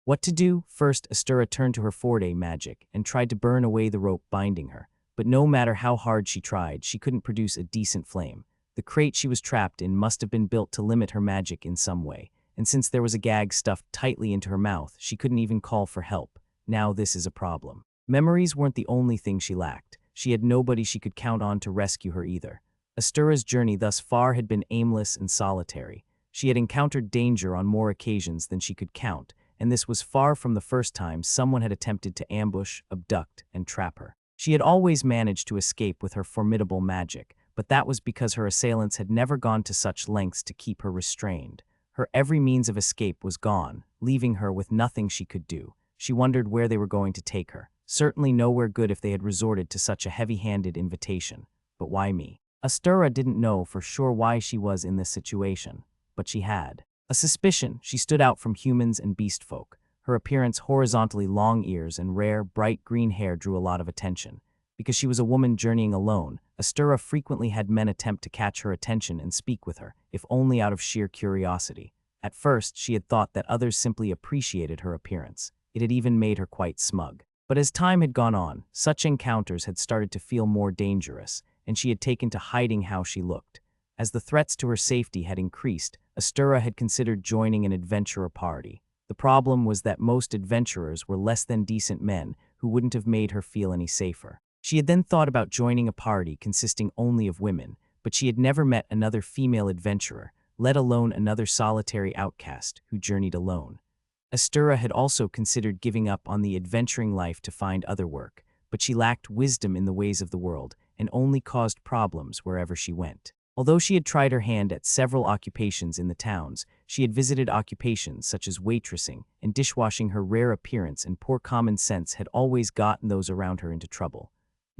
What to do? First, Astirras turned to her 4-day magic and tried to burn away the rope binding her. But no matter how hard she tried, she couldn't produce a decent flame. The crate she was trapped in must have been built to limit her magic in some way, and since there was a gag stuffed tightly into her mouth, she couldn't even call for help. Now this is a problem. Memories weren't the only thing she lacked. She had nobody she could count on to rescue her either. Astirras' journey thus far had been aimless and solitary. She had encountered danger on more occasions than she could count, and this was far from the first time someone had attempted to ambush, abduct, and trap her. She had always managed to escape with her formidable magic, but that was because her assailants had never gone to such lengths to keep her restrained. Her every means of escape was gone, leaving her with nothing she could do. She wondered where they were going to take her. Certainly nowhere good if they had resorted to such a heavy-handed invitation. But why me? Astirras didn't know for sure why she was in this situation, but she had a suspicion. She stood out from humans and beast folk. Her appearance, horizontally long ears and rare, bright green hair, drew a lot of attention. Because she was a woman journeying alone, Astirras frequently had men attempt to catch her attention and speak with her, if only out of sheer curiosity. At first, she had thought that others simply appreciated her appearance. It had even made her quite smug. But as time had gone on, such encounters had started to feel more dangerous, and she had taken to hiding how she looked. As the threats to her safety had increased, Astirras had considered joining an adventurer party. The problem was that most adventurers were less than decent men who wouldn't have made her feel any safer. She had then thought about joining a party consisting only of women, but she had never met another female adventurer, let alone another solitary outcast who journeyed alone. Astirras had also considered giving up on the adventuring life to find other work, but she lacked wisdom in the ways of the world and only caused problems wherever she went. Although she had tried her hand at several occupations in the towns, she had visited occupations such as waitressing and dishwashing. Her rare appearance and poor common sense had always gotten those around her into trouble.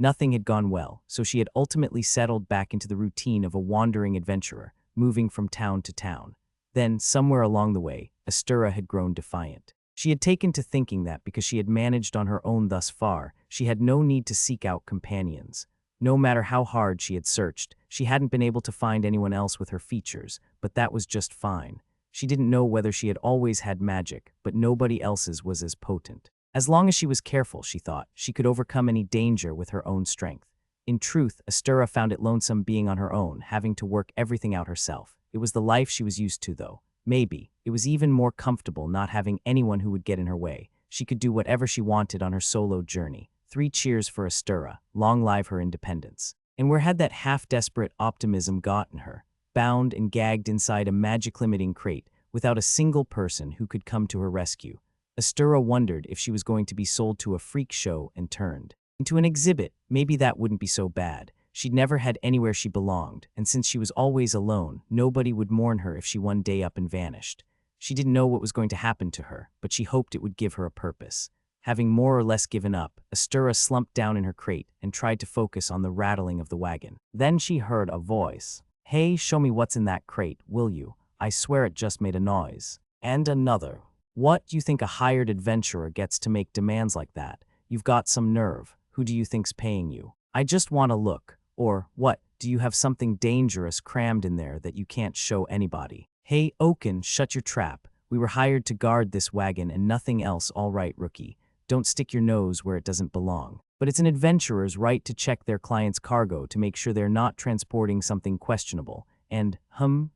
Nothing had gone well, so she had ultimately settled back into the routine of a wandering adventurer, moving from town to town. Then, somewhere along the way, Astirras had grown defiant. She had taken to thinking that because she had managed on her own thus far, she had no need to seek out companions. No matter how hard she had searched, she hadn't been able to find anyone else with her features, but that was just fine. She didn't know whether she had always had magic, but nobody else's was as potent. As long as she was careful, she thought, she could overcome any danger with her own strength. In truth, Astirras found it lonesome being on her own, having to work everything out herself. It was the life she was used to, though. Maybe it was even more comfortable not having anyone who would get in her way. She could do whatever she wanted on her solo journey. 3 cheers for Astirras. Long live her independence. And where had that half-desperate optimism gotten her? Bound and gagged inside a magic-limiting crate, without a single person who could come to her rescue. Astirras wondered if she was going to be sold to a freak show and turned into an exhibit. Maybe that wouldn't be so bad. She'd never had anywhere she belonged, and since she was always alone, nobody would mourn her if she one day up and vanished. She didn't know what was going to happen to her, but she hoped it would give her a purpose. Having more or less given up, Astirras slumped down in her crate and tried to focus on the rattling of the wagon. Then she heard a voice. "Hey, show me what's in that crate, will you? I swear it just made a noise." And another. "What, you think a hired adventurer gets to make demands like that? You've got some nerve. Who do you think's paying you?" "I just want to look." Or, "What, do you have something dangerous crammed in there that you can't show anybody?" "Hey, Awaken, shut your trap. We were hired to guard this wagon and nothing else. All right, rookie. don't stick your nose where it doesn't belong. But it's an adventurer's right to check their client's cargo to make sure they're not transporting something questionable. And,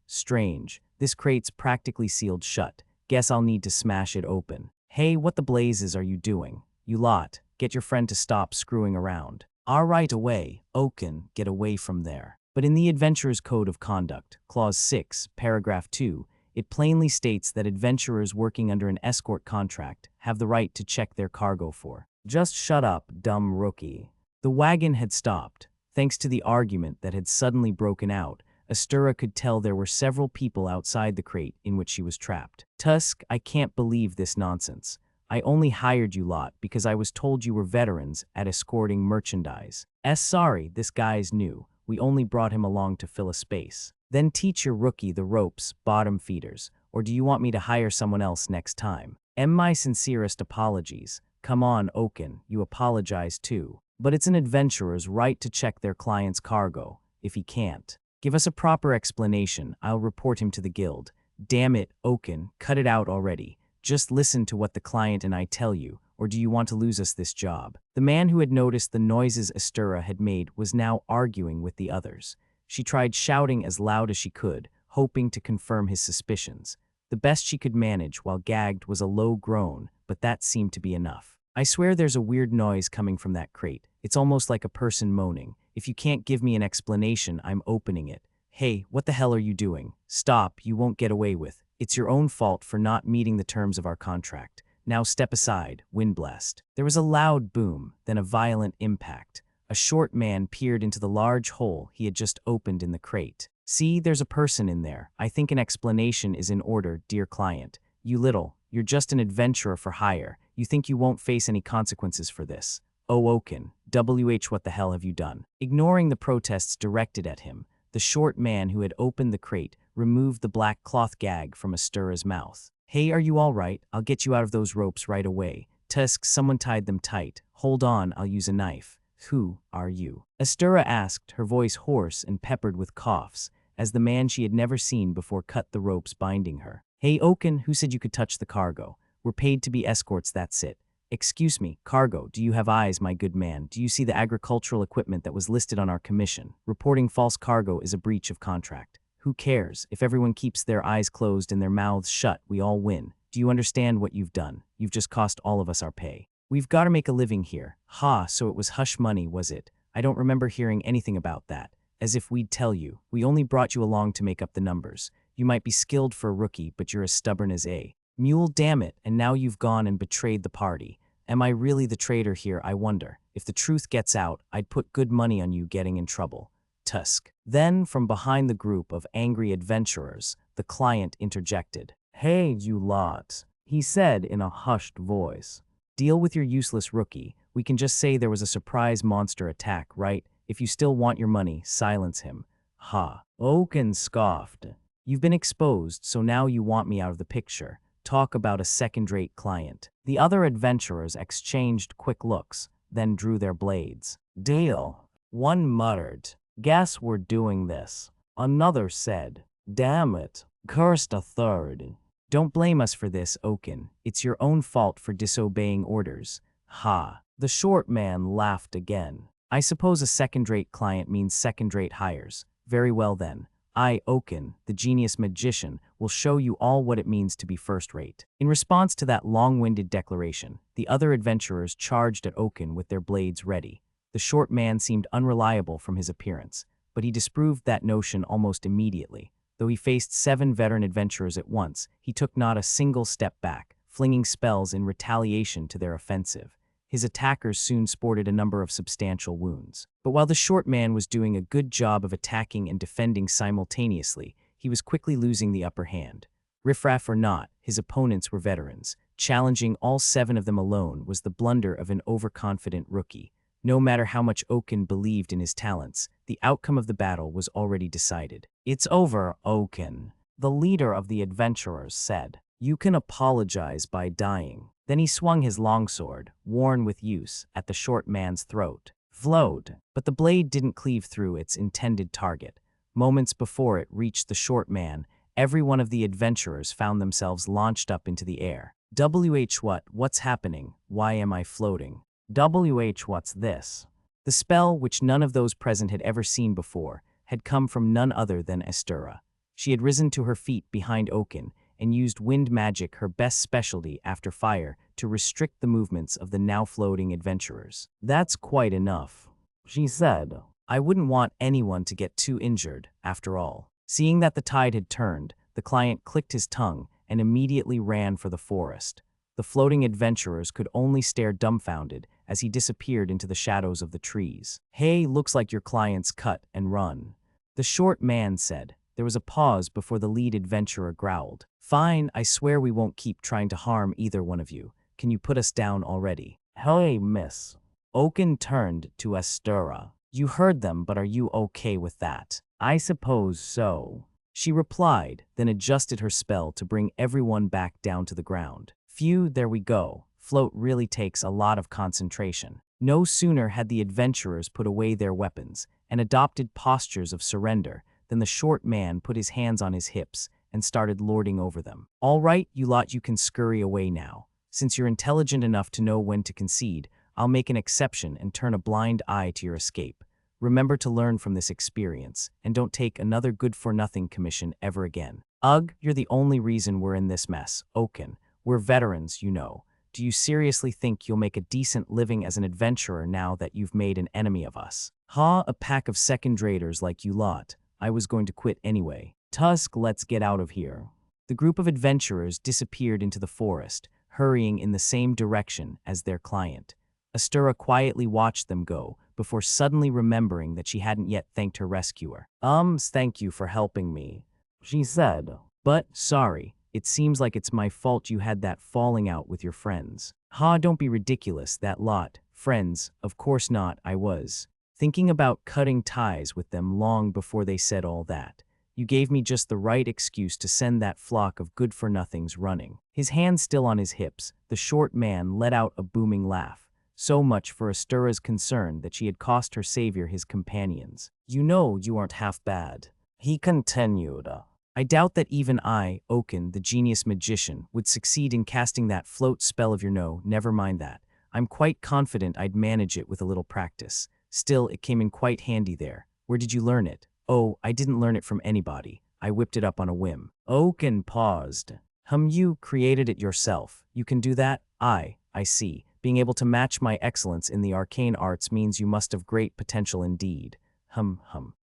strange. This crate's practically sealed shut. Guess I'll need to smash it open. Hey, what the blazes are you doing? You lot, get your friend to stop screwing around. All right, away, Oaken, get away from there. But in the Adventurer's Code of Conduct, Clause 6, Paragraph 2, it plainly states that adventurers working under an escort contract have the right to check their cargo for. Just shut up, dumb rookie. The wagon had stopped. Thanks to the argument that had suddenly broken out, Astirras could tell there were several people outside the crate in which she was trapped. Tusk, I can't believe this nonsense. I only hired you lot because I was told you were veterans at escorting merchandise. Sorry, this guy's new. We only brought him along to fill a space. Then teach your rookie the ropes, bottom feeders, or do you want me to hire someone else next time? My sincerest apologies. Come on, Oaken, you apologize too. But it's an adventurer's right to check their client's cargo. If he can't give us a proper explanation, I'll report him to the guild. Damn it, Oaken, cut it out already. Just listen to what the client and I tell you, or do you want to lose us this job? The man who had noticed the noises Astirras had made was now arguing with the others. She tried shouting as loud as she could, hoping to confirm his suspicions. The best she could manage while gagged was a low groan, but that seemed to be enough. I swear there's a weird noise coming from that crate. It's almost like a person moaning. If you can't give me an explanation, I'm opening it. Hey, what the hell are you doing? Stop, you won't get away with. It's your own fault for not meeting the terms of our contract. Now step aside, windblast. There was a loud boom, then a violent impact. A short man peered into the large hole he had just opened in the crate. See, there's a person in there. I think an explanation is in order, dear client. You're just an adventurer for hire. You think you won't face any consequences for this. Oh, Oaken, what the hell have you done? Ignoring the protests directed at him, the short man who had opened the crate removed the black cloth gag from Astirras' mouth. Hey, are you all right? I'll get you out of those ropes right away. Tusk, someone tied them tight. Hold on, I'll use a knife. Who are you? Astirras asked, her voice hoarse and peppered with coughs, as the man she had never seen before cut the ropes binding her. Hey, Oaken, who said you could touch the cargo? We're paid to be escorts, that's it. Excuse me, cargo, do you have eyes, my good man? Do you see the agricultural equipment that was listed on our commission? Reporting false cargo is a breach of contract. Who cares? If everyone keeps their eyes closed and their mouths shut, we all win. Do you understand what you've done? You've just cost all of us our pay. We've got to make a living here. Ha, so it was hush money, was it? I don't remember hearing anything about that. As if we'd tell you. We only brought you along to make up the numbers. You might be skilled for a rookie, but you're as stubborn as a mule, damn it, and now you've gone and betrayed the party. Am I really the traitor here, I wonder? If the truth gets out, I'd put good money on you getting in trouble. Tusk. Then, from behind the group of angry adventurers, the client interjected. Hey, you lot, he said in a hushed voice. Deal with your useless rookie. We can just say there was a surprise monster attack, right? If you still want your money, silence him. Ha. Oaken scoffed. You've been exposed, so now you want me out of the picture. Talk about a second-rate client. The other adventurers exchanged quick looks, then drew their blades. Deal. One muttered. Guess we're doing this. Another said. Damn it. Cursed a third. Don't blame us for this, Oaken. It's your own fault for disobeying orders. Ha. The short man laughed again. I suppose a second-rate client means second-rate hires. Very well then. I, Oaken, the genius magician, will show you all what it means to be first-rate. In response to that long-winded declaration, the other adventurers charged at Oaken with their blades ready. The short man seemed unreliable from his appearance, but he disproved that notion almost immediately. Though he faced 7 veteran adventurers at once, he took not a single step back, flinging spells in retaliation to their offensive. His attackers soon sported a number of substantial wounds. But while the short man was doing a good job of attacking and defending simultaneously, he was quickly losing the upper hand. Riffraff or not, his opponents were veterans. Challenging all 7 of them alone was the blunder of an overconfident rookie. No matter how much Oaken believed in his talents, the outcome of the battle was already decided. It's over, Oaken, the leader of the adventurers said. You can apologize by dying. Then he swung his longsword, worn with use, at the short man's throat. Flowed, but the blade didn't cleave through its intended target. Moments before it reached the short man, every one of the adventurers found themselves launched up into the air. What's happening? Why am I floating? What's this? The spell, which none of those present had ever seen before, had come from none other than Astirras. She had risen to her feet behind Oaken and used wind magic, her best specialty after fire, to restrict the movements of the now floating adventurers. That's quite enough, she said. I wouldn't want anyone to get too injured, after all. Seeing that the tide had turned, the client clicked his tongue and immediately ran for the forest. The floating adventurers could only stare dumbfounded as he disappeared into the shadows of the trees. Hey, looks like your client's cut and run, the short man said. There was a pause before the lead adventurer growled. Fine, I swear we won't keep trying to harm either one of you. Can you put us down already? Hey, miss. Oaken turned to Astirras. You heard them, but are you okay with that? I suppose so, she replied, then adjusted her spell to bring everyone back down to the ground. Phew, there we go. Float really takes a lot of concentration. No sooner had the adventurers put away their weapons and adopted postures of surrender than the short man put his hands on his hips and started lording over them. All right, you lot, you can scurry away now. Since you're intelligent enough to know when to concede, I'll make an exception and turn a blind eye to your escape. Remember to learn from this experience, and don't take another good-for-nothing commission ever again. Ugh, you're the only reason we're in this mess, Oaken. We're veterans, you know. Do you seriously think you'll make a decent living as an adventurer now that you've made an enemy of us? Ha, a pack of second-raters like you lot. I was going to quit anyway. Tusk, let's get out of here. The group of adventurers disappeared into the forest, hurrying in the same direction as their client. Astirras quietly watched them go, before suddenly remembering that she hadn't yet thanked her rescuer. Thank you for helping me, she said. But, sorry, it seems like it's my fault you had that falling out with your friends. Ha, don't be ridiculous, that lot. Friends, of course not, I was thinking about cutting ties with them long before they said all that. You gave me just the right excuse to send that flock of good-for-nothings running. His hands still on his hips, the short man let out a booming laugh. So much for Astirras' concern that she had cost her savior his companions. You know you aren't half bad, he continued. I doubt that even I, Oaken, the genius magician, would succeed in casting that float spell of your no, never mind that. I'm quite confident I'd manage it with a little practice. Still, it came in quite handy there. Where did you learn it? Oh, I didn't learn it from anybody. I whipped it up on a whim. Oaken paused. You created it yourself. You can do that? I see. Being able to match my excellence in the arcane arts means you must have great potential indeed.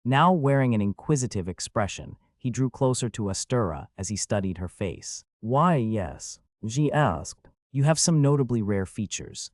Now wearing an inquisitive expression, he drew closer to Astirras as he studied her face. Why, yes, she asked. You have some notably rare features.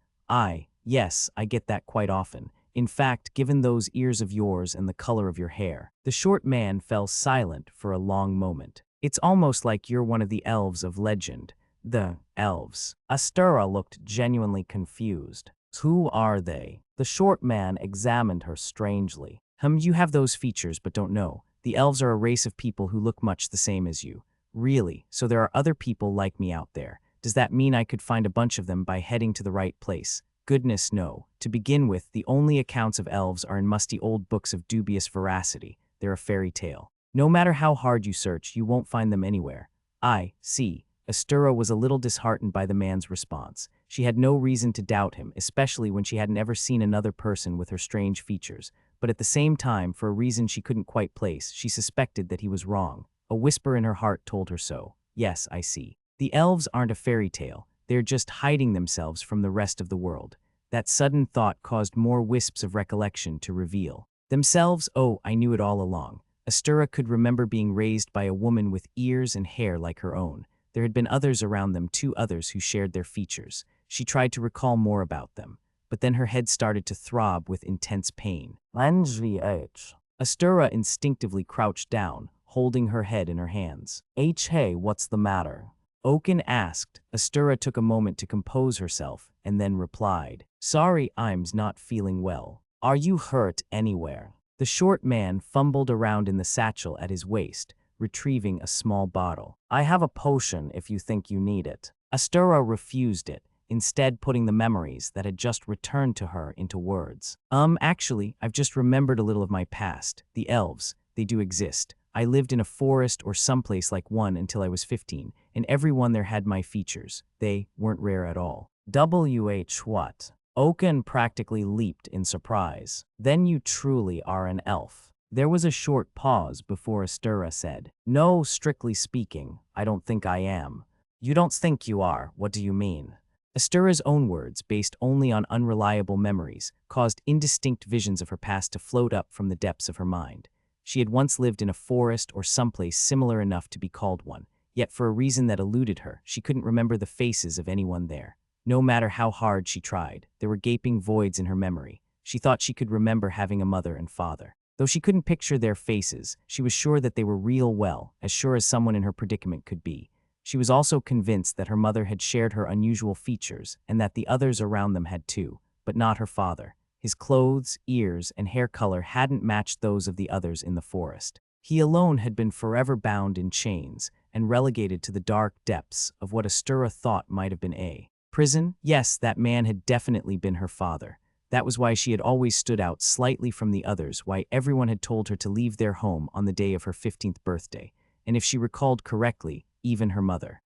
Yes, I get that quite often. In fact, given those ears of yours and the color of your hair. The short man fell silent for a long moment. It's almost like you're one of the elves of legend. The elves. Astirras looked genuinely confused. Who are they? The short man examined her strangely. You have those features but don't know. The elves are a race of people who look much the same as you. Really, so there are other people like me out there. Does that mean I could find a bunch of them by heading to the right place? Goodness no. To begin with, the only accounts of elves are in musty old books of dubious veracity. They're a fairy tale. No matter how hard you search, you won't find them anywhere. I see. Astirras was a little disheartened by the man's response. She had no reason to doubt him, especially when she hadn't ever seen another person with her strange features. But at the same time, for a reason she couldn't quite place, she suspected that he was wrong. A whisper in her heart told her so. Yes, I see. The elves aren't a fairy tale. They're just hiding themselves from the rest of the world. That sudden thought caused more wisps of recollection to reveal. Themselves? Oh, I knew it all along. Astirras could remember being raised by a woman with ears and hair like her own. There had been others around them, 2 others who shared their features. She tried to recall more about them, but then her head started to throb with intense pain. Astirras instinctively crouched down, holding her head in her hands. Hey, what's the matter? Oaken asked. Astirras took a moment to compose herself and then replied, Sorry, I'm not feeling well. Are you hurt anywhere? The short man fumbled around in the satchel at his waist, retrieving a small bottle. I have a potion if you think you need it. Astirras refused it, instead putting the memories that had just returned to her into words. Actually, I've just remembered a little of my past. The elves, they do exist. I lived in a forest or someplace like one until I was 15, and everyone there had my features. They weren't rare at all. What? Oaken practically leaped in surprise. Then you truly are an elf. There was a short pause before Astirras said, "No, strictly speaking, I don't think I am." "You don't think you are, what do you mean?" Astirras' own words, based only on unreliable memories, caused indistinct visions of her past to float up from the depths of her mind. She had once lived in a forest or someplace similar enough to be called one, yet for a reason that eluded her, she couldn't remember the faces of anyone there. No matter how hard she tried, there were gaping voids in her memory. She thought she could remember having a mother and father. Though she couldn't picture their faces, she was sure that they were real, well, as sure as someone in her predicament could be. She was also convinced that her mother had shared her unusual features and that the others around them had too, but not her father. His clothes, ears, and hair color hadn't matched those of the others in the forest. He alone had been forever bound in chains and relegated to the dark depths of what Astirras thought might have been a prison. Yes, that man had definitely been her father. That was why she had always stood out slightly from the others, why everyone had told her to leave their home on the day of her 15th birthday, and if she recalled correctly, even her mother.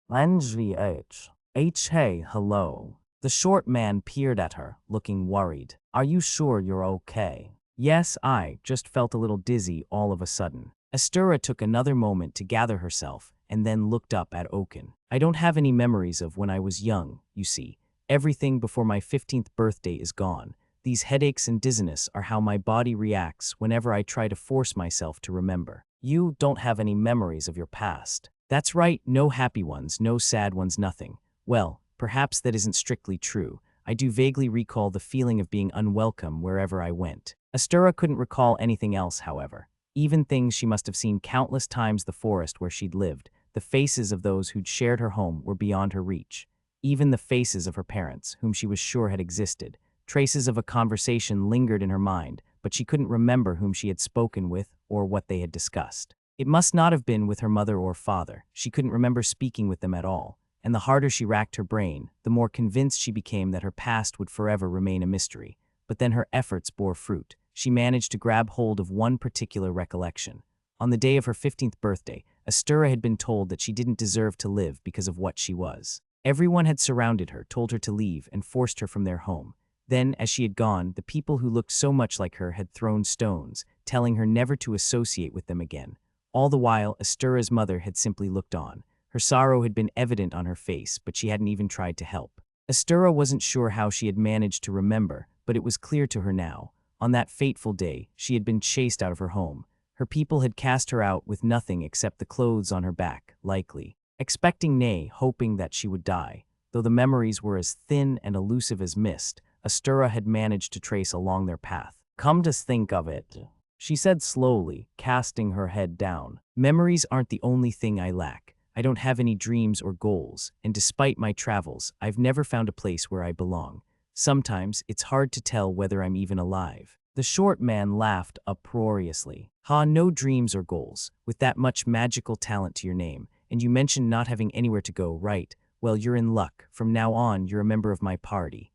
Hey, hello. The short man peered at her, looking worried. "Are you sure you're okay?" "Yes, I just felt a little dizzy all of a sudden." Astirras took another moment to gather herself and then looked up at Oaken. "I don't have any memories of when I was young, you see. Everything before my 15th birthday is gone. These headaches and dizziness are how my body reacts whenever I try to force myself to remember." "You don't have any memories of your past?" "That's right, no happy ones, no sad ones, nothing. Well, perhaps that isn't strictly true. I do vaguely recall the feeling of being unwelcome wherever I went." Astirras couldn't recall anything else, however. Even things she must have seen countless times, the forest where she'd lived, the faces of those who'd shared her home, were beyond her reach. Even the faces of her parents, whom she was sure had existed. Traces of a conversation lingered in her mind, but she couldn't remember whom she had spoken with or what they had discussed. It must not have been with her mother or father. She couldn't remember speaking with them at all. And the harder she racked her brain, the more convinced she became that her past would forever remain a mystery. But then her efforts bore fruit. She managed to grab hold of one particular recollection. On the day of her 15th birthday, Astirras had been told that she didn't deserve to live because of what she was. Everyone had surrounded her, told her to leave, and forced her from their home. Then, as she had gone, the people who looked so much like her had thrown stones, telling her never to associate with them again. All the while, Astirras' mother had simply looked on. Her sorrow had been evident on her face, but she hadn't even tried to help. Astirras wasn't sure how she had managed to remember, but it was clear to her now. On that fateful day, she had been chased out of her home. Her people had cast her out with nothing except the clothes on her back, likely expecting, nay, hoping that she would die. Though the memories were as thin and elusive as mist, Astirras had managed to trace along their path. "Come to think of it," she said slowly, casting her head down, "memories aren't the only thing I lack. I don't have any dreams or goals, and despite my travels, I've never found a place where I belong. Sometimes it's hard to tell whether I'm even alive." The short man laughed uproariously. "Ha, no dreams or goals, with that much magical talent to your name, and you mentioned not having anywhere to go, right? Well, you're in luck. From now on, you're a member of my party.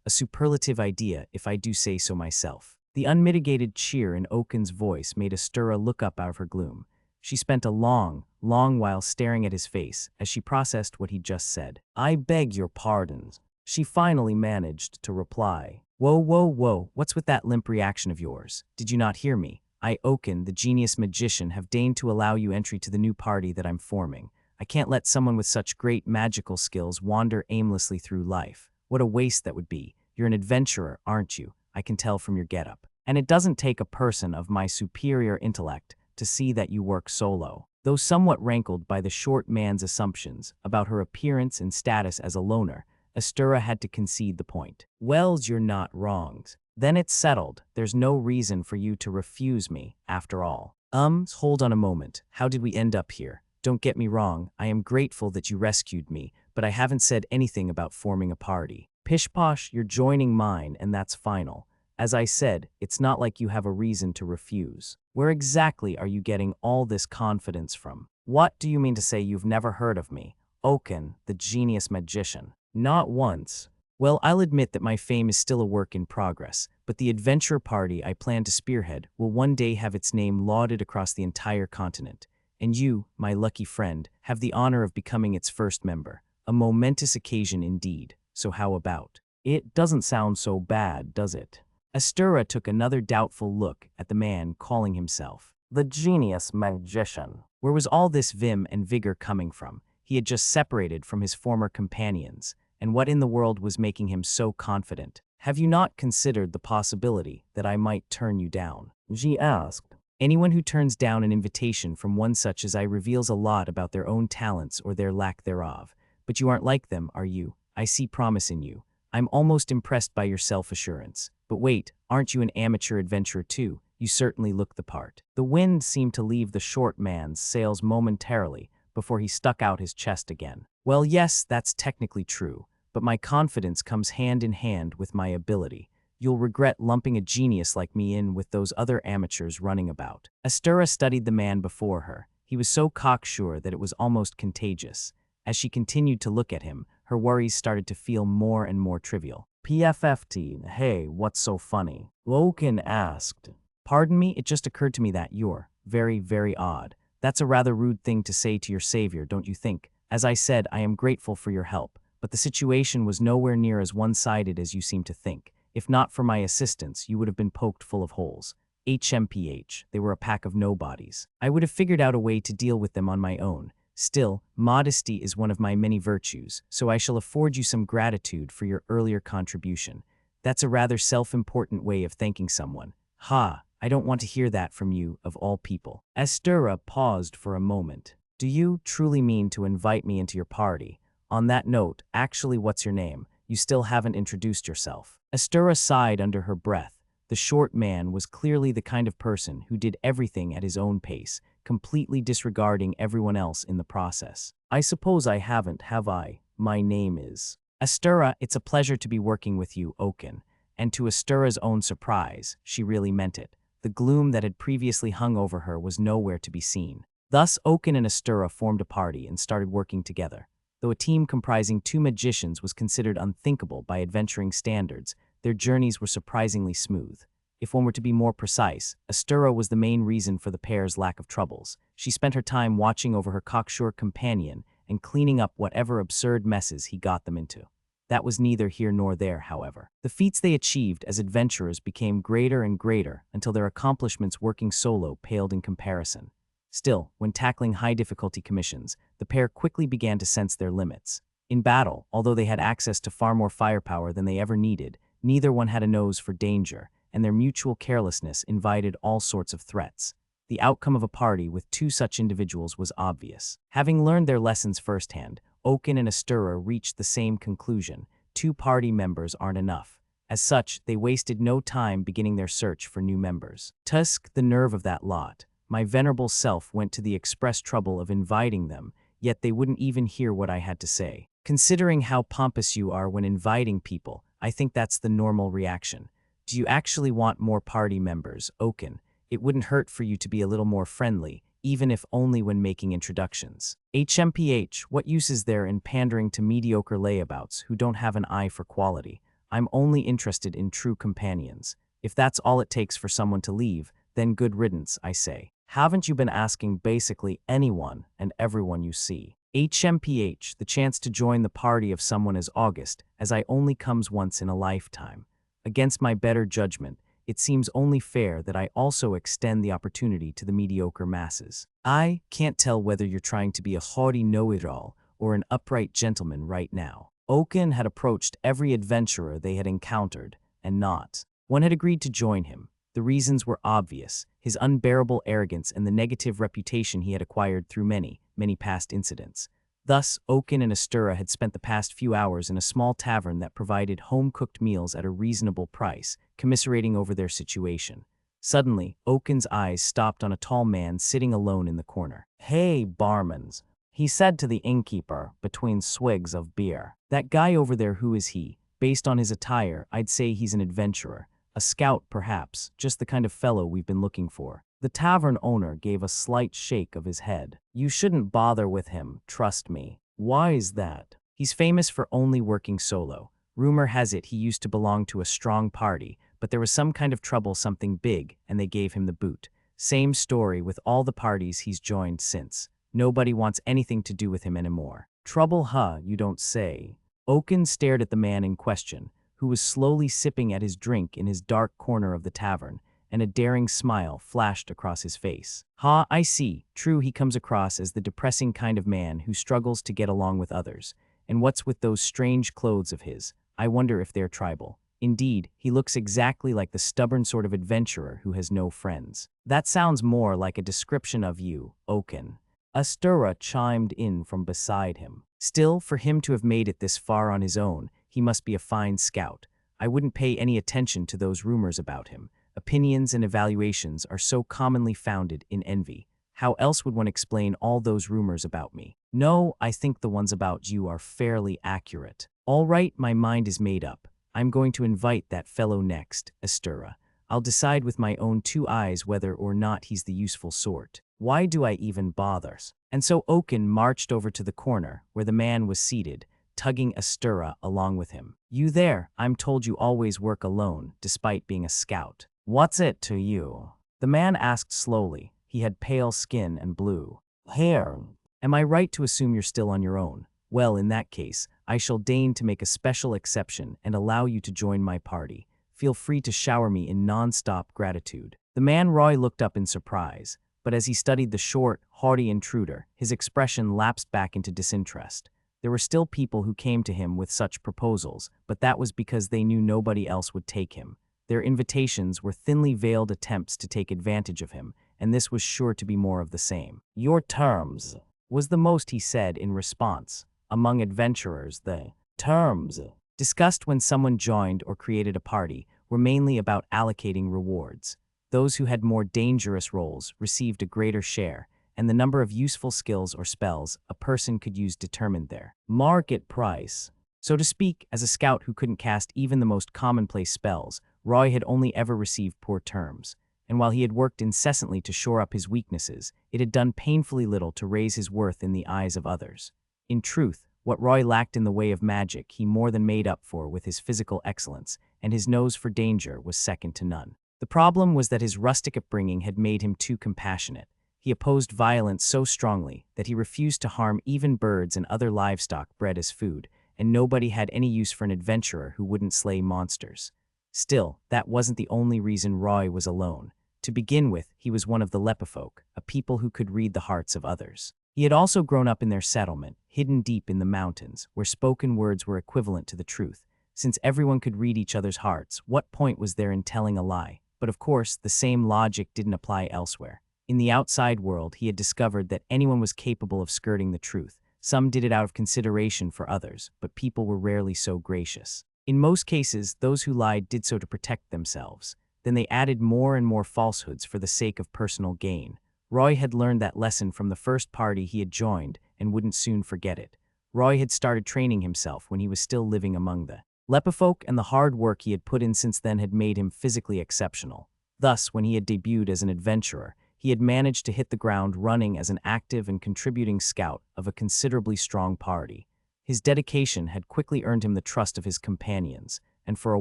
A superlative idea, if I do say so myself." The unmitigated cheer in Oaken's voice made Astirras look up out of her gloom. She spent a long while staring at his face as she processed what he'd just said. "I beg your pardon," she finally managed to reply. Whoa, what's with that limp reaction of yours? Did you not hear me? I, Oaken, the genius magician, have deigned to allow you entry to the new party that I'm forming. I can't let someone with such great magical skills wander aimlessly through life. What a waste that would be. You're an adventurer, aren't you? I can tell from your getup. And it doesn't take a person of my superior intellect to see that you work solo." Though somewhat rankled by the short man's assumptions about her appearance and status as a loner, Astirras had to concede the point. "Wells, you're not wrong. Then it's settled. There's no reason for you to refuse me, after all." Hold on a moment. How did we end up here? Don't get me wrong, I am grateful that you rescued me, but I haven't said anything about forming a party. Pish-posh, you're joining mine, and that's final. As I said, it's not like you have a reason to refuse. Where exactly are you getting all this confidence from? What do you mean to say you've never heard of me? Oaken, the genius magician. Not once. Well, I'll admit that my fame is still a work in progress, but the adventure party I plan to spearhead will one day have its name lauded across the entire continent. And you, my lucky friend, have the honor of becoming its first member. A momentous occasion indeed. So how about? It doesn't sound so bad, does it? Astirras took another doubtful look at the man calling himself the genius magician. Where was all this vim and vigor coming from? He had just separated from his former companions, and what in the world was making him so confident? Have you not considered the possibility that I might turn you down? She asked. Anyone who turns down an invitation from one such as I reveals a lot about their own talents or their lack thereof. But you aren't like them, are you? I see promise in you. I'm almost impressed by your self-assurance. But wait, aren't you an amateur adventurer too? You certainly look the part. The wind seemed to leave the short man's sails momentarily before he stuck out his chest again. Well, yes, that's technically true, but my confidence comes hand in hand with my ability. You'll regret lumping a genius like me in with those other amateurs running about. Astirras studied the man before her. He was so cocksure that it was almost contagious. As she continued to look at him, her worries started to feel more and more trivial. PFFT, hey, what's so funny? Woken asked. Pardon me, it just occurred to me that you're very, very odd. That's a rather rude thing to say to your savior, don't you think? As I said, I am grateful for your help, but the situation was nowhere near as one-sided as you seem to think. If not for my assistance, you would have been poked full of holes. HMPH, they were a pack of nobodies. I would have figured out a way to deal with them on my own. Still, modesty is one of my many virtues, so I shall afford you some gratitude for your earlier contribution. That's a rather self-important way of thanking someone. Ha, I don't want to hear that from you, of all people. Astirras paused for a moment. Do you truly mean to invite me into your party? On that note, actually, what's your name? You still haven't introduced yourself. Astirras sighed under her breath. The short man was clearly the kind of person who did everything at his own pace, completely disregarding everyone else in the process. I suppose I haven't, have I? My name is Astirras. It's a pleasure to be working with you, Oaken. And to Astirras' own surprise, she really meant it. The gloom that had previously hung over her was nowhere to be seen. Thus, Oaken and Astirras formed a party and started working together. Though a team comprising 2 magicians was considered unthinkable by adventuring standards, their journeys were surprisingly smooth. If one were to be more precise, Astirras was the main reason for the pair's lack of troubles. She spent her time watching over her cocksure companion and cleaning up whatever absurd messes he got them into. That was neither here nor there, however. The feats they achieved as adventurers became greater and greater until their accomplishments working solo paled in comparison. Still, when tackling high-difficulty commissions, the pair quickly began to sense their limits. In battle, although they had access to far more firepower than they ever needed, neither one had a nose for danger, and their mutual carelessness invited all sorts of threats. The outcome of a party with 2 such individuals was obvious. Having learned their lessons firsthand, Oaken and Astirras reached the same conclusion. 2 party members aren't enough. As such, they wasted no time beginning their search for new members. Tusk, the nerve of that lot. My venerable self went to the express trouble of inviting them, yet they wouldn't even hear what I had to say. Considering how pompous you are when inviting people, I think that's the normal reaction. Do you actually want more party members, Oaken? It wouldn't hurt for you to be a little more friendly, even if only when making introductions. HMPH, what use is there in pandering to mediocre layabouts who don't have an eye for quality? I'm only interested in true companions. If that's all it takes for someone to leave, then good riddance, I say. Haven't you been asking basically anyone and everyone you see? HMPH, the chance to join the party of someone as august as I only comes once in a lifetime. Against my better judgment, it seems only fair that I also extend the opportunity to the mediocre masses. I can't tell whether you're trying to be a haughty know-it-all or an upright gentleman right now. Oaken had approached every adventurer they had encountered, and not one had agreed to join him. The reasons were obvious: his unbearable arrogance and the negative reputation he had acquired through many, many past incidents. Thus, Oaken and Astirras had spent the past few hours in a small tavern that provided home-cooked meals at a reasonable price, commiserating over their situation. Suddenly, Oaken's eyes stopped on a tall man sitting alone in the corner. "Hey, barmans," he said to the innkeeper between swigs of beer. "That guy over there, who is he? Based on his attire, I'd say he's an adventurer. A scout, perhaps, just the kind of fellow we've been looking for." The tavern owner gave a slight shake of his head. "You shouldn't bother with him, trust me." "Why is that?" "He's famous for only working solo. Rumor has it he used to belong to a strong party, but there was some kind of trouble, something big, and they gave him the boot. Same story with all the parties he's joined since. Nobody wants anything to do with him anymore. Trouble, huh, you don't say? Oaken stared at the man in question, who was slowly sipping at his drink in his dark corner of the tavern, and a daring smile flashed across his face. "Ha, I see. True, he comes across as the depressing kind of man who struggles to get along with others. And what's with those strange clothes of his? I wonder if they're tribal. Indeed, he looks exactly like the stubborn sort of adventurer who has no friends." "That sounds more like a description of you, Oaken." Astirras chimed in from beside him. "Still, for him to have made it this far on his own, he must be a fine scout. I wouldn't pay any attention to those rumors about him. Opinions and evaluations are so commonly founded in envy. How else would one explain all those rumors about me? No, I think the ones about you are fairly accurate." "All right, my mind is made up. I'm going to invite that fellow next, Astirras. I'll decide with my own two eyes whether or not he's the useful sort. Why do I even bother?" And so Oaken marched over to the corner where the man was seated, tugging Astirras along with him. "You there, I'm told you always work alone, despite being a scout." "What's it to you?" the man asked slowly. He had pale skin and blue hair. "Am I right to assume you're still on your own? Well, in that case, I shall deign to make a special exception and allow you to join my party. Feel free to shower me in non-stop gratitude." The man Roy looked up in surprise, but as he studied the short, haughty intruder, his expression lapsed back into disinterest. There were still people who came to him with such proposals, but that was because they knew nobody else would take him. Their invitations were thinly veiled attempts to take advantage of him, and this was sure to be more of the same. "Your terms," was the most he said in response. Among adventurers, the terms discussed when someone joined or created a party were mainly about allocating rewards. Those who had more dangerous roles received a greater share, and the number of useful skills or spells a person could use determined their market price. So to speak, as a scout who couldn't cast even the most commonplace spells, Roy had only ever received poor terms, and while he had worked incessantly to shore up his weaknesses, it had done painfully little to raise his worth in the eyes of others. In truth, what Roy lacked in the way of magic he more than made up for with his physical excellence, and his nose for danger was second to none. The problem was that his rustic upbringing had made him too compassionate. He opposed violence so strongly that he refused to harm even birds and other livestock bred as food, and nobody had any use for an adventurer who wouldn't slay monsters. Still, that wasn't the only reason Roy was alone. To begin with, he was one of the Lepifolk, a people who could read the hearts of others. He had also grown up in their settlement, hidden deep in the mountains, where spoken words were equivalent to the truth. Since everyone could read each other's hearts, what point was there in telling a lie? But of course, the same logic didn't apply elsewhere. In the outside world, he had discovered that anyone was capable of skirting the truth. Some did it out of consideration for others, but people were rarely so gracious. In most cases, those who lied did so to protect themselves. Then they added more and more falsehoods for the sake of personal gain. Roy had learned that lesson from the first party he had joined and wouldn't soon forget it. Roy had started training himself when he was still living among the Lepifolk, and the hard work he had put in since then had made him physically exceptional. Thus, when he had debuted as an adventurer, he had managed to hit the ground running as an active and contributing scout of a considerably strong party. His dedication had quickly earned him the trust of his companions, and for a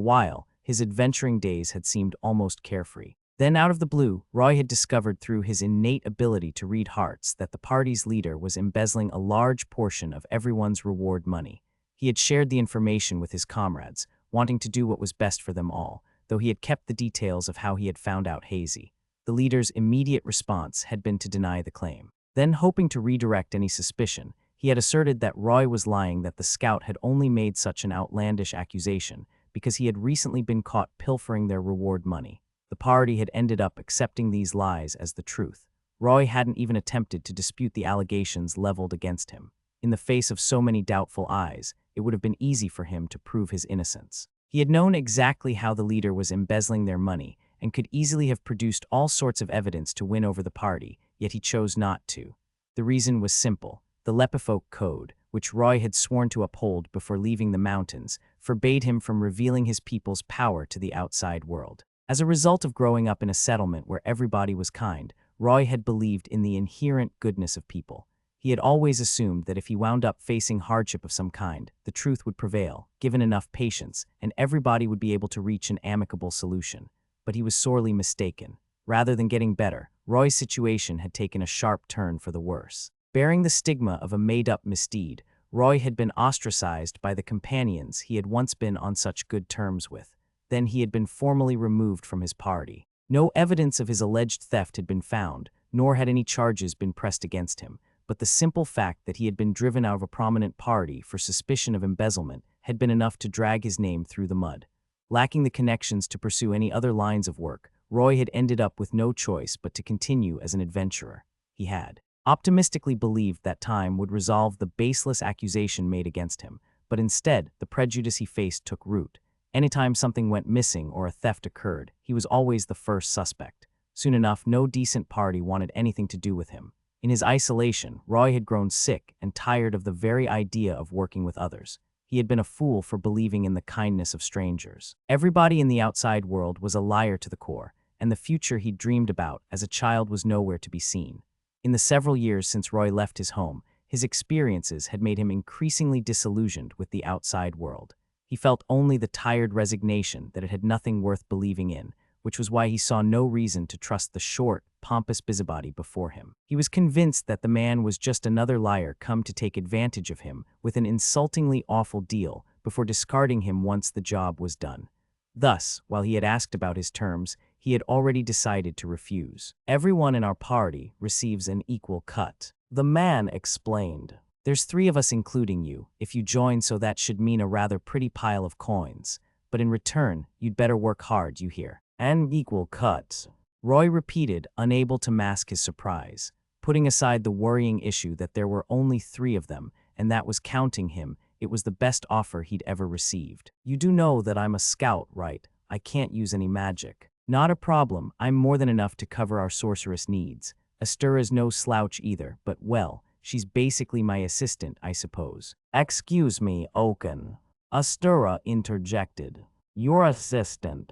while, his adventuring days had seemed almost carefree. Then, out of the blue, Roy had discovered through his innate ability to read hearts that the party's leader was embezzling a large portion of everyone's reward money. He had shared the information with his comrades, wanting to do what was best for them all, though he had kept the details of how he had found out hazy. The leader's immediate response had been to deny the claim. Then, hoping to redirect any suspicion, he had asserted that Roy was lying, that the scout had only made such an outlandish accusation because he had recently been caught pilfering their reward money. The party had ended up accepting these lies as the truth. Roy hadn't even attempted to dispute the allegations leveled against him. In the face of so many doubtful eyes, it would have been easy for him to prove his innocence. He had known exactly how the leader was embezzling their money and could easily have produced all sorts of evidence to win over the party, yet he chose not to. The reason was simple. The Lepifolk Code, which Roy had sworn to uphold before leaving the mountains, forbade him from revealing his people's power to the outside world. As a result of growing up in a settlement where everybody was kind, Roy had believed in the inherent goodness of people. He had always assumed that if he wound up facing hardship of some kind, the truth would prevail, given enough patience, and everybody would be able to reach an amicable solution. But he was sorely mistaken. Rather than getting better, Roy's situation had taken a sharp turn for the worse. Bearing the stigma of a made-up misdeed, Roy had been ostracized by the companions he had once been on such good terms with. Then he had been formally removed from his party. No evidence of his alleged theft had been found, nor had any charges been pressed against him, but the simple fact that he had been driven out of a prominent party for suspicion of embezzlement had been enough to drag his name through the mud. Lacking the connections to pursue any other lines of work, Roy had ended up with no choice but to continue as an adventurer. He had optimistically believed that time would resolve the baseless accusation made against him, but instead, the prejudice he faced took root. Anytime something went missing or a theft occurred, he was always the first suspect. Soon enough, no decent party wanted anything to do with him. In his isolation, Roy had grown sick and tired of the very idea of working with others. He had been a fool for believing in the kindness of strangers. Everybody in the outside world was a liar to the core, and the future he'd dreamed about as a child was nowhere to be seen. In the several years since Roy left his home, his experiences had made him increasingly disillusioned with the outside world. He felt only the tired resignation that it had nothing worth believing in, which was why he saw no reason to trust the short, pompous busybody before him. He was convinced that the man was just another liar come to take advantage of him with an insultingly awful deal before discarding him once the job was done. Thus, while he had asked about his terms, he had already decided to refuse. "Everyone in our party receives an equal cut," the man explained. "There's 3 of us including you. If you join, so that should mean a rather pretty pile of coins. But in return, you'd better work hard, you hear." "An equal cut," Roy repeated, unable to mask his surprise. Putting aside the worrying issue that there were only 3 of them, and that was counting him, it was the best offer he'd ever received. "You do know that I'm a scout, right? I can't use any magic." "Not a problem. I'm more than enough to cover our sorceress needs. Astirras no slouch either, but well, she's basically my assistant, I suppose." "Excuse me, Oaken," Astirras interjected. "Your assistant?"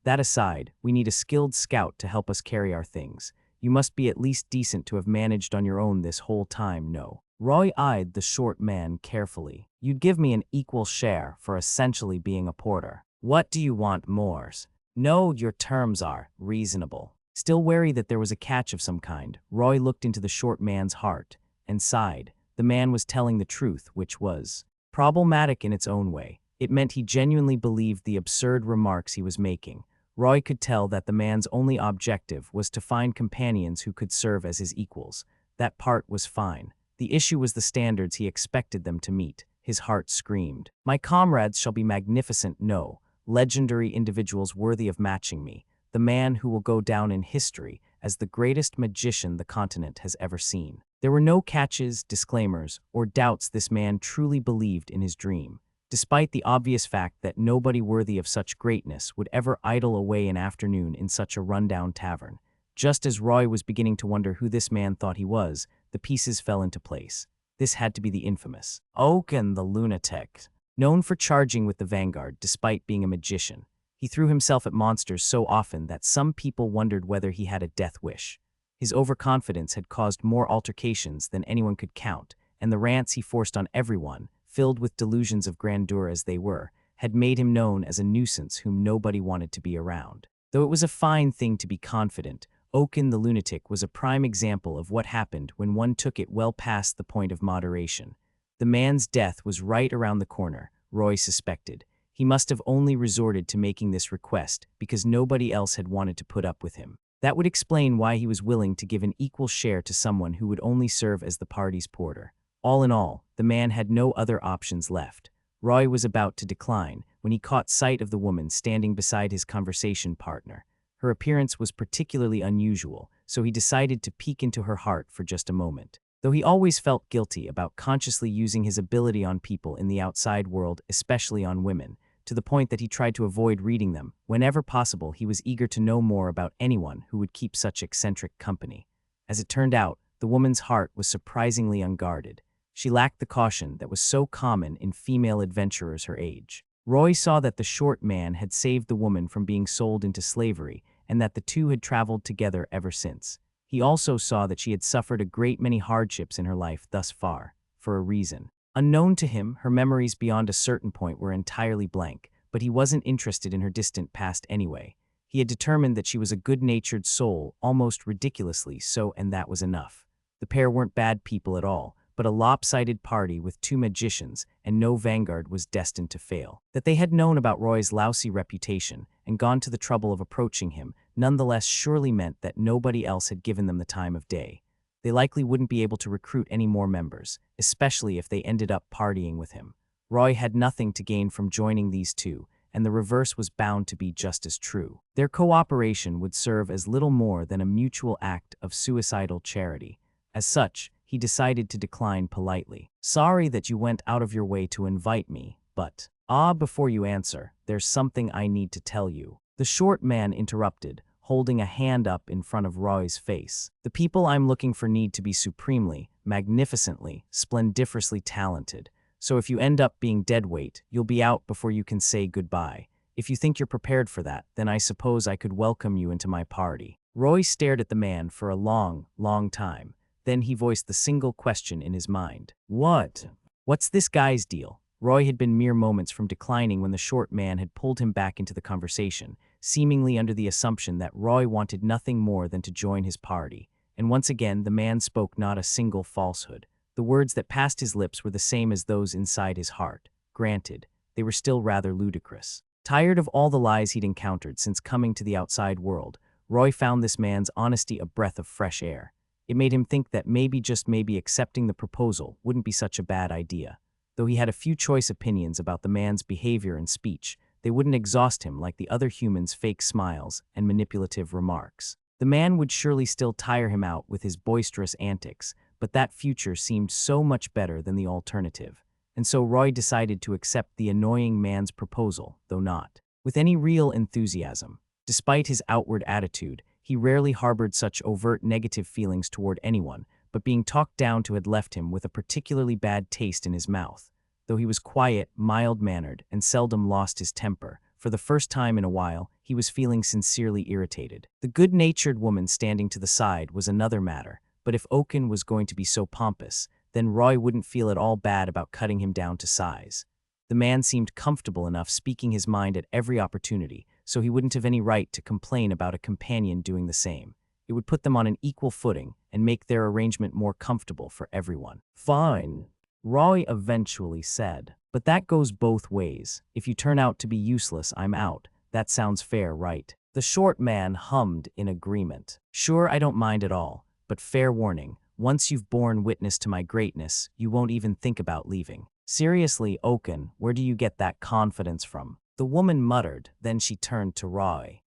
That aside, we need a skilled scout to help us carry our things. You must be at least decent to have managed on your own this whole time, no?" Roy eyed the short man carefully. "You'd give me an equal share for essentially being a porter. What do you want more?" "No, your terms are reasonable." Still wary that there was a catch of some kind, Roy looked into the short man's heart and sighed. The man was telling the truth, which was problematic in its own way. It meant he genuinely believed the absurd remarks he was making. Roy could tell that the man's only objective was to find companions who could serve as his equals. That part was fine. The issue was the standards he expected them to meet. His heart screamed. "My comrades shall be magnificent, no, legendary individuals worthy of matching me. The man who will go down in history as the greatest magician the continent has ever seen." There were no catches, disclaimers, or doubts. This man truly believed in his dream. Despite the obvious fact that nobody worthy of such greatness would ever idle away an afternoon in such a rundown tavern. Just as Roy was beginning to wonder who this man thought he was, the pieces fell into place. This had to be the infamous Oaken the lunatic. Known for charging with the vanguard despite being a magician, he threw himself at monsters so often that some people wondered whether he had a death wish. His overconfidence had caused more altercations than anyone could count, and the rants he forced on everyone, filled with delusions of grandeur as they were, had made him known as a nuisance whom nobody wanted to be around. Though it was a fine thing to be confident, Oaken the lunatic was a prime example of what happened when one took it well past the point of moderation. The man's death was right around the corner, Roy suspected. He must have only resorted to making this request because nobody else had wanted to put up with him. That would explain why he was willing to give an equal share to someone who would only serve as the party's porter. All in all, the man had no other options left. Roy was about to decline when he caught sight of the woman standing beside his conversation partner. Her appearance was particularly unusual, so he decided to peek into her heart for just a moment. Though he always felt guilty about consciously using his ability on people in the outside world, especially on women, to the point that he tried to avoid reading them, whenever possible he was eager to know more about anyone who would keep such eccentric company. As it turned out, the woman's heart was surprisingly unguarded. She lacked the caution that was so common in female adventurers her age. Roy saw that the short man had saved the woman from being sold into slavery and that the two had traveled together ever since. He also saw that she had suffered a great many hardships in her life thus far, for a reason. Unknown to him, her memories beyond a certain point were entirely blank, but he wasn't interested in her distant past anyway. He had determined that she was a good-natured soul, almost ridiculously so, and that was enough. The pair weren't bad people at all, but a lopsided party with two magicians, and no vanguard was destined to fail. That they had known about Roy's lousy reputation and gone to the trouble of approaching him nonetheless surely meant that nobody else had given them the time of day. They likely wouldn't be able to recruit any more members, especially if they ended up partying with him. Roy had nothing to gain from joining these two, and the reverse was bound to be just as true. Their cooperation would serve as little more than a mutual act of suicidal charity. As such, he decided to decline politely. "Sorry that you went out of your way to invite me, but..." Before you answer, there's something I need to tell you." The short man interrupted, holding a hand up in front of Roy's face. "The people I'm looking for need to be supremely, magnificently, splendiferously talented. So if you end up being deadweight, you'll be out before you can say goodbye. If you think you're prepared for that, then I suppose I could welcome you into my party." Roy stared at the man for a long, long time. Then he voiced the single question in his mind. What's this guy's deal?" Roy had been mere moments from declining when the short man had pulled him back into the conversation, seemingly under the assumption that Roy wanted nothing more than to join his party. And once again, the man spoke not a single falsehood. The words that passed his lips were the same as those inside his heart. Granted, they were still rather ludicrous. Tired of all the lies he'd encountered since coming to the outside world, Roy found this man's honesty a breath of fresh air. It made him think that maybe, just maybe, accepting the proposal wouldn't be such a bad idea. Though he had a few choice opinions about the man's behavior and speech, they wouldn't exhaust him like the other humans' fake smiles and manipulative remarks. The man would surely still tire him out with his boisterous antics, but that future seemed so much better than the alternative. And so Roy decided to accept the annoying man's proposal, though not with any real enthusiasm. Despite his outward attitude, he rarely harbored such overt negative feelings toward anyone, but being talked down to had left him with a particularly bad taste in his mouth. Though he was quiet, mild-mannered, and seldom lost his temper, for the first time in a while, he was feeling sincerely irritated. The good-natured woman standing to the side was another matter, but if Oaken was going to be so pompous, then Roy wouldn't feel at all bad about cutting him down to size. The man seemed comfortable enough speaking his mind at every opportunity, so he wouldn't have any right to complain about a companion doing the same. It would put them on an equal footing and make their arrangement more comfortable for everyone. "Fine," Roy eventually said. "But that goes both ways. If you turn out to be useless, I'm out. That sounds fair, right?" The short man hummed in agreement. "Sure, I don't mind at all. But fair warning, once you've borne witness to my greatness, you won't even think about leaving." "Seriously, Oaken, where do you get that confidence from?" The woman muttered, then she turned to Roy.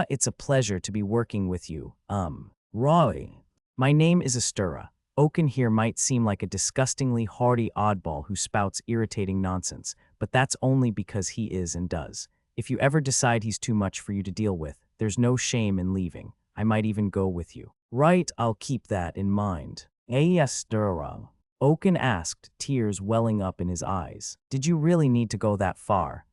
It's a pleasure to be working with you, Roy. My name is Astirras. Oaken here might seem like a disgustingly haughty oddball who spouts irritating nonsense, but that's only because he is and does. If you ever decide he's too much for you to deal with, there's no shame in leaving. I might even go with you." "Right, I'll keep that in mind." Astirras, Oaken asked, tears welling up in his eyes. "Did you really need to go that far?"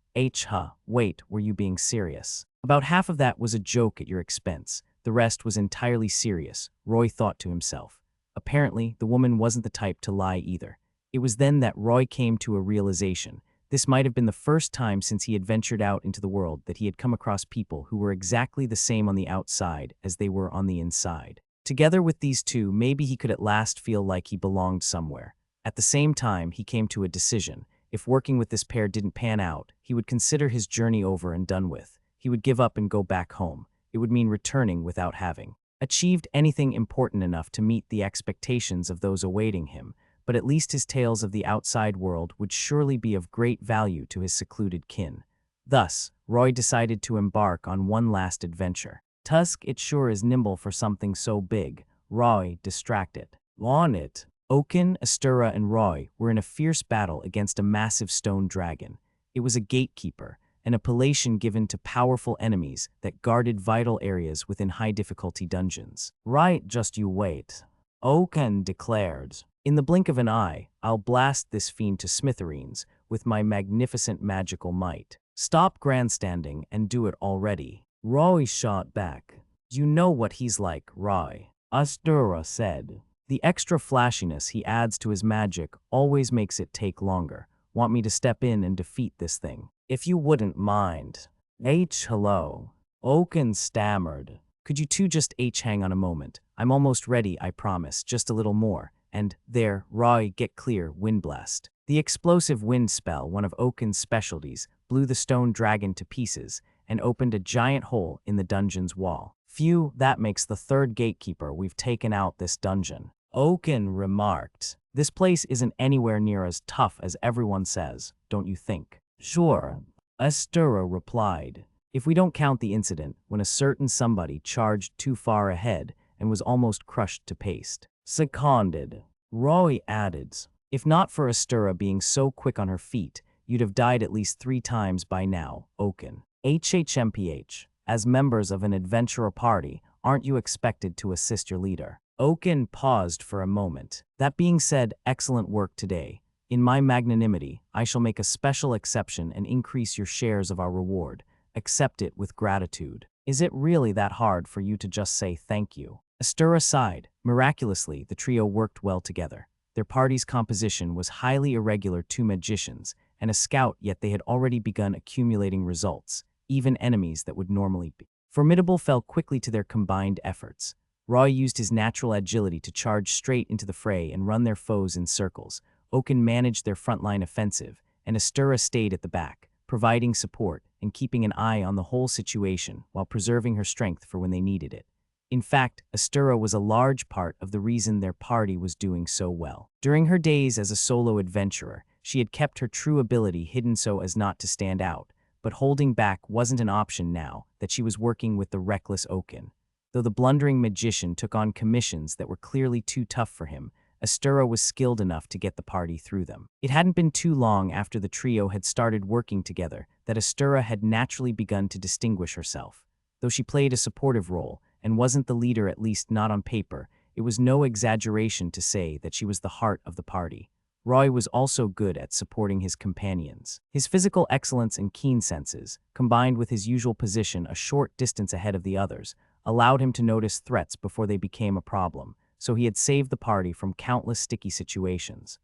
Wait, were you being serious?" "About half of that was a joke at your expense. The rest was entirely serious," Roy thought to himself. Apparently, the woman wasn't the type to lie either. It was then that Roy came to a realization. This might have been the first time since he had ventured out into the world that he had come across people who were exactly the same on the outside as they were on the inside. Together with these two, maybe he could at last feel like he belonged somewhere. At the same time, he came to a decision. If working with this pair didn't pan out, he would consider his journey over and done with. He would give up and go back home. It would mean returning without having achieved anything important enough to meet the expectations of those awaiting him, but at least his tales of the outside world would surely be of great value to his secluded kin. Thus, Roy decided to embark on one last adventure. "Tusk, it sure is nimble for something so big," Roy distracted. "On it." Oaken, Astirras, and Roy were in a fierce battle against a massive stone dragon. It was a gatekeeper, an appellation given to powerful enemies that guarded vital areas within high-difficulty dungeons. "Right, just you wait," Oaken declared. "In the blink of an eye, I'll blast this fiend to smithereens with my magnificent magical might." "Stop grandstanding and do it already," Roy shot back. "You know what he's like, Roy. Astirras said. The extra flashiness he adds to his magic always makes it take longer. Want me to step in and defeat this thing? If you wouldn't mind. Hello. Oaken stammered. Could you two just hang on a moment? I'm almost ready, I promise, just a little more. And there, Roy, get clear, wind blast. The explosive wind spell, one of Oaken's specialties, blew the stone dragon to pieces and opened a giant hole in the dungeon's wall. Phew, that makes the third gatekeeper we've taken out this dungeon. Oaken remarked. This place isn't anywhere near as tough as everyone says, don't you think? Sure, Astirras replied. If we don't count the incident when a certain somebody charged too far ahead and was almost crushed to paste. Seconded. Roy added. If not for Astirras being so quick on her feet, you'd have died at least 3 times by now, Oaken. HHMPH. As members of an adventurer party, aren't you expected to assist your leader? Oaken paused for a moment. That being said, excellent work today. In my magnanimity, I shall make a special exception and increase your shares of our reward. Accept it with gratitude. Is it really that hard for you to just say thank you? Astirras sighed. Miraculously, the trio worked well together. Their party's composition was highly irregular, 2 magicians and a scout, yet they had already begun accumulating results. Even enemies that would normally be formidable fell quickly to their combined efforts. Roy used his natural agility to charge straight into the fray and run their foes in circles. Oaken managed their frontline offensive, and Astirras stayed at the back, providing support and keeping an eye on the whole situation while preserving her strength for when they needed it. In fact, Astirras was a large part of the reason their party was doing so well. During her days as a solo adventurer, she had kept her true ability hidden so as not to stand out, but holding back wasn't an option now that she was working with the reckless Oaken. Though the blundering magician took on commissions that were clearly too tough for him, Astirras was skilled enough to get the party through them. It hadn't been too long after the trio had started working together that Astirras had naturally begun to distinguish herself. Though she played a supportive role and wasn't the leader, at least not on paper, it was no exaggeration to say that she was the heart of the party. Roy was also good at supporting his companions. His physical excellence and keen senses, combined with his usual position a short distance ahead of the others, allowed him to notice threats before they became a problem, so he had saved the party from countless sticky situations.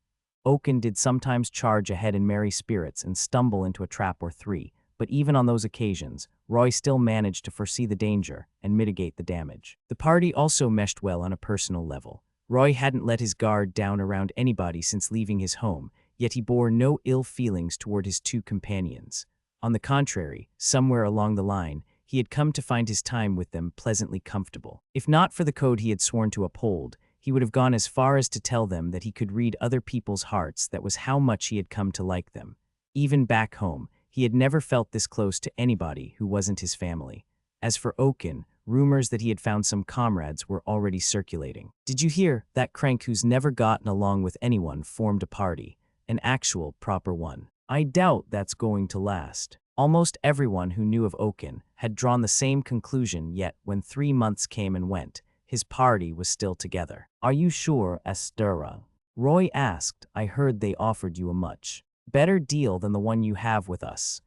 Oaken did sometimes charge ahead in merry spirits and stumble into a trap or 3, but even on those occasions, Roy still managed to foresee the danger and mitigate the damage. The party also meshed well on a personal level. Roy hadn't let his guard down around anybody since leaving his home, yet he bore no ill feelings toward his 2 companions. On the contrary, somewhere along the line, he had come to find his time with them pleasantly comfortable. If not for the code he had sworn to uphold, he would have gone as far as to tell them that he could read other people's hearts. That was how much he had come to like them. Even back home, he had never felt this close to anybody who wasn't his family. As for Oaken, rumors that he had found some comrades were already circulating. Did you hear? That crank who's never gotten along with anyone formed a party. An actual, proper one. I doubt that's going to last. Almost everyone who knew of Oaken had drawn the same conclusion, yet when 3 months came and went, his party was still together. Are you sure, Astirras? Roy asked. I heard they offered you a much better deal than the one you have with us.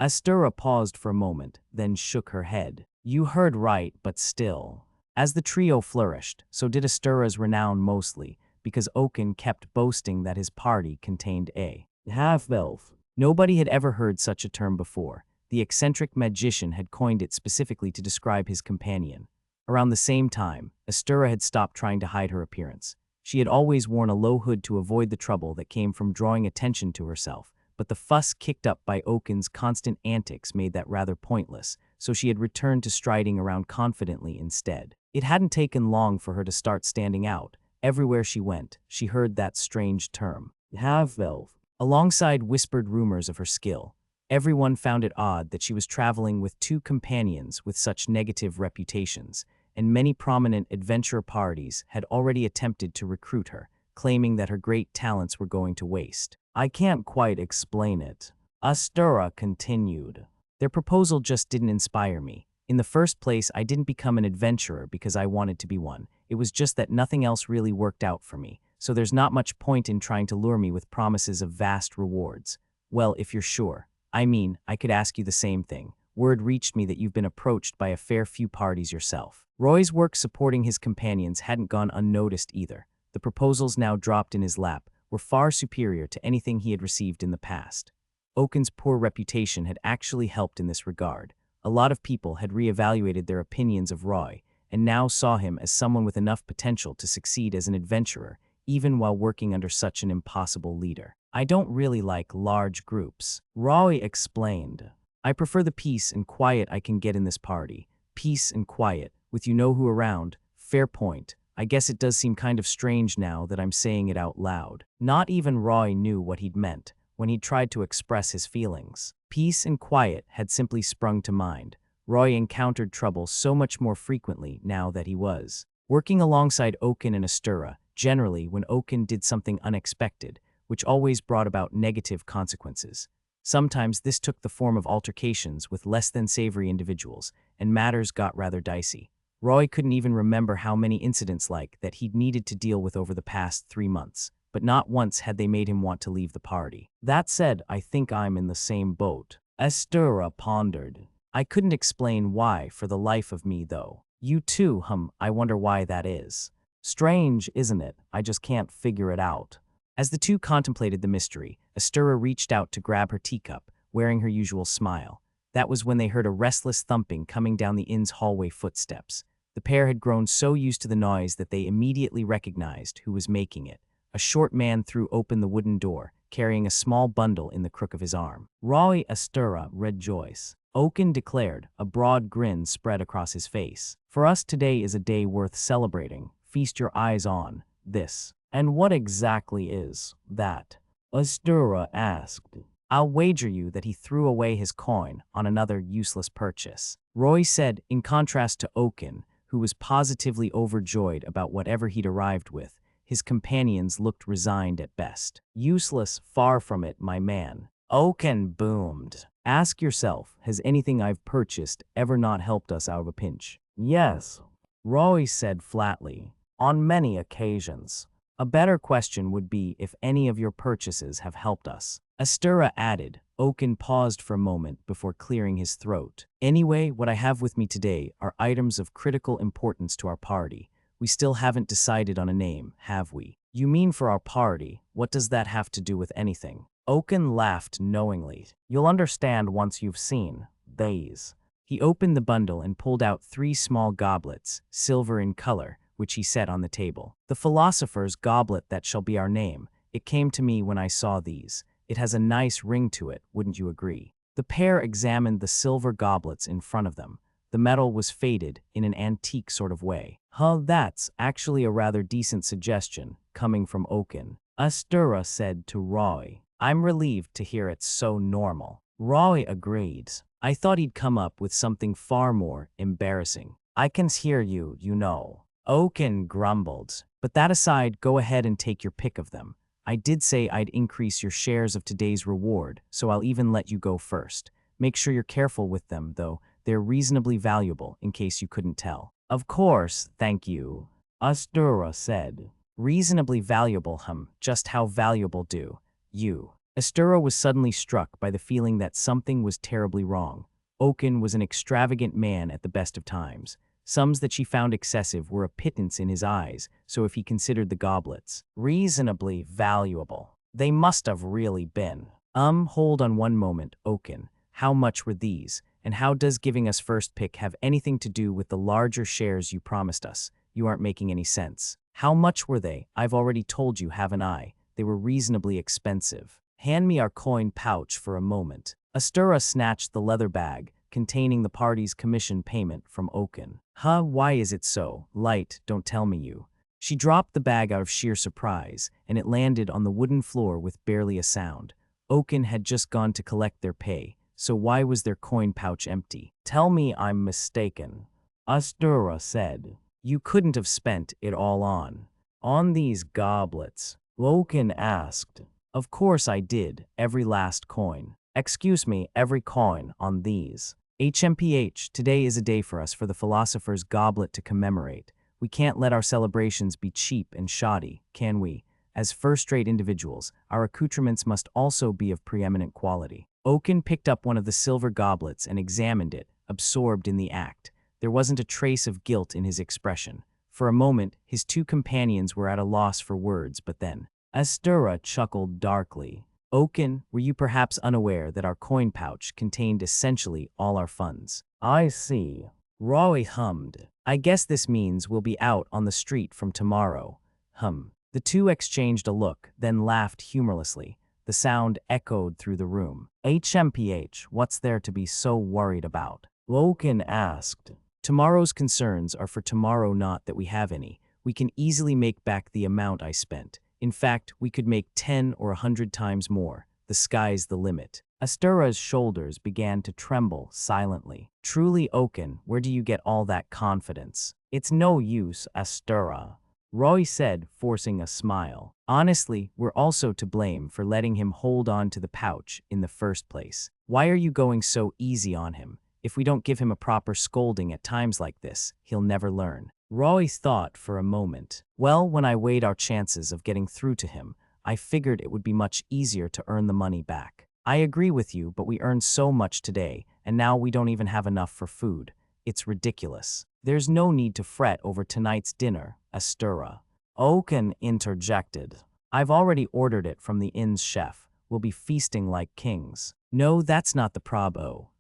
Astirras paused for a moment, then shook her head. You heard right, but still. As the trio flourished, so did Astirras' renown, mostly because Oaken kept boasting that his party contained a half-elf. Nobody had ever heard such a term before. The eccentric magician had coined it specifically to describe his companion. Around the same time, Astirras had stopped trying to hide her appearance. She had always worn a low hood to avoid the trouble that came from drawing attention to herself, but the fuss kicked up by Oaken's constant antics made that rather pointless, so she had returned to striding around confidently instead. It hadn't taken long for her to start standing out. Everywhere she went, she heard that strange term, half-elf, alongside whispered rumors of her skill. Everyone found it odd that she was traveling with 2 companions with such negative reputations, and many prominent adventure parties had already attempted to recruit her, claiming that her great talents were going to waste. I can't quite explain it. Astirras continued. Their proposal just didn't inspire me. In the first place, I didn't become an adventurer because I wanted to be one. It was just that nothing else really worked out for me, so there's not much point in trying to lure me with promises of vast rewards. Well, if you're sure. I mean, I could ask you the same thing. Word reached me that you've been approached by a fair few parties yourself. Roy's work supporting his companions hadn't gone unnoticed either. The proposals now dropped in his lap were far superior to anything he had received in the past. Oaken's poor reputation had actually helped in this regard. A lot of people had reevaluated their opinions of Roy, and now saw him as someone with enough potential to succeed as an adventurer, even while working under such an impossible leader. I don't really like large groups, Roy explained. I prefer the peace and quiet I can get in this party. Peace and quiet, with you-know-who around. Fair point. I guess it does seem kind of strange now that I'm saying it out loud. Not even Roy knew what he'd meant when he tried to express his feelings. Peace and quiet had simply sprung to mind. Roy encountered trouble so much more frequently now that he was working alongside Oaken and Astirras, generally when Oaken did something unexpected, which always brought about negative consequences. Sometimes this took the form of altercations with less than savory individuals, and matters got rather dicey. Roy couldn't even remember how many incidents like that he'd needed to deal with over the past 3 months, but not once had they made him want to leave the party. That said, I think I'm in the same boat. Astirras pondered. I couldn't explain why for the life of me, though. You too, I wonder why that is. Strange, isn't it? I just can't figure it out. As the two contemplated the mystery, Astirras reached out to grab her teacup, wearing her usual smile. That was when they heard a restless thumping coming down the inn's hallway footsteps. The pair had grown so used to the noise that they immediately recognized who was making it. A short man threw open the wooden door, carrying a small bundle in the crook of his arm. Roy Astirras rejoiced. Oaken declared, a broad grin spread across his face. For us today is a day worth celebrating. Feast your eyes on this. And what exactly is that? Astirras asked. I'll wager you that he threw away his coin on another useless purchase. Roy said, in contrast to Oaken, who was positively overjoyed about whatever he'd arrived with. His companions looked resigned at best. Useless, far from it, my man. Oaken boomed. Ask yourself, has anything I've purchased ever not helped us out of a pinch? Yes, Roy said flatly. On many occasions. A better question would be if any of your purchases have helped us. Astirras added. Oaken paused for a moment before clearing his throat. Anyway, what I have with me today are items of critical importance to our party. We still haven't decided on a name, have we? You mean for our party? What does that have to do with anything? Oaken laughed knowingly. You'll understand once you've seen these. He opened the bundle and pulled out 3 small goblets, silver in color, which he set on the table. The Philosopher's goblet that shall be our name. It came to me when I saw these. It has a nice ring to it, wouldn't you agree? The pair examined the silver goblets in front of them. The metal was faded in an antique sort of way. That's actually a rather decent suggestion, coming from Oaken. Astirras said to Roy. I'm relieved to hear it's so normal. Roy agreed. I thought he'd come up with something far more embarrassing. I can hear you, you know. Oaken grumbled. But that aside, go ahead and take your pick of them. I did say I'd increase your shares of today's reward, so I'll even let you go first. Make sure you're careful with them, though. They're reasonably valuable, in case you couldn't tell. Of course, thank you, Astirras said. Reasonably valuable, just how valuable do you? Astirras was suddenly struck by the feeling that something was terribly wrong. Oaken was an extravagant man at the best of times. Sums that she found excessive were a pittance in his eyes, so if he considered the goblets reasonably valuable, they must have really been. Hold on one moment, Oaken. How much were these? And how does giving us first pick have anything to do with the larger shares you promised us? You aren't making any sense. How much were they? I've already told you, haven't I? They were reasonably expensive. Hand me our coin pouch for a moment. Astirras snatched the leather bag containing the party's commission payment from Oaken. Why is it so light? Don't tell me you. She dropped the bag out of sheer surprise, and it landed on the wooden floor with barely a sound. Oaken had just gone to collect their pay, so why was their coin pouch empty? Tell me I'm mistaken, Astirras said. You couldn't have spent it all on these goblets, Oaken asked. Of course I did, every last coin. Excuse me, every coin on these. HMPH, today is a day for us for the Philosopher's goblet to commemorate. We can't let our celebrations be cheap and shoddy, can we? As first-rate individuals, our accoutrements must also be of preeminent quality. Oaken picked up one of the silver goblets and examined it, absorbed in the act. There wasn't a trace of guilt in his expression. For a moment, his two companions were at a loss for words, but then Astirras chuckled darkly. Oaken, were you perhaps unaware that our coin pouch contained essentially all our funds? I see. Roy hummed. I guess this means we'll be out on the street from tomorrow. The two exchanged a look, then laughed humorlessly. The sound echoed through the room. HMPH, what's there to be so worried about? Oaken asked. Tomorrow's concerns are for tomorrow, not that we have any. We can easily make back the amount I spent. In fact, we could make 10 or 100 times more. The sky's the limit. Astirras' shoulders began to tremble silently. Truly, Oaken, where do you get all that confidence? It's no use, Astirras. Roy said, forcing a smile. Honestly, we're also to blame for letting him hold on to the pouch in the first place. Why are you going so easy on him? If we don't give him a proper scolding at times like this, he'll never learn. Roy thought for a moment. Well, when I weighed our chances of getting through to him, I figured it would be much easier to earn the money back. I agree with you, but we earned so much today, and now we don't even have enough for food. It's ridiculous. There's no need to fret over tonight's dinner, Astirras. Oaken interjected. I've already ordered it from the inn's chef. We'll be feasting like kings. No, that's not the prob.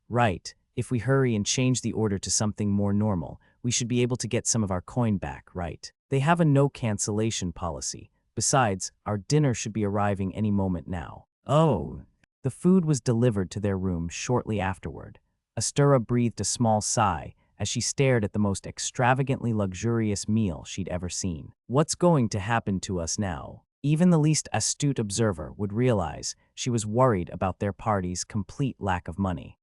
Right. If we hurry and change the order to something more normal, we should be able to get some of our coin back, right? They have a no cancellation policy. Besides, our dinner should be arriving any moment now. Oh. The food was delivered to their room shortly afterward. Astirras breathed a small sigh as she stared at the most extravagantly luxurious meal she'd ever seen. What's going to happen to us now? Even the least astute observer would realize she was worried about their party's complete lack of money.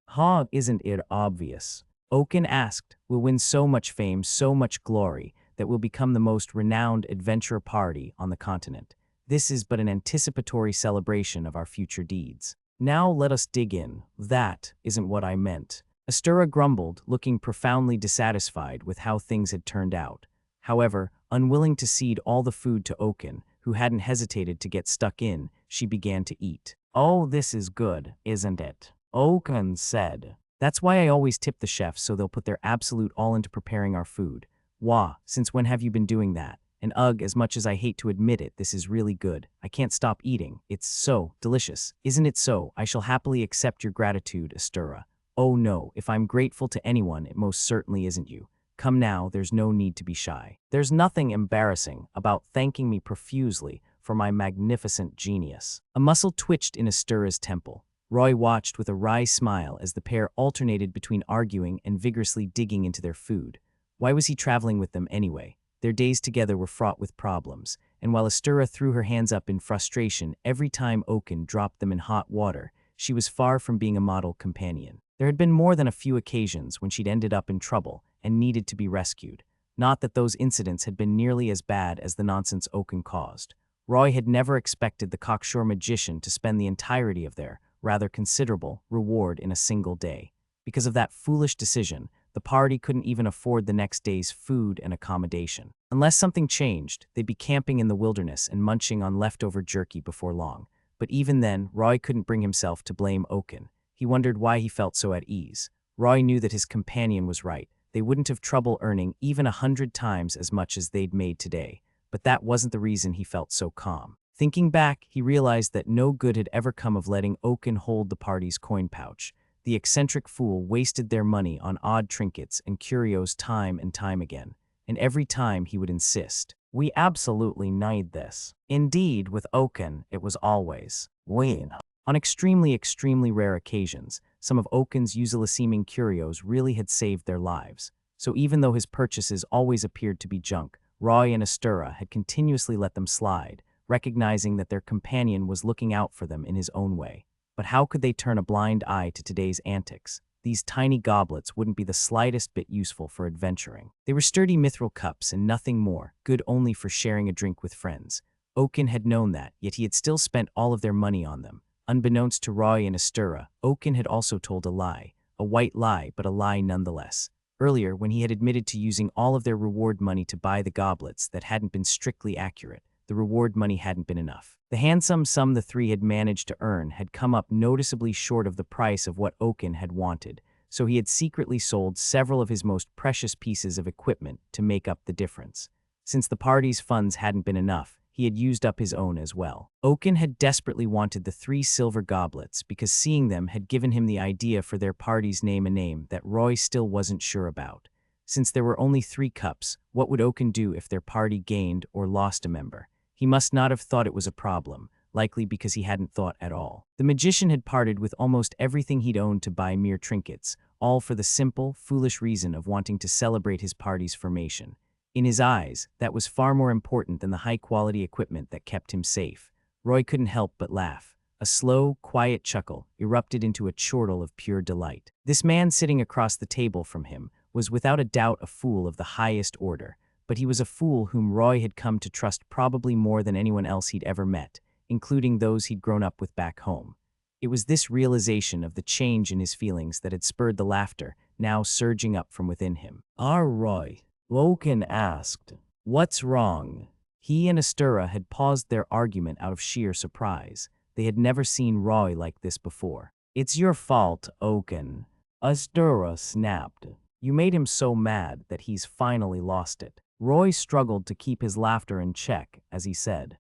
Isn't it obvious? Oaken asked. We'll win so much fame, so much glory, that we'll become the most renowned adventure party on the continent. This is but an anticipatory celebration of our future deeds. Now let us dig in. That isn't what I meant. Astirras grumbled, looking profoundly dissatisfied with how things had turned out. However, unwilling to cede all the food to Oaken, who hadn't hesitated to get stuck in, she began to eat. Oh, this is good, isn't it? Oaken said. That's why I always tip the chefs so they'll put their absolute all into preparing our food. Wah, since when have you been doing that? And ugh, as much as I hate to admit it, this is really good. I can't stop eating. It's so delicious. Isn't it so? I shall happily accept your gratitude, Astirras. Oh no, if I'm grateful to anyone, it most certainly isn't you. Come now, there's no need to be shy. There's nothing embarrassing about thanking me profusely for my magnificent genius. A muscle twitched in Astirras' temple. Roy watched with a wry smile as the pair alternated between arguing and vigorously digging into their food. Why was he traveling with them anyway? Their days together were fraught with problems, and while Astirras threw her hands up in frustration every time Oaken dropped them in hot water, she was far from being a model companion. There had been more than a few occasions when she'd ended up in trouble and needed to be rescued. Not that those incidents had been nearly as bad as the nonsense Oaken caused. Roy had never expected the cocksure magician to spend the entirety of their, rather considerable, reward in a single day. Because of that foolish decision, the party couldn't even afford the next day's food and accommodation. Unless something changed, they'd be camping in the wilderness and munching on leftover jerky before long. But even then, Roy couldn't bring himself to blame Oaken. He wondered why he felt so at ease. Roy knew that his companion was right. They wouldn't have trouble earning even 100 times as much as they'd made today. But that wasn't the reason he felt so calm. Thinking back, he realized that no good had ever come of letting Oaken hold the party's coin pouch. The eccentric fool wasted their money on odd trinkets and curios time and time again. And every time he would insist, "We absolutely need this." Indeed, with Oaken, it was always, "We." On extremely rare occasions, some of Oaken's usual-seeming curios really had saved their lives. So even though his purchases always appeared to be junk, Roy and Astirras had continuously let them slide, recognizing that their companion was looking out for them in his own way. But how could they turn a blind eye to today's antics? These tiny goblets wouldn't be the slightest bit useful for adventuring. They were sturdy mithril cups and nothing more, good only for sharing a drink with friends. Oaken had known that, yet he had still spent all of their money on them. Unbeknownst to Roy and Astirras, Oaken had also told a lie. A white lie, but a lie nonetheless. Earlier, when he had admitted to using all of their reward money to buy the goblets, that hadn't been strictly accurate. the reward money hadn't been enough. The handsome sum the three had managed to earn had come up noticeably short of the price of what Oaken had wanted, so he had secretly sold several of his most precious pieces of equipment to make up the difference. Since the party's funds hadn't been enough, he had used up his own as well. Oaken had desperately wanted the 3 silver goblets because seeing them had given him the idea for their party's name, a name that Roy still wasn't sure about. Since there were only 3 cups, what would Oaken do if their party gained or lost a member? He must not have thought it was a problem, likely because he hadn't thought at all. The magician had parted with almost everything he'd owned to buy mere trinkets, all for the simple, foolish reason of wanting to celebrate his party's formation. In his eyes, that was far more important than the high-quality equipment that kept him safe. Roy couldn't help but laugh. A slow, quiet chuckle erupted into a chortle of pure delight. This man sitting across the table from him was without a doubt a fool of the highest order, but he was a fool whom Roy had come to trust probably more than anyone else he'd ever met, including those he'd grown up with back home. It was this realization of the change in his feelings that had spurred the laughter, now surging up from within him. Roy," Oaken asked. "What's wrong?" He and Astirras had paused their argument out of sheer surprise. They had never seen Roy like this before. "It's your fault, Oaken," Astirras snapped. "You made him so mad that he's finally lost it." Roy struggled to keep his laughter in check as he said,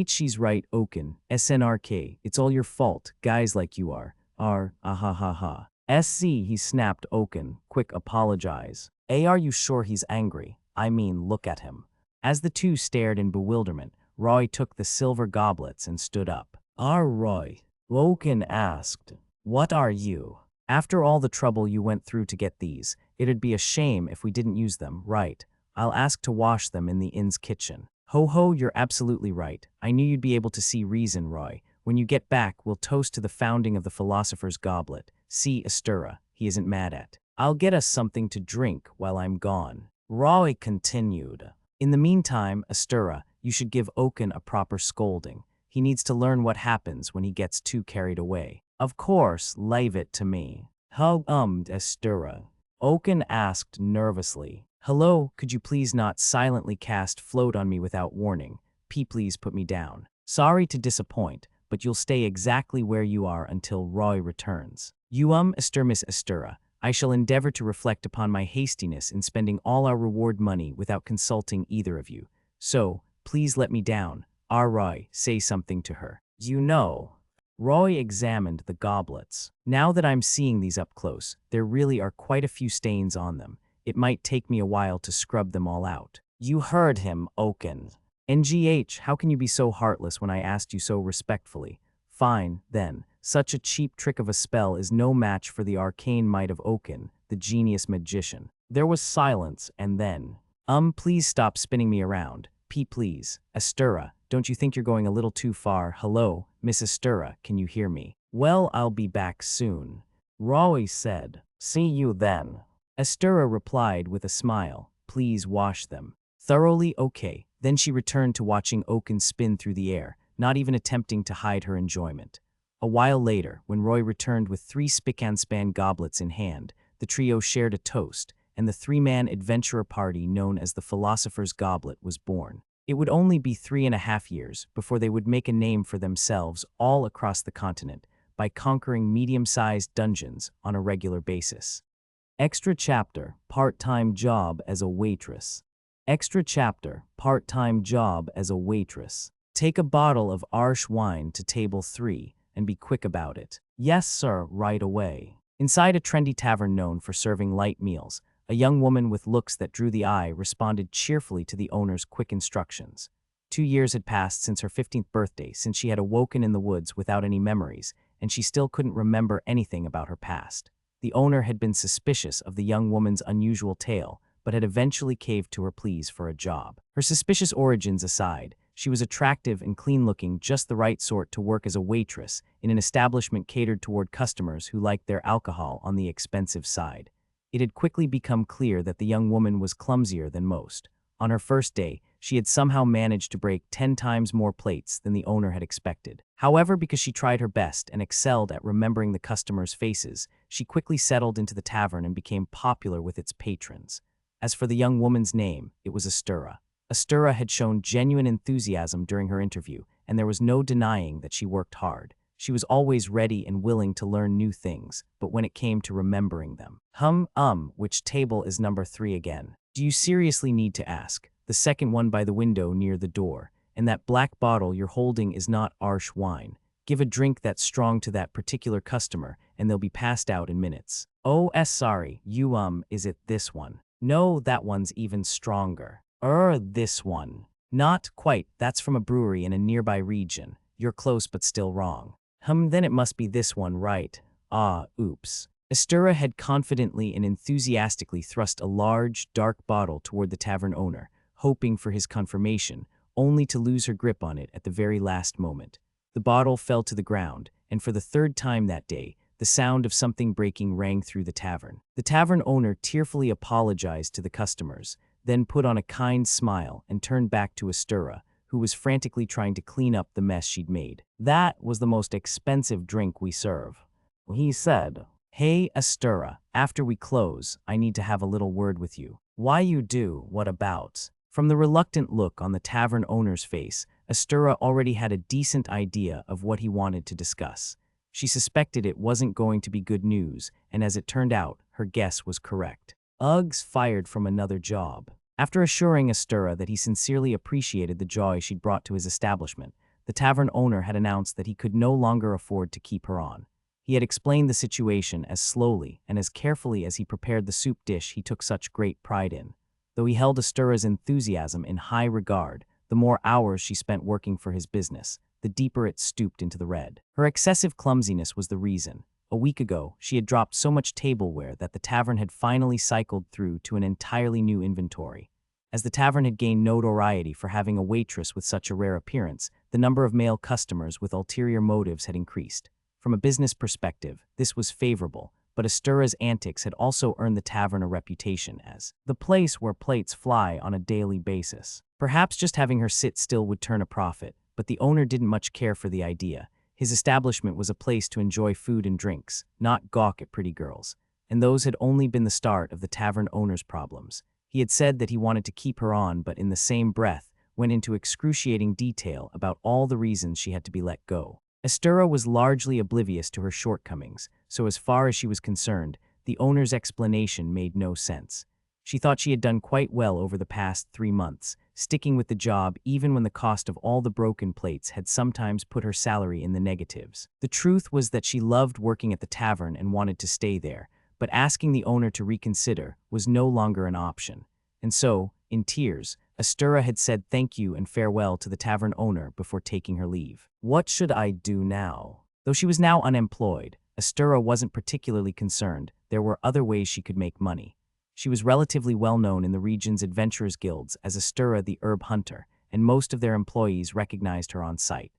"She's right, Oaken. SNRK, it's all your fault, guys like you are. Ha. SC, he snapped Oaken, quick apologize. Are you sure he's angry? I mean, look at him." As the two stared in bewilderment, Roy took the silver goblets and stood up. Roy," Oaken asked. "What are you? After all the trouble you went through to get these, it'd be a shame if we didn't use them, right? I'll ask to wash them in the inn's kitchen." Ho, you're absolutely right. I knew you'd be able to see reason, Roy. When you get back, we'll toast to the founding of the Philosopher's Goblet. See Astirras, he isn't mad at. I'll get us something to drink while I'm gone." Roy continued. "In the meantime, Astirras, you should give Oaken a proper scolding. He needs to learn what happens when he gets too carried away." "Of course, leave it to me." Astirras. Oaken asked nervously. "Hello, could you please not silently cast float on me without warning? Please put me down. Sorry to disappoint, but you'll stay exactly where you are until Roy returns." Miss Astirras. I shall endeavor to reflect upon my hastiness in spending all our reward money without consulting either of you. So, please let me down. Roy, say something to her. Roy examined the goblets. "Now that I'm seeing these up close, there really are quite a few stains on them. It might take me a while to scrub them all out." "You heard him, Oaken." How can you be so heartless when I asked you so respectfully? Fine, then. Such a cheap trick of a spell is no match for the arcane might of Oaken, the genius magician. There was silence, and then, please stop spinning me around. Please. Astirras, don't you think you're going a little too far? Hello, Miss Astirras, can you hear me? Well, I'll be back soon. Roy said. See you then. Astirras replied with a smile. Please wash them. Thoroughly okay. Then she returned to watching Oaken spin through the air, not even attempting to hide her enjoyment. A while later, when Roy returned with 3 spick-and-span goblets in hand, the trio shared a toast, and the 3-man adventurer party known as the Philosopher's Goblet was born. It would only be 3.5 years before they would make a name for themselves all across the continent by conquering medium-sized dungeons on a regular basis. Extra chapter, part-time job as a waitress. Extra chapter, part-time job as a waitress. Take a bottle of Arsh wine to table 3 and be quick about it. Yes, sir, right away. Inside a trendy tavern known for serving light meals, a young woman with looks that drew the eye responded cheerfully to the owner's quick instructions. 2 years had passed since her 15th birthday, since she had awoken in the woods without any memories, and she still couldn't remember anything about her past. The owner had been suspicious of the young woman's unusual tale, but had eventually caved to her pleas for a job. Her suspicious origins aside, she was attractive and clean-looking, just the right sort to work as a waitress in an establishment catered toward customers who liked their alcohol on the expensive side. It had quickly become clear that the young woman was clumsier than most. On her first day, she had somehow managed to break 10 times more plates than the owner had expected. However, because she tried her best and excelled at remembering the customers' faces, she quickly settled into the tavern and became popular with its patrons. As for the young woman's name, it was Astirras. Astirras had shown genuine enthusiasm during her interview, and there was no denying that she worked hard. She was always ready and willing to learn new things, but when it came to remembering them. Which table is number 3 again? Do you seriously need to ask? The second one by the window near the door. And that black bottle you're holding is not Arsh wine. Give a drink that's strong to that particular customer, and they'll be passed out in minutes. Oh, sorry, is it this one? No, that one's even stronger. This one. Not quite, that's from a brewery in a nearby region. You're close but still wrong. Then it must be this one, right? Oops. Astirras had confidently and enthusiastically thrust a large, dark bottle toward the tavern owner, hoping for his confirmation, only to lose her grip on it at the very last moment. The bottle fell to the ground, and for the third time that day, the sound of something breaking rang through the tavern. The tavern owner tearfully apologized to the customers, then put on a kind smile and turned back to Astirras, who was frantically trying to clean up the mess she'd made. That was the most expensive drink we serve, he said. Hey, Astirras, after we close, I need to have a little word with you. Why you do, what about? From the reluctant look on the tavern owner's face, Astirras already had a decent idea of what he wanted to discuss. She suspected it wasn't going to be good news, and as it turned out, her guess was correct. Uggs fired from another job. After assuring Astirras that he sincerely appreciated the joy she'd brought to his establishment, the tavern owner had announced that he could no longer afford to keep her on. He had explained the situation as slowly and as carefully as he prepared the soup dish he took such great pride in. Though he held Astirras' enthusiasm in high regard, the more hours she spent working for his business, the deeper it stooped into the red. Her excessive clumsiness was the reason. A week ago, she had dropped so much tableware that the tavern had finally cycled through to an entirely new inventory. As the tavern had gained notoriety for having a waitress with such a rare appearance, the number of male customers with ulterior motives had increased. From a business perspective, this was favorable, but Astirras' antics had also earned the tavern a reputation as the place where plates fly on a daily basis. Perhaps just having her sit still would turn a profit, but the owner didn't much care for the idea. His establishment was a place to enjoy food and drinks, not gawk at pretty girls. And those had only been the start of the tavern owner's problems. He had said that he wanted to keep her on, but in the same breath, went into excruciating detail about all the reasons she had to be let go. Astirras was largely oblivious to her shortcomings, so as far as she was concerned, the owner's explanation made no sense. She thought she had done quite well over the past 3 months, sticking with the job even when the cost of all the broken plates had sometimes put her salary in the negatives. The truth was that she loved working at the tavern and wanted to stay there, but asking the owner to reconsider was no longer an option. And so, in tears, Astirras had said thank you and farewell to the tavern owner before taking her leave. What should I do now? Though she was now unemployed, Astirras wasn't particularly concerned. There were other ways she could make money. She was relatively well known in the region's adventurers' guilds as Astirras the Herb Hunter, and most of their employees recognized her on sight.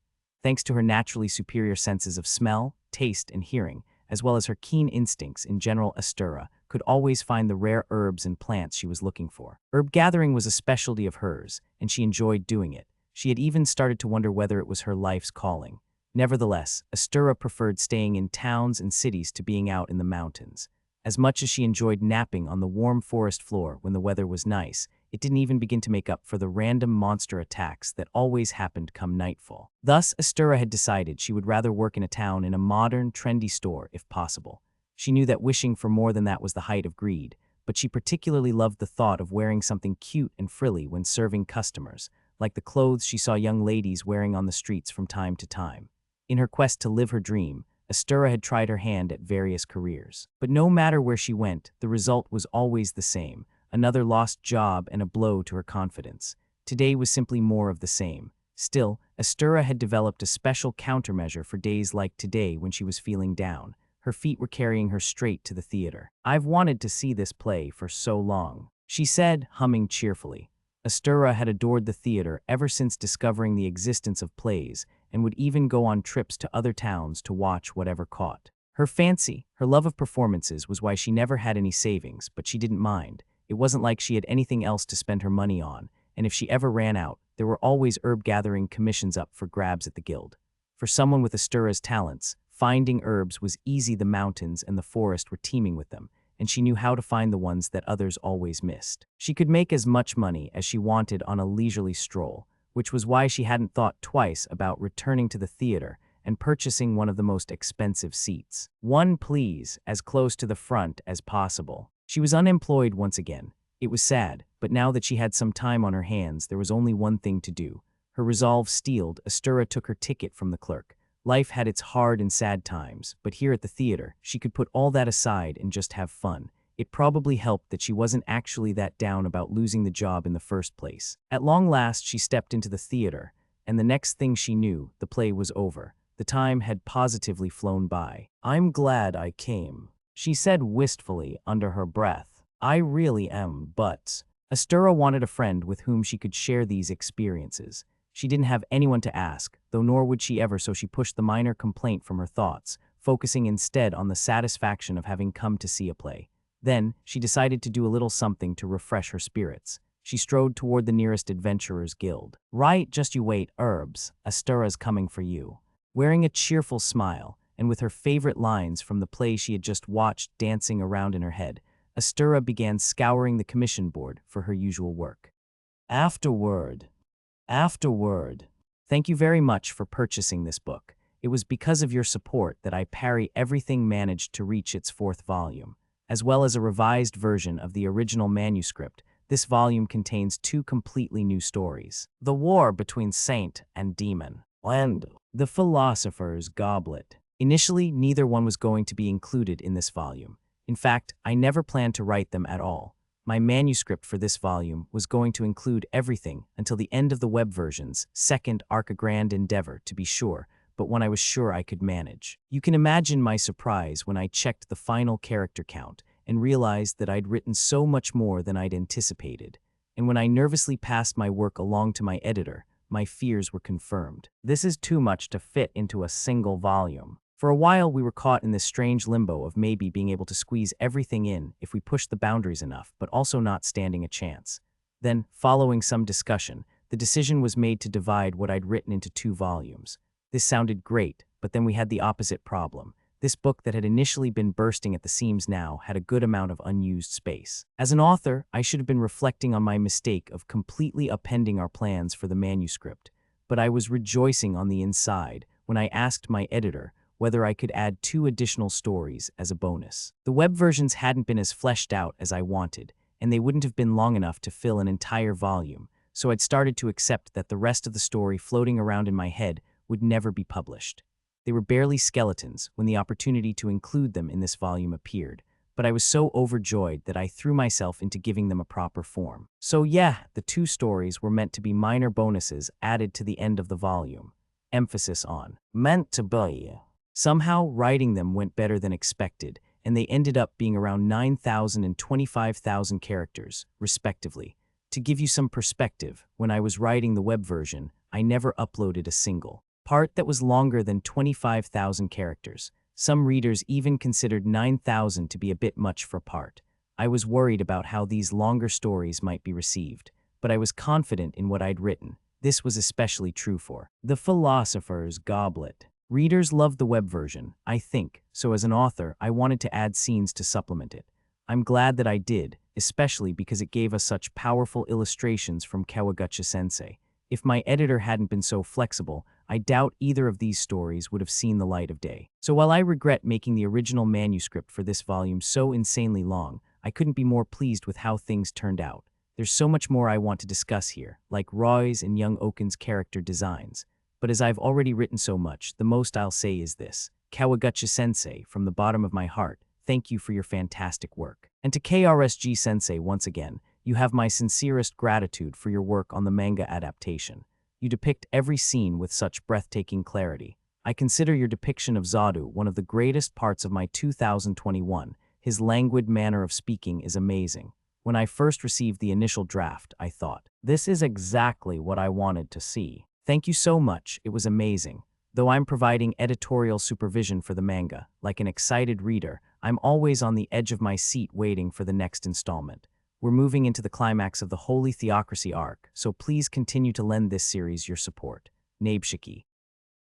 Thanks to her naturally superior senses of smell, taste, and hearing, as well as her keen instincts in general, Astirras could always find the rare herbs and plants she was looking for. Herb gathering was a specialty of hers, and she enjoyed doing it. She had even started to wonder whether it was her life's calling. Nevertheless, Astirras preferred staying in towns and cities to being out in the mountains. As much as she enjoyed napping on the warm forest floor when the weather was nice, it didn't even begin to make up for the random monster attacks that always happened come nightfall. Thus, Astirras had decided she would rather work in a town in a modern, trendy store if possible. She knew that wishing for more than that was the height of greed, but she particularly loved the thought of wearing something cute and frilly when serving customers, like the clothes she saw young ladies wearing on the streets from time to time. In her quest to live her dream, Astirras had tried her hand at various careers. But no matter where she went, the result was always the same: another lost job and a blow to her confidence. Today was simply more of the same. Still, Astirras had developed a special countermeasure for days like today when she was feeling down. Her feet were carrying her straight to the theater. "I've wanted to see this play for so long," she said, humming cheerfully. Astirras had adored the theater ever since discovering the existence of plays, and would even go on trips to other towns to watch whatever caught. Her fancy, her love of performances was why she never had any savings, but she didn't mind. It wasn't like she had anything else to spend her money on, and if she ever ran out, there were always herb-gathering commissions up for grabs at the guild. For someone with Astirras' talents, finding herbs was easy. The mountains and the forest were teeming with them, and she knew how to find the ones that others always missed. She could make as much money as she wanted on a leisurely stroll, which was why she hadn't thought twice about returning to the theater and purchasing one of the most expensive seats. One, please, as close to the front as possible. She was unemployed once again. It was sad, but now that she had some time on her hands, there was only one thing to do. Her resolve steeled, Astirras took her ticket from the clerk. Life had its hard and sad times, but here at the theater, she could put all that aside and just have fun. It probably helped that she wasn't actually that down about losing the job in the first place. At long last, she stepped into the theater, and the next thing she knew, the play was over. The time had positively flown by. "I'm glad I came," she said wistfully under her breath. "I really am, but—" Astirras wanted a friend with whom she could share these experiences. She didn't have anyone to ask, though nor would she ever, so she pushed the minor complaint from her thoughts, focusing instead on the satisfaction of having come to see a play. Then, she decided to do a little something to refresh her spirits. She strode toward the nearest adventurers' guild. "Right, just you wait, Herbs. Astirras coming for you." Wearing a cheerful smile, and with her favorite lines from the play she had just watched dancing around in her head, Astirras began scouring the commission board for her usual work. Afterword. Thank you very much for purchasing this book. It was because of your support that I Parry Everything managed to reach its 4th volume. As well as a revised version of the original manuscript, this volume contains 2 completely new stories: The War Between Saint and Demon, and The Philosopher's Goblet. Initially, neither one was going to be included in this volume. In fact, I never planned to write them at all. My manuscript for this volume was going to include everything until the end of the web version's second arc, a grand endeavor, to be sure, but one I was sure I could manage. You can imagine my surprise when I checked the final character count and realized that I'd written so much more than I'd anticipated. And when I nervously passed my work along to my editor, my fears were confirmed. This is too much to fit into a single volume. For a while, we were caught in this strange limbo of maybe being able to squeeze everything in if we pushed the boundaries enough, but also not standing a chance. Then, following some discussion, the decision was made to divide what I'd written into 2 volumes. This sounded great, but then we had the opposite problem. This book that had initially been bursting at the seams now had a good amount of unused space. As an author, I should have been reflecting on my mistake of completely appending our plans for the manuscript, but I was rejoicing on the inside when I asked my editor whether I could add 2 additional stories as a bonus. The web versions hadn't been as fleshed out as I wanted, and they wouldn't have been long enough to fill an entire volume, so I'd started to accept that the rest of the story floating around in my head would never be published. They were barely skeletons when the opportunity to include them in this volume appeared, but I was so overjoyed that I threw myself into giving them a proper form. So yeah, the 2 stories were meant to be minor bonuses added to the end of the volume. Emphasis on meant to be. Somehow, writing them went better than expected, and they ended up being around 9,000 and 25,000 characters, respectively. To give you some perspective, when I was writing the web version, I never uploaded a single part that was longer than 25,000 characters. Some readers even considered 9,000 to be a bit much for a part. I was worried about how these longer stories might be received, but I was confident in what I'd written. This was especially true for The Philosopher's Goblet. Readers loved the web version, I think, so as an author, I wanted to add scenes to supplement it. I'm glad that I did, especially because it gave us such powerful illustrations from Kawaguchi-sensei. If my editor hadn't been so flexible, I doubt either of these stories would have seen the light of day. So while I regret making the original manuscript for this volume so insanely long, I couldn't be more pleased with how things turned out. There's so much more I want to discuss here, like Roy's and young Oaken's character designs. But as I've already written so much, the most I'll say is this: Kawaguchi-sensei, from the bottom of my heart, thank you for your fantastic work. And to KRSG-sensei once again, you have my sincerest gratitude for your work on the manga adaptation. You depict every scene with such breathtaking clarity. I consider your depiction of Zadu one of the greatest parts of my 2021. His languid manner of speaking is amazing. When I first received the initial draft, I thought, this is exactly what I wanted to see. Thank you so much, it was amazing. Though I'm providing editorial supervision for the manga, like an excited reader, I'm always on the edge of my seat waiting for the next installment. We're moving into the climax of the Holy Theocracy arc, so please continue to lend this series your support. Nabeshiki.